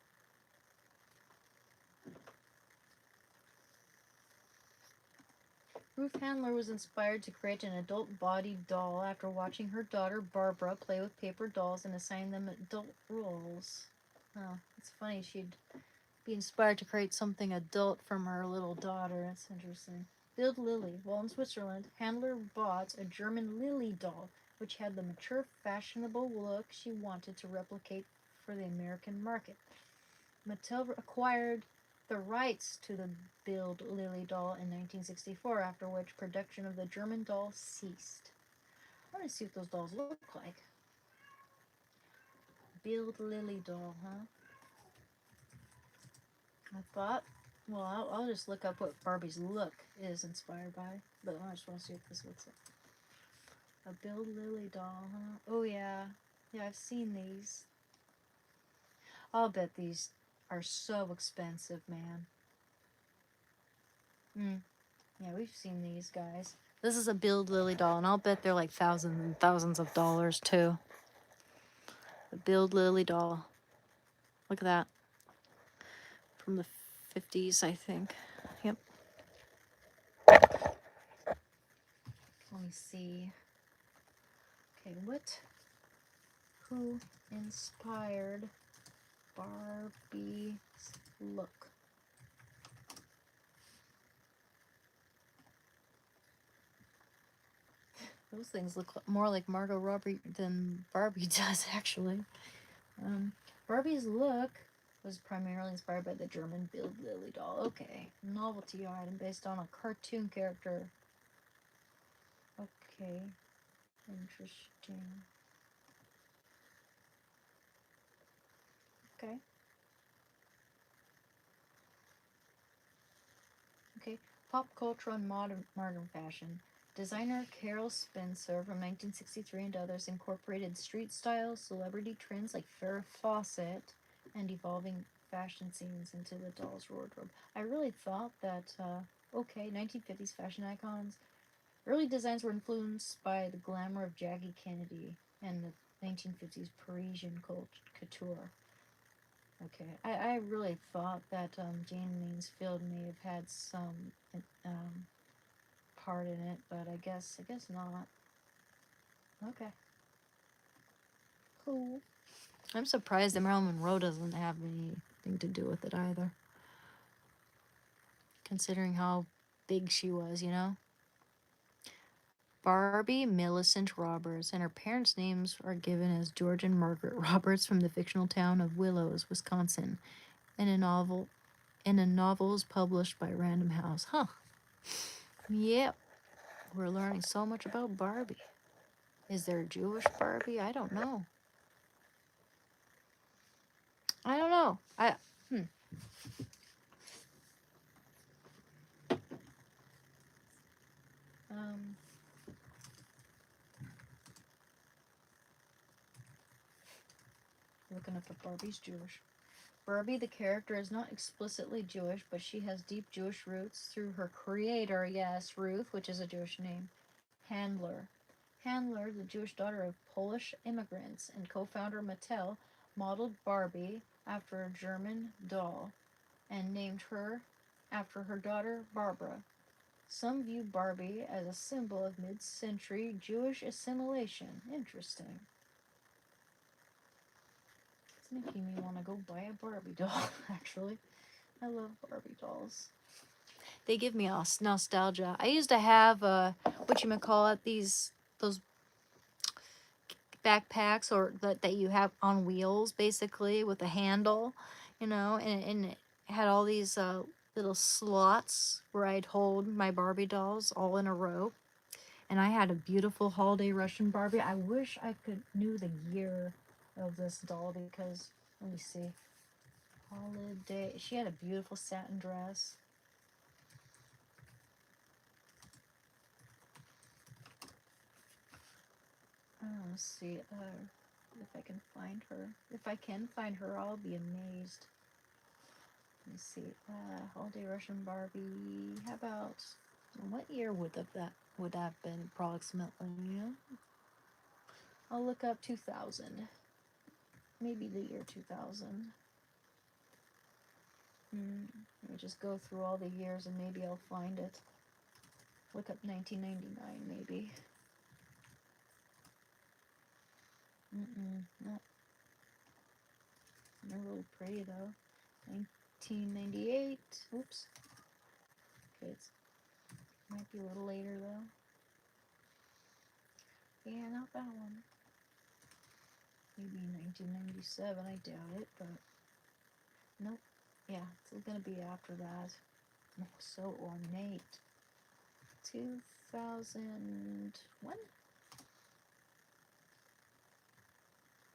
Ruth Handler was inspired to create an adult-bodied doll after watching her daughter Barbara play with paper dolls and assign them adult roles. Oh, it's funny she'd be inspired to create something adult from her little daughter. That's interesting. Build Lily. While in Switzerland, Handler bought a German Lily doll, which had the mature, fashionable look she wanted to replicate for the American market. Mattel acquired the rights to the Build Lily doll in 1964, after which production of the German doll ceased. I want to see what those dolls look like. Build Lily doll, huh? I thought, well, I'll just look up what Barbie's look is inspired by, but I just want to see what this looks like. A Build Lily doll, huh? Oh, yeah. Yeah, I've seen these. I'll bet these are so expensive, man. Yeah, we've seen these guys. This is a Build Lily doll, and I'll bet they're like thousands and thousands of dollars, too. The Build Lily doll. Look at that. From the 50s, I think. Yep. Let me see. Okay, who inspired Barbie's look? Those things look more like Margot Robbie than Barbie does, actually. Barbie's look was primarily inspired by the German Build Lily doll. Okay. Novelty item based on a cartoon character. Okay. Interesting. Okay. Okay. Pop culture and modern fashion. Designer Carol Spencer from 1963 and others incorporated street style celebrity trends like Farrah Fawcett and evolving fashion scenes into the doll's wardrobe. I really thought that, 1950s fashion icons. Early designs were influenced by the glamour of Jackie Kennedy and the 1950s Parisian couture. Okay, I really thought that Jane Mansfield may have had some part in it, but I guess not. Okay. Cool. I'm surprised that Marilyn Monroe doesn't have anything to do with it either. Considering how big she was, you know? Barbie Millicent Roberts, and her parents' names are given as George and Margaret Roberts from the fictional town of Willows, Wisconsin, in a novels published by Random House. Huh. Yep. We're learning so much about Barbie. Is there a Jewish Barbie? I don't know. I don't know. Um, looking up if Barbie's Jewish. Barbie, the character, is not explicitly Jewish, but she has deep Jewish roots through her creator, yes, Ruth, which is a Jewish name, Handler. Handler, the Jewish daughter of Polish immigrants and co-founder Mattel, modeled Barbie after a German doll and named her after her daughter Barbara. Some view Barbie as a symbol of mid-century Jewish assimilation. Interesting. It's making me want to go buy a Barbie doll, actually. I love Barbie dolls. They give me nostalgia. I used to have those backpacks or that you have on wheels, basically with a handle, and it had all these little slots where I'd hold my Barbie dolls all in a row. And I had a beautiful holiday Russian Barbie. I wish I knew the year of this doll, because let me see. Holiday. She had a beautiful satin dress. Let's see if I can find her. If I can find her, I'll be amazed. Let me see. Holiday Russian Barbie. How about what year would that have been approximately? Yeah. I'll look up 2000. Maybe the year 2000. Let me just go through all the years and maybe I'll find it. Look up 1999 maybe. No. They're really pretty though. 1998. Oops. Okay, it might be a little later though. Yeah, not that one. Maybe 1997. I doubt it, but nope. Yeah, it's gonna be after that. Oh, so ornate. 2001.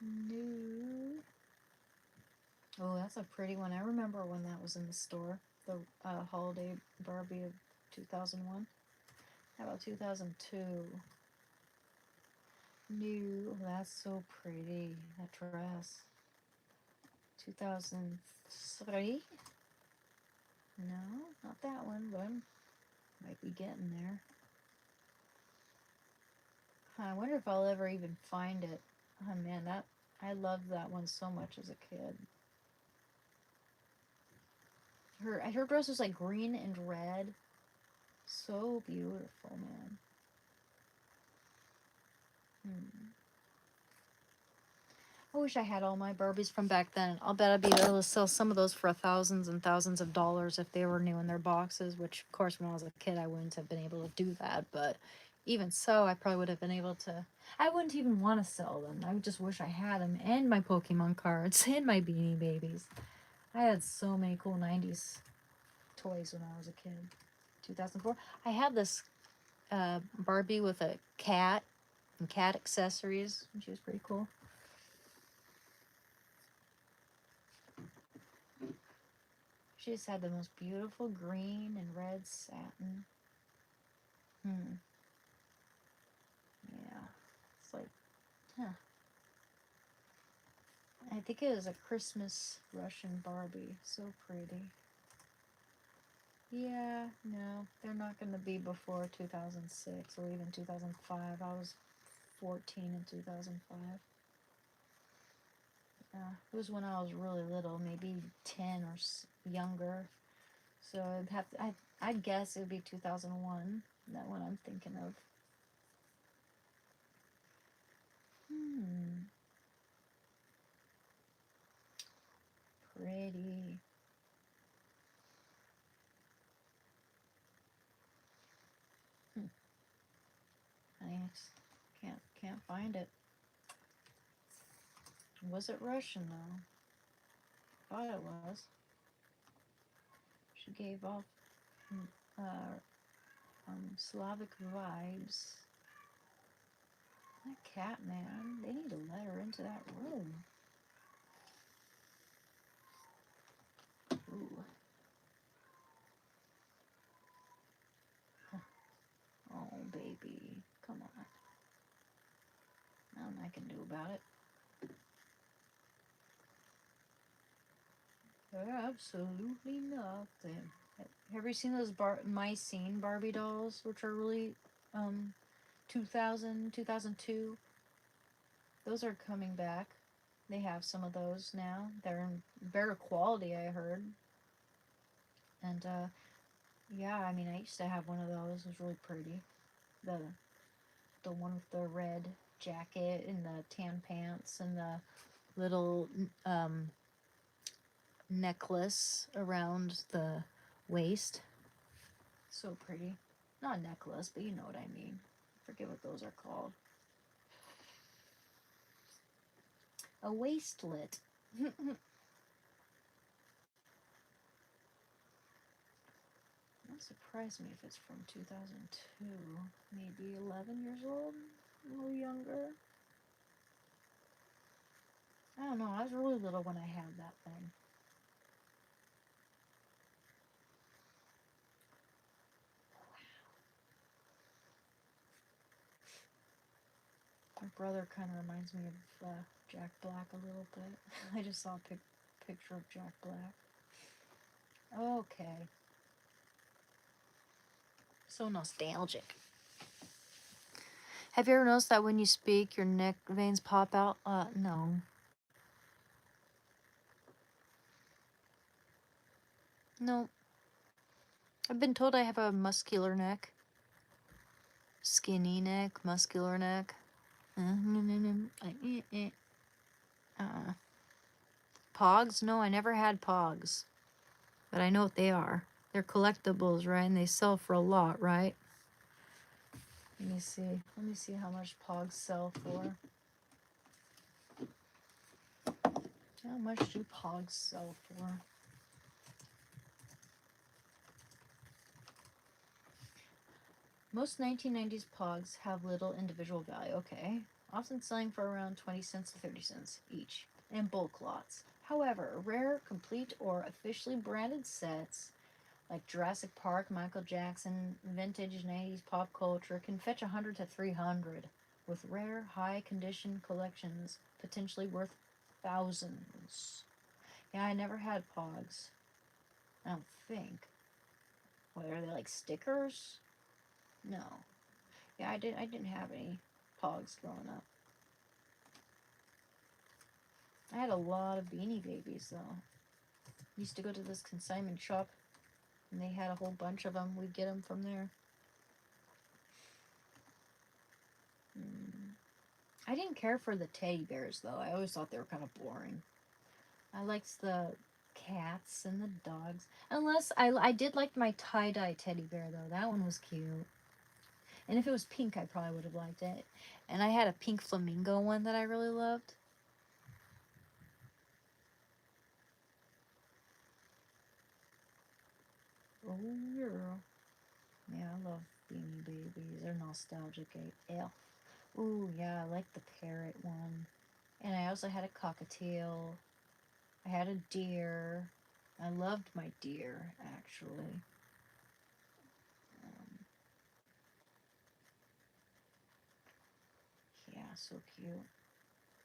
New. Oh, that's a pretty one. I remember when that was in the store. The holiday Barbie of 2001. How about 2002? New. That's so pretty. That dress. 2003. No, not that one, but I might be getting there. I wonder if I'll ever even find it. Oh man, I loved that one so much as a kid. Her dress was like green and red. So beautiful, man. I wish I had all my Barbies from back then. I'll bet I'd be able to sell some of those for thousands and thousands of dollars if they were new in their boxes, which, of course, when I was a kid, I wouldn't have been able to do that. But even so, I probably would have been able to. I wouldn't even want to sell them. I would just wish I had them, and my Pokemon cards, and my Beanie Babies. I had so many cool 90s toys when I was a kid. 2004. I had this Barbie with a cat and cat accessories, and she was pretty cool. She just had the most beautiful green and red satin. Yeah. It's like, huh. I think it was a Christmas Russian Barbie. So pretty. Yeah, no, they're not going to be before 2006 or even 2005. I was 14 in 2005. It was when I was really little, maybe 10 or younger. So I'd guess it would be 2001. That one I'm thinking of. pretty. I can't find it. Was it Russian though? Thought it was. She gave off uh, Slavic vibes. That cat, man. They need to let her into that room. Ooh. Oh, baby. Come on. Nothing I can do about it. Absolutely nothing. Have you seen those My Scene Barbie dolls, which are really 2000, 2002? Those are coming back. They have some of those now. They're in better quality, I heard. And yeah, I mean, I used to have one of those. It was really pretty. The one with the red jacket and the tan pants and the little necklace around the waist. So pretty. Not a necklace, but you know what I mean. I forget what those are called. A waistlet. Wouldn't surprise me if it's from 2002. Maybe 11 years old? A little younger? I don't know. I was really little when I had that thing. My brother kind of reminds me of Jack Black a little bit. I just saw a picture of Jack Black. Okay. So nostalgic. Have you ever noticed that when you speak, your neck veins pop out? No. No. I've been told I have a muscular neck. Skinny neck, muscular neck. Pogs? No, I never had pogs. But I know what they are. They're collectibles, right? And they sell for a lot, right? Let me see. Let me see how much pogs sell for. How much do pogs sell for? Most 1990s pogs have little individual value, okay, often selling for around 20 cents to 30 cents each, in bulk lots. However, rare, complete, or officially branded sets like Jurassic Park, Michael Jackson, vintage 90s pop culture can fetch 100 to 300, with rare, high-condition collections potentially worth thousands. Yeah, I never had pogs. I don't think. What, are they like stickers? No. Yeah, I didn't have any pogs growing up. I had a lot of Beanie Babies though. Used to go to this consignment shop, and they had a whole bunch of them. We'd get them from there. I didn't care for the teddy bears though. I always thought they were kind of boring. I liked the cats and the dogs. Unless I did like my tie-dye teddy bear though. That one was cute. And if it was pink, I probably would have liked it. And I had a pink flamingo one that I really loved. Oh, girl. Yeah, I love Beanie Babies. They're nostalgic AF. Ooh, yeah, I like the parrot one. And I also had a cockatiel. I had a deer. I loved my deer, actually. Yeah, so cute.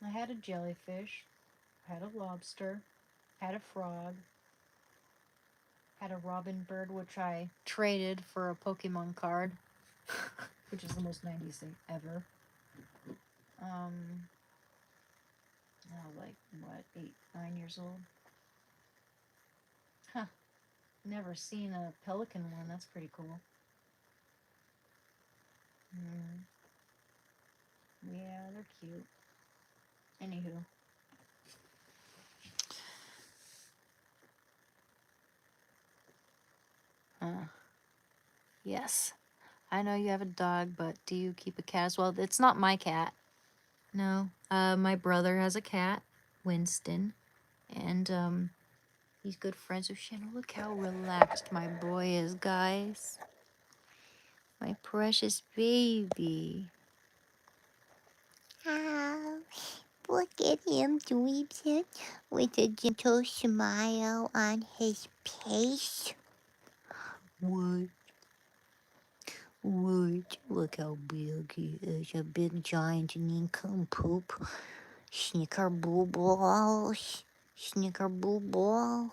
I had a jellyfish. I had a lobster. Had a frog. Had a robin bird, which I traded for a Pokemon card. Which is the most 90s thing ever. I was like, what, 8, 9 years old? Huh. Never seen a pelican one. That's pretty cool. Yeah, they're cute. Anywho. Yes. I know you have a dog, but do you keep a cat as well? It's not my cat. No. My brother has a cat, Winston, and he's good friends with Shannon. Look how relaxed my boy is, guys. My precious baby. Oh, look at him, Dweebson, with a gentle smile on his face. What? What? Look how big he is. A big giant nincompoop. Snickerballs. Snickerball.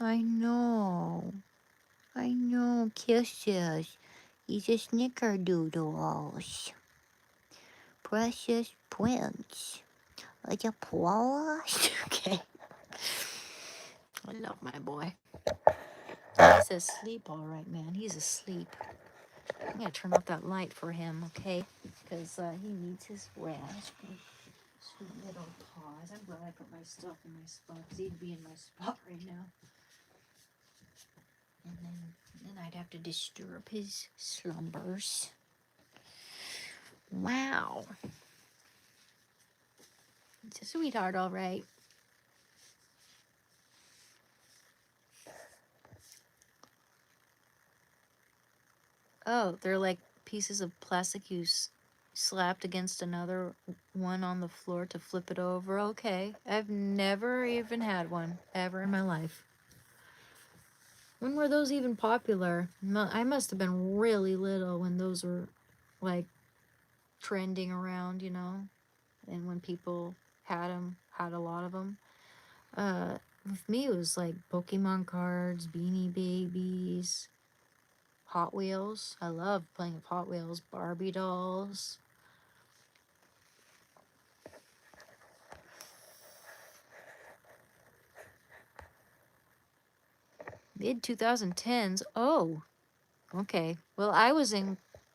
I know. I know. Kisses. He's a snickerdoodles. Precious prince. Like a Paula? Okay. I love my boy. He's asleep, all right, man. He's asleep. I'm gonna turn off that light for him, okay? Because he needs his rest. Sweet little paws. I'm glad I put my stuff in my spot because he'd be in my spot right now. And then I'd have to disturb his slumbers. Wow. It's a sweetheart, all right. Oh, they're like pieces of plastic you slapped against another one on the floor to flip it over. Okay. I've never even had one ever in my life. When were those even popular? I must have been really little when those were like trending around, you know, and when people had a lot of them. With me, it was like Pokemon cards, Beanie Babies, Hot Wheels. I love playing with Hot Wheels, Barbie dolls. Mid 2010s. Oh, okay. Well, I was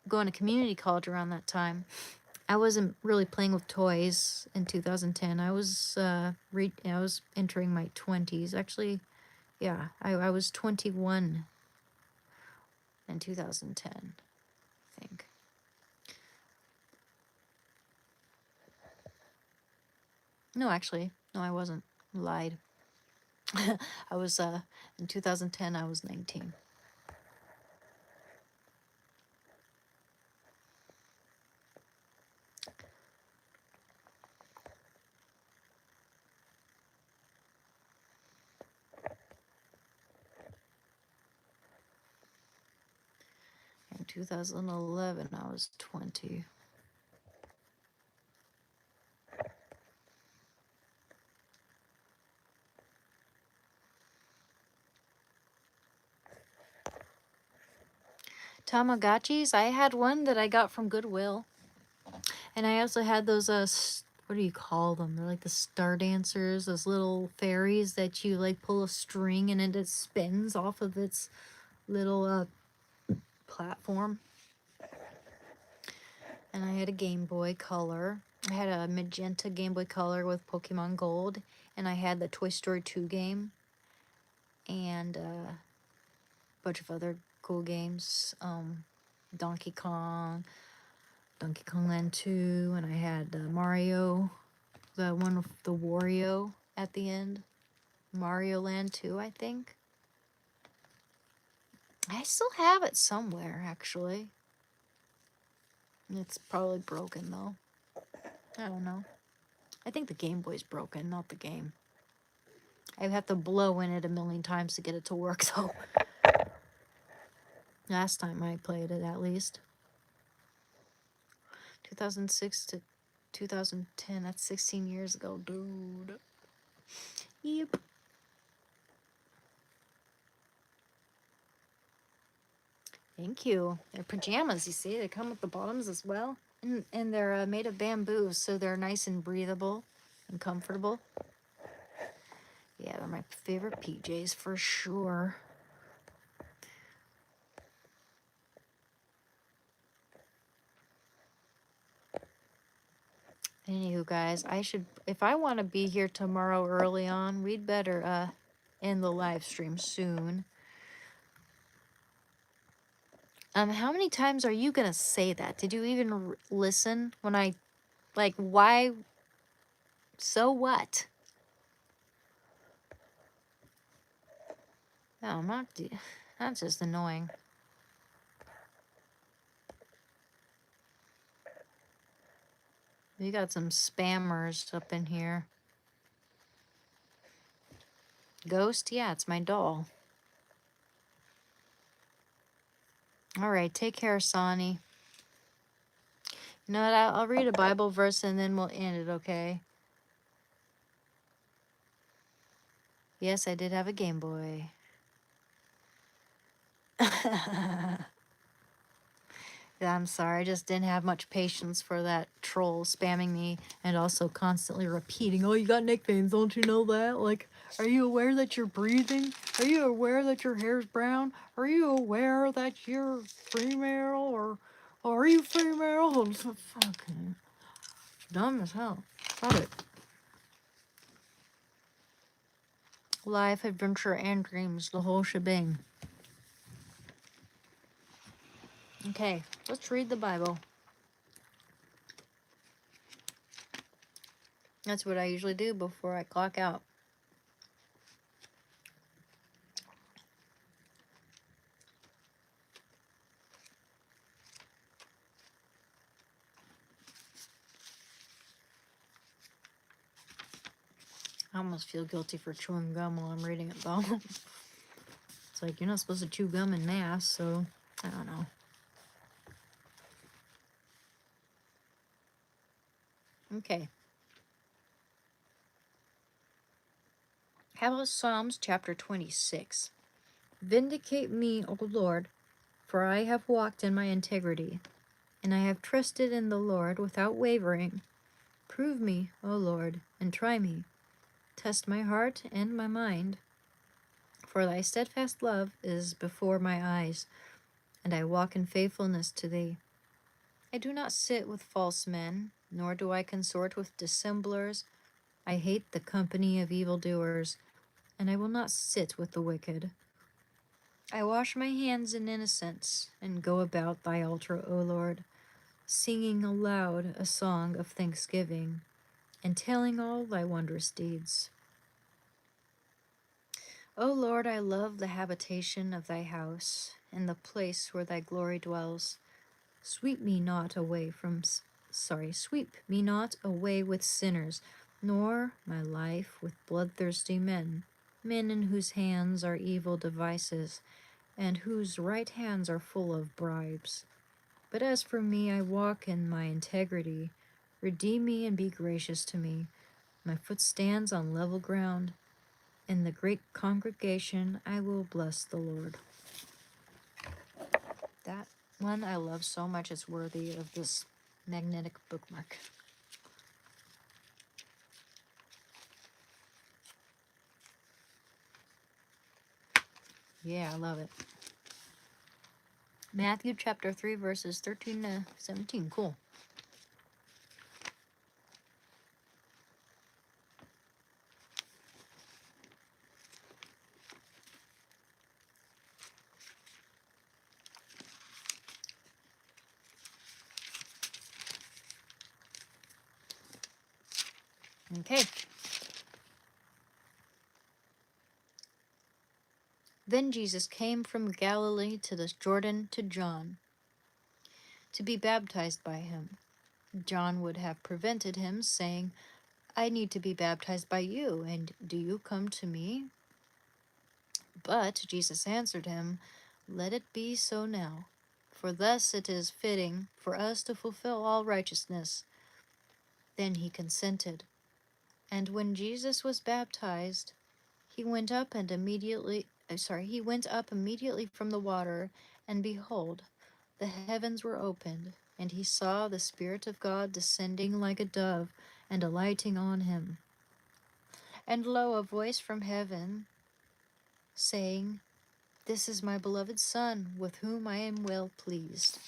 going to community college around that time. I wasn't really playing with toys in 2010. I was I was entering my 20s. Actually, yeah, I was 21 in 2010, I think. No, actually, no, I wasn't. Lied. I was in 2010 I was 19. In 2011 I was 20. Tamagotchis, I had one that I got from Goodwill. And I also had those what do you call them? They're like the star dancers, those little fairies that you like pull a string and it spins off of its little platform. And I had a Game Boy Color. I had a magenta Game Boy Color with Pokemon Gold, and I had the Toy Story 2 game and a bunch of other cool games. Donkey Kong Land 2, and I had Mario, the one with the Wario at the end. Mario Land 2, I think. I still have it somewhere, actually. It's probably broken, though. I don't know. I think the Game Boy's broken, not the game. I have to blow in it a million times to get it to work, though. Last time I played it, at least. 2006 to 2010, that's 16 years ago, dude. Yep. Thank you. They're pajamas, you see? They come with the bottoms as well. And they're made of bamboo, so they're nice and breathable and comfortable. Yeah, they're my favorite PJs for sure. Anywho, guys, if I want to be here tomorrow early on, we'd better end the live stream soon. How many times are you gonna say that? Did you even listen when I, like, why? So what? No, I'm not. That's just annoying. We got some spammers up in here. Ghost? Yeah, it's my doll. All right, take care, Sonny. You know what? I'll read a Bible verse and then we'll end it, okay? Yes, I did have a Game Boy. Yeah, I'm sorry. I just didn't have much patience for that troll spamming me and also constantly repeating, oh, you got neck veins, don't you know that? Like, are you aware that you're breathing? Are you aware that your hair's brown? Are you aware that you're female? Or are you female? I'm so fucking dumb as hell. Stop it. Life, adventure, and dreams. The whole shebang. Okay, let's read the Bible. That's what I usually do before I clock out. I almost feel guilty for chewing gum while I'm reading it, though. It's like, you're not supposed to chew gum in mass, so I don't know. Okay. How about Psalms chapter 26? Vindicate me, O Lord, for I have walked in my integrity, and I have trusted in the Lord without wavering. Prove me, O Lord, and try me. Test my heart and my mind. For thy steadfast love is before my eyes, and I walk in faithfulness to thee. I do not sit with false men, nor do I consort with dissemblers. I hate the company of evildoers, and I will not sit with the wicked. I wash my hands in innocence, and go about thy altar, O Lord, singing aloud a song of thanksgiving, and telling all thy wondrous deeds. O Lord, I love the habitation of thy house, and the place where thy glory dwells. Sweep me not away with sinners, nor my life with bloodthirsty men, men in whose hands are evil devices, and whose right hands are full of bribes. But as for me, I walk in my integrity. Redeem me and be gracious to me. My foot stands on level ground. In the great congregation, I will bless the Lord. That one I love so much, it's worthy of this magnetic bookmark. Yeah, I love it. Matthew chapter 3, verses 13 to 17. Cool. Okay. Then Jesus came from Galilee to the Jordan to John to be baptized by him. John would have prevented him, saying, I need to be baptized by you, and do you come to me? But Jesus answered him, Let it be so now, for thus it is fitting for us to fulfill all righteousness. Then he consented. And when Jesus was baptized, he went up immediately from the water, and behold, the heavens were opened, and he saw the Spirit of God descending like a dove and alighting on him. And lo, a voice from heaven, saying, This is my beloved Son, with whom I am well pleased.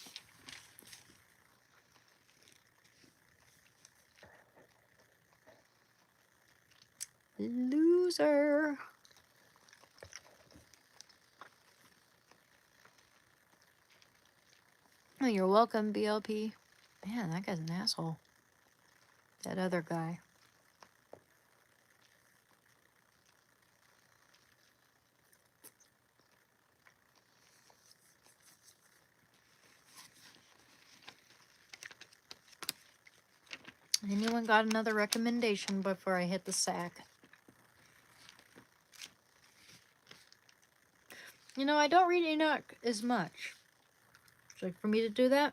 Loser. Oh, you're welcome, BLP. Man, that guy's an asshole. That other guy. Anyone got another recommendation before I hit the sack? You know, I don't read Enoch as much. So like for me to do that?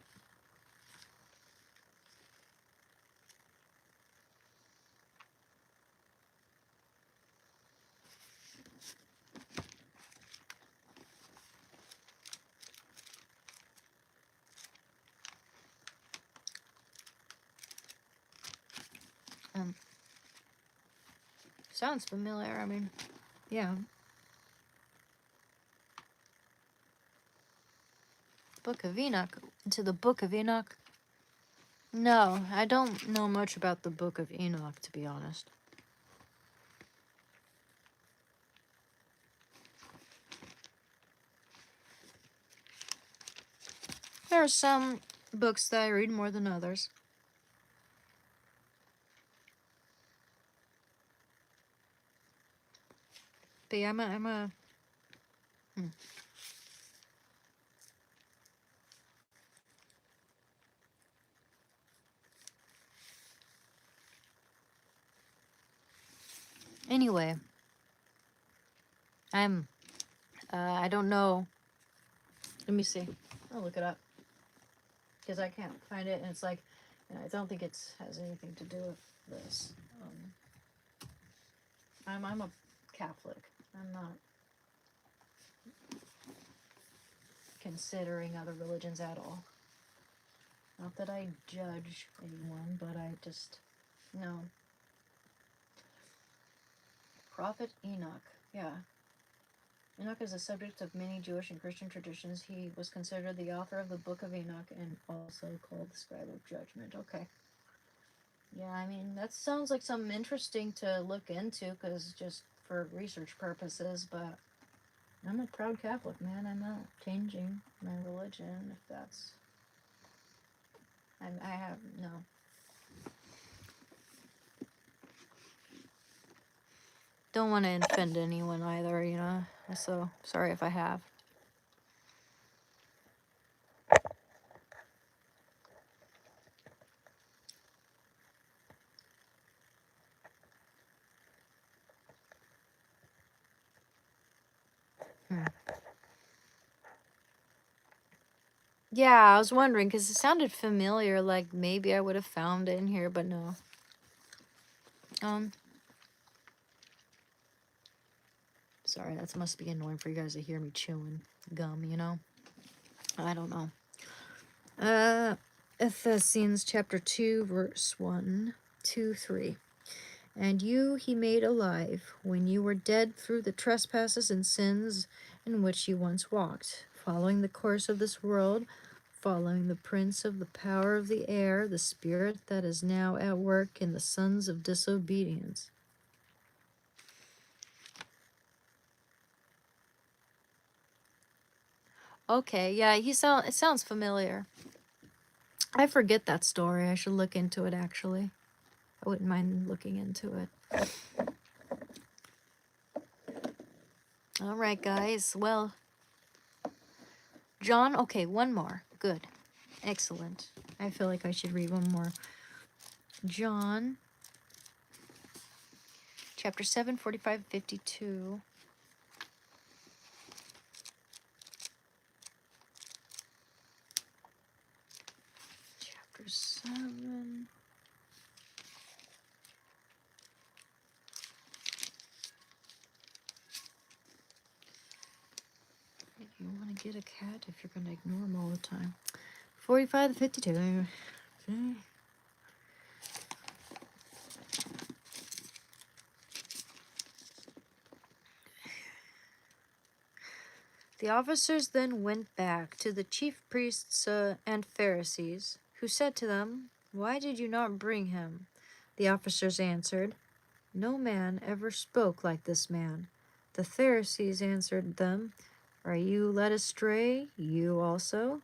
Sounds familiar. I mean, yeah. Book of Enoch. Into the Book of Enoch? No, I don't know much about the Book of Enoch, to be honest. There are some books that I read more than others. But yeah, I'm a Anyway, I don't know. Let me see. I'll look it up. Because I can't find it, and it's like, I don't think it has anything to do with this. I'm a Catholic. I'm not considering other religions at all. Not that I judge anyone, but I just, no. Prophet Enoch, yeah. Enoch is the subject of many Jewish and Christian traditions. He was considered the author of the Book of Enoch and also called the Scribe of Judgment. Okay. Yeah, I mean, that sounds like something interesting to look into, because just for research purposes, but I'm a proud Catholic, man. I'm not changing my religion if that's... I have, no. Don't want to offend anyone either, you know, so sorry if I have. Yeah, I was wondering, because it sounded familiar, like maybe I would have found it in here, but no. Sorry, that must be annoying for you guys to hear me chewing gum, you know? I don't know. Ephesians chapter 2, verse 1, 2, 3. And you he made alive when you were dead through the trespasses and sins in which you once walked, following the course of this world, following the prince of the power of the air, the spirit that is now at work in the sons of disobedience. Okay, yeah, it sounds familiar. I forget that story. I should look into it, actually. I wouldn't mind looking into it. All right, guys. Well, John, okay, one more. Good. Excellent. I feel like I should read one more. John, chapter 7, 45, 52. Chapter 7. You want to get a cat if you're going to ignore them all the time. 45 to 52. Okay. The officers then went back to the chief priests and Pharisees, who said to them, "Why did you not bring him?" The officers answered, "No man ever spoke like this man." The Pharisees answered them, "Are you led astray, you also?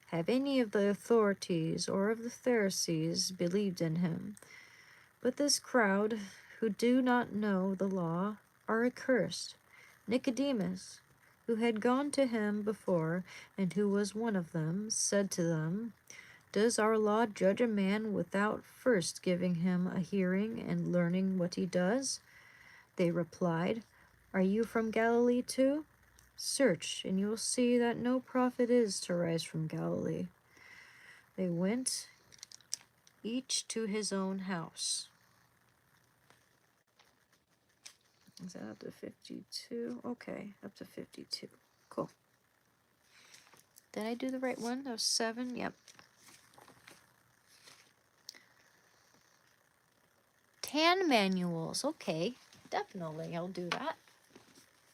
have any of the authorities or of the Pharisees believed in him. But this crowd, who do not know the law, are accursed. Nicodemus, who had gone to him before, and who was one of them, said to them, Does our law judge a man without first giving him a hearing and learning what he does? They replied, Are you from Galilee too? Search, and you will see that no prophet is to rise from Galilee. They went, each to his own house. Is that up to 52? Okay, up to 52. Cool. Did I do the right one? That was 7? Yep. 10 manuals. Okay, definitely I'll do that.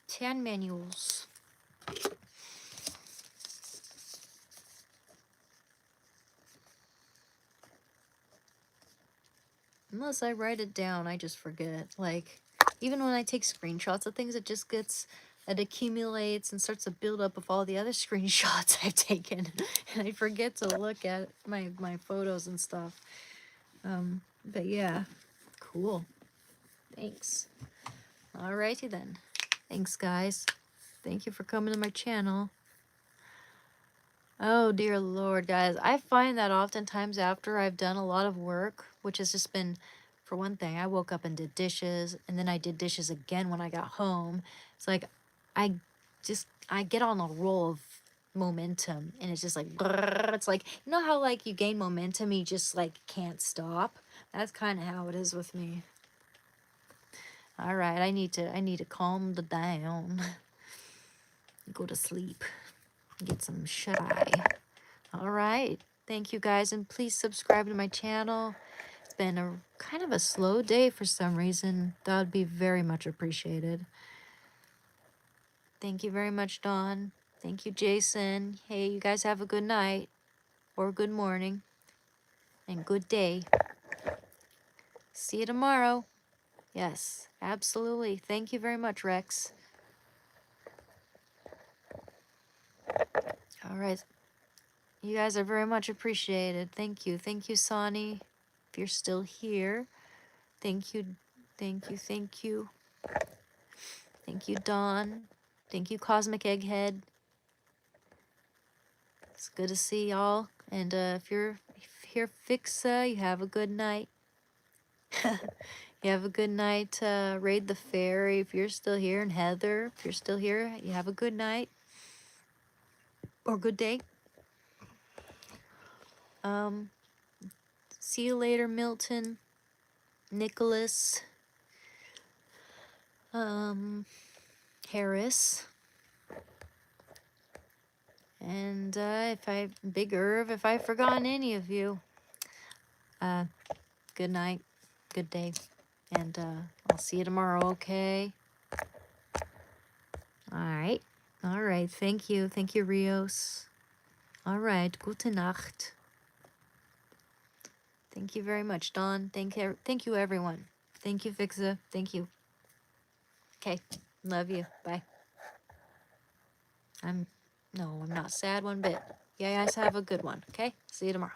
10 manuals. Unless I write it down, I just forget. Like, even when I take screenshots of things, it accumulates and starts to build up of all the other screenshots I've taken. And I forget to look at my photos and stuff. But yeah, cool. Thanks. Alrighty then. Thanks, guys. Thank you for coming to my channel. Oh, dear Lord, guys. I find that oftentimes after I've done a lot of work, which has just been, for one thing, I woke up and did dishes, and then I did dishes again when I got home. It's like, I get on a roll of momentum, and it's just like, brrr, it's like, you know how, like, you gain momentum, you just, like, can't stop? That's kind of how it is with me. All right, I need to calm down. Go to sleep. Get some shut-eye. All right. Thank you, guys, and please subscribe to my channel. It's been a kind of a slow day for some reason. That would be very much appreciated. Thank you very much, Dawn. Thank you, Jason. Hey, you guys have a good night or good morning and good day. See you tomorrow. Yes, absolutely. Thank you very much, Rex. All right. You guys are very much appreciated. Thank you. Thank you, Sonny. If you're still here. Thank you. Thank you. Thank you. Thank you, Dawn. Thank you, Cosmic Egghead. It's good to see y'all. And if you're here, Fixa, you have a good night. You have a good night, Raid the Fairy, if you're still here. And Heather, if you're still here, you have a good night. Or good day. See you later, Milton. Nicholas. Harris. And Big Irv, if I've forgotten any of you, good night, good day, and I'll see you tomorrow, okay? All right, thank you, Rios. All right, gute Nacht. Thank you very much, Dawn. Thank you, everyone. Thank you, Fixa. Thank you. Okay, love you. Bye. I'm not sad one bit. You guys have a good one, okay? See you tomorrow.